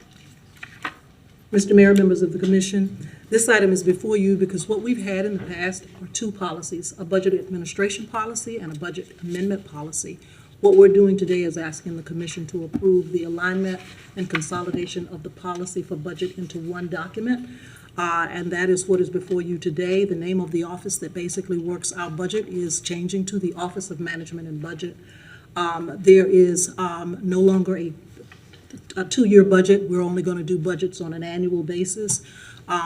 Mr. Mayor, members of the commission, this item is before you because what we've had in the past are two policies, a budget administration policy and a budget amendment policy. What we're doing today is asking the commission to approve the alignment and consolidation of the policy for budget into one document. And that is what is before you today. The name of the office that basically works our budget is changing to the Office of Management and Budget. There is no longer a two-year budget. We're only going to do budgets on an annual basis.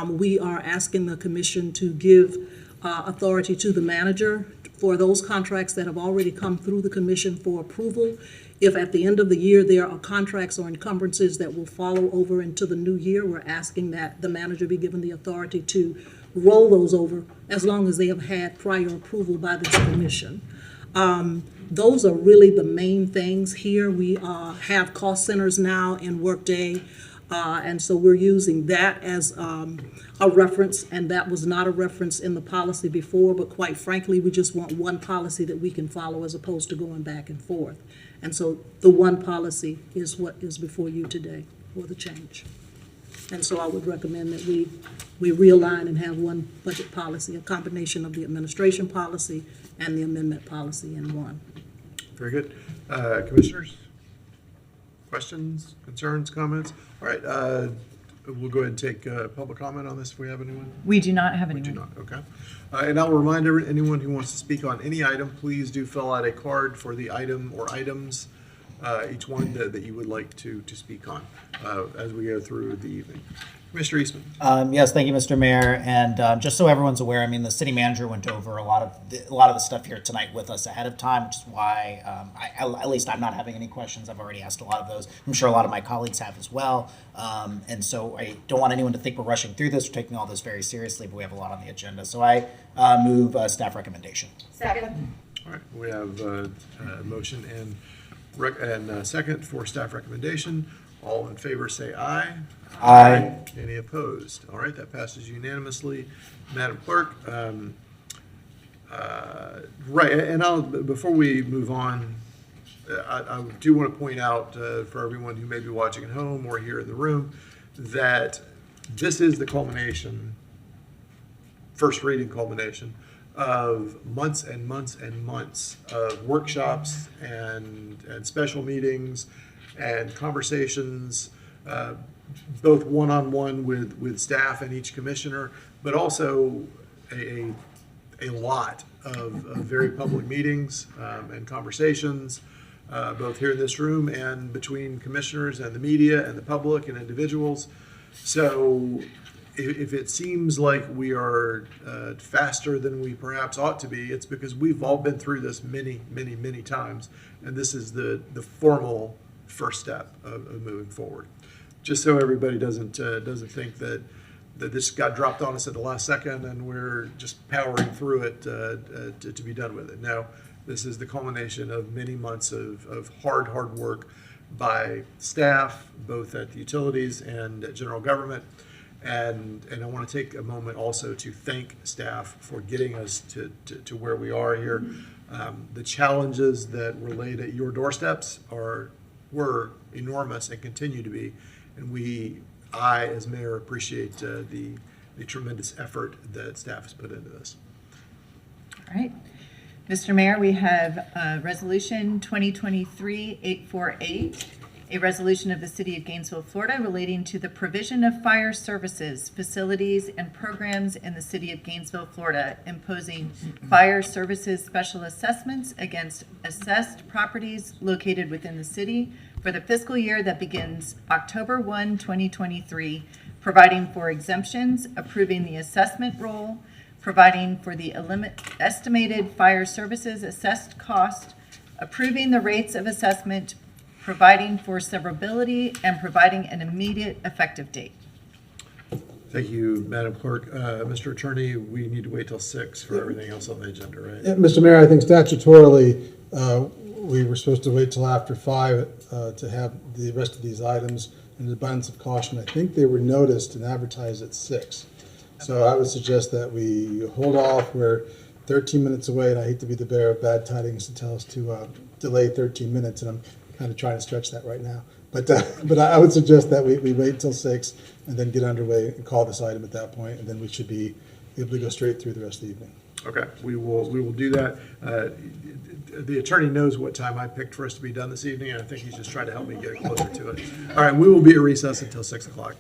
We are asking the commission to give authority to the manager for those contracts that have already come through the commission for approval. If at the end of the year there are contracts or encumbrances that will follow over into the new year, we're asking that the manager be given the authority to roll those over as long as they have had prior approval by this commission. Those are really the main things here. We have cost centers now in Workday, and so we're using that as a reference, and that was not a reference in the policy before, but quite frankly, we just want one policy that we can follow as opposed to going back and forth. And so the one policy is what is before you today for the change. And so I would recommend that we realign and have one budget policy, a combination of the administration policy and the amendment policy in one. Very good. Commissioners? Questions, concerns, comments? All right, we'll go ahead and take public comment on this if we have anyone. We do not have We anyone. do not, okay. And I'll remind anyone who wants to speak on any item, please do fill out a card for the item or items, each one that you would like to speak on as we go through the evening. Commissioner Eastman. Yes, thank you, Mr. Mayor. And just so everyone's aware, I mean, the city manager went over a lot of the stuff here tonight with us ahead of time, which is why at least I'm not having any questions. I've already asked a lot of those. I'm sure a lot of my colleagues have as well. And so I don't want anyone to think we're rushing through this. We're taking all this very seriously, but we have a lot on the agenda. So I move staff recommendation. Second. All right, we have a motion and second for staff recommendation. All in favor say aye. Aye. Any opposed? All right, that passes unanimously. Madam Clerk, right, and before we move on, I do want to point out for everyone who may be watching at home or here in the room that this is the culmination, first reading culmination, of months and months and months of workshops and special meetings and conversations, both one-on-one with staff and each commissioner, but also a lot of very public meetings and conversations, both here in this room and between commissioners and the media and the public and individuals. So if it seems like we are faster than we perhaps ought to be, it's because we've all been through this many, many, many times, and this is the formal first step of moving forward. Just so everybody doesn't think that this got dropped on us at the last second and we're just powering through it to be done with it. No, this is the culmination of many months of hard work by staff, both at the utilities and at general government. And I want to take a moment also to thank staff for getting us to where we are here. The challenges that were laid at your doorsteps were enormous and continue to be. And I as mayor appreciate the tremendous effort that staff has put into this. All right. Mr. Mayor, we have Resolution 2023-848, a resolution of the City of Gainesville, Florida, relating to the provision of fire services, facilities, and programs in the City of Gainesville, Florida, imposing fire services special assessments against assessed properties located within the city for the fiscal year that begins October 1, 2023, providing for exemptions, approving the assessment roll, providing for the estimated fire services assessed cost, approving the rates of assessment, providing for severability, and providing an immediate effective date. Thank you, Madam Clerk. Mr. Attorney, we need to wait till 6 for everything else on the agenda, right? Yeah, Mr. Mayor, I think statutorily, we were supposed to wait till after 5 to have the rest of these items. In an abundance of caution, I think they were noticed and advertised at 6. So I would suggest that we hold off. We're 13 minutes away, and I hate to be the bearer of bad tidings to tell us to delay 13 minutes, and I'm kind of trying to stretch that right now. But I would suggest that we wait until 6 and then get underway and call this item at that point, and then we should be able to go straight through the rest of the evening. Okay, we will do that. The attorney knows what time I picked for us to be done this evening, and I think he's just trying to help me get closer to it. All right, we will be at recess until 6 o'clock.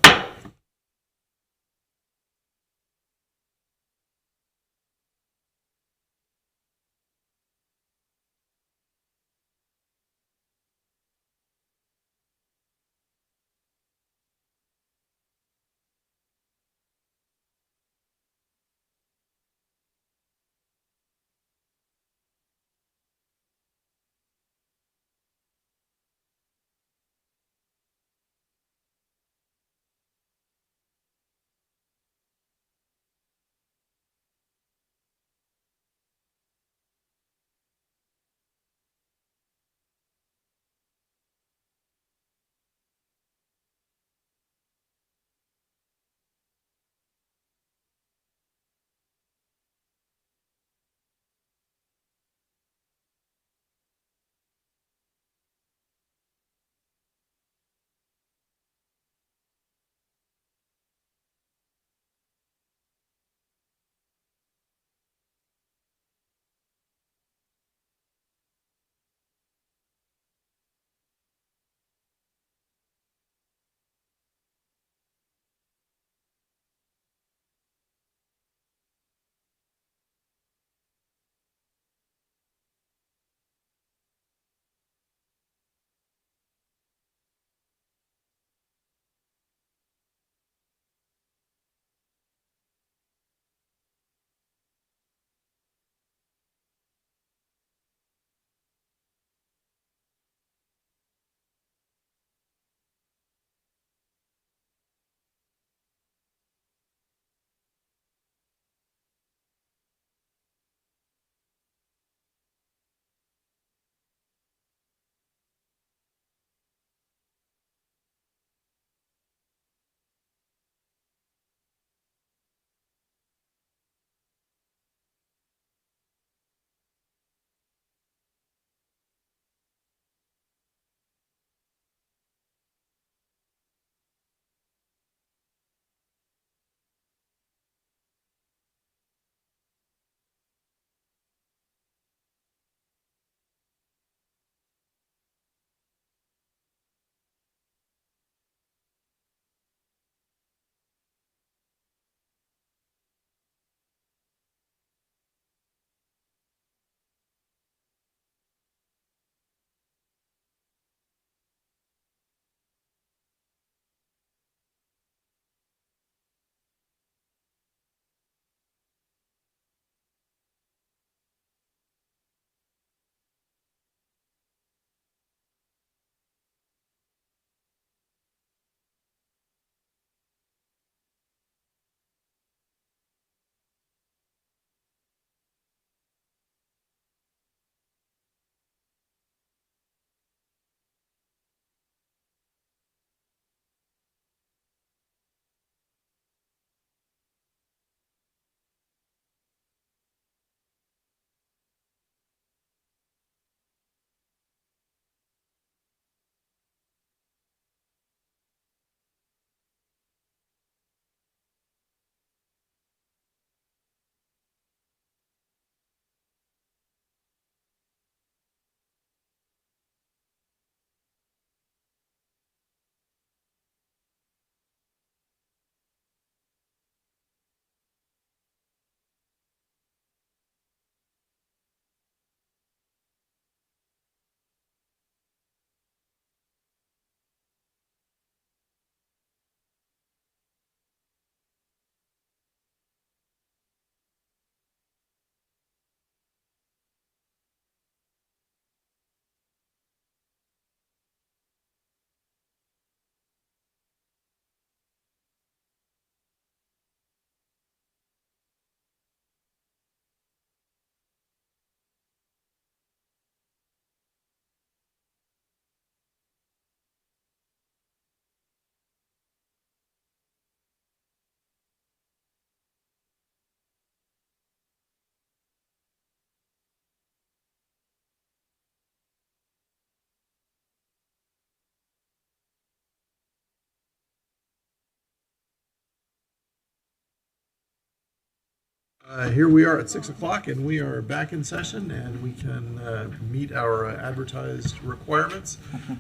Here we are at 6 o'clock, and we are back in session, and we can meet our advertised requirements.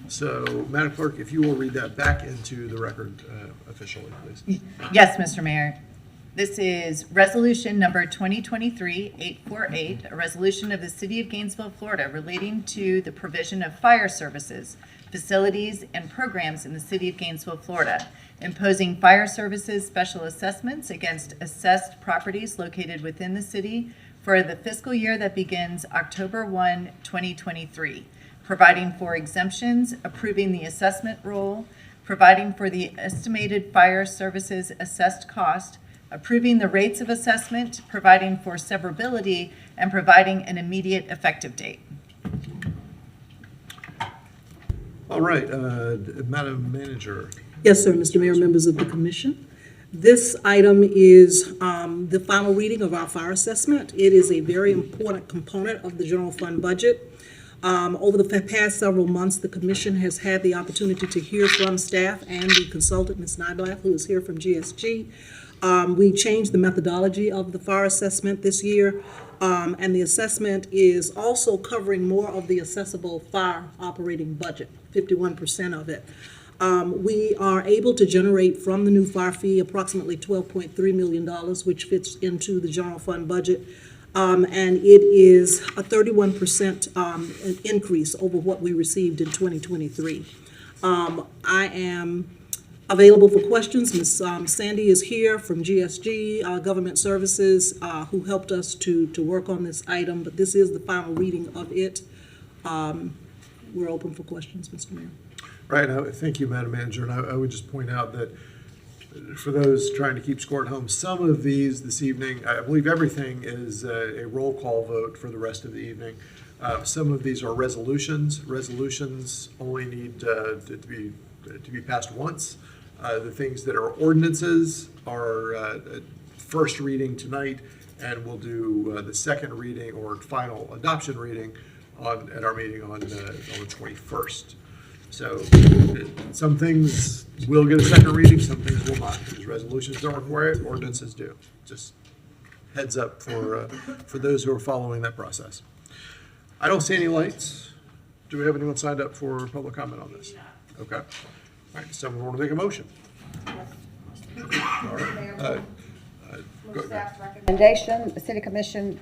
So, Madam Clerk, if you will read that back into the record officially, please. Yes, Mr. Mayor. This is Resolution Number 2023-848, a resolution of the City of Gainesville, Florida, relating to the provision of fire services, facilities, and programs in the City of Gainesville, Florida, imposing fire services special assessments against assessed properties located within the city for the fiscal year that begins October 1, 2023, providing for exemptions, approving the assessment roll, providing for the estimated fire services assessed cost, approving the rates of assessment, providing for severability, and providing an immediate effective date. All right, Madam Manager. Yes, sir, Mr. Mayor, members of the commission. This item is the final reading of our fire assessment. It is a very important component of the general fund budget. Over the past several months, the commission has had the opportunity to hear from staff and the consultant, Ms. Nyblack, who is here from GSG. We changed the methodology of the fire assessment this year, and the assessment is also covering more of the assessable fire operating budget, 51% of it. We are able to generate from the new fire fee approximately $12.3 million, which fits into the general fund budget. And it is a 31% increase over what we received in 2023. I am available for questions. Ms. Sandy is here from GSG, Government Services, who helped us to work on this item, but this is the final reading of it. We're open for questions, Mr. Mayor. Right, thank you, Madam Manager, and I would just point out that for those trying to keep score at home, some of these this evening, I believe everything is a roll call vote for the rest of the evening. Some of these are resolutions. Resolutions only need to be passed once. The things that are ordinances are first reading tonight, and we'll do the second reading or final adoption reading at our meeting on the 21st. So some things will get a second reading, some things will not, because resolutions don't require it, ordinances do. Just heads up for those who are following that process. I don't see any lights. Do we have anyone signed up for public comment on this? Okay. All right, someone want to make a motion? All right. Go ahead. Recommendation, the City Commission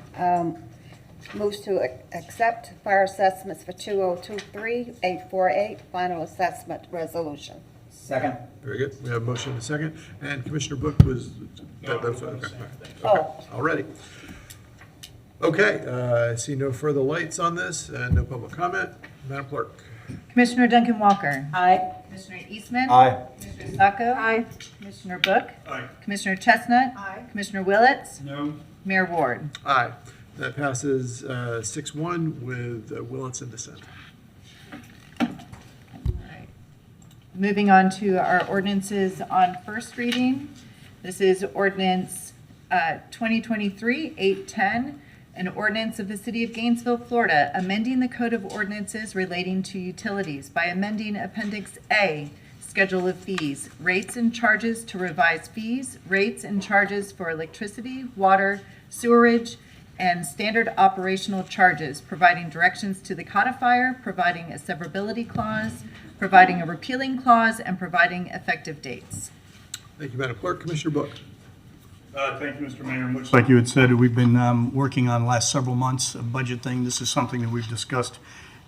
moves to accept fire assessments for 2023-848, final assessment resolution. Second. Very good. We have a motion and a second. And Commissioner Book was, okay. Already. Okay, I see no further lights on this and no public comment. Madam Clerk. Commissioner Duncan Walker. Aye. Commissioner Eastman. Aye. Commissioner Sacco. Aye. Commissioner Book. Aye. Commissioner Chestnut. Aye. Commissioner Willets. No. Mayor Ward. Aye. That passes 6-1 with Willets in dissent. Moving on to our ordinances on first reading. This is ordinance 2023-810, an ordinance of the City of Gainesville, Florida, amending the Code of Ordinances relating to utilities by amending Appendix A, Schedule of Fees, rates and charges to revise fees, rates and charges for electricity, water, sewerage, and standard operational charges, providing directions to the codifier, providing a severability clause, providing a repealing clause, and providing effective dates. Thank you, Madam Clerk. Commissioner Book. Thank you, Mr. Mayor. Much like you had said, we've been working on the last several months a budget thing. This is something that we've discussed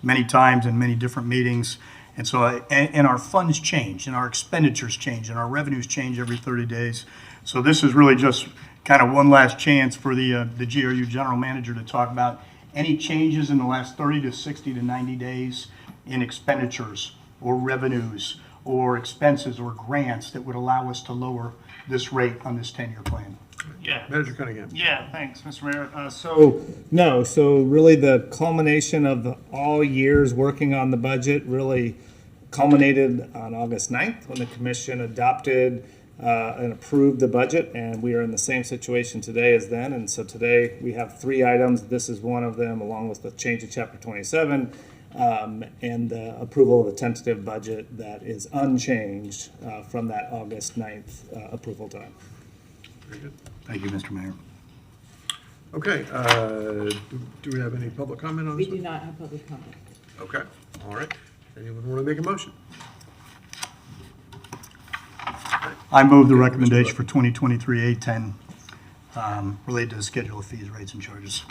many times in many different meetings. And so, and our funds change, and our expenditures change, and our revenues change every 30 days. So this is really just kind of one last chance for the GRU General Manager to talk about any changes in the last 30 to 60 to 90 days in expenditures or revenues or expenses or grants that would allow us to lower this rate on this 10-year plan. Yeah. Manager Cunningham. Yeah, thanks, Mr. Mayor. So really the culmination of all years working on the budget really culminated on August 9th when the commission adopted and approved the budget, and we are in the same situation today as then. And so today we have 3 items. This is one of them, along with the change of Chapter 27 and the approval of the tentative budget that is unchanged from that August 9th approval time. Very good. Thank you, Mr. Mayor. Okay, do we have any public comment on We this do one? not have public comment. Okay, all right. Anyone want to make a motion? I move the recommendation for 2023 A10 related to the schedule of fees, rates, and charges.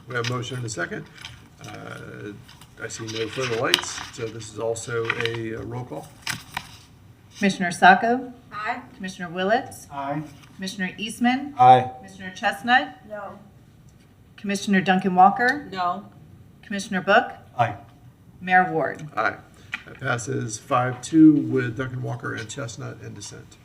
We have a motion and a second. I see no further lights, so this is also a roll call. Commissioner Sacco? Aye. Commissioner Willetts? Aye. Commissioner Eastman? Aye. Commissioner Chestnut? No. Commissioner Duncan Walker? No. Commissioner Book? Aye. Mayor Ward? Aye. That passes 5-2 with Duncan Walker and Chestnut in dissent.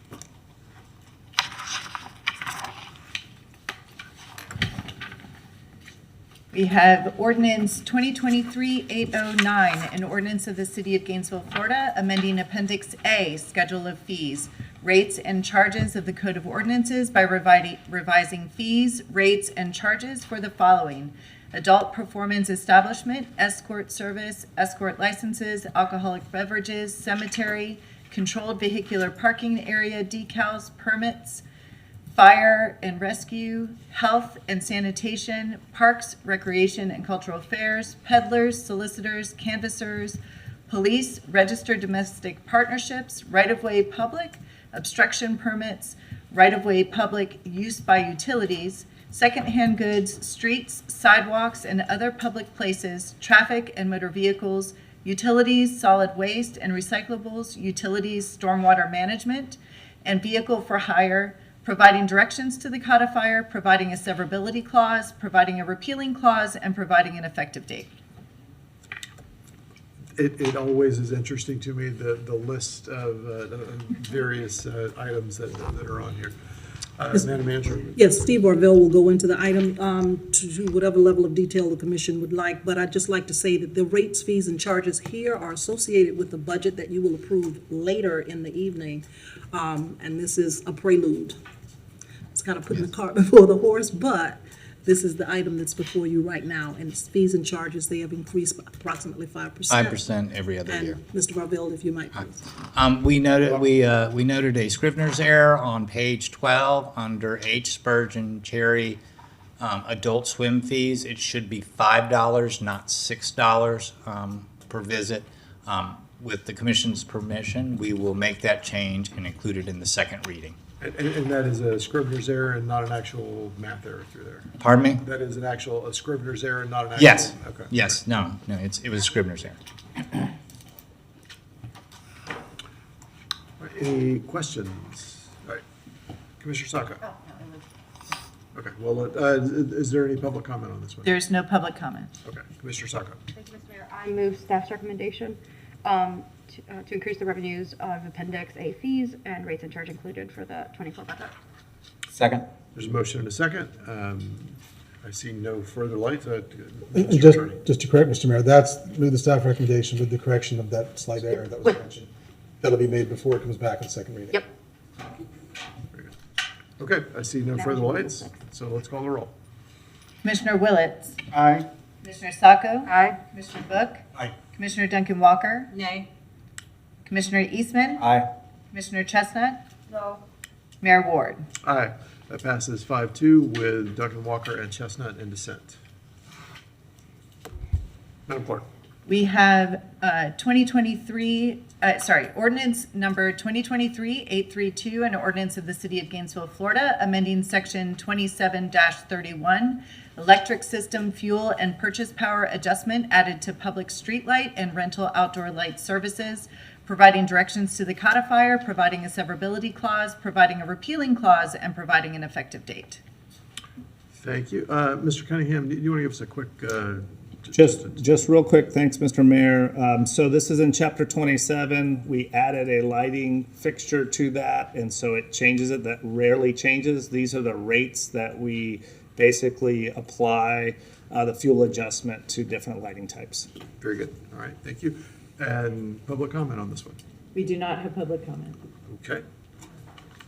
We have ordinance 2023-809, an ordinance of the City of Gainesville, Florida, amending Appendix A, Schedule of Fees, Rates and Charges of the Code of Ordinances by revising fees, rates, and charges for the following: adult performance establishment, escort service, escort licenses, alcoholic beverages, cemetery, controlled vehicular parking area decals, permits, fire and rescue, health and sanitation, parks, recreation and cultural affairs, peddlers, solicitors, canvassers, police, registered domestic partnerships, right-of-way public, obstruction permits, right-of-way public use by utilities, secondhand goods, streets, sidewalks, and other public places, traffic and motor vehicles, utilities, solid waste and recyclables, utilities, stormwater management, and vehicle for hire, providing directions to the codifier, providing a severability clause, providing a repealing clause, and providing an effective date. It always is interesting to me, the list of various items that are on here. Madam Manager? Yes, Steve Orville will go into the item to whatever level of detail the commission would like, but I'd just like to say that the rates, fees, and charges here are associated with the budget that you will approve later in the evening, and this is a prelude. It's kind of putting the cart before the horse, but this is the item that's before you right now, and its fees and charges, they have increased by approximately 5%. 5% every other year. And Mr. Orville, if you might, please. We noted a Scrivener's error on page 12 under H. Spurgeon Cherry adult swim fees. It should be $5, not $6 per visit. With the commission's permission, we will make that change and include it in the second reading. And that is a Scrivener's error and not an actual math error through there? Pardon me? That is a Scrivener's error and not an actual? Yes. Okay. Yes. No. It was a Scrivener's error. Any questions? All right. Commissioner Sacco? Okay, well, is there any public comment on this one? There's no public comment. Okay, Commissioner Sacco. Thank you, Mr. Mayor. I move staff's recommendation to increase the revenues of Appendix A fees and rates and charge included for the 24 budget. Second. There's a motion and a second. I see no further lights. And just to correct, Mr. Mayor, that's move the staff recommendation with the correction of that slight error that was mentioned. That'll be made before it comes back in second reading. Yep. Okay, I see no further lights, so let's call the roll. Commissioner Willetts? Aye. Commissioner Sacco? Aye. Commissioner Book? Aye. Commissioner Duncan Walker? Nay. Commissioner Eastman? Aye. Commissioner Chestnut? No. Mayor Ward? Aye, that passes 5-2 with Duncan Walker and Chestnut in dissent. Madam Clerk. We have ordinance number 2023-832, an ordinance of the City of Gainesville, Florida, amending section 27-31, electric system fuel and purchase power adjustment added to public streetlight and rental outdoor light services, providing directions to the codifier, providing a severability clause, providing a repealing clause, and providing an effective date. Thank you. Mr. Cunningham, do you want to give us a quick Just real quick, thanks, Mr. Mayor. So this is in chapter 27. We added a lighting fixture to that, and so it changes it. That rarely changes. These are the rates that we basically apply the fuel adjustment to different lighting types. Very good. All right, thank you. And public comment on this one? We do not have public comment. Okay.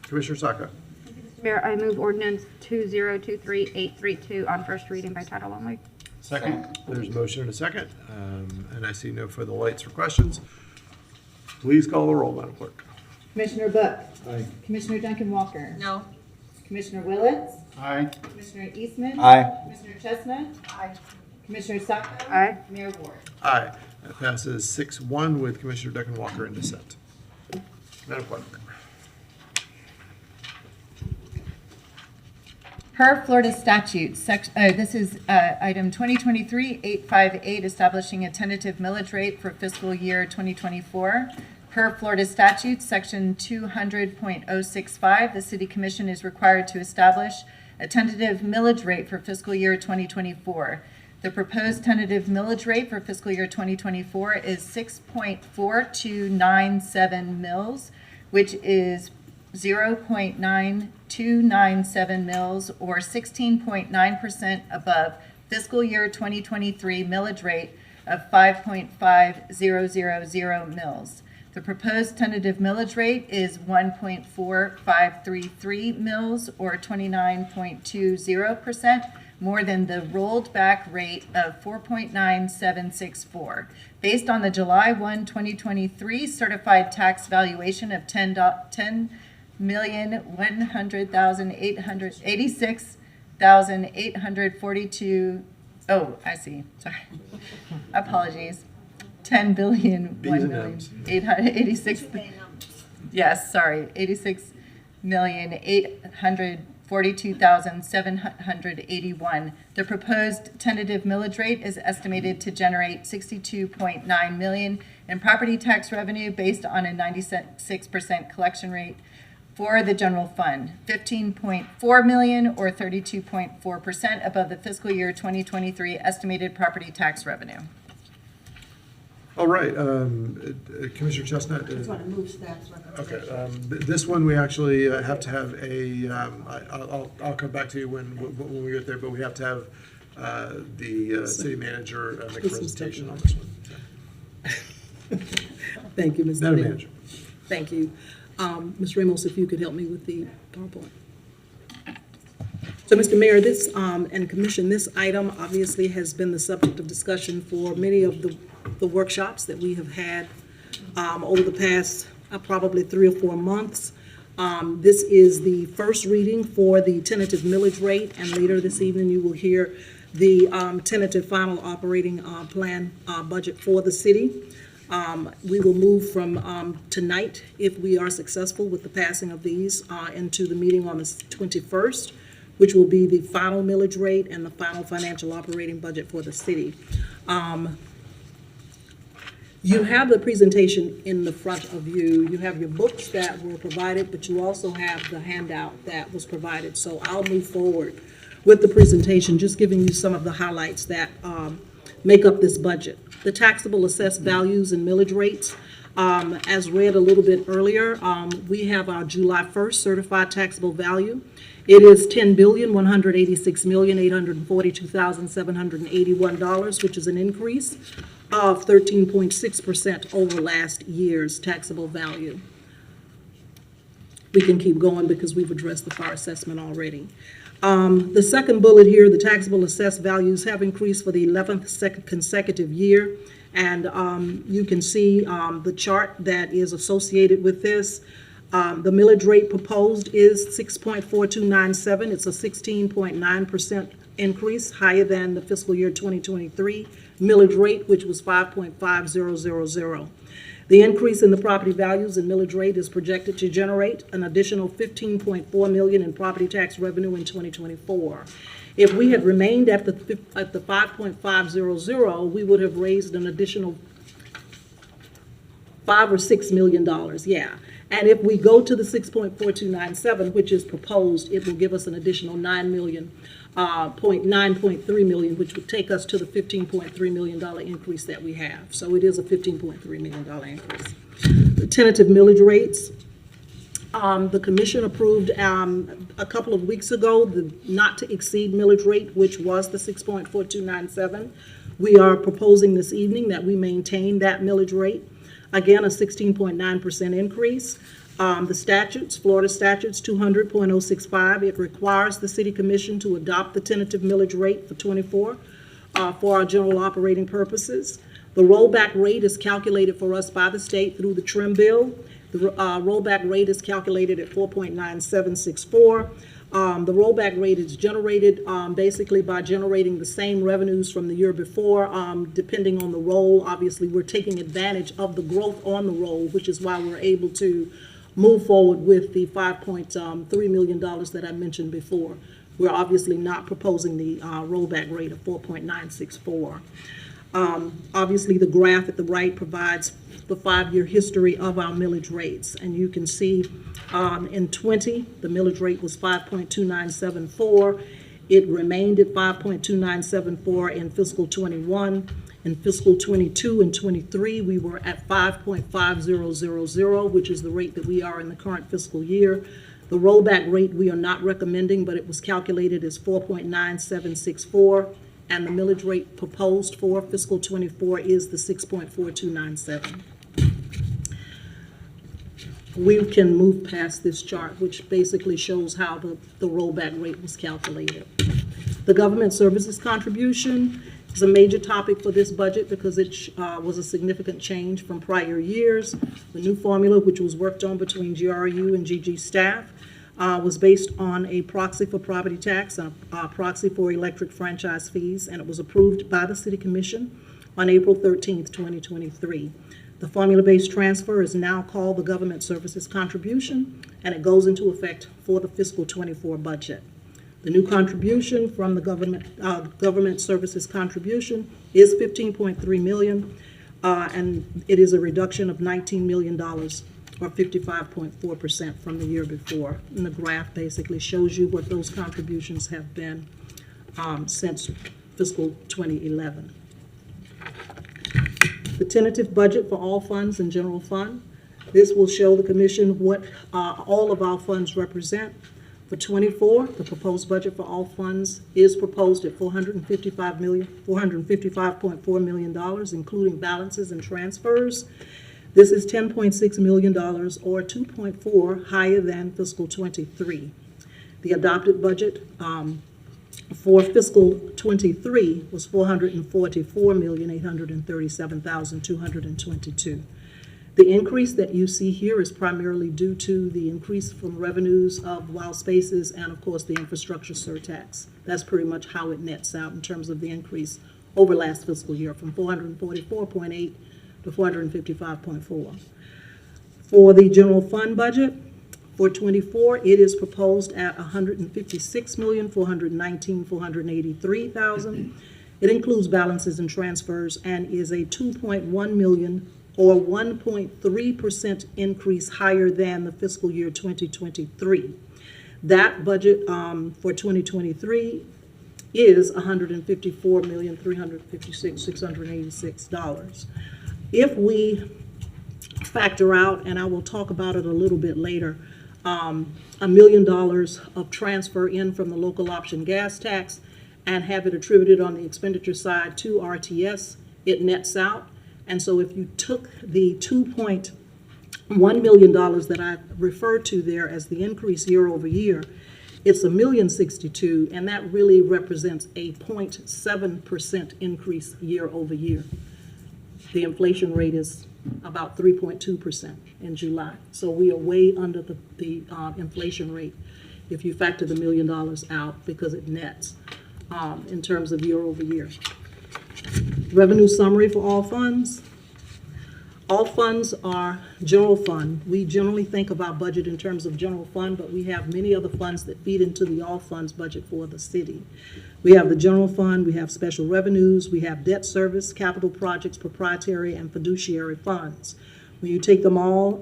Commissioner Sacco. Mr. Mayor, I move ordinance 2023-832 on first reading by title only. Second. There's a motion and a second, and I see no further lights for questions. Please call the roll, Madam Clerk. Commissioner Book? Aye. Commissioner Duncan Walker? No. Commissioner Willetts? Aye. Commissioner Eastman? Aye. Commissioner Chestnut? Aye. Commissioner Sacco? Aye. Mayor Ward? Aye. That passes 6-1 with Commissioner Declan-Walker in dissent. Madam Clerk. Per Florida statute, this is item 2023-858, establishing a tentative millage rate for fiscal year 2024. Per Florida statute, section 200.065, the City Commission is required to establish a tentative millage rate for fiscal year 2024. The proposed tentative millage rate for fiscal year 2024 is 6.4297 mils, which is 0.9297 mils, or 16.9% above fiscal year 2023 millage rate of 5.5000 mils. The proposed tentative millage rate is 1.4533 mils, or 29.20%, more than the rolled back rate of 4.9764. Based on the July 1, 2023 certified tax valuation of $10,100,886,842. Oh, I see. Sorry. Apologies. 10,000,000,886. Yes, sorry. 86,842,781. The proposed tentative millage rate is estimated to generate $62.9 million in property tax revenue based on a 96% collection rate for the general fund, $15.4 million, or 32.4% above the fiscal year 2023 estimated property tax revenue. All right, Commissioner Chestnut. Just want to move staff's recommendation. Okay, this one we actually have to have I'll come back to you when we get there, but we have to have the city manager make a presentation on this one. Thank you, Mr. Madam Mayor. Manager. Thank you. Ms. Ramos, if you could help me with the PowerPoint. So, Mr. Mayor, this, and Commission, this item obviously has been the subject of discussion for many of the workshops that we have had over the past probably 3 or 4 months. This is the first reading for the tentative millage rate, and later this evening you will hear the tentative final operating plan budget for the city. We will move from tonight, if we are successful with the passing of these, into the meeting on the 21st, which will be the final millage rate and the final financial operating budget for the city. You have the presentation in the front of you. You have your books that were provided, but you also have the handout that was provided. So I'll move forward with the presentation, just giving you some of the highlights that make up this budget. The taxable assessed values and millage rates, as read a little bit earlier, we have our July 1st certified taxable value. It is $10,186,842,781, which is an increase of 13.6% over last year's taxable value. We can keep going because we've addressed the fire assessment already. The second bullet here, the taxable assessed values have increased for the 11th consecutive year. And you can see the chart that is associated with this. The millage rate proposed is 6.4297. It's a 16.9% increase, higher than the fiscal year 2023 millage rate, which was 5.5000. The increase in the property values and millage rate is projected to generate an additional $15.4 million in property tax revenue in 2024. If we had remained at the 5.500, we would have raised an additional $5 or $6 million, yeah. And if we go to the 6.4297, which is proposed, it will give us an additional $9.3 million, which would take us to the $15.3 million increase that we have. So it is a $15.3 million increase. The tentative millage rates, the commission approved a couple of weeks ago the not to exceed millage rate, which was the 6.4297. We are proposing this evening that we maintain that millage rate. Again, a 16.9% increase. The statutes, Florida statutes 200.065, it requires the city commission to adopt the tentative millage rate for 24 for our general operating purposes. The rollback rate is calculated for us by the state through the trim bill. The rollback rate is calculated at 4.9764. The rollback rate is generated basically by generating the same revenues from the year before, depending on the roll. Obviously, we're taking advantage of the growth on the roll, which is why we're able to move forward with the $5.3 million that I mentioned before. We're obviously not proposing the rollback rate of 4.964. Obviously, the graph at the right provides the 5-year history of our millage rates. And you can see in 20, the millage rate was 5.2974. It remained at 5.2974 in fiscal 21. In fiscal 22 and 23, we were at 5.5000, which is the rate that we are in the current fiscal year. The rollback rate we are not recommending, but it was calculated as 4.9764. And the millage rate proposed for fiscal 24 is the 6.4297. We can move past this chart, which basically shows how the rollback rate was calculated. The government services contribution is a major topic for this budget because it was a significant change from prior years. The new formula, which was worked on between GRU and GG staff, was based on a proxy for property tax, a proxy for electric franchise fees, and it was approved by the City Commission on April 13th, 2023. The formula-based transfer is now called the Government Services Contribution, and it goes into effect for the fiscal 24 budget. The new contribution from the Government Services Contribution is $15.3 million, and it is a reduction of $19 million, or 55.4% from the year before. And the graph basically shows you what those contributions have been since fiscal 2011. The tentative budget for all funds and general fund. This will show the commission what all of our funds represent. For 24, the proposed budget for all funds is proposed at $455.4 million, including balances and transfers. This is $10.6 million, or 2.4 higher than fiscal 23. The adopted budget for fiscal 23 was $444,837,222. The increase that you see here is primarily due to the increase from revenues of wild spaces and, of course, the infrastructure surtax. That's pretty much how it nets out in terms of the increase over last fiscal year, from 444.8 to 455.4. For the general fund budget, for 24, it is proposed at $156,419,483,000. It includes balances and transfers and is a $2.1 million or 1.3% increase higher than the fiscal year 2023. That budget for 2023 is $154,356,686. If we factor out, and I will talk about it a little bit later, $1 million of transfer in from the local option gas tax and have it attributed on the expenditure side to RTS, it nets out. And so if you took the $2.1 million that I referred to there as the increase year over year, it's $1,062,000, and that really represents a 0.7% increase year over year. The inflation rate is about 3.2% in July. So we are way under the inflation rate if you factor the $1 million out, because it nets in terms of year over year. Revenue summary for all funds. All funds are general fund. We generally think of our budget in terms of general fund, but we have many other funds that feed into the all funds budget for the city. We have the general fund, we have special revenues, we have debt service, capital projects, proprietary and fiduciary funds. When you take them all,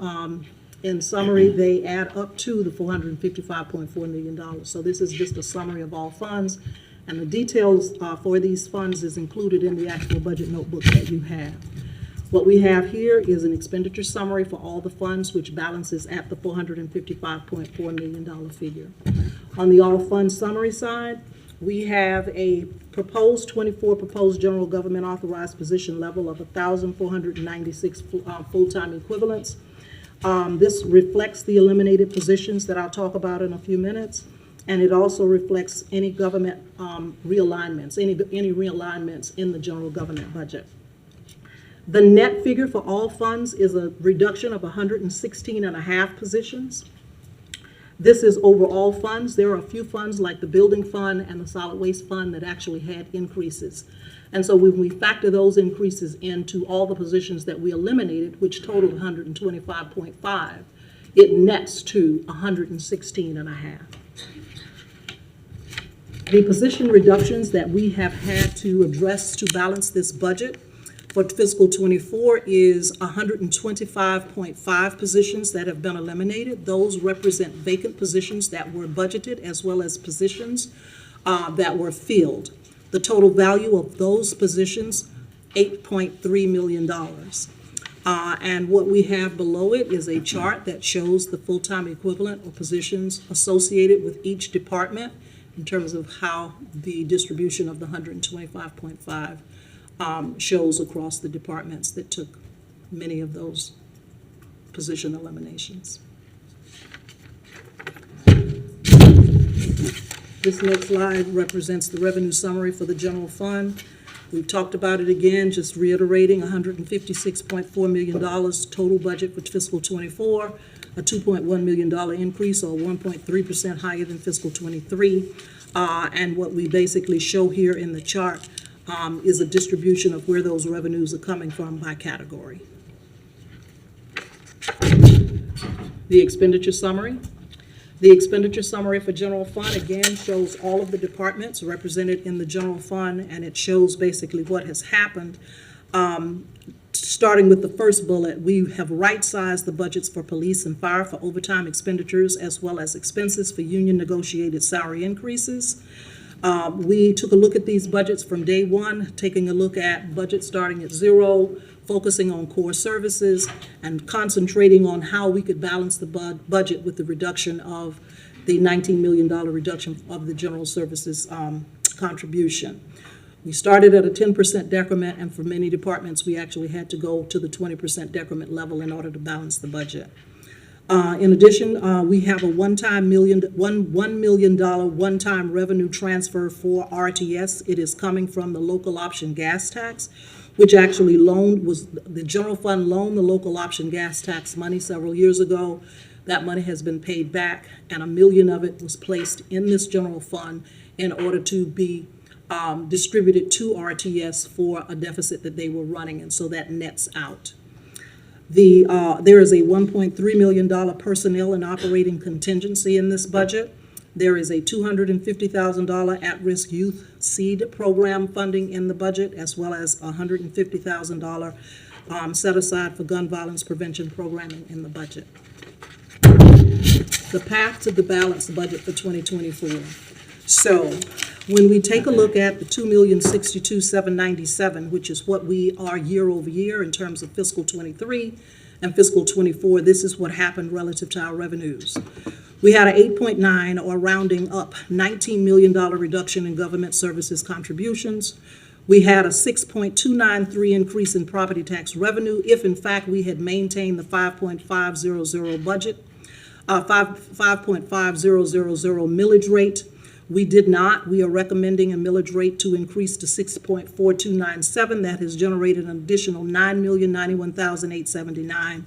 in summary, they add up to the $455.4 million. So this is just a summary of all funds, and the details for these funds is included in the actual budget notebook that you have. What we have here is an expenditure summary for all the funds, which balances at the $455.4 million figure. On the all funds summary side, we have a proposed 24 proposed general government authorized position level of 1,496 full-time equivalents. This reflects the eliminated positions that I'll talk about in a few minutes, and it also reflects any government realignments, any realignments in the general government budget. The net figure for all funds is a reduction of 116.5 positions. This is overall funds. There are a few funds like the building fund and the solid waste fund that actually had increases. And so when we factor those increases into all the positions that we eliminated, which totaled 125.5, it nets to 116.5. The position reductions that we have had to address to balance this budget for fiscal '24 is 125.5 positions that have been eliminated. Those represent vacant positions that were budgeted as well as positions that were filled. The total value of those positions, $8.3 million. And what we have below it is a chart that shows the full-time equivalent of positions associated with each department in terms of how the distribution of the 125.5 shows across the departments that took many of those position eliminations. This next slide represents the revenue summary for the general fund. We've talked about it again, just reiterating $156.4 million total budget for fiscal '24, a $2.1 million increase or 1.3% higher than fiscal '23. And what we basically show here in the chart is a distribution of where those revenues are coming from by category. The expenditure summary. The expenditure summary for general fund, again, shows all of the departments represented in the general fund, and it shows basically what has happened. Starting with the first bullet, we have right-sized the budgets for police and fire for overtime expenditures as well as expenses for union negotiated salary increases. We took a look at these budgets from day one, taking a look at budgets starting at zero, focusing on core services, and concentrating on how we could balance the budget with the reduction of the $19 million reduction of the general services contribution. We started at a 10% decrement, and for many departments, we actually had to go to the 20% decrement level in order to balance the budget. In addition, we have a $1 million one-time revenue transfer for RTS. It is coming from the local option gas tax, which actually the general fund loaned the local option gas tax money several years ago. That money has been paid back, and $1 million of it was placed in this general fund in order to be distributed to RTS for a deficit that they were running, and so that nets out. There is a $1.3 million personnel and operating contingency in this budget. There is a $250,000 at-risk youth seed program funding in the budget, as well as $150,000 set aside for gun violence prevention programming in the budget. The path to the balanced budget for 2024. So when we take a look at the $2,062,797, which is what we are year over year in terms of fiscal '23 and fiscal '24, this is what happened relative to our revenues. We had an 8.9, or rounding up, $19 million reduction in government services contributions. We had a 6.293 increase in property tax revenue if, in fact, we had maintained the 5.500 budget, 5.5000 millage rate. We did not. We are recommending a millage rate to increase to 6.4297. That has generated an additional $9,091,879.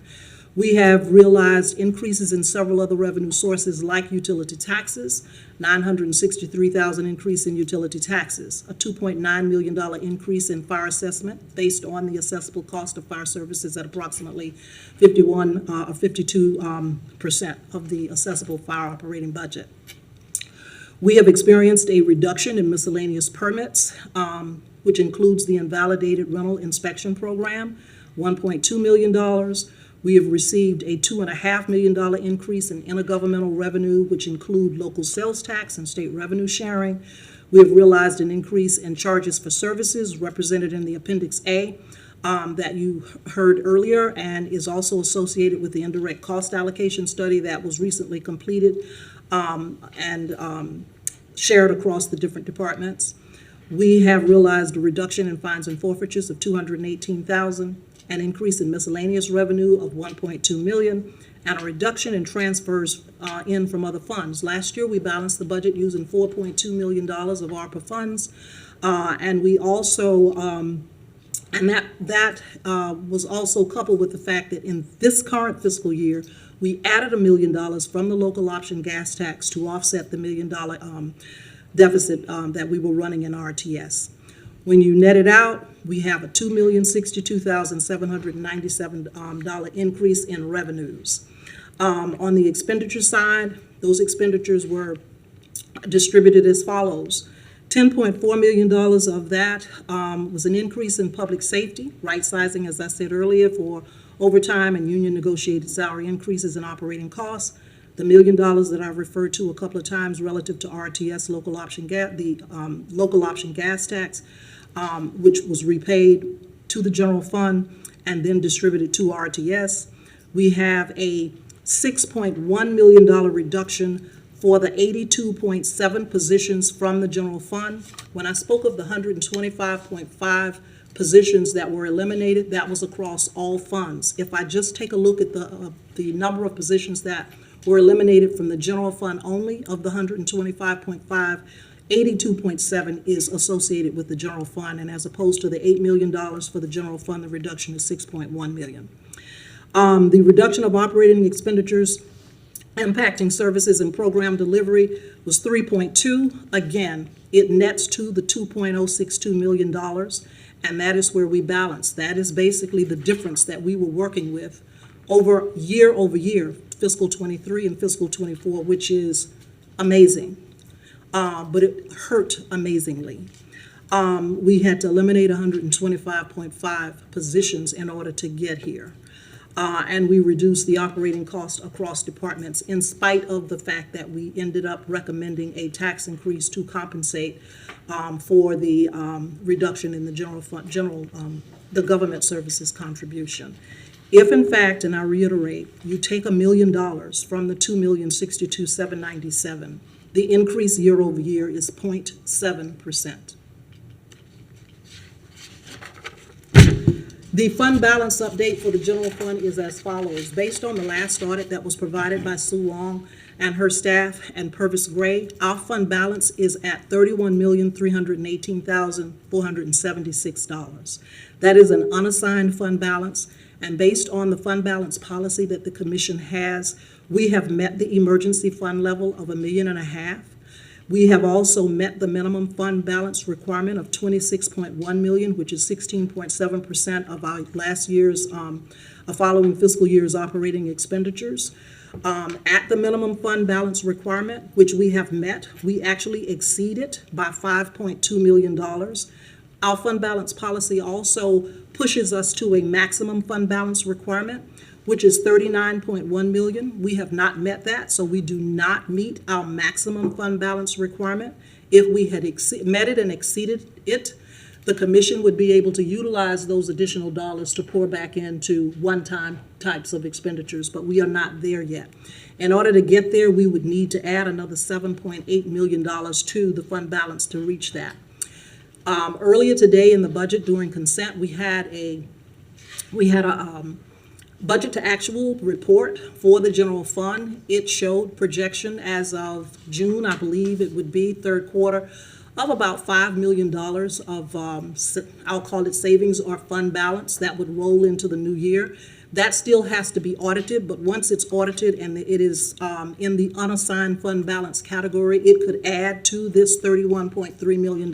We have realized increases in several other revenue sources like utility taxes, $963,000 increase in utility taxes, a $2.9 million increase in fire assessment based on the assessable cost of fire services at approximately 51 or 52% of the assessable fire operating budget. We have experienced a reduction in miscellaneous permits, which includes the invalidated rental inspection program, $1.2 million. We have received a $2.5 million increase in intergovernmental revenue, which include local sales tax and state revenue sharing. We have realized an increase in charges for services represented in the Appendix A that you heard earlier, and is also associated with the indirect cost allocation study that was recently completed and shared across the different departments. We have realized a reduction in fines and forfeitures of $218,000, an increase in miscellaneous revenue of $1.2 million, and a reduction in transfers in from other funds. Last year, we balanced the budget using $4.2 million of ARPA funds, and we also And that was also coupled with the fact that in this current fiscal year, we added $1 million from the local option gas tax to offset the $1 million deficit that we were running in RTS. When you net it out, we have a $2,062,797 increase in revenues. On the expenditure side, those expenditures were distributed as follows. $10.4 million of that was an increase in public safety, right sizing, as I said earlier, for overtime and union negotiated salary increases and operating costs. The $1 million that I've referred to a couple of times relative to RTS local option local option gas tax, which was repaid to the general fund and then distributed to RTS. We have a $6.1 million reduction for the 82.7 positions from the general fund. When I spoke of the 125.5 positions that were eliminated, that was across all funds. If I just take a look at the number of positions that were eliminated from the general fund only, of the 125.5, 82.7 is associated with the general fund, and as opposed to the $8 million for the general fund, the reduction is $6.1 million. The reduction of operating expenditures impacting services and program delivery was 3.2. Again, it nets to the $2.062 million, and that is where we balance. That is basically the difference that we were working with over year, fiscal 23 and fiscal 24, which is amazing, but it hurt amazingly. We had to eliminate 125.5 positions in order to get here. And we reduced the operating cost across departments in spite of the fact that we ended up recommending a tax increase to compensate for the reduction in the general fund, the government services contribution. If in fact, and I reiterate, you take $1 million from the $2,062,797, the increase year over year is 0.7%. The fund balance update for the general fund is as follows. Based on the last audit that was provided by Sue Long and her staff and Purvis Gray, our fund balance is at $31,318,476. That is an unassigned fund balance, and based on the fund balance policy that the commission has, we have met the emergency fund level of $1.5 million. We have also met the minimum fund balance requirement of $26.1 million, which is 16.7% of our last year's, following fiscal year's operating expenditures. At the minimum fund balance requirement, which we have met, we actually exceeded by $5.2 million. Our fund balance policy also pushes us to a maximum fund balance requirement, which is $39.1 million. We have not met that, so we do not meet our maximum fund balance requirement. If we had met it and exceeded it, the commission would be able to utilize those additional dollars to pour back into one-time types of expenditures, but we are not there yet. In order to get there, we would need to add another $7.8 million to the fund balance to reach that. Earlier today in the budget during consent, we had a budget to actual report for the general fund. It showed projection as of June, I believe it would be third quarter, of about $5 million of, I'll call it savings or fund balance that would roll into the new year. That still has to be audited, but once it's audited and it is in the unassigned fund balance category, it could add to this $31.3 million.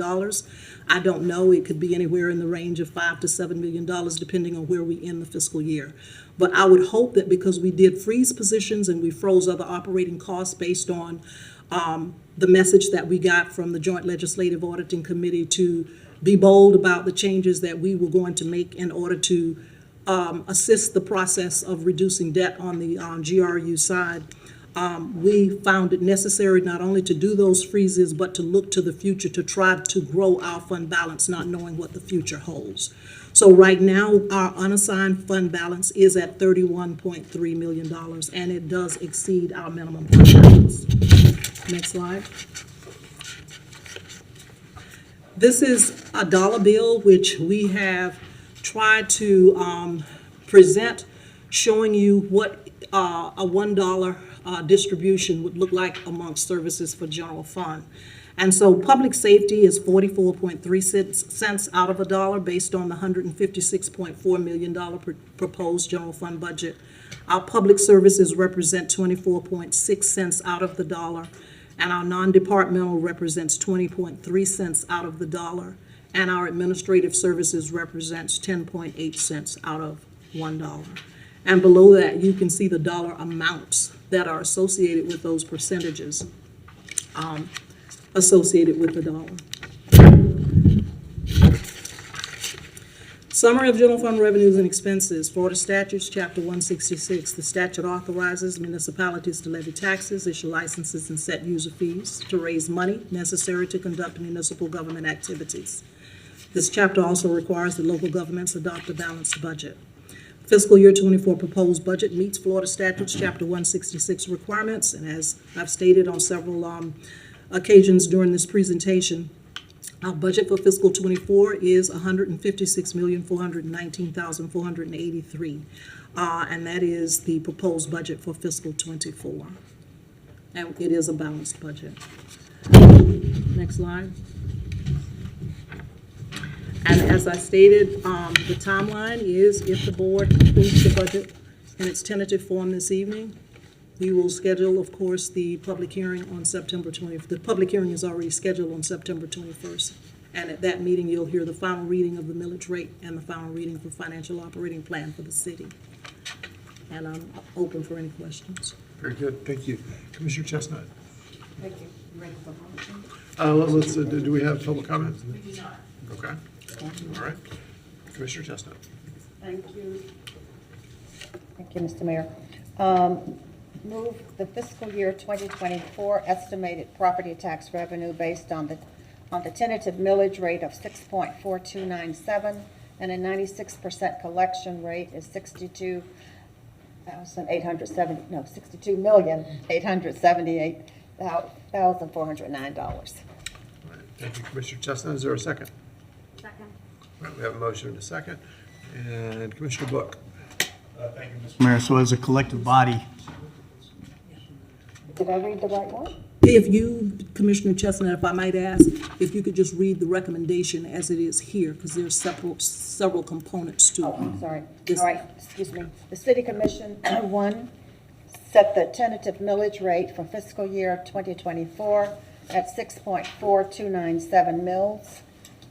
I don't know, it could be anywhere in the range of $5 to $7 million, depending on where we end the fiscal year. But I would hope that because we did freeze positions and we froze other operating costs based on the message that we got from the Joint Legislative Auditing Committee to be bold about the changes that we were going to make in order to assist the process of reducing debt on the GRU side. We found it necessary not only to do those freezes, but to look to the future to try to grow our fund balance, not knowing what the future holds. So right now, our unassigned fund balance is at $31.3 million, and it does exceed our minimum fund balance. Next slide. This is a dollar bill, which we have tried to present, showing you what a $1 distribution would look like amongst services for general fund. And so public safety is 44.3 cents out of a dollar based on the $156.4 million proposed general fund budget. Our public services represent 24.6 cents out of the dollar, and our non-departmental represents 20.3 cents out of the dollar, and our administrative services represents 10.8 cents out of $1. And below that, you can see the dollar amounts that are associated with those percentages. Associated with the dollar. Summary of general fund revenues and expenses. Florida statutes, chapter 166. The statute authorizes municipalities to levy taxes, issue licenses, and set user fees to raise money necessary to conduct municipal government activities. This chapter also requires that local governments adopt a balanced budget. Fiscal year 24 proposed budget meets Florida statutes, chapter 166 requirements, and as I've stated on several occasions during this presentation, our budget for fiscal 24 is $156,419,483, and that is the proposed budget for fiscal 24. And it is a balanced budget. Next slide. And as I stated, the timeline is if the board approves the budget in its tentative form this evening, we will schedule, of course, the public hearing on September 20th. The public hearing is already scheduled on September 21st. And at that meeting, you'll hear the final reading of the millage rate and the final reading for financial operating plan for the city. And I'm open for any questions. Very good, thank you. Commissioner Chestnut. Thank you. You ready for motion? Let's, do we have public comments? We do not. Okay, all right. Commissioner Chestnut. Thank you. Thank you, Mr. Mayor. Move the fiscal year 2024 estimated property tax revenue based on the tentative millage rate of 6.4297 and a 96% collection rate is $62,878,409. Thank you, Commissioner Chestnut. Is there a second? Second. All right, we have a motion and a second. And Commissioner Book. Thank you, Mr. Mayor. So as a collective body, Did I read the right one? If you, Commissioner Chestnut, if I might ask, if you could just read the recommendation as it is here, because there's several components to it. Oh, I'm sorry. All right, excuse me. The City Commission, one, set the tentative millage rate for fiscal year 2024 at 6.4297 mils.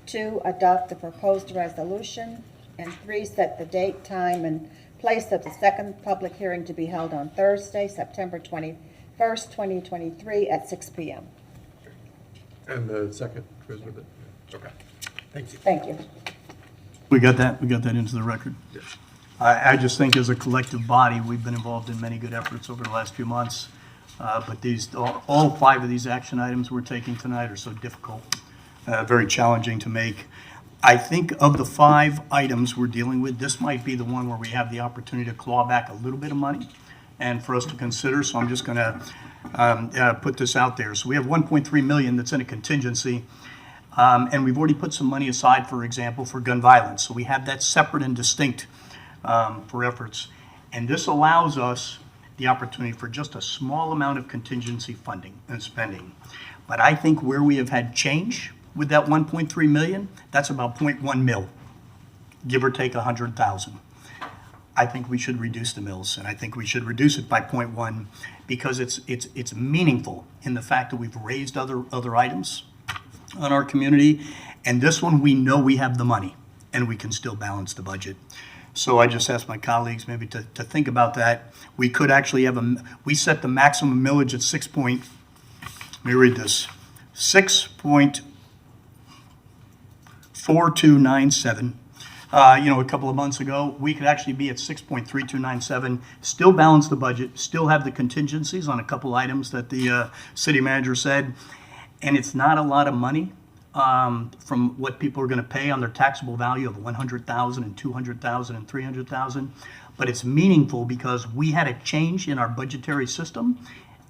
2, adopt the proposed resolution. And 3, set the date, time, and place of the second public hearing to be held on Thursday, September 21st, 2023 at 6 p.m. And the second, Commissioner Book. Okay, thank you. Thank you. we got that into the record. Yes. I just think as a collective body, we've been involved in many good efforts over the last few months. But all 5 of these action items we're taking tonight are so difficult, very challenging to make. I think of the 5 items we're dealing with, this might be the one where we have the opportunity to claw back a little bit of money and for us to consider. So I'm just going to put this out there. So we have $1.3 million that's in a contingency. And we've already put some money aside, for example, for gun violence. So we have that separate and distinct for efforts. And this allows us the opportunity for just a small amount of contingency funding and spending. But I think where we have had change with that 1.3 million, that's about 0.1 mil, give or take 100,000. I think we should reduce the mills, and I think we should reduce it by 0.1 because it's meaningful in the fact that we've raised other items on our community, and this one we know we have the money and we can still balance the budget. So I just asked my colleagues maybe to think about that. We could actually have we set the maximum millage at 6.4297. A couple of months ago, we could actually be at 6.3297, still balance the budget, still have the contingencies on a couple items that the city manager said, and it's not a lot of money from what people are going to pay on their taxable value of $100,000 and $200,000 and $300,000, but it's meaningful because we had a change in our budgetary system,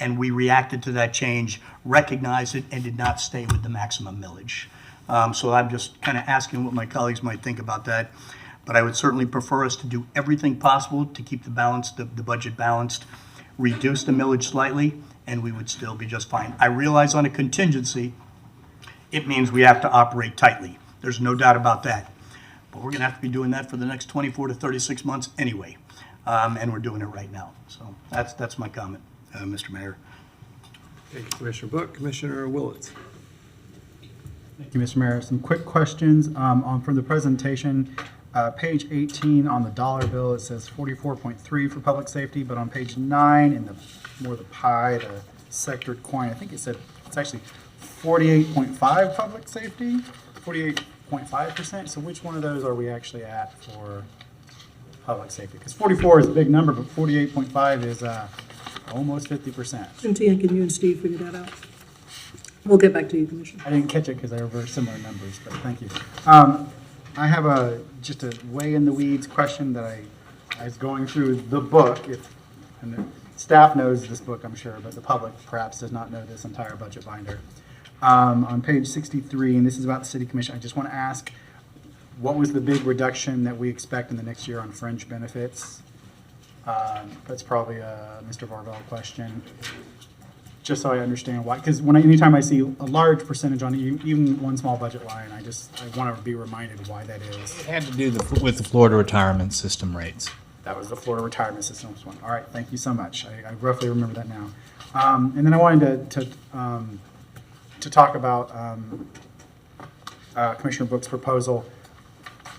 and we reacted to that change, recognized it, and did not stay with the maximum millage. So I'm just kind of asking what my colleagues might think about that. But I would certainly prefer us to do everything possible to keep the budget balanced. reduce the millage slightly, and we would still be just fine. I realize on a contingency, it means we have to operate tightly. There's no doubt about that. But we're going to have to be doing that for the next 24 to 36 months anyway, and we're doing it right now. So that's my comment, Mr. Mayor. Thank you, Commissioner Book. Commissioner Willets. Thank you, Mr. Mayor. Some quick questions from the presentation. Page 18 on the dollar bill, it says 44.3 for public safety, but on page 9 in the pie, the sectored coin, I think it said it's actually 48.5 public safety, 48.5%. So which one of those are we actually at for public safety? Because 44 is a big number, but 48.5 is almost 50%. Cynthia, can you and Steve figure that out? We'll get back to you, Commissioner. I didn't catch it because they were very similar numbers, but thank you. I have just a way in the weeds question that I was going through the book, and the staff knows this book, I'm sure, but the public perhaps does not know this entire budget binder. On page 63, and this is about the city commission, I just want to ask, what was the big reduction that we expect in the next year on fringe benefits? That's probably a Mr. Varvel question. Just so I understand why, because anytime I see a large percentage on even one small budget line, I want to be reminded why that is. It had to do with the Florida retirement system rates. That was the Florida retirement system one. All right, thank you so much. I roughly remember that now. And then I wanted to talk about Commissioner Book's proposal.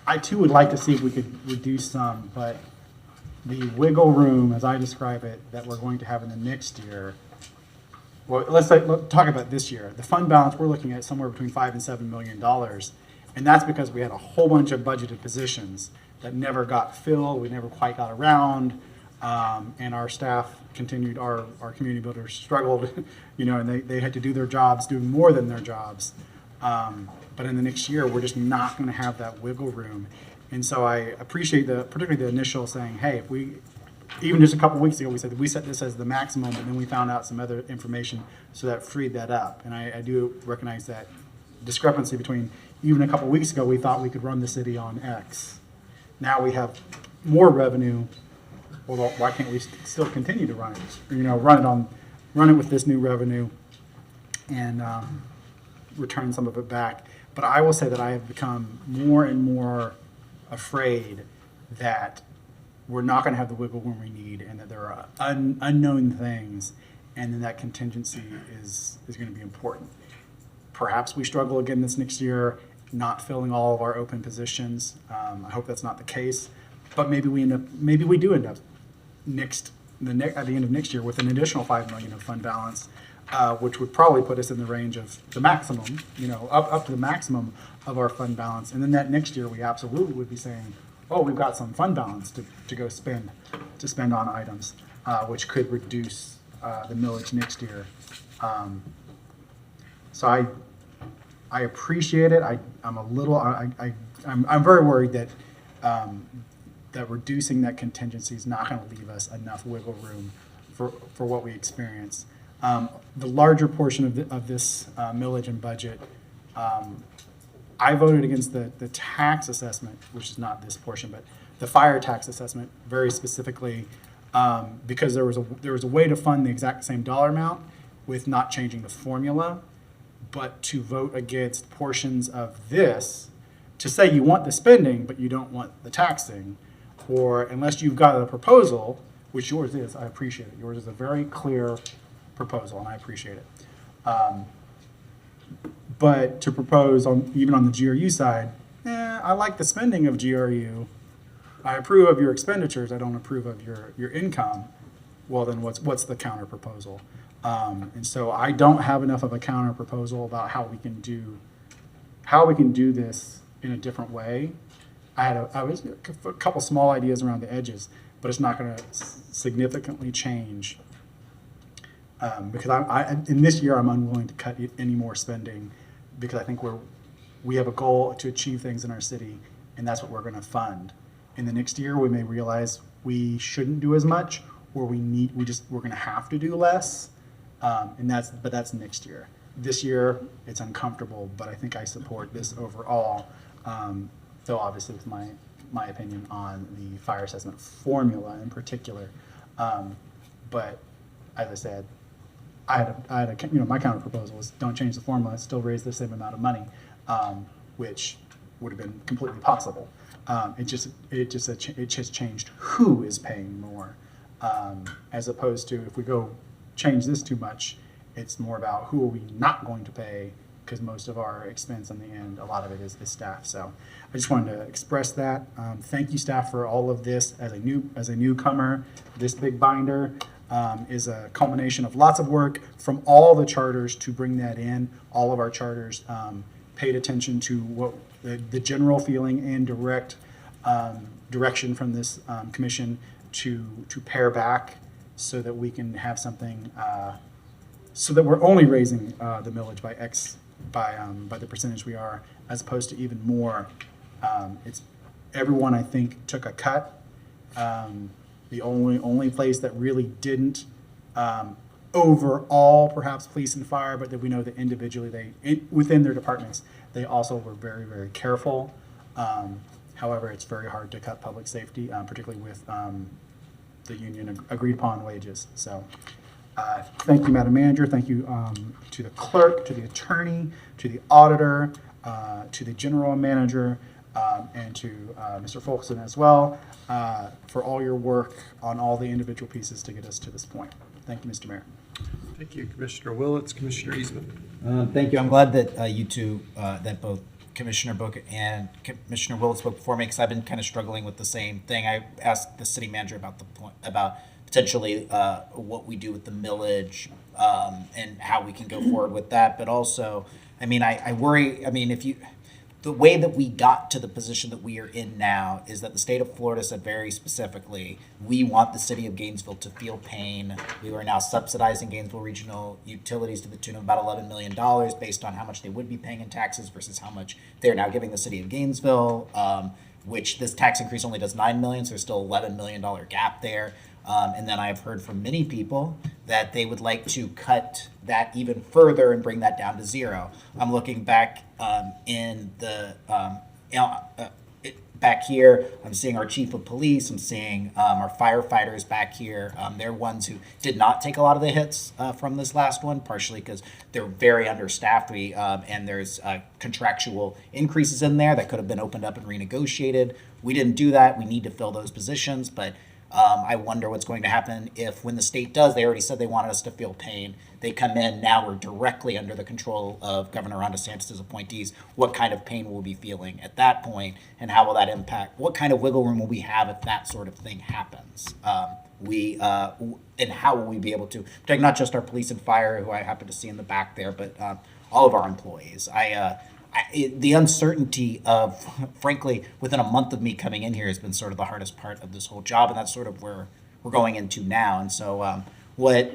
I too would like to see if we could reduce some, but the wiggle room, as I describe it, that we're going to have in the next year. Well, let's talk about this year. The fund balance, we're looking at somewhere between $5 and $7 million. And that's because we had a whole bunch of budgeted positions that never got filled, we never quite got around, and our staff continued, our community builders struggled, and they had to do their jobs, doing more than their jobs. But in the next year, we're just not going to have that wiggle room. And so I appreciate particularly the initial saying, hey, if we, even just a couple weeks ago, we said we set this as the maximum, but then we found out some other information, so that freed that up. And I do recognize that discrepancy between even a couple weeks ago, we thought we could run the city on X. Now we have more revenue. Well, why can't we still continue to run it? Run it with this new revenue and return some of it back. But I will say that I have become more and more afraid that we're not going to have the wiggle room we need, and that there are unknown things, and then that contingency is going to be important. Perhaps we struggle again this next year, not filling all of our open positions. I hope that's not the case, but maybe we do end up at the end of next year with an additional $5 million of fund balance, which would probably put us in the range of the maximum, up to the maximum of our fund balance. And then that next year, we absolutely would be saying, oh, we've got some fund balance to go spend on items, which could reduce the millage next year. So I appreciate it. I'm very worried that that reducing that contingency is not going to leave us enough wiggle room for what we experience. The larger portion of this millage and budget, I voted against the tax assessment, which is not this portion, but the fire tax assessment very specifically, because there was a way to fund the exact same dollar amount with not changing the formula, but to vote against portions of this, to say you want the spending, but you don't want the taxing, or unless you've got a proposal, which yours is, I appreciate it. Yours is a very clear proposal, and I appreciate it. But to propose even on the GRU side, I like the spending of GRU. I approve of your expenditures. I don't approve of your income. Well, then what's the counter proposal? And so I don't have enough of a counter proposal about how we can do this in a different way. I was a couple small ideas around the edges, but it's not going to significantly change. Because in this year, I'm unwilling to cut any more spending, because I think we have a goal to achieve things in our city, and that's what we're going to fund. In the next year, we may realize we shouldn't do as much, or we're going to have to do less, but that's next year. This year, it's uncomfortable, but I think I support this overall, though obviously with my opinion on the fire assessment formula in particular. But as I said, I had a, my counter proposal was don't change the formula, still raise the same amount of money, which would have been completely possible. It just changed who is paying more, as opposed to if we go change this too much, it's more about who are we not going to pay, because most of our expense in the end, a lot of it is staff. So I just wanted to express that. Thank you, staff, for all of this. As a newcomer, this big binder is a culmination of lots of work from all the charters to bring that in. All of our charters paid attention to what the general feeling and direction from this commission to pare back so that we can have something, so that we're only raising the millage by X, by the percentage we are, as opposed to even more. It's everyone, I think, took a cut. The only place that really didn't, overall, perhaps police and fire, but that we know that individually within their departments, they also were very, very careful. However, it's very hard to cut public safety, particularly with the union agreed upon wages. So thank you, Madam Manager. Thank you to the clerk, to the attorney, to the auditor, to the general manager, and to Mr. Folkson as well, for all your work on all the individual pieces to get us to this point. Thank you, Mr. Mayor. Thank you, Commissioner Willits. Commissioner Eastman. Thank you. I'm glad that you two, that both Commissioner Book and Commissioner Willits spoke before me, because I've been kind of struggling with the same thing. I asked the city manager about the point about potentially what we do with the millage and how we can go forward with that. But also, I mean, I worry. I mean, the way that we got to the position that we are in now is that the state of Florida said very specifically, we want the city of Gainesville to feel pain. We are now subsidizing Gainesville regional utilities to the tune of about $11 million based on how much they would be paying in taxes versus how much they're now giving the city of Gainesville, which this tax increase only does $9 million, so there's still $11 million gap there. And then I've heard from many people that they would like to cut that even further and bring that down to zero. I'm looking back in the back here. I'm seeing our chief of police. I'm seeing our firefighters back here. They're ones who did not take a lot of the hits from this last one, partially because they're very understaffed. And there's contractual increases in there that could have been opened up and renegotiated. We didn't do that. We need to fill those positions, but I wonder what's going to happen if, when the state does, they already said they wanted us to feel pain. They come in, now we're directly under the control of Governor Ron DeSantis' appointees. What kind of pain will we be feeling at that point, and how will that impact? What kind of wiggle room will we have if that sort of thing happens? And how will we be able to protect not just our police and fire, who I happen to see in the back there, but all of our employees? The uncertainty of, frankly, within a month of me coming in here has been sort of the hardest part of this whole job, and that's sort of where we're going into now. And so the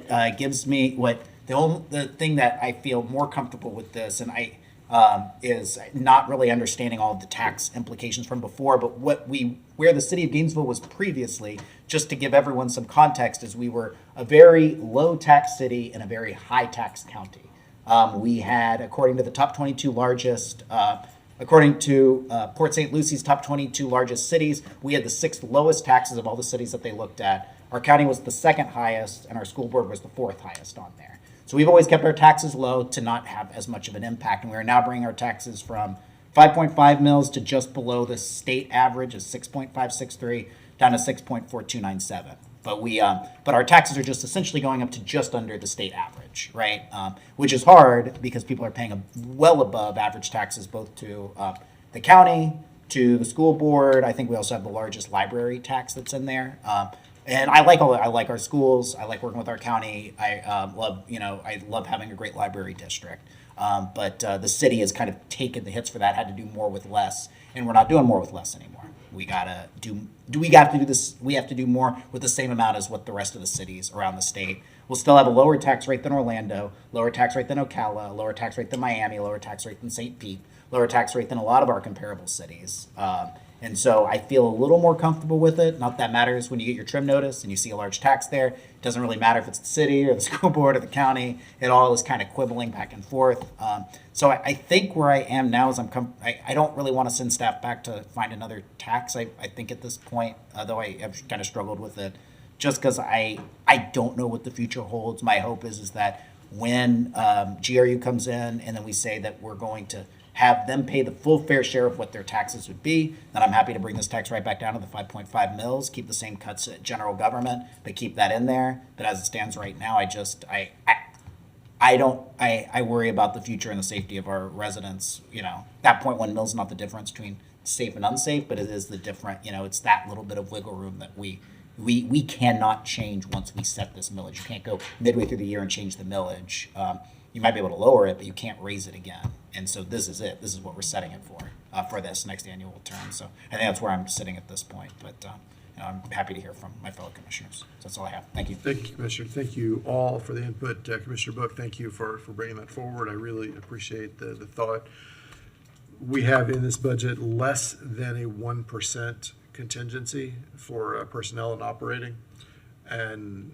thing that I feel more comfortable with this, and is not really understanding all of the tax implications from before, but where the city of Gainesville was previously, just to give everyone some context, is we were a very low tax city in a very high tax county. We had, according to the top 22 largest, according to Port St. Lucie's top 22 largest cities, we had the 6th lowest taxes of all the cities that they looked at. Our county was the 2nd highest, and our school board was the 4th highest on there. So we've always kept our taxes low to not have as much of an impact, and we are now bringing our taxes from 5.5 mils to just below the state average of 6.563 down to 6.4297. But our taxes are just essentially going up to just under the state average, right? Which is hard because people are paying well above average taxes, both to the county, to the school board. I think we also have the largest library tax that's in there. And I like our schools. I like working with our county. I love having a great library district. But the city has kind of taken the hits for that, had to do more with less, and we're not doing more with less anymore. We have to do more with the same amount as what the rest of the cities around the state. We'll still have a lower tax rate than Orlando, lower tax rate than Ocala, lower tax rate than Miami, lower tax rate than St. Pete, lower tax rate than a lot of our comparable cities. And so I feel a little more comfortable with it. Not that matters when you get your trim notice and you see a large tax there. It doesn't really matter if it's the city or the school board or the county. It all is kind of quibbling back and forth. So I think where I am now is I don't really want to send staff back to find another tax. I think at this point, though I have kind of struggled with it, just because I don't know what the future holds. My hope is that when GRU comes in and then we say that we're going to have them pay the full fair share of what their taxes would be, then I'm happy to bring this tax right back down to the 5.5 mils, keep the same cuts at general government, but keep that in there. But as it stands right now, I worry about the future and the safety of our residents. You know, that 0.1 mil is not the difference between safe and unsafe, but it is the different, you know, it's that little bit of wiggle room that we cannot change once we set this millage. You can't go midway through the year and change the millage. You might be able to lower it, but you can't raise it again. And so this is it. This is what we're setting it for this next annual term. So I think that's where I'm sitting at this point. But you know, I'm happy to hear from my fellow commissioners. So that's all I have. Thank you. Thank you, Commissioner. Thank you all for the input. Commissioner Book, thank you for bringing that forward. I really appreciate the thought. We have in this budget less than a 1% contingency for personnel and operating. And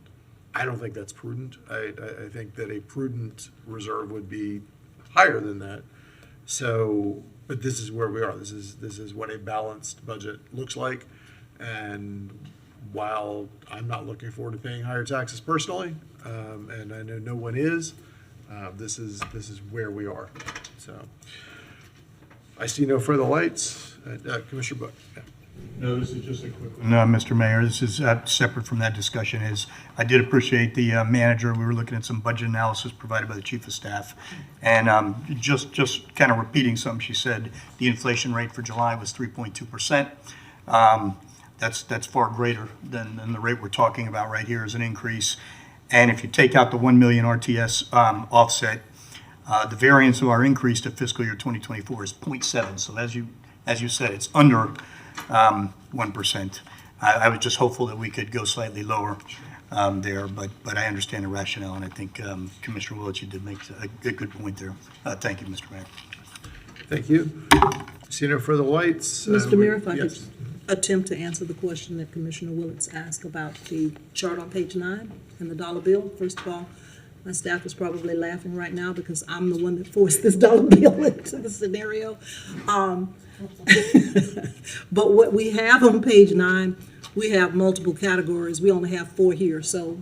I don't think that's prudent. I think that a prudent reserve would be higher than that. So, but this is where we are. This is what a balanced budget looks like. And while I'm not looking forward to paying higher taxes personally, and I know no one is, this is where we are. So I see no further lights. Commissioner Book. Yeah. No, this is just a quick one. No, Mr. Mayor, this is separate from that discussion. I did appreciate the manager. We were looking at some budget analysis provided by the chief of staff. And just kind of repeating something she said, the inflation rate for July was 3.2%. That's far greater than the rate we're talking about right here as an increase. And if you take out the 1 million RTS offset, the variance of our increase to fiscal year 2024 is 0.7. So as you said, it's under 1%. I was just hopeful that we could go slightly lower there, but I understand the rationale, and I think Commissioner Willett, you did make a good point there. Thank you, Mr. Mayor. Thank you. See no further lights. Mr. Mayor, if I could yes. attempt to answer the question that Commissioner Willets asked about the chart on page 9 and the dollar bill. First of all, my staff is probably laughing right now because I'm the one that forced this dollar bill into the scenario. But what we have on page 9, we have multiple categories. We only have 4 here, so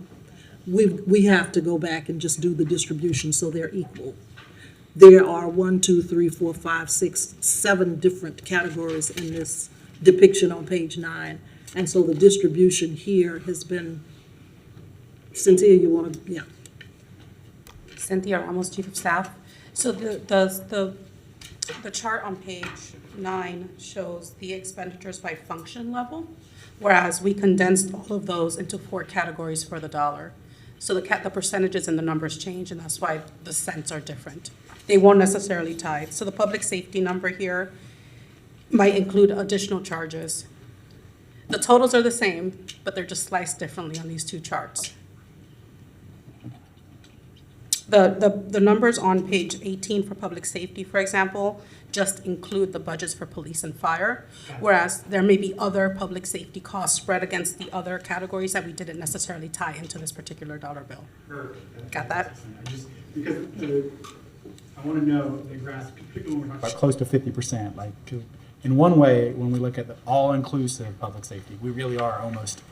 we have to go back and just do the distribution so they're equal. There are 1, 2, 3, 4, 5, 6, 7 different categories in this depiction on page 9, and so the distribution here has been. Cynthia, you want to? Yeah. Cynthia Ramos, Chief of Staff. So the chart on page 9 shows the expenditures by function level, whereas we condensed all of those into 4 categories for the dollar. So the percentages and the numbers change, and that's why the cents are different. They won't necessarily tie. So the public safety number here might include additional charges. The totals are the same, but they're just sliced differently on these 2 charts. The numbers on page 18 for public safety, for example, just include the budgets for police and fire, whereas there may be other public safety costs spread against the other categories that we didn't necessarily tie into this particular dollar bill. Got that? Because I want to know the grasp, particularly when we're talking about close to 50%. Like, in one way, when we look at the all-inclusive public safety, we really are almost,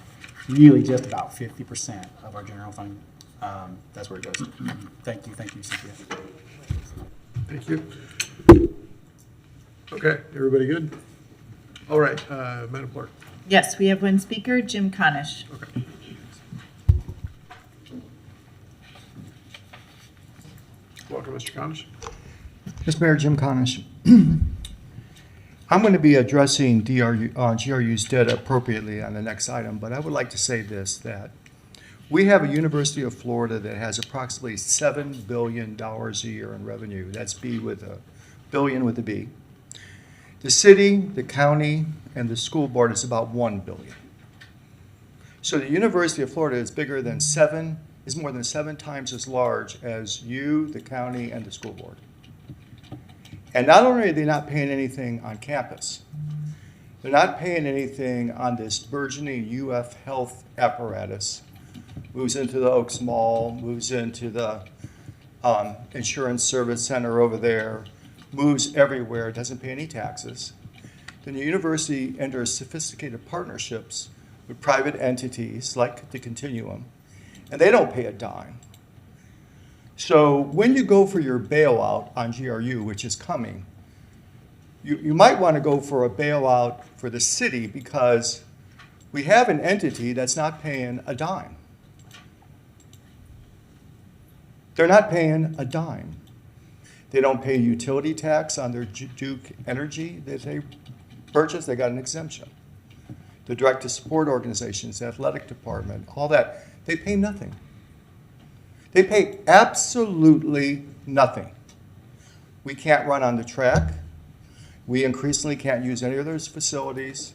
really just about 50% of our general fund. That's where it goes. Thank you, Cynthia. Thank you. Okay, everybody good? All right, Madam Clerk. Yes, we have one speaker, Jim Conish. Okay. Welcome, Mr. Conish. Mr. Mayor, Jim Conish. I'm going to be addressing GRU's debt appropriately on the next item, but I would like to say this, that we have a University of Florida that has approximately $7 billion a year in revenue. That's B with a billion with a B. The city, the county, and the school board is about $1 billion. So the University of Florida is more than 7 times as large as you, the county, and the school board. And not only are they not paying anything on campus, they're not paying anything on this burgeoning UF health apparatus. Moves into the Oaks Mall, moves into the insurance service center over there, moves everywhere, doesn't pay any taxes. Then the university enters sophisticated partnerships with private entities like the Continuum, and they don't pay a dime. So when you go for your bailout on GRU, which is coming, you might want to go for a bailout for the city because we have an entity that's not paying a dime. They're not paying a dime. They don't pay utility tax on their Duke Energy that they purchase. They got an exemption. The direct-to-support organizations, the athletic department, all that, they pay nothing. They pay absolutely nothing. We can't run on the track. We increasingly can't use any of those facilities.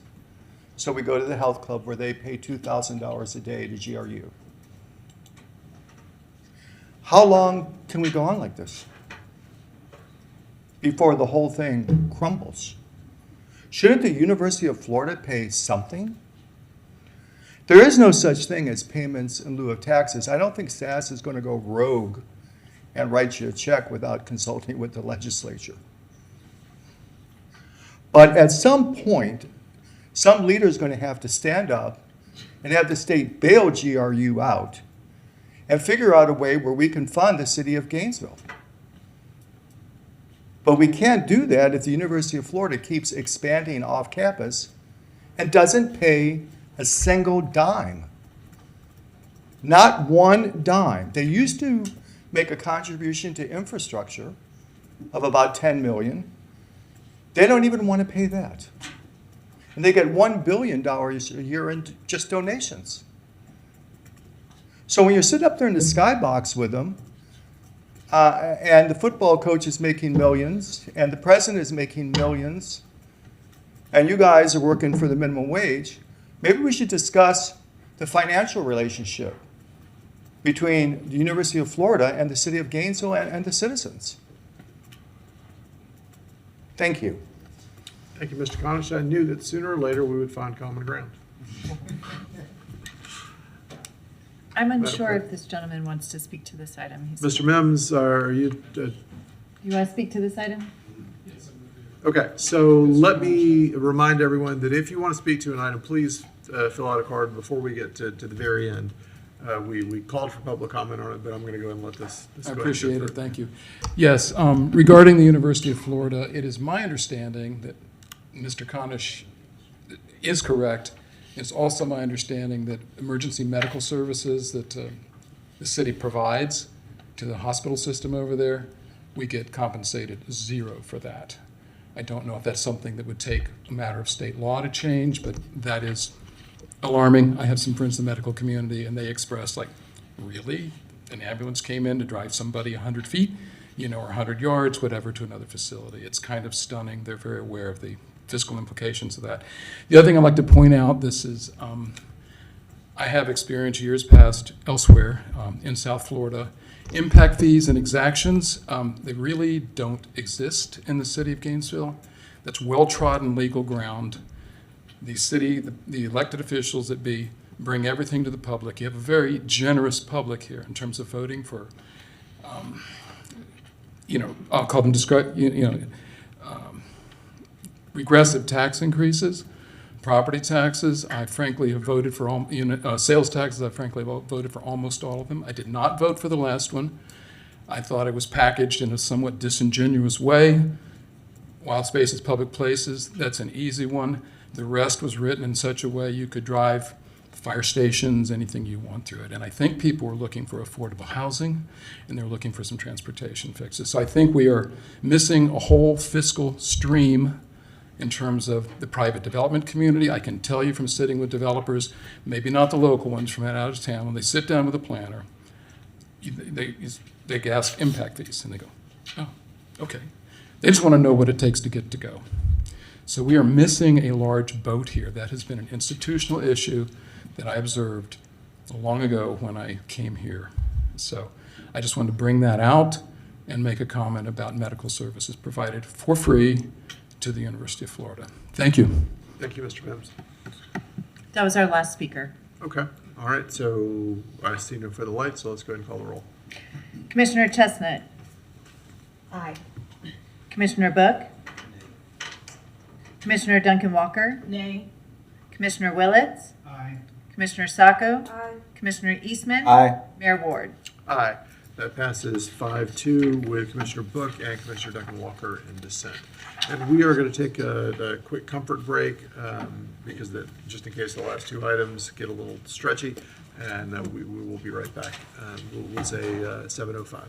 So we go to the health club where they pay $2,000 a day to GRU. How long can we go on like this before the whole thing crumbles? Shouldn't the University of Florida pay something? There is no such thing as payments in lieu of taxes. I don't think SAS is going to go rogue and write you a check without consulting with the legislature. But at some point, some leader is going to have to stand up and have the state bail GRU out and figure out a way where we can fund the city of Gainesville. But we can't do that if the University of Florida keeps expanding off campus and doesn't pay a single dime. Not one dime. They used to make a contribution to infrastructure of about $10 million. They don't even want to pay that. And they get $1 billion a year in just donations. So when you sit up there in the skybox with them, and the football coach is making millions, and the president is making millions, and you guys are working for the minimum wage, maybe we should discuss the financial relationship between the University of Florida and the city of Gainesville and the citizens. Thank you. Thank you, Mr. Conish. I knew that sooner or later we would find common ground. I'm unsure if this gentleman wants to speak to this item. Mr. Mims, are you? You want to speak to this item? Okay, so let me remind everyone that if you want to speak to an item, please fill out a card before we get to the very end. We called for public comment on it, but I'm going to go ahead and let this I go appreciate ahead. it, thank you. Yes, regarding the University of Florida, it is my understanding that Mr. Conish is correct. It's also my understanding that emergency medical services that the city provides to the hospital system over there, we get compensated zero for that. I don't know if that's something that would take a matter of state law to change, but that is alarming. I have some friends in the medical community, and they express like, really? An ambulance came in to drive somebody 100 feet, or 100 yards, whatever, to another facility. It's kind of stunning. They're very aware of the fiscal implications of that. The other thing I'd like to point out, this is, I have experience years past elsewhere in South Florida. Impact fees and exactions, they really don't exist in the city of Gainesville. That's well-trodden legal ground. The elected officials that bring everything to the public. You have a very generous public here in terms of voting for, I'll call them regressive tax increases, property taxes. I frankly have voted for all, sales taxes. I frankly voted for almost all of them. I did not vote for the last one. I thought it was packaged in a somewhat disingenuous way. Wild spaces, public places, that's an easy one. The rest was written in such a way you could drive fire stations, anything you want through it. And I think people were looking for affordable housing, and they're looking for some transportation fixes. So I think we are missing a whole fiscal stream in terms of the private development community. I can tell you from sitting with developers, maybe not the local ones from out of town, when they sit down with a planner, they ask impact fees, and they go, oh, okay. They just want to know what it takes to get to go. So we are missing a large boat here. That has been an institutional issue that I observed long ago when I came here. So I just wanted to bring that out and make a comment about medical services provided for free to the University of Florida. Thank you. Thank you, Mr. Mims. That was our last speaker. Okay, all right, so I see no further light, so let's go ahead and call the roll. Commissioner Chestnut. Aye. Commissioner Book. Commissioner Duncan Walker. Nay. Commissioner Willits. Aye. Aye. Commissioner Sacco? Aye. Commissioner Eastman? Aye. Mayor Ward? Aye. That passes 5-2 with Commissioner Book and Commissioner Duncan Walker in dissent. And we are going to take a quick comfort break because just in case the last two items get a little stretchy, and we will be right back. We'll say 7:05.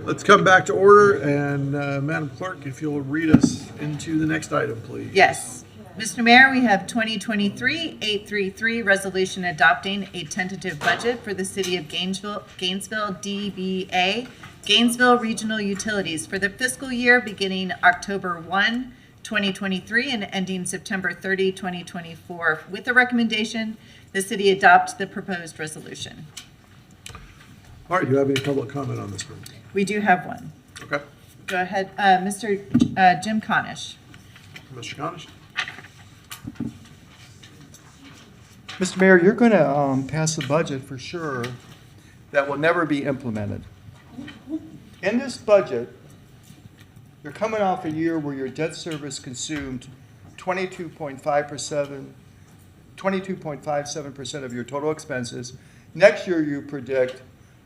Let's come back to order, and Madam Clerk, if you'll read us into the next item, please. Yes. Mr. Mayor, we have 2023-833 resolution adopting a tentative budget for the city of Gainesville, DBA, Gainesville Regional Utilities for the fiscal year beginning October 1, 2023 and ending September 30, 2024. With the recommendation, the city adopt the proposed resolution. All right, do you have any public comment on this one? We do have one. Okay. Go ahead, Mr. Jim Conish. Mr. Conish? Mr. Mayor, you're going to pass a budget for sure that will never be implemented. In this budget, you're coming off a year where your debt service consumed 22.57% of your total expenses. Next year, you predict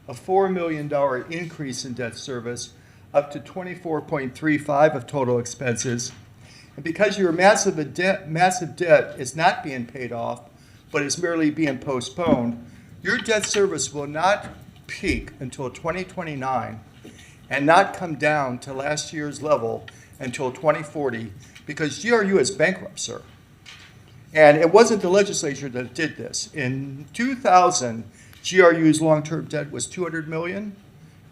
a $4 million increase in debt service up to 24.35 of total expenses. And because your massive debt is not being paid off, but is merely being postponed, your debt service will not peak until 2029 and not come down to last year's level until 2040 because GRU is bankrupt, sir. And it wasn't the legislature that did this. In 2000, GRU's long-term debt was $200 million.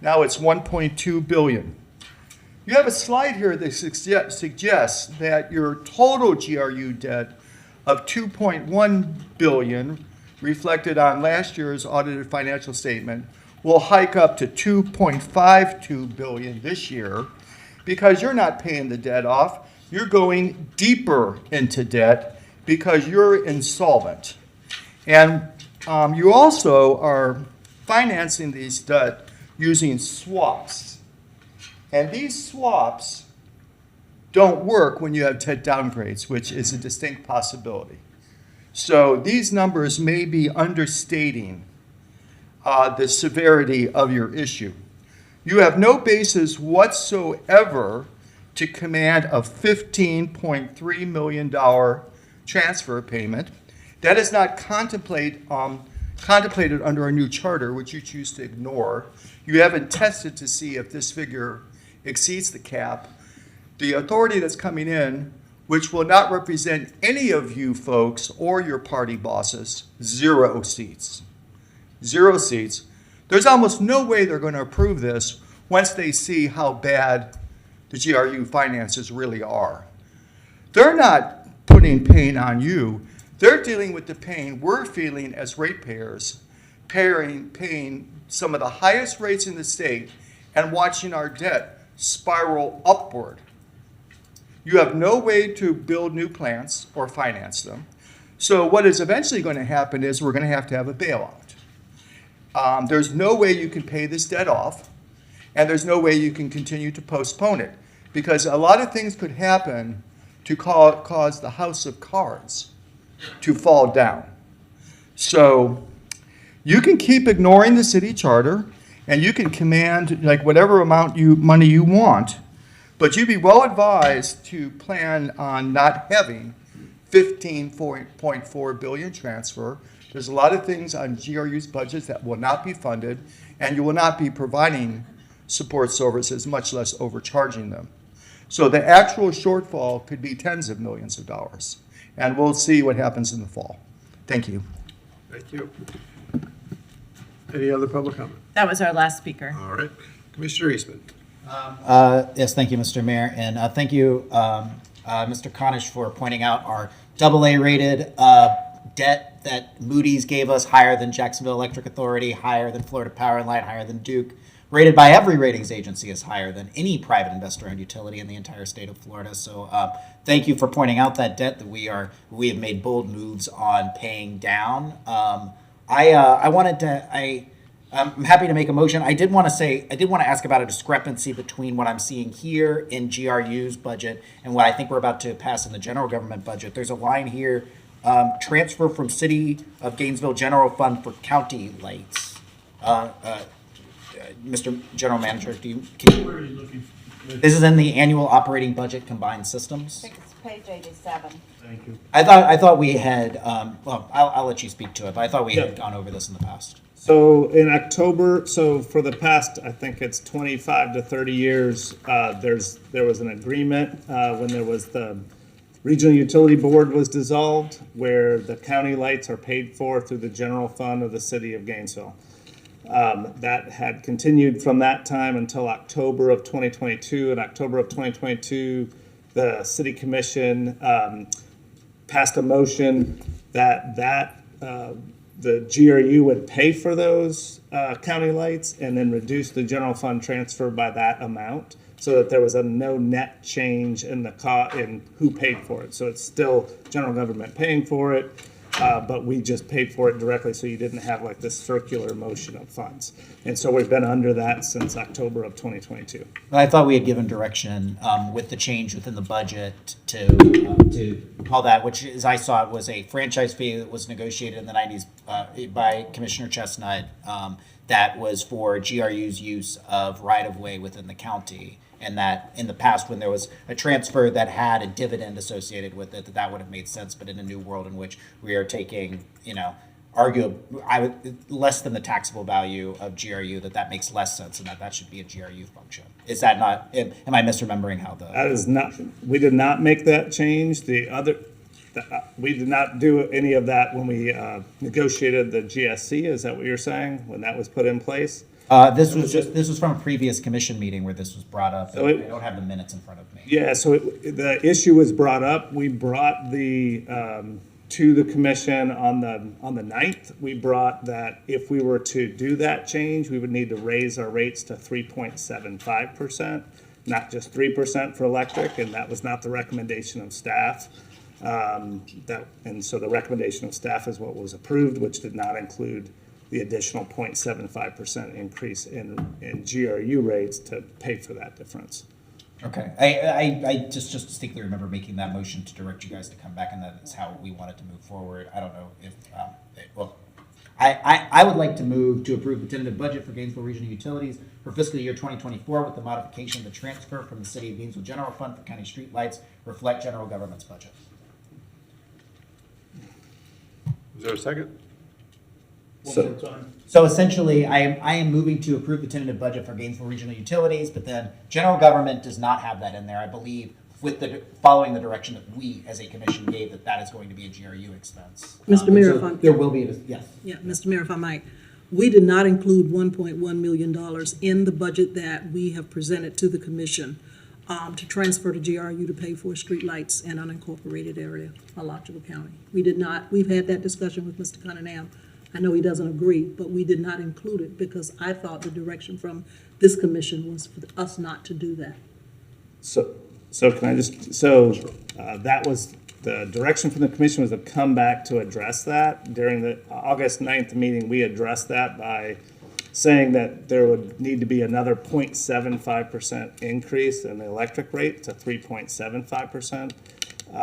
Now it's $1.2 billion. You have a slide here that suggests that your total GRU debt of $2.1 billion, reflected on last year's audited financial statement, will hike up to $2.52 billion this year because you're not paying the debt off. You're going deeper into debt because you're insolvent. And you also are financing these debt using swaps. And these swaps don't work when you have debt downgrades, which is a distinct possibility. So these numbers may be understating the severity of your issue. You have no basis whatsoever to command a $15.3 million transfer payment. That is not contemplated under our new charter, which you choose to ignore. You haven't tested to see if this figure exceeds the cap. The authority that's coming in, which will not represent any of you folks or your party bosses, 0 seats. 0 seats. There's almost no way they're going to approve this once they see how bad the GRU finances really are. They're not putting pain on you. They're dealing with the pain we're feeling as ratepayers, paying some of the highest rates in the state and watching our debt spiral upward. You have no way to build new plants or finance them. So what is eventually going to happen is we're going to have a bailout. There's no way you can pay this debt off, and there's no way you can continue to postpone it, because a lot of things could happen to cause the house of cards to fall down. So you can keep ignoring the city charter, and you can command like whatever amount money you want, but you'd be well advised to plan on not having $15.4 billion transfer. There's a lot of things on GRU's budgets that will not be funded, and you will not be providing support services, much less overcharging them. So the actual shortfall could be tens of millions of dollars, and we'll see what happens in the fall. Thank you. Thank you. Any other public comment? That was our last speaker. All right. Commissioner Eastman. Yes, thank you, Mr. Mayor, and thank you, Mr. Conish, for pointing out our AA-rated debt that Moody's gave us, higher than Jacksonville Electric Authority, higher than Florida Power and Light, higher than Duke, rated by every ratings agency is higher than any private investor-owned utility in the entire state of Florida. So thank you for pointing out that debt that we have made bold moves on paying down. I'm happy to make a motion. I did want to ask about a discrepancy between what I'm seeing here in GRU's budget and what I think we're about to pass in the general government budget. There's a line here, transfer from City of Gainesville General Fund for county lights. Mr. General Manager, Where are you looking? This is in the annual operating budget combined systems. I think it's page 87. Thank you. I thought we had, well, I'll let you speak to it, but I thought we had gone over this in the past. So in October, so for the past, I think it's 25 to 30 years, there was an agreement when there was the Regional Utility Board was dissolved, where the county lights are paid for through the general fund of the city of Gainesville. That had continued from that time until October of 2022. In October of 2022, the City Commission passed a motion that the GRU would pay for those county lights and then reduce the general fund transfer by that amount, so that there was no net change in in who paid for it. So it's still general government paying for it. but we just paid for it directly, so you didn't have like this circular motion of funds. And so we've been under that since October of 2022. I thought we had given direction with the change within the budget to call that, which as I saw it was a franchise fee that was negotiated in the 90s by Commissioner Chestnut that was for GRU's use of right-of-way within the county. And that in the past, when there was a transfer that had a dividend associated with it, that would have made sense. But in a new world in which we are taking, less than the taxable value of GRU, that makes less sense, and that should be a GRU function. Is that not? Am I misremembering how the? That is not. We did not make that change. We did not do any of that when we negotiated the GSC. Is that what you're saying? When that was put in place? This was from a previous commission meeting where this was brought up. So I don't have the minutes in front of me. Yeah, so the issue was brought up. We brought to the commission on the 9th. We brought that if we were to do that change, we would need to raise our rates to 3.75%, not just 3% for electric, and that was not the recommendation of staff. And so the recommendation of staff is what was approved, which did not include the additional 0.75% increase in GRU rates to pay for that difference. Okay, I just distinctly remember making that motion to direct you guys to come back, and that is how we wanted to move forward. I don't know if, I would like to move to approve the tentative budget for Gainesville Regional Utilities for fiscal year 2024 with the modification of the transfer from the City of Gainesville General Fund for county streetlights reflect general government's budget. Is there a second? So essentially, I am moving to approve the tentative budget for Gainesville Regional Utilities, but then general government does not have that in there. I believe following the direction that we as a commission gave that is going to be a GRU expense. Mr. Mayor, so there will be, yes. Yeah, Mr. Mayor, if I might. We did not include $1.1 million in the budget that we have presented to the commission to transfer to GRU to pay for streetlights in unincorporated area, Alachua County. We did not. We've had that discussion with Mr. Cunningham. I know he doesn't agree, but we did not include it because I thought the direction from this commission was for us not to do that. So that was the direction from the commission, was to come back to address that. During the August 9th meeting, we addressed that by saying that there would need to be another 0.75% increase in the electric rate to 3.75%.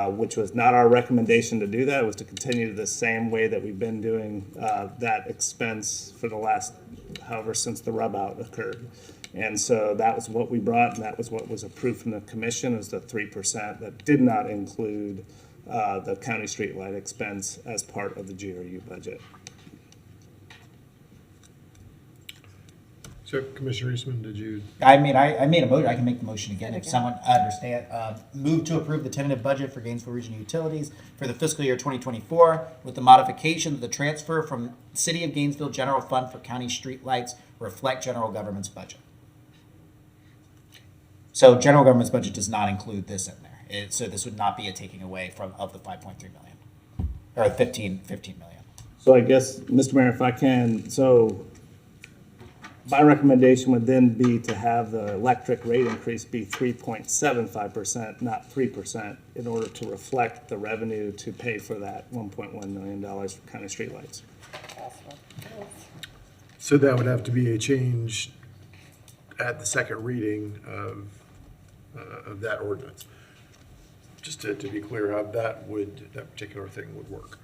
Which was not our recommendation to do that. It was to continue the same way that we've been doing that expense for the last, since the rub out occurred. And so that was what we brought, and that was what was approved from the commission, is the 3% that did not include the county streetlight expense as part of the GRU budget. So, Commissioner Eastman, did you? I made a motion. I can make the motion again if someone understand. Move to approve the tentative budget for Gainesville Regional Utilities for the fiscal year 2024 with the modification of the transfer from City of Gainesville General Fund for county streetlights reflect general government's budget. So general government's budget does not include this in there. So this would not be a taking away of the 5.3 million or 15 million. So I guess, Mr. Mayor, if I can, my recommendation would then be to have the electric rate increase be 3.75%, not 3%, in order to reflect the revenue to pay for that $1.1 million for county streetlights. So that would have to be a change at the second reading of that ordinance. Just to be clear how that particular thing would work.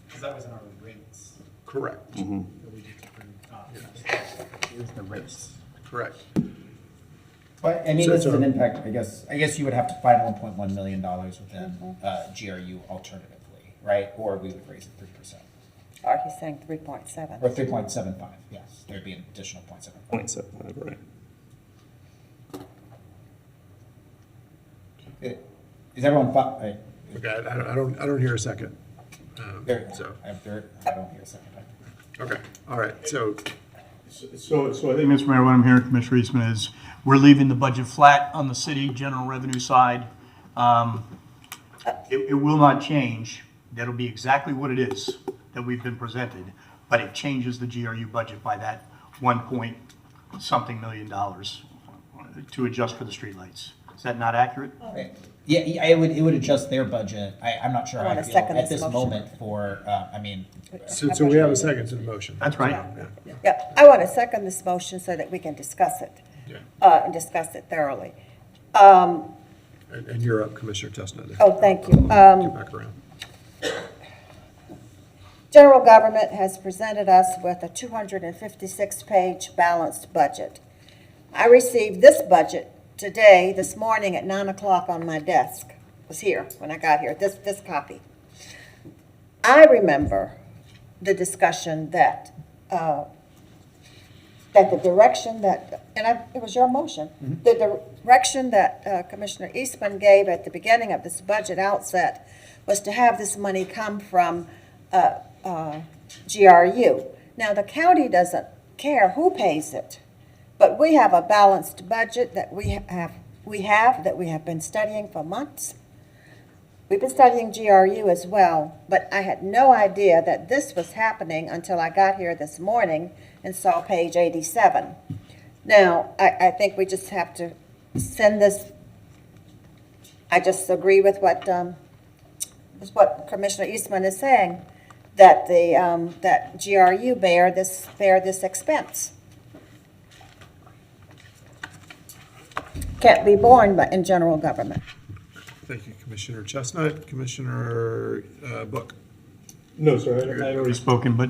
Because that was in our rates. Correct. Mm-hmm. Here's the rates. Correct. But I mean, this is an impact. I guess you would have to find $1.1 million within GRU alternatively, right? Or we would raise it 3%. Or he's saying 3.7. Or 3.75. Yes, there'd be an additional 0.75. 0.75, right? Is everyone fine? Okay, I don't hear a second. I don't hear a second. Okay. All right. So I think, Mr. Mayor, what I'm hearing, Commissioner Eastman, is we're leaving the budget flat on the city general revenue side. It will not change. That'll be exactly what it is that we've been presented, but it changes the GRU budget by that $1 point something million to adjust for the streetlights. Is that not accurate? Yeah, it would adjust their budget. I'm not sure I how I wanna feel second at this this motion. moment for, So we have a second to the motion. That's right. Yeah, I want to second this motion so that we can discuss it, and discuss it thoroughly. And you're up, Commissioner Chestnut. Oh, thank you. Get back around. General government has presented us with a 256-page balanced budget. I received this budget today, this morning at 9 o'clock on my desk. It was here when I got here, this copy. I remember the discussion that the direction that, it was your motion, the direction that Commissioner Eastman gave at the beginning of this budget outset was to have this money come from GRU. Now, the county doesn't care who pays it, but we have a balanced budget that we have been studying for months. We've been studying GRU as well, but I had no idea that this was happening until I got here this morning and saw page 87. Now, I think we just have to send this. I just agree with what Commissioner Eastman is saying, that that GRU bear this expense. Can't be borne in general government. Thank you, Commissioner Chestnut. Commissioner Book. No, sir, I'd already spoken, but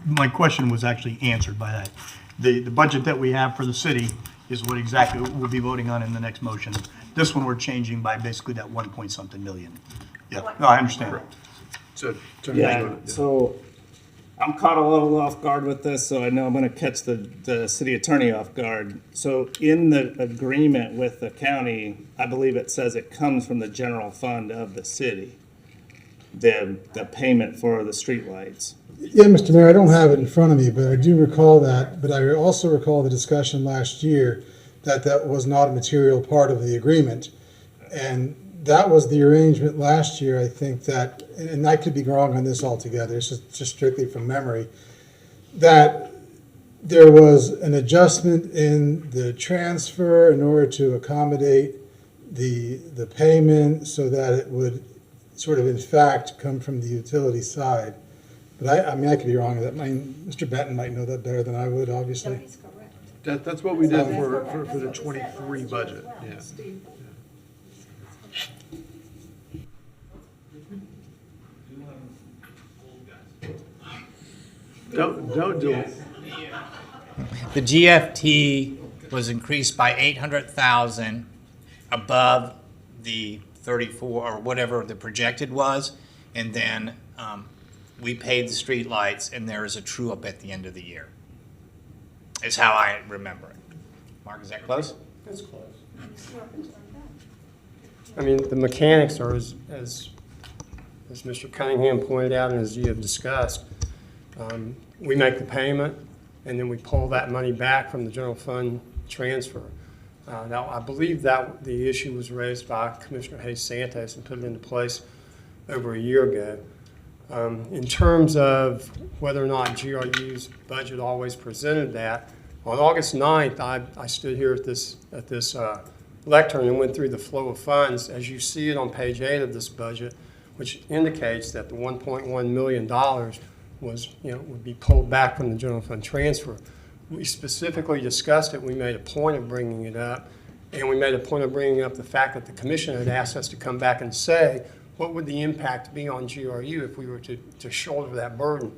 my question was actually answered by that. The budget that we have for the city is what exactly we'll be voting on in the next motion. This one we're changing by basically that 1 point something million. Yeah, no, I understand. So, So I'm caught a little off guard with this, so I know I'm going to catch the city attorney off guard. So in the agreement with the county, I believe it says it comes from the general fund of the city, the payment for the streetlights. Yeah, Mr. Mayor, I don't have it in front of me, but I do recall that. But I also recall the discussion last year that was not a material part of the agreement. And that was the arrangement last year, I think that, and I could be wrong on this altogether, it's just strictly from memory, that there was an adjustment in the transfer in order to accommodate the payment so that it would sort of in fact come from the utility side. But I mean, I could be wrong on that. Mr. Benton might know that better than I would, obviously. that's what we did for the 23 budget, yeah. Don't do it. The GFT was increased by 800,000 above the 34 or whatever the projected was, and then we paid the street lights, and there is a true up at the end of the year. Is how I remember it. Mark, is that close? That's close. I mean, the mechanics are as Mr. Cunningham pointed out and as you have discussed. We make the payment, and then we pull that money back from the general fund transfer. Now, I believe that the issue was raised by Commissioner Hayes-Santos and put it into place over a year ago. In terms of whether or not GRU's budget always presented that, on August 9th, I stood here at this lectern and went through the flow of funds as you see it on page 8 of this budget, which indicates that the $1.1 million was, would be pulled back from the general fund transfer. We specifically discussed it. We made a point of bringing it up, and we made a point of bringing up the fact that the commission had asked us to come back and say, what would the impact be on GRU if we were to shoulder that burden?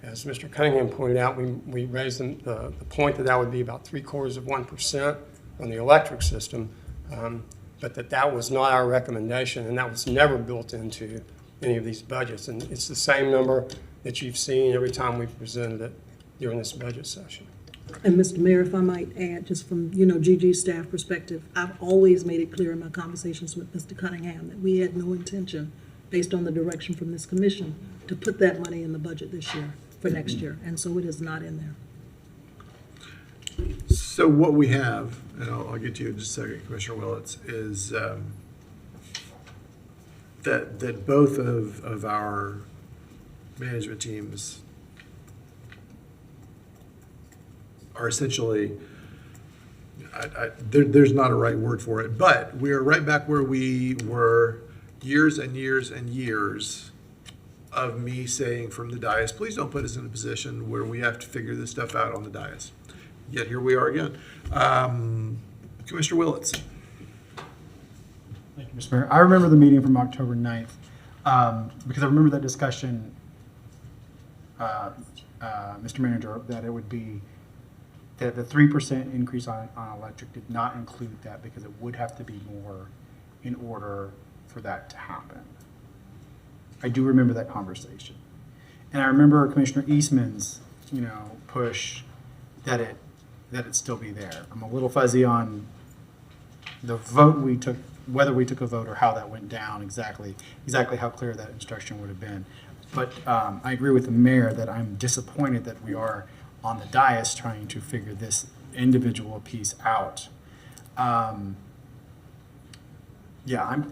As Mr. Cunningham pointed out, we raised the point that would be about 0.75% on the electric system, but that was not our recommendation, and that was never built into any of these budgets. And it's the same number that you've seen every time we've presented it during this budget session. And Mr. Mayor, if I might add, just from, GG staff perspective, I've always made it clear in my conversations with Mr. Cunningham that we had no intention, based on the direction from this commission, to put that money in the budget this year for next year. And so it is not in there. So what we have, and I'll get to you in just a second, Commissioner Willits, is that both of our management teams are essentially, there's not a right word for it, but we are right back where we were years and years and years of me saying from the dais, please don't put us in a position where we have to figure this stuff out on the dais. Yet here we are again. Commissioner Willits. Thank you, Mr. Mayor. I remember the meeting from October 9th because I remember that discussion, Mr. Manager, that it would be that the 3% increase on electric did not include that because it would have to be more in order for that to happen. I do remember that conversation. And I remember Commissioner Eastman's, push that it still be there. I'm a little fuzzy on the vote we took, whether we took a vote or how that went down exactly how clear that instruction would have been. But I agree with the mayor that I'm disappointed that we are on the dais trying to figure this individual piece out. Yeah,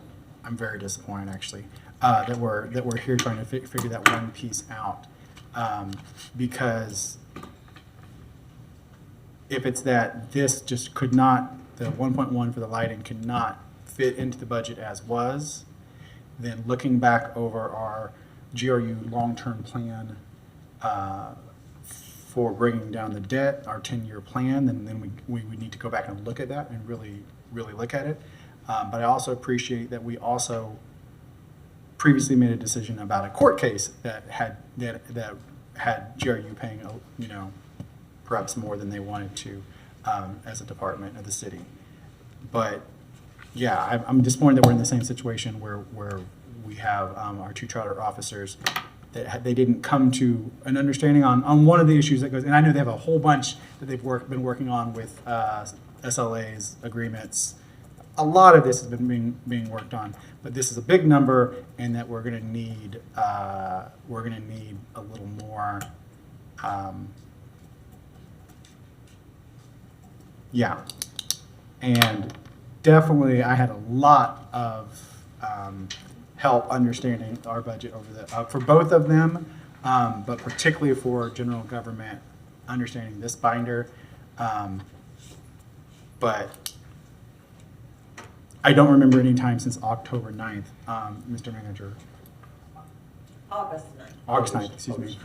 I'm very disappointed actually that we're here trying to figure that one piece out because if it's that this just could not, the 1.1 for the lighting could not fit into the budget as was, then looking back over our GRU long-term plan for bringing down the debt, our 10-year plan, then we would need to go back and look at that and really look at it. But I also appreciate that we also previously made a decision about a court case that had GRU paying, perhaps more than they wanted to as a department of the city. But yeah, I'm disappointed that we're in the same situation where we have our two charter officers that they didn't come to an understanding on one of the issues that goes, and I know they have a whole bunch that they've been working on with SLAs, agreements. A lot of this has been being worked on, but this is a big number, and that we're going to need a little more. Yeah, and definitely I had a lot of help understanding our budget over for both of them, but particularly for general government, understanding this binder. But I don't remember any time since October 9th, Mr. Manager. August 9th. August 9th, excuse me.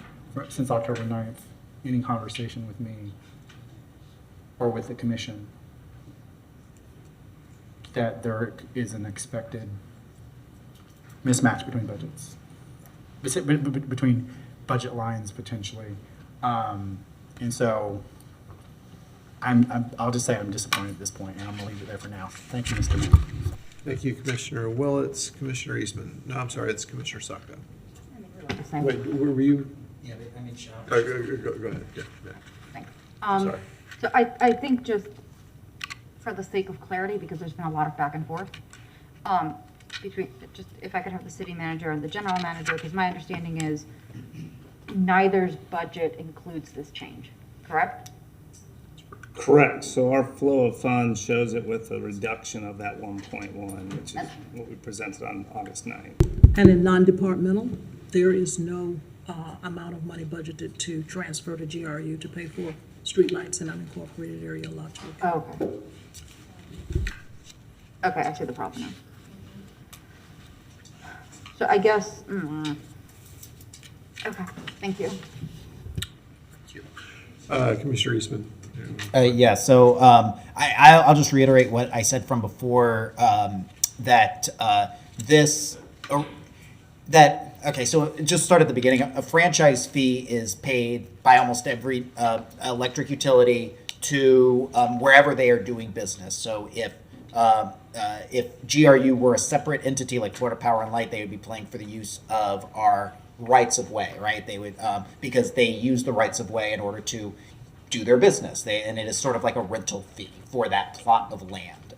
Since October 9th, any conversation with me or with the commission that there is an expected mismatch between budgets, between budget lines potentially. And so I'll just say I'm disappointed at this point, and I'm gonna leave it there for now. Thank you, Mr. Mayor. Thank you, Commissioner Willits. Commissioner Eastman. No, I'm sorry, it's Commissioner Sokka. Wait, were you? Yeah, I mean, Sean. Go ahead. Yeah. Thanks. Sorry. So I think just for the sake of clarity, because there's been a lot of back and forth, between, just if I could have the city manager and the general manager, because my understanding is neither's budget includes this change, correct? Correct. So our flow of funds shows it with a reduction of that 1.1, which is what we presented on August 9th. And in non-departmental, there is no amount of money budgeted to transfer to GRU to pay for streetlights in unincorporated area electric. Oh, okay. Okay, I see the problem now. So I guess, okay, thank you. Commissioner Eastman. Yeah, so I'll just reiterate what I said from before, that so just start at the beginning. A franchise fee is paid by almost every electric utility to wherever they are doing business. So if GRU were a separate entity like Florida Power and Light, they would be paying for the use of our rights of way, right? They would because they use the rights of way in order to do their business. And it is sort of like a rental fee for that plot of land.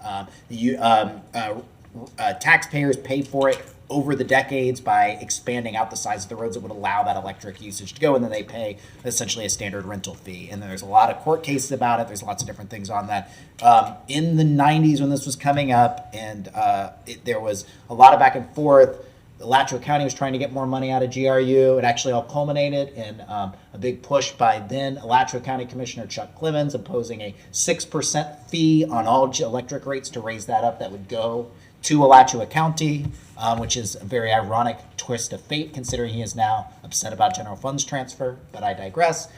Taxpayers pay for it over the decades by expanding out the size of the roads that would allow that electric usage to go, and then they pay essentially a standard rental fee. And then there's a lot of court cases about it. There's lots of different things on that. In the 90s when this was coming up, and there was a lot of back and forth, Alachua County was trying to get more money out of GRU. It actually all culminated in a big push by then Alachua County Commissioner Chuck Clemens imposing a 6% fee on all electric rates to raise that up. That would go to Alachua County, which is a very ironic twist of fate considering he is now upset about general funds transfer, but I digress.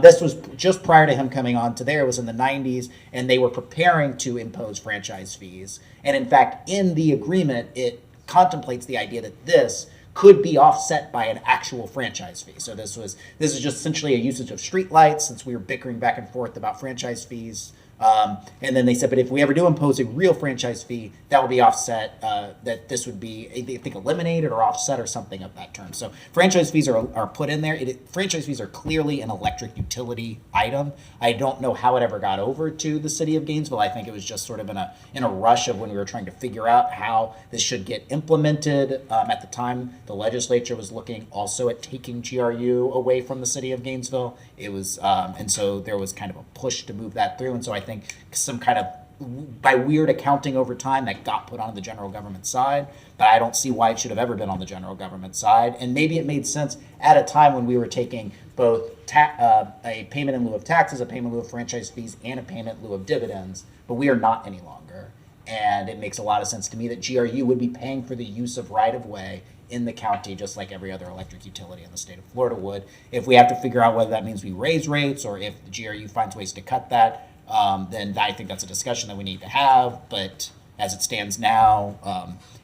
This was just prior to him coming on to there. It was in the 90s, and they were preparing to impose franchise fees. And in fact, in the agreement, it contemplates the idea that this could be offset by an actual franchise fee. So this is just essentially a usage of streetlights, since we were bickering back and forth about franchise fees. And then they said, but if we ever do impose a real franchise fee, that will be offset, that this would be, I think, eliminated or offset or something of that term. So franchise fees are put in there. Franchise fees are clearly an electric utility item. I don't know how it ever got over to the city of Gainesville. I think it was just sort of in a rush of when we were trying to figure out how this should get implemented. At the time, the legislature was looking also at taking GRU away from the city of Gainesville. It was, and so there was kind of a push to move that through. And so I think some kind of, by weird accounting over time, that got put on the general government side, but I don't see why it should have ever been on the general government side. And maybe it made sense at a time when we were taking both a payment in lieu of taxes, a payment in lieu of franchise fees, and a payment in lieu of dividends, but we are not any longer. And it makes a lot of sense to me that GRU would be paying for the use of right-of-way in the county, just like every other electric utility in the state of Florida would. If we have to figure out whether that means we raise rates or if the GRU finds ways to cut that, then I think that's a discussion that we need to have. But as it stands now,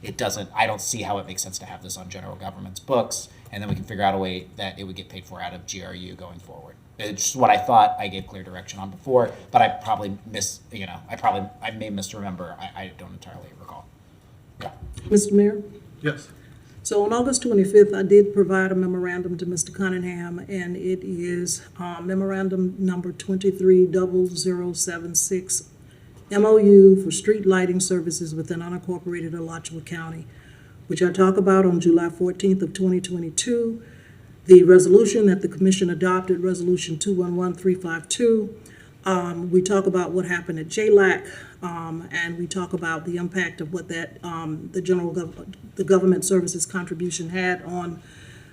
I don't see how it makes sense to have this on general government's books, and then we can figure out a way that it would get paid for out of GRU going forward. It's just what I thought I gave clear direction on before, but I probably I may misremember. I don't entirely recall. Yeah. Mr. Mayor? Yes. So on August 25th, I did provide a memorandum to Mr. Cunningham, and it is memorandum number 230076, MOU for street lighting services within unincorporated Alachua County, which I talk about on July 14th of 2022. The resolution that the commission adopted, Resolution 211352, we talk about what happened at JLAC, and we talk about the impact of what that the government services contribution had on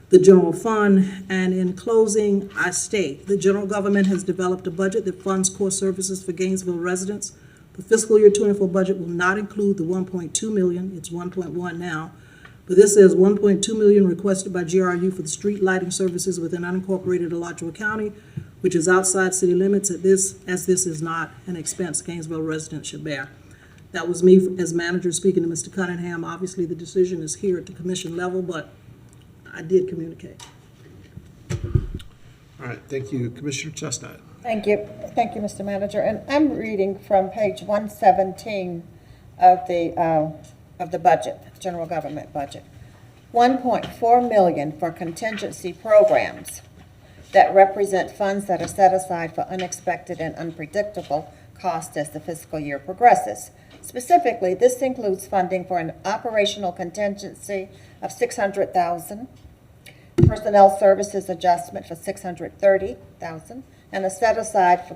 the general fund. And in closing, I state the general government has developed a budget that funds core services for Gainesville residents. The fiscal year 24 budget will not include the 1.2 million. It's 1.1 now. But this says 1.2 million requested by GRU for the street lighting services within unincorporated Alachua County, which is outside city limits, as this is not an expense Gainesville residents should bear. That was me as manager speaking to Mr. Cunningham. Obviously, the decision is here at the commission level, but I did communicate. All right, thank you. Commissioner Chestnut. Thank you, Mr. Manager. And I'm reading from page 117 of the budget, general government budget. 1.4 million for contingency programs that represent funds that are set aside for unexpected and unpredictable costs as the fiscal year progresses. Specifically, this includes funding for an operational contingency of $600,000, personnel services adjustment for $630,000, and a set aside for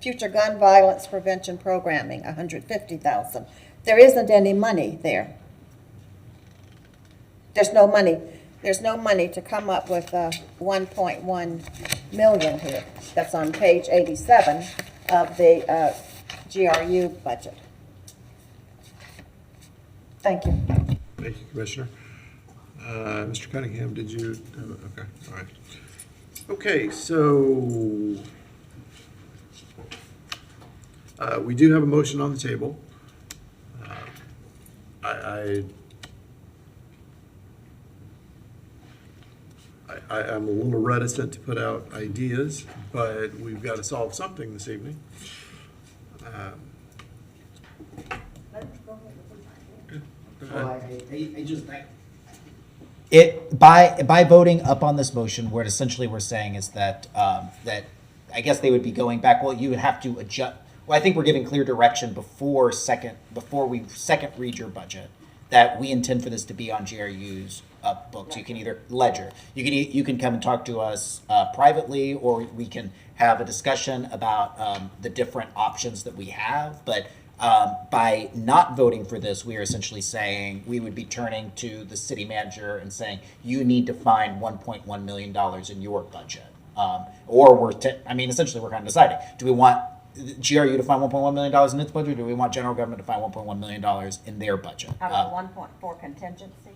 future gun violence prevention programming, $150,000. There isn't any money there. There's no money to come up with 1.1 million here. That's on page 87 of the GRU budget. Thank you. Thank you, Commissioner. Mr. Cunningham, did you have it? Okay, all right. Okay, so we do have a motion on the table. I'm a little reticent to put out ideas, but we've got to solve something this evening. By voting up on this motion, what essentially we're saying is that that I guess they would be going back. Well, you would have to adjust. Well, I think we're giving clear direction before we second read your budget that we intend for this to be on GRU's books. You can either ledger. You can come and talk to us privately, or we can have a discussion about the different options that we have. But By not voting for this, we are essentially saying we would be turning to the city manager and saying, you need to find $1.1 million in your budget. Or essentially we're kind of deciding, do we want GRU to find $1.1 million in its budget, or do we want general government to find $1.1 million in their budget? Out of the 1.4 contingency?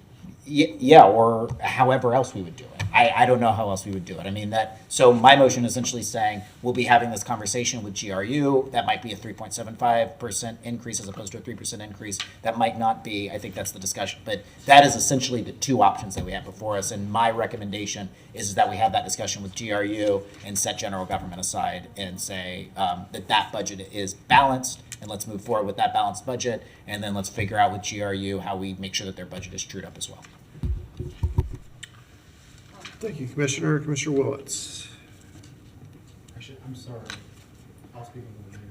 Yeah, or however else we would do it. I don't know how else we would do it. I mean, so my motion is essentially saying we'll be having this conversation with GRU. That might be a 3.75% increase as opposed to a 3% increase. That might not be. I think that's the discussion. But that is essentially the two options that we have before us. And my recommendation is that we have that discussion with GRU and set general government aside and say that budget is balanced. And let's move forward with that balanced budget. And then let's figure out with GRU how we make sure that their budget is trued up as well. Thank you, Commissioner. Commissioner Willetts. I'm sorry. I'll speak a little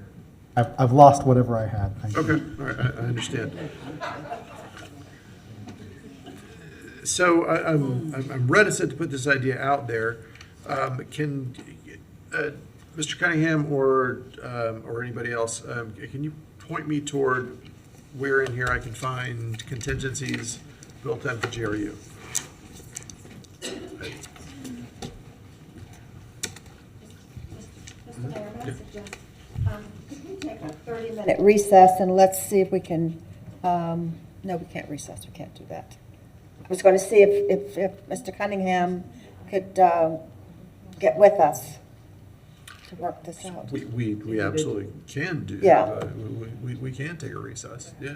later. I've lost whatever I had. Thank you. Okay, all right, I understand. So I'm reticent to put this idea out there. Can Mr. Cunningham or anybody else, can you point me toward where in here I can find contingencies built in for GRU? Mr. Mayor, may I suggest, could we take a 30-minute recess and let's see if we can, no, we can't recess, we can't do that. I was going to see if Mr. Cunningham could get with us to work this out. We absolutely can do Yeah. that. We can take a recess, yeah.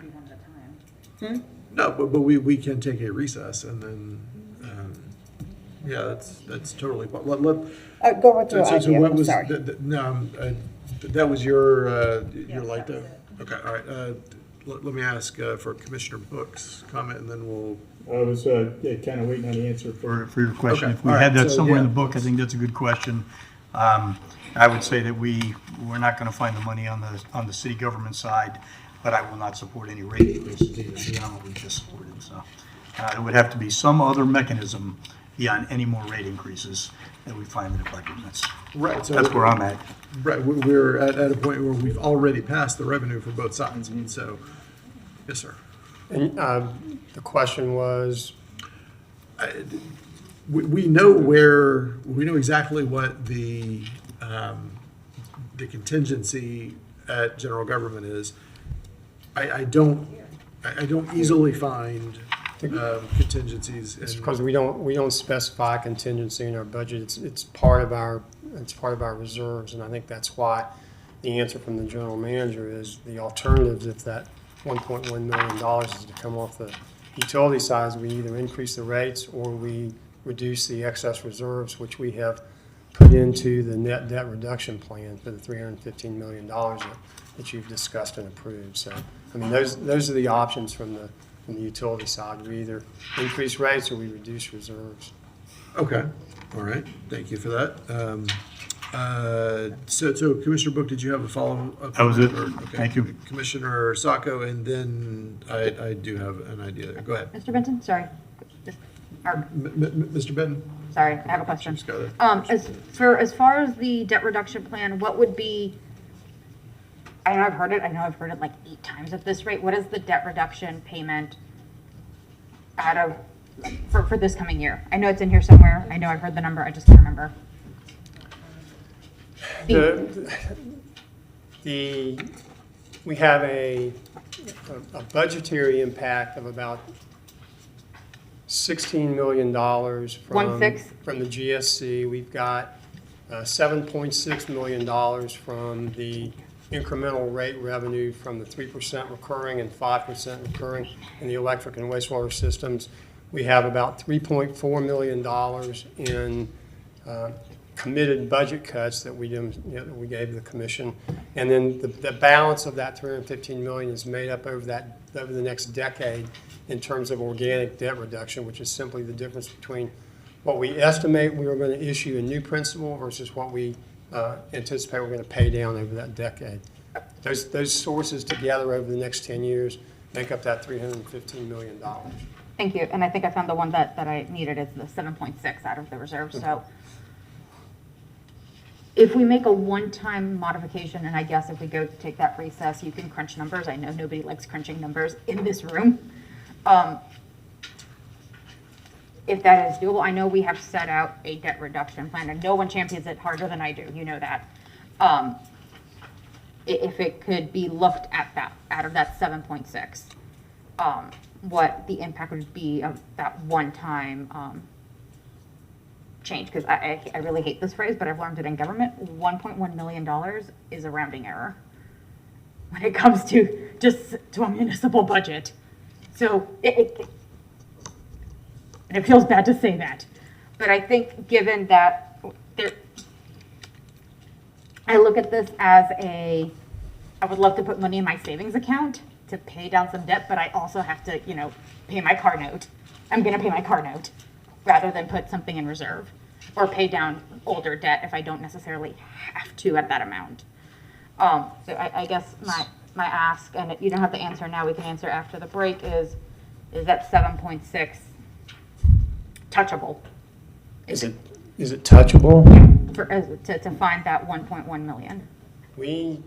Hmm? No, but we can take a recess and then, yeah, that's totally, Go with your idea, what I'm was, sorry. that was your light though? Okay, all right, let me ask for Commissioner Book's comment and then we'll. I was kind of waiting on the answer for your question. Okay, If we all had right, that so, somewhere in yeah. the book, I think that's a good question. I would say that we're not going to find the money on the city government side, but I will not support any rate increases either beyond what we just supported. So it would have to be some other mechanism beyond any more rate increases that we find in the budget. Right, so That's where I'm at. Right, we're at a point where we've already passed the revenue for both sides, and so, yes, sir. And the question was, We know exactly what the contingency at general government is. I don't easily find contingencies. it's because we don't specify contingency in our budget. It's part of our reserves, and I think that's why the answer from the general manager is the alternatives. If that $1.1 million is to come off the utility side, we either increase the rates or we reduce the excess reserves, which we have put into the net debt reduction plan for the $315 million that you've discussed and approved. So, I mean, those are the options from the utility side. We either increase rates or we reduce reserves. Okay, all right, thank you for that. So Commissioner Book, did you have a follow-up? That was it. Okay. Thank you. Commissioner Sacco, and then I do have an idea there. Go ahead. Mr. Benton, sorry. Mr. Benton? Sorry, I have a question. Just go ahead. As far as the debt reduction plan, what would be, I know I've heard it like 8 times at this rate. What is the debt reduction payment for this coming year? I know it's in here somewhere. I know I've heard the number. I just can't remember. We have a budgetary impact of about $16 million from the GSC. We've got $7.6 million from the incremental rate revenue from the 3% recurring and 5% recurring in the electric and wastewater systems. We have about $3.4 million in committed budget cuts that we gave the commission, and then the balance of that $315 million is made up over the next decade in terms of organic debt reduction, which is simply the difference between what we estimate we are going to issue in new principal versus what we anticipate we're going to pay down over that decade. Those sources together over the next 10 years make up that $315 million. Thank you. And I think I found the one that I needed is the 7.6 out of the reserve. So if we make a one-time modification, and I guess if we go to take that recess, you can crunch numbers. I know nobody likes crunching numbers in this room. If that is doable, I know we have set out a debt reduction plan, and no one champions it harder than I do, you know that. If it could be looked at that, out of that 7.6, what the impact would be of that one-time change, because I really hate this phrase, but I've learned it in government. $1.1 million is a rounding error when it comes to just to a municipal budget. So and it feels bad to say that, but I think given that I look at this as I would love to put money in my savings account to pay down some debt, but I also have to, pay my car note. I'm going to pay my car note rather than put something in reserve or pay down older debt if I don't necessarily have to at that amount. So I guess my ask, and you don't have to answer now, we can answer after the break, is that 7.6 touchable? Is it touchable? To find that 1.1 million. We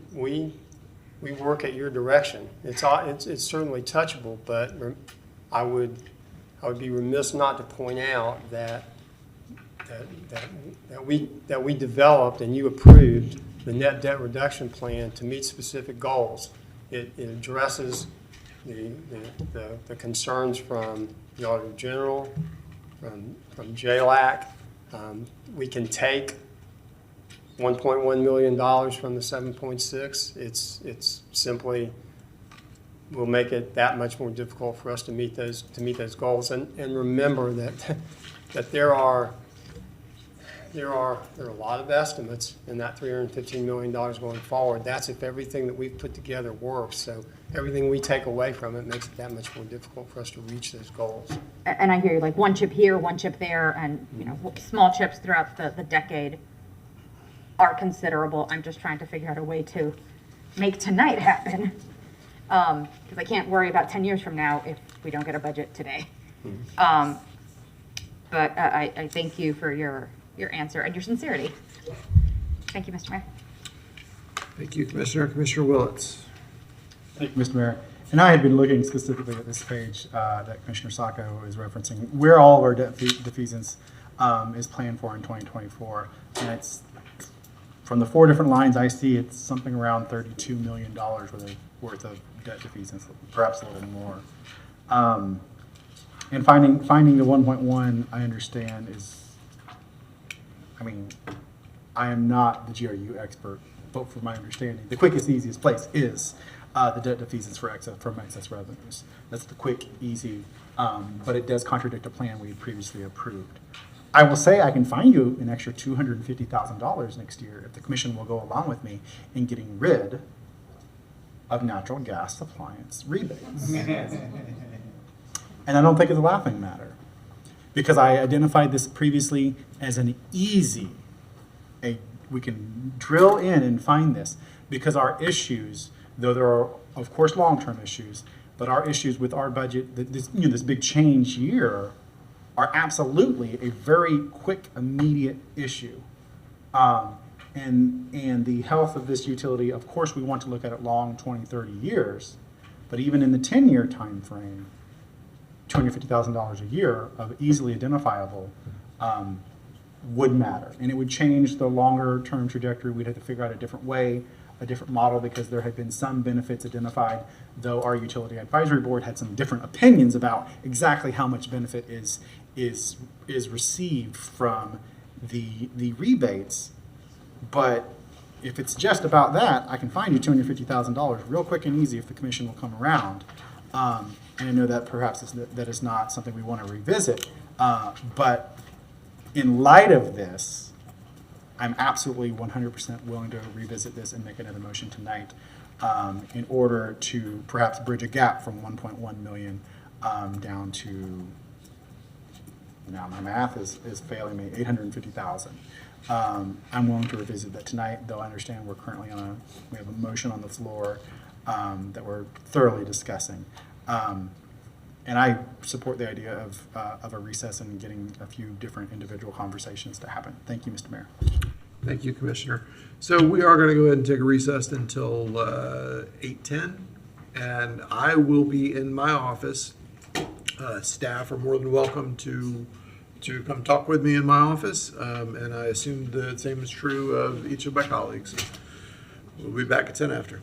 work at your direction. It's certainly touchable, but I would be remiss not to point out that we developed and you approved the net debt reduction plan to meet specific goals. It addresses the concerns from the Auditor General, from JLAC. We can take $1.1 million from the 7.6. It's simply will make it that much more difficult for us to meet those goals. And remember that there are a lot of estimates in that $315 million going forward. That's if everything that we've put together works. So everything we take away from it makes it that much more difficult for us to reach those goals. And I hear you, like one chip here, one chip there, and small chips throughout the decade are considerable. I'm just trying to figure out a way to make tonight happen. Because I can't worry about 10 years from now if we don't get a budget today. But I thank you for your answer and your sincerity. Thank you, Mr. Mayor. Thank you, Commissioner. Commissioner Willetts. Thank you, Mr. Mayor. And I had been looking specifically at this page that Commissioner Sacco is referencing, where all of our debt defeasance is planned for in 2024. And it's, from the 4 different lines I see, it's something around $32 million worth of debt defeasance, perhaps a little more. And finding the 1.1, I understand, is, I am not the GRU expert, but from my understanding, the quickest, easiest place is the debt defeasance from excess revenues. That's the quick, easy, but it does contradict a plan we had previously approved. I will say I can find you an extra $250,000 next year if the commission will go along with me in getting rid of natural gas appliance rebates. And I don't think it's a laughing matter, because I identified this previously as an easy, we can drill in and find this, because our issues, though there are, of course, long-term issues, but our issues with our budget, this big change year, are absolutely a very quick, immediate issue. And the health of this utility, of course, we want to look at it long, 20, 30 years, but even in the 10-year time frame, $250,000 a year of easily identifiable would matter. And it would change the longer-term trajectory. We'd have to figure out a different way, a different model, because there had been some benefits identified, though our Utility Advisory Board had some different opinions about exactly how much benefit is received from the rebates. But if it's just about that, I can find you $250,000 real quick and easy if the commission will come around. And I know that perhaps that is not something we want to revisit, but in light of this, I'm absolutely 100% willing to revisit this and make another motion tonight in order to perhaps bridge a gap from 1.1 million down to, now my math is failing me, 850,000. I'm willing to revisit that tonight, though I understand we're currently we have a motion on the floor that we're thoroughly discussing. And I support the idea of a recess and getting a few different individual conversations to happen. Thank you, Mr. Mayor. Thank you, Commissioner. So we are going to go ahead and take a recess until 8:10, and I will be in my office. Staff are more than welcome to come talk with me in my office, and I assume the same is true of each of my colleagues. We'll be back at 10 after.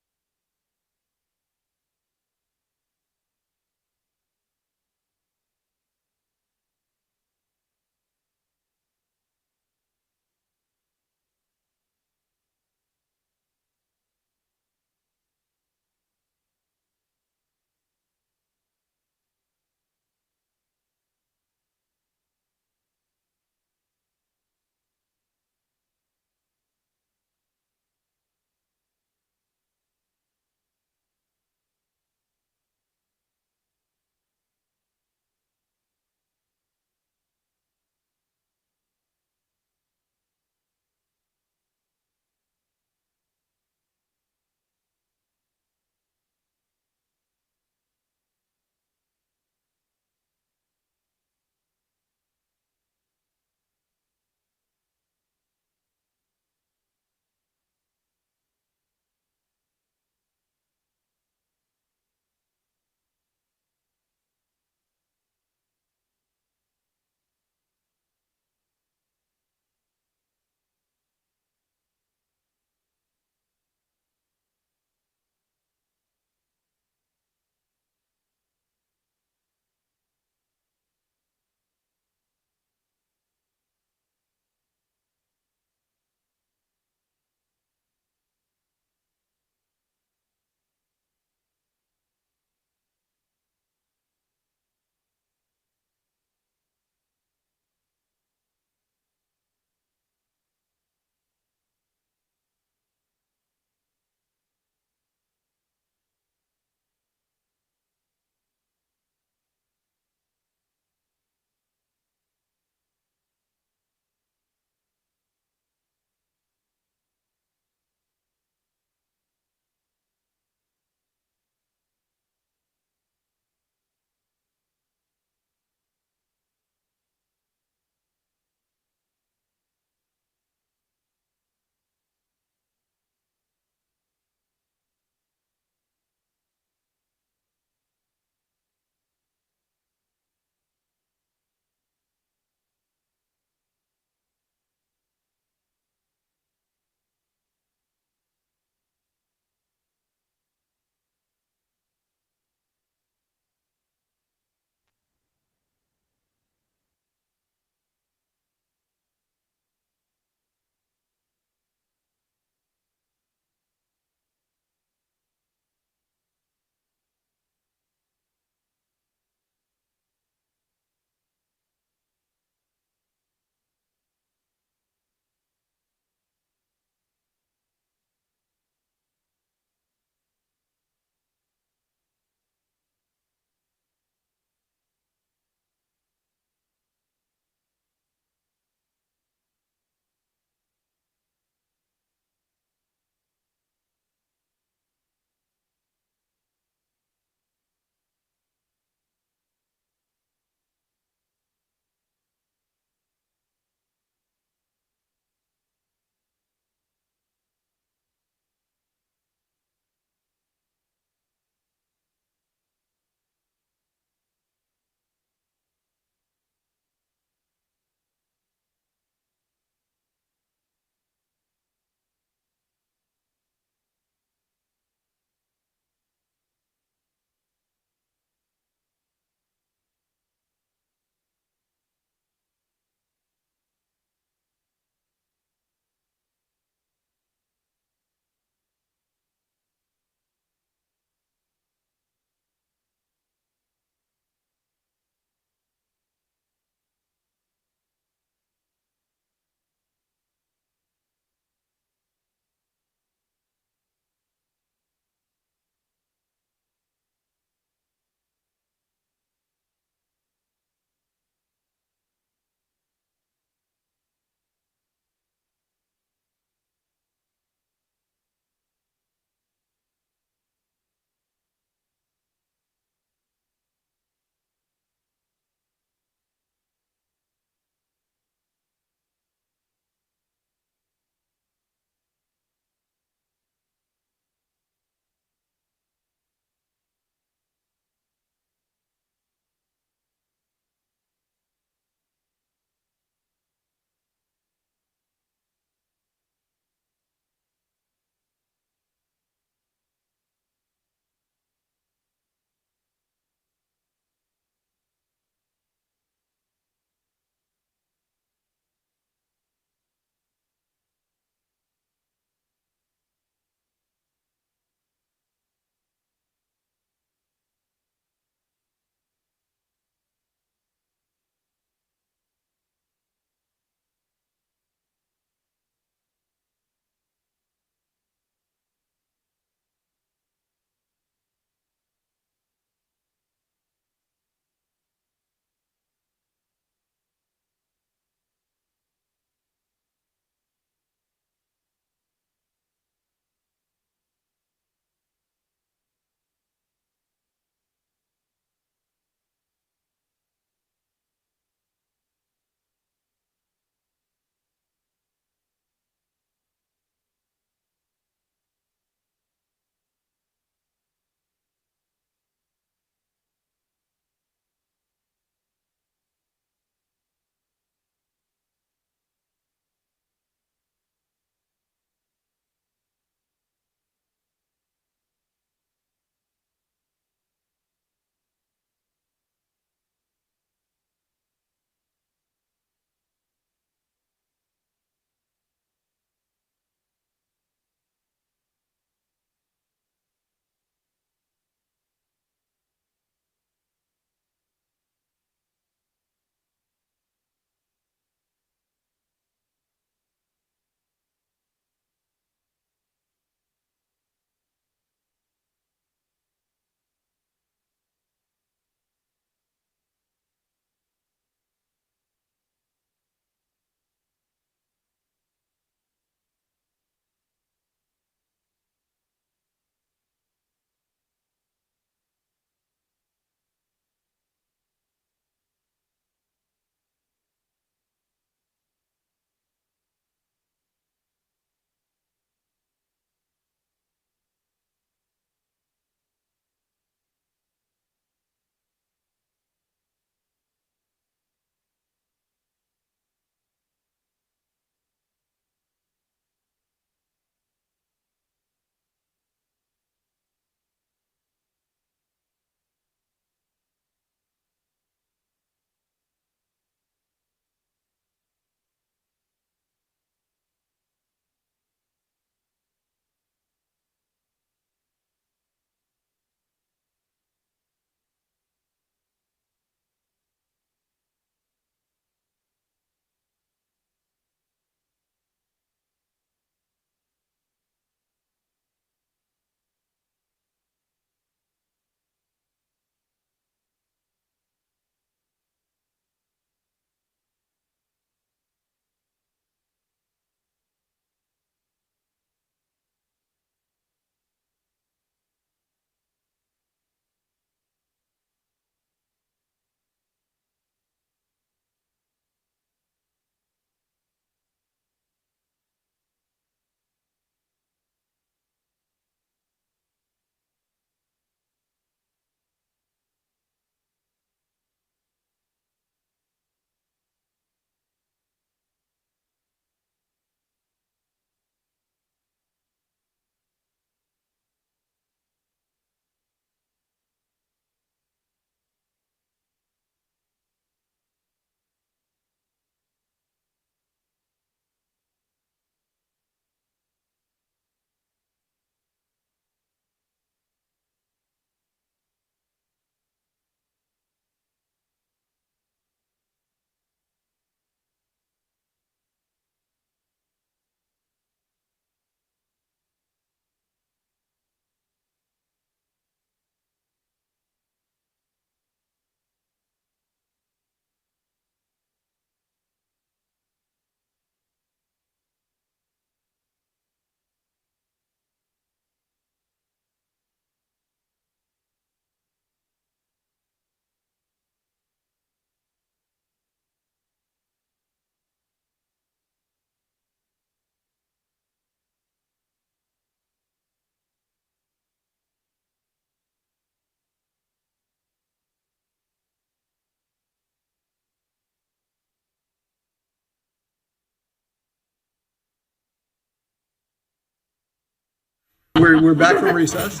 we're back from recess.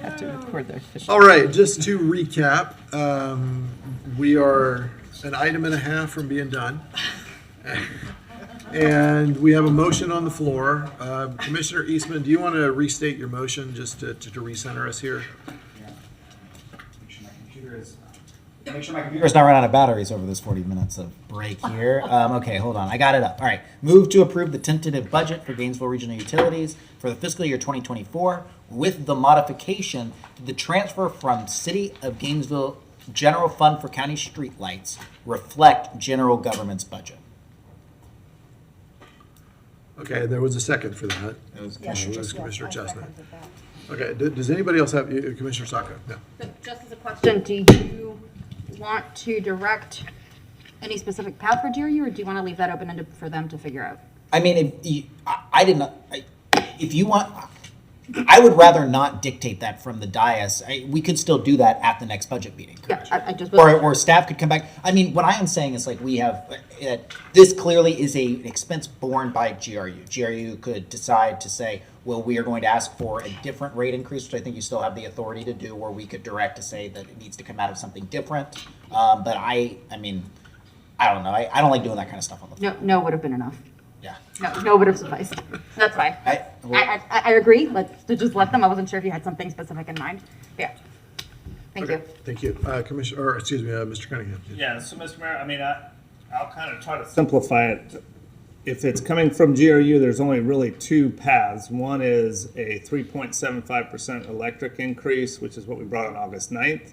Have to record their official. All right, just to recap, we are an item and a half from being done. And we have a motion on the floor. Commissioner Eastman, do you want to restate your motion just to recenter us here? Make sure my computer's not run out of batteries over this 40 minutes of break here. Okay, hold on. I got it up. All right. Move to approve the tentative budget for Gainesville Regional Utilities for the fiscal year 2024 with the modification to the transfer from City of Gainesville General Fund for County Streetlights reflect general government's budget. Okay, there was a second for that. It was Commissioner Chestnut. Okay, does anybody else have, Commissioner Sacco? No. But just as a question, do you want to direct any specific path for GRU, or do you want to leave that open-ended for them to figure out? I mean, if you want, I would rather not dictate that from the dais. We could still do that at the next budget meeting. Yeah, I just or staff could come back. I mean, what I am saying is like we have, this clearly is an expense borne by GRU. GRU could decide to say, well, we are going to ask for a different rate increase, which I think you still have the authority to do, or we could direct to say that it needs to come out of something different. But I mean, I don't know. I don't like doing that kind of stuff on the floor. No would have been enough. Yeah. No would have sufficed. That's fine. I agree. Let's just let them. I wasn't sure if you had something specific in mind. Yeah. Thank you. Thank you. Commissioner, or excuse me, Mr. Cunningham. Yeah, so Mr. Mayor, I mean, I'll kind of try to simplify it. If it's coming from GRU, there's only really two paths. One is a 3.75% electric increase, which is what we brought on August 9th,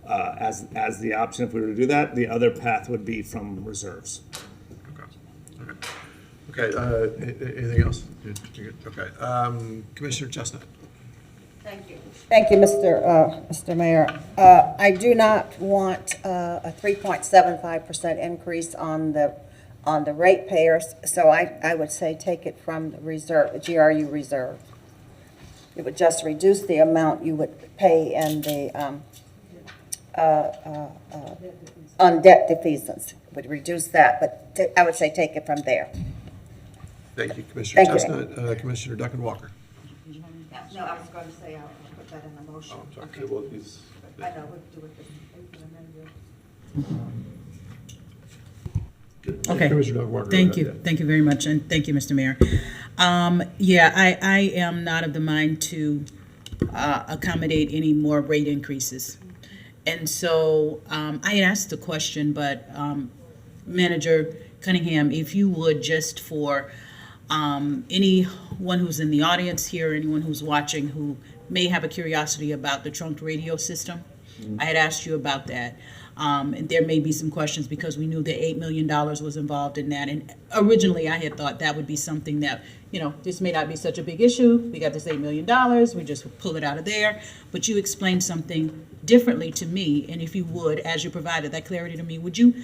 as the option if we were to do that. The other path would be from reserves. Okay, anything else? Okay, Commissioner Chestnut. Thank you. Thank you, Mr. Mayor. I do not want a 3.75% increase on the ratepayers, so I would say take it from the reserve, the GRU reserve. It would just reduce the amount you would pay in the on debt defeasance. It would reduce that, but I would say take it from there. Thank you, Commissioner Thank Chestnut. Commissioner Duncan Walker. No, I was going to say I'll put that in the motion. Oh, I'm sorry. Okay, well, he's. I know, we'll do it. Okay. Commissioner Duncan Walker. Thank you. Thank you very much, and thank you, Mr. Mayor. Yeah, I am not of the mind to accommodate any more rate increases. And so I had asked the question, but Manager Cunningham, if you would, just for anyone who's in the audience here, anyone who's watching who may have a curiosity about the trunked radio system, I had asked you about that. And there may be some questions because we knew that $8 million was involved in that. And originally I had thought that would be something that, this may not be such a big issue. We got this $8 million, we just pull it out of there. But you explained something differently to me. And if you would, as you provided that clarity to me, would you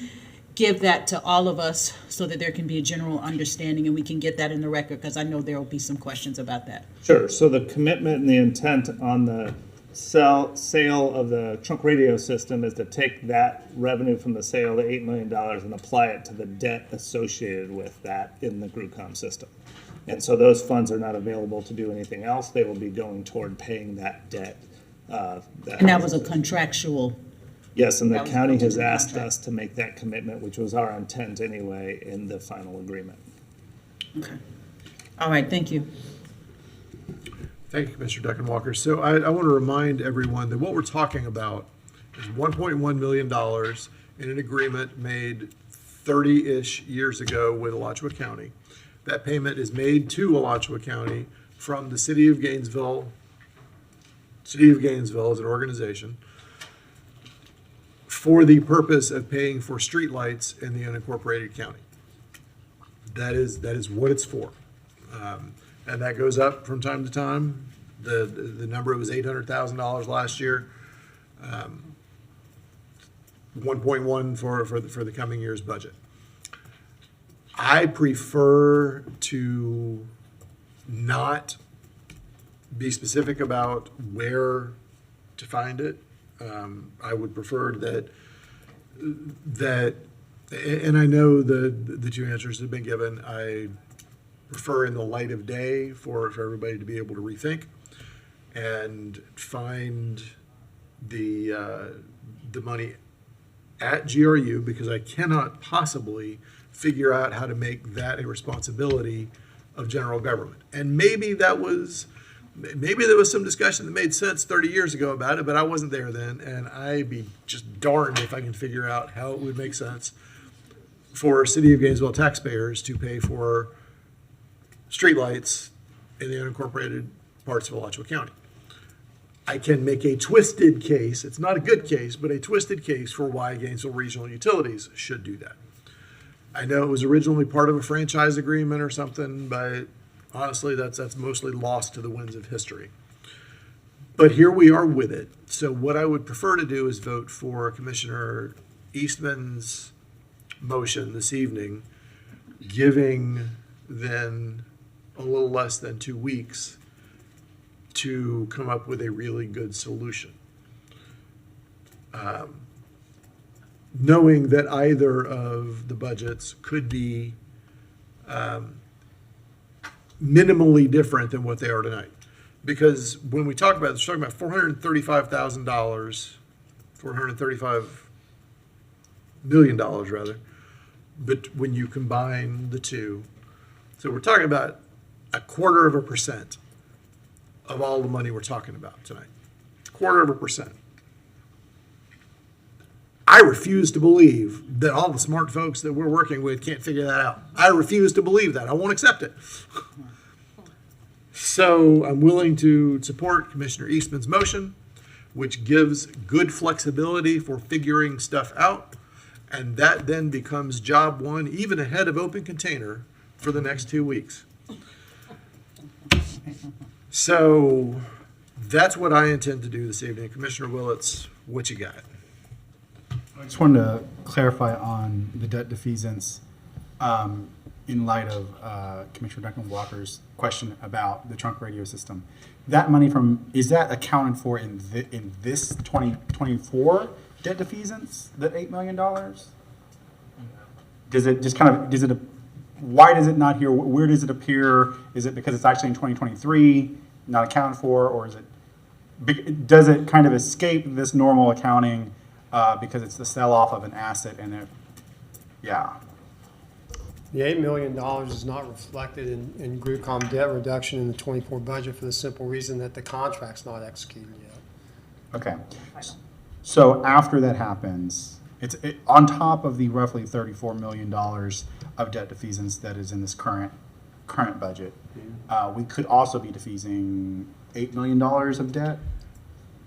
give that to all of us so that there can be a general understanding and we can get that in the record? Because I know there will be some questions about that. Sure. So the commitment and the intent on the sale of the trunk radio system is to take that revenue from the sale, the $8 million, and apply it to the debt associated with that in the GRUCOM system. And so those funds are not available to do anything else. They will be going toward paying that debt. And that was a contractual. Yes, and the county has asked us to make that commitment, which was our intent anyway in the final agreement. Okay. All right, thank you. Thank you, Commissioner Duncan Walker. So I want to remind everyone that what we're talking about is $1.1 million in an agreement made 30-ish years ago with Alachua County. That payment is made to Alachua County from the City of Gainesville as an organization for the purpose of paying for streetlights in the unincorporated county. That is what it's for. And that goes up from time to time. The number was $800,000 last year. 1.1 for the coming year's budget. I prefer to not be specific about where to find it. I would prefer that, and I know the two answers have been given. prefer in the light of day for everybody to be able to rethink and find the money at GRU, because I cannot possibly figure out how to make that a responsibility of general government. And maybe there was some discussion that made sense 30 years ago about it, but I wasn't there then, and I'd be just darned if I can figure out how it would make sense for City of Gainesville taxpayers to pay for streetlights in the unincorporated parts of Alachua County. I can make a twisted case, it's not a good case, but a twisted case for why Gainesville Regional Utilities should do that. I know it was originally part of a franchise agreement or something, but honestly, that's mostly lost to the winds of history. But here we are with it. So what I would prefer to do is vote for Commissioner Eastman's motion this evening, giving then a little less than 2 weeks to come up with a really good solution. Knowing that either of the budgets could be minimally different than what they are tonight. Because when we talk about this, we're talking about $435,000, $435 million rather, but when you combine the two, so we're talking about 0.25% of all the money we're talking about tonight. 0.25%. I refuse to believe that all the smart folks that we're working with can't figure that out. I refuse to believe that. I won't accept it. So I'm willing to support Commissioner Eastman's motion, which gives good flexibility for figuring stuff out. And that then becomes job one, even ahead of open container, for the next 2 weeks. So that's what I intend to do this evening. Commissioner Willits, what you got? I just wanted to clarify on the debt defeasance in light of Commissioner Duncan Walker's question about the trunk radio system. That money is that accounted for in this 2024 debt defeasance, that $8 million? Does it just why does it not here? Where does it appear? Is it because it's actually in 2023, not accounted for, or does it kind of escape this normal accounting because it's the sell-off of an asset and it, yeah. The $8 million is not reflected in GRUCOM debt reduction in the 24 budget for the simple reason that the contract's not executed yet. Okay. So after that happens, it's on top of the roughly $34 million of debt defeasance that is in this current budget. We could also be defeasing $8 million of debt.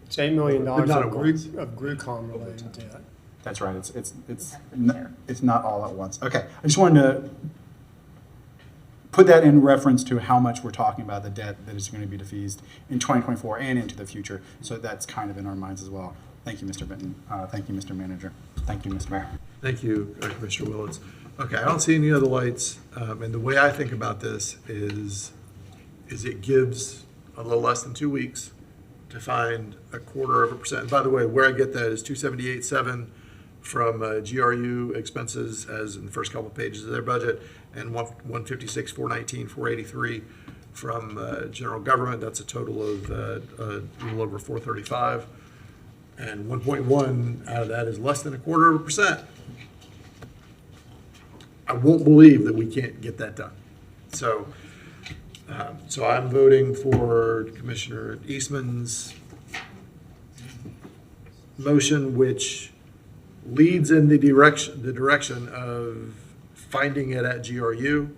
It's $8 million But not of at once. GRUCOM related debt. That's right. It's not all at once. Okay. I just wanted to put that in reference to how much we're talking about the debt that is going to be defeased in 2024 and into the future. So that's kind of in our minds as well. Thank you, Mr. Benton. Thank you, Mr. Manager. Thank you, Mr. Mayor. Thank you, Commissioner Willits. Okay, I don't see any other lights. And the way I think about this is it gives a little less than 2 weeks to find 0.25%. And by the way, where I get that is 278.7 from GRU expenses, as in the first couple of pages of their budget, and 156,419, 483 from general government. That's a total of a little over 435. And 1.1 out of that is less than 0.25%. I won't believe that we can't get that done. So I'm voting for Commissioner Eastman's motion, which leads in the direction of finding it at GRU.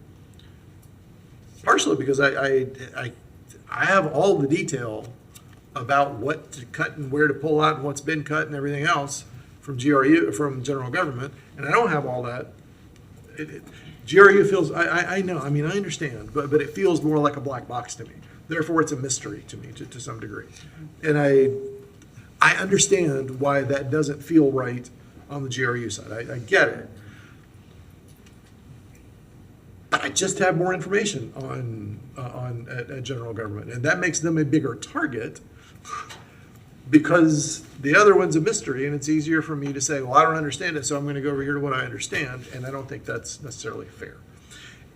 Partially because I have all the detail about what to cut and where to pull out and what's been cut and everything else from from general government, and I don't have all that. GRU feels, I know, I mean, I understand, but it feels more like a black box to me. Therefore, it's a mystery to me to some degree. And I understand why that doesn't feel right on the GRU side. I get it. But I just have more information at general government, and that makes them a bigger target because the other one's a mystery, and it's easier for me to say, well, I don't understand it, so I'm going to go over here to what I understand, and I don't think that's necessarily fair.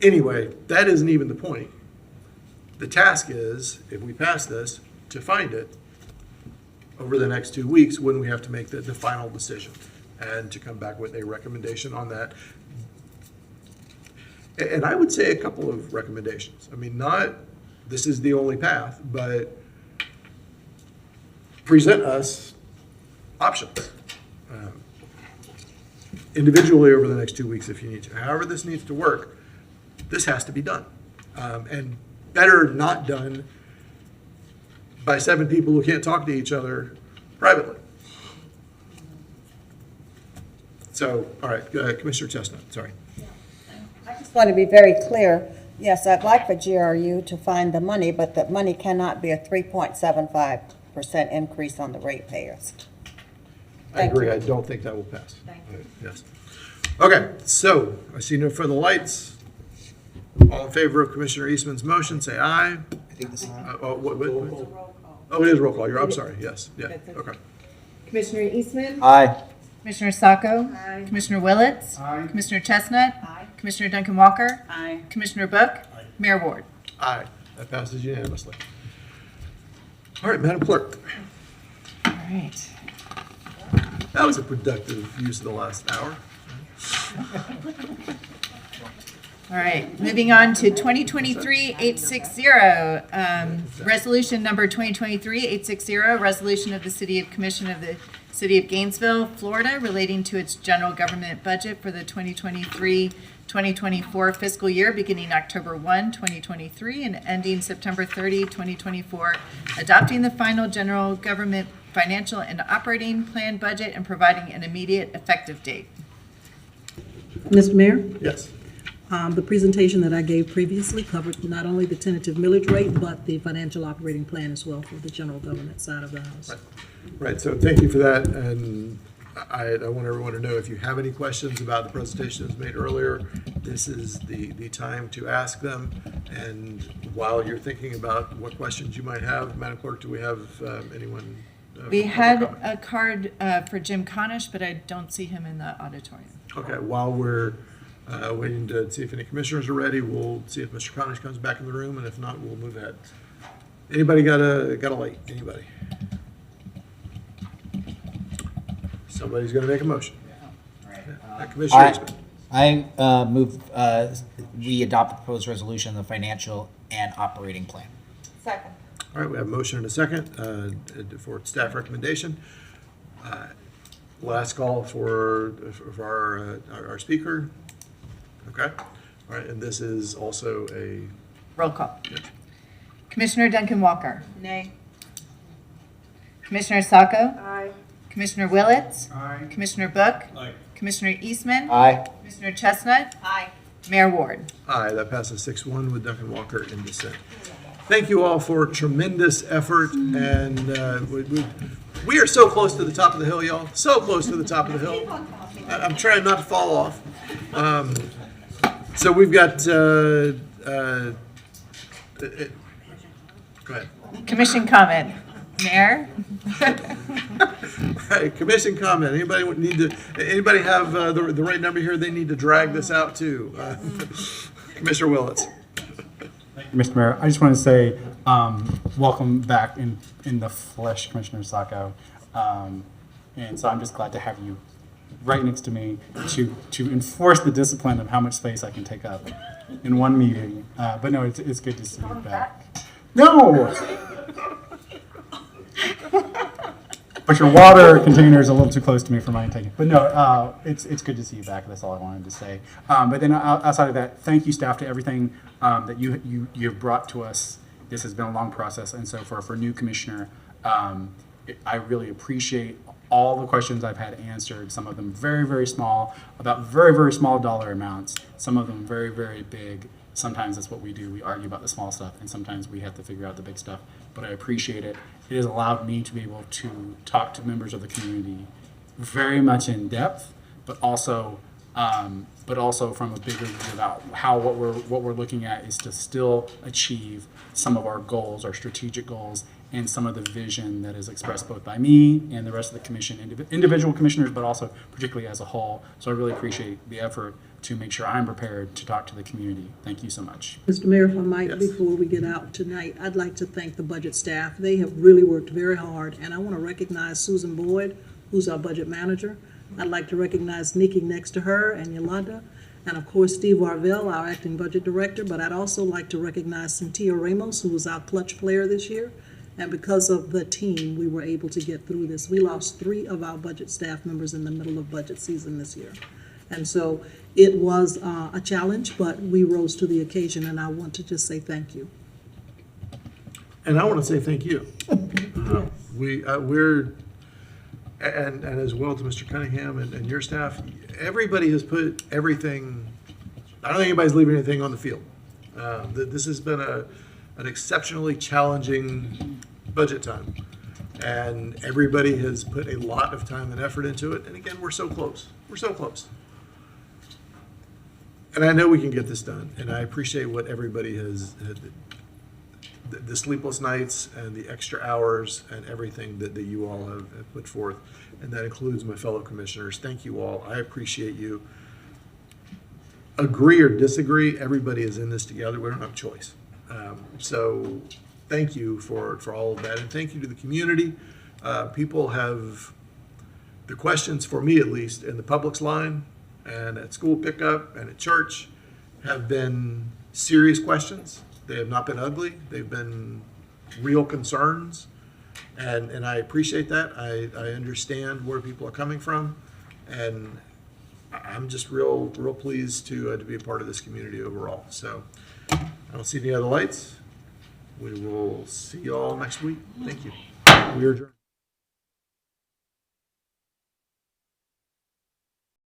Anyway, that isn't even the point. The task is, if we pass this, to find it over the next 2 weeks when we have to make the final decision and to come back with a recommendation on that. And I would say a couple of recommendations. I mean, not this is the only path, but present us options individually over the next 2 weeks if you need to. However this needs to work, this has to be done. And better not done by 7 people who can't talk to each other privately. So, all right, Commissioner Chestnut, sorry. I just want to be very clear. Yes, I'd like for GRU to find the money, but the money cannot be a 3.75% increase on the ratepayers. I agree. I don't think that will pass. Thank you. Yes. Okay, so I see no further lights. All in favor of Commissioner Eastman's motion, say aye. I think this is. Oh, it is roll call. I'm sorry. Yes. Yeah. Okay. Commissioner Eastman? Aye. Commissioner Sacco? Aye. Commissioner Willets? Aye. Commissioner Chestnut? Aye. Commissioner Duncan Walker? Aye. Commissioner Book? Aye. Mayor Ward? Aye. That passes unanimously. All right, Madam Clerk. All right. That was a productive use of the last hour. All right, moving on to 2023-860, resolution number 2023-860, resolution of the City of Commission of the City of Gainesville, Florida, relating to its general government budget for the 2023-2024 fiscal year beginning October 1, 2023 and ending September 30, 2024, adopting the final general government financial and operating plan budget and providing an immediate effective date. Mr. Mayor? Yes. The presentation that I gave previously covered not only the tentative millage rate, but the financial operating plan as well for the general government side of the house. Right, so thank you for that, and I want everyone to know if you have any questions about the presentation that was made earlier, this is the time to ask them, and while you're thinking about what questions you might have, Madam Clerk, do we have anyone? We had a card for Jim Conish, but I don't see him in the auditorium. Okay, while we're waiting to see if any commissioners are ready, we'll see if Mr. Conish comes back in the room, and if not, we'll move ahead. Anybody got a light? Anybody? Somebody's going to make a motion. Commissioner Eastman. I move we adopt the proposed resolution, the financial and operating plan. Second. All right, we have a motion and a second for staff recommendation. Last call for our speaker. Okay. All right, and this is also a roll call. Yes. Commissioner Duncan Walker. Nay. Commissioner Sacco. Aye. Commissioner Willets. Aye. Commissioner Book. Aye. Commissioner Eastman. Aye. Commissioner Chestnut. Aye. Mayor Ward. Aye, that passes 6-1 with Duncan Walker in dissent. Thank you all for tremendous effort, and we are so close to the top of the hill, y'all. So close to the top of the hill. I'm trying not to fall off. So we've got. Go ahead. Commission comment. Mayor. Right, commission comment. Anybody have the right number here? They need to drag this out too. Commissioner Willets. Mr. Mayor, I just want to say welcome back in the flesh, Commissioner Sacco. And so I'm just glad to have you right next to me to enforce the discipline of how much space I can take up in one meeting. But no, it's good to see you back. No! But your water container is a little too close to me for my taking. But no, it's good to see you back. That's all I wanted to say. But then outside of that, thank you, staff, to everything that you've brought to us. This has been a long process, and so for a new commissioner, I really appreciate all the questions I've had answered. Some of them very, very small, about very, very small dollar amounts. Some of them very, very big. Sometimes that's what we do. We argue about the small stuff, and sometimes we have to figure out the big stuff. But I appreciate it. It has allowed me to be able to talk to members of the community very much in depth, but also but also from a bigger view about how what we're looking at is to still achieve some of our goals, our strategic goals, and some of the vision that is expressed both by me and the rest of the commission, individual commissioners, but also particularly as a whole. So I really appreciate the effort to make sure I'm prepared to talk to the community. Thank you so much. Mr. Mayor, if I might, Yes. before we get out tonight, I'd like to thank the budget staff. They have really worked very hard, and I want to recognize Susan Boyd, who's our budget manager. I'd like to recognize Nikki next to her and Yolanda, and of course Steve Arvell, our acting budget director, but I'd also like to recognize Cynthia Ramos, who was our clutch player this year. And because of the team, we were able to get through this. We lost 3 of our budget staff members in the middle of budget season this year. And so it was a challenge, but we rose to the occasion, and I want to just say thank you. And I want to say thank you. We're, and as well to Mr. Cunningham and your staff, everybody has put everything, I don't think anybody's leaving anything on the field. This has been an exceptionally challenging budget time. And everybody has put a lot of time and effort into it. And again, we're so close. We're so close. And I know we can get this done. And I appreciate what everybody has, the sleepless nights and the extra hours and everything that you all have put forth. And that includes my fellow commissioners. Thank you all. I appreciate you. Agree or disagree, everybody is in this together. We don't have a choice. So thank you for all of that. And thank you to the community. People have, the questions for me at least, in the public's line and at school pickup and at church have been serious questions. They have not been ugly. They've been real concerns. And I appreciate that. I understand where people are coming from. And I'm just real pleased to be a part of this community overall. So I don't see any other lights. We will see you all next week. Thank you. We are adjourned.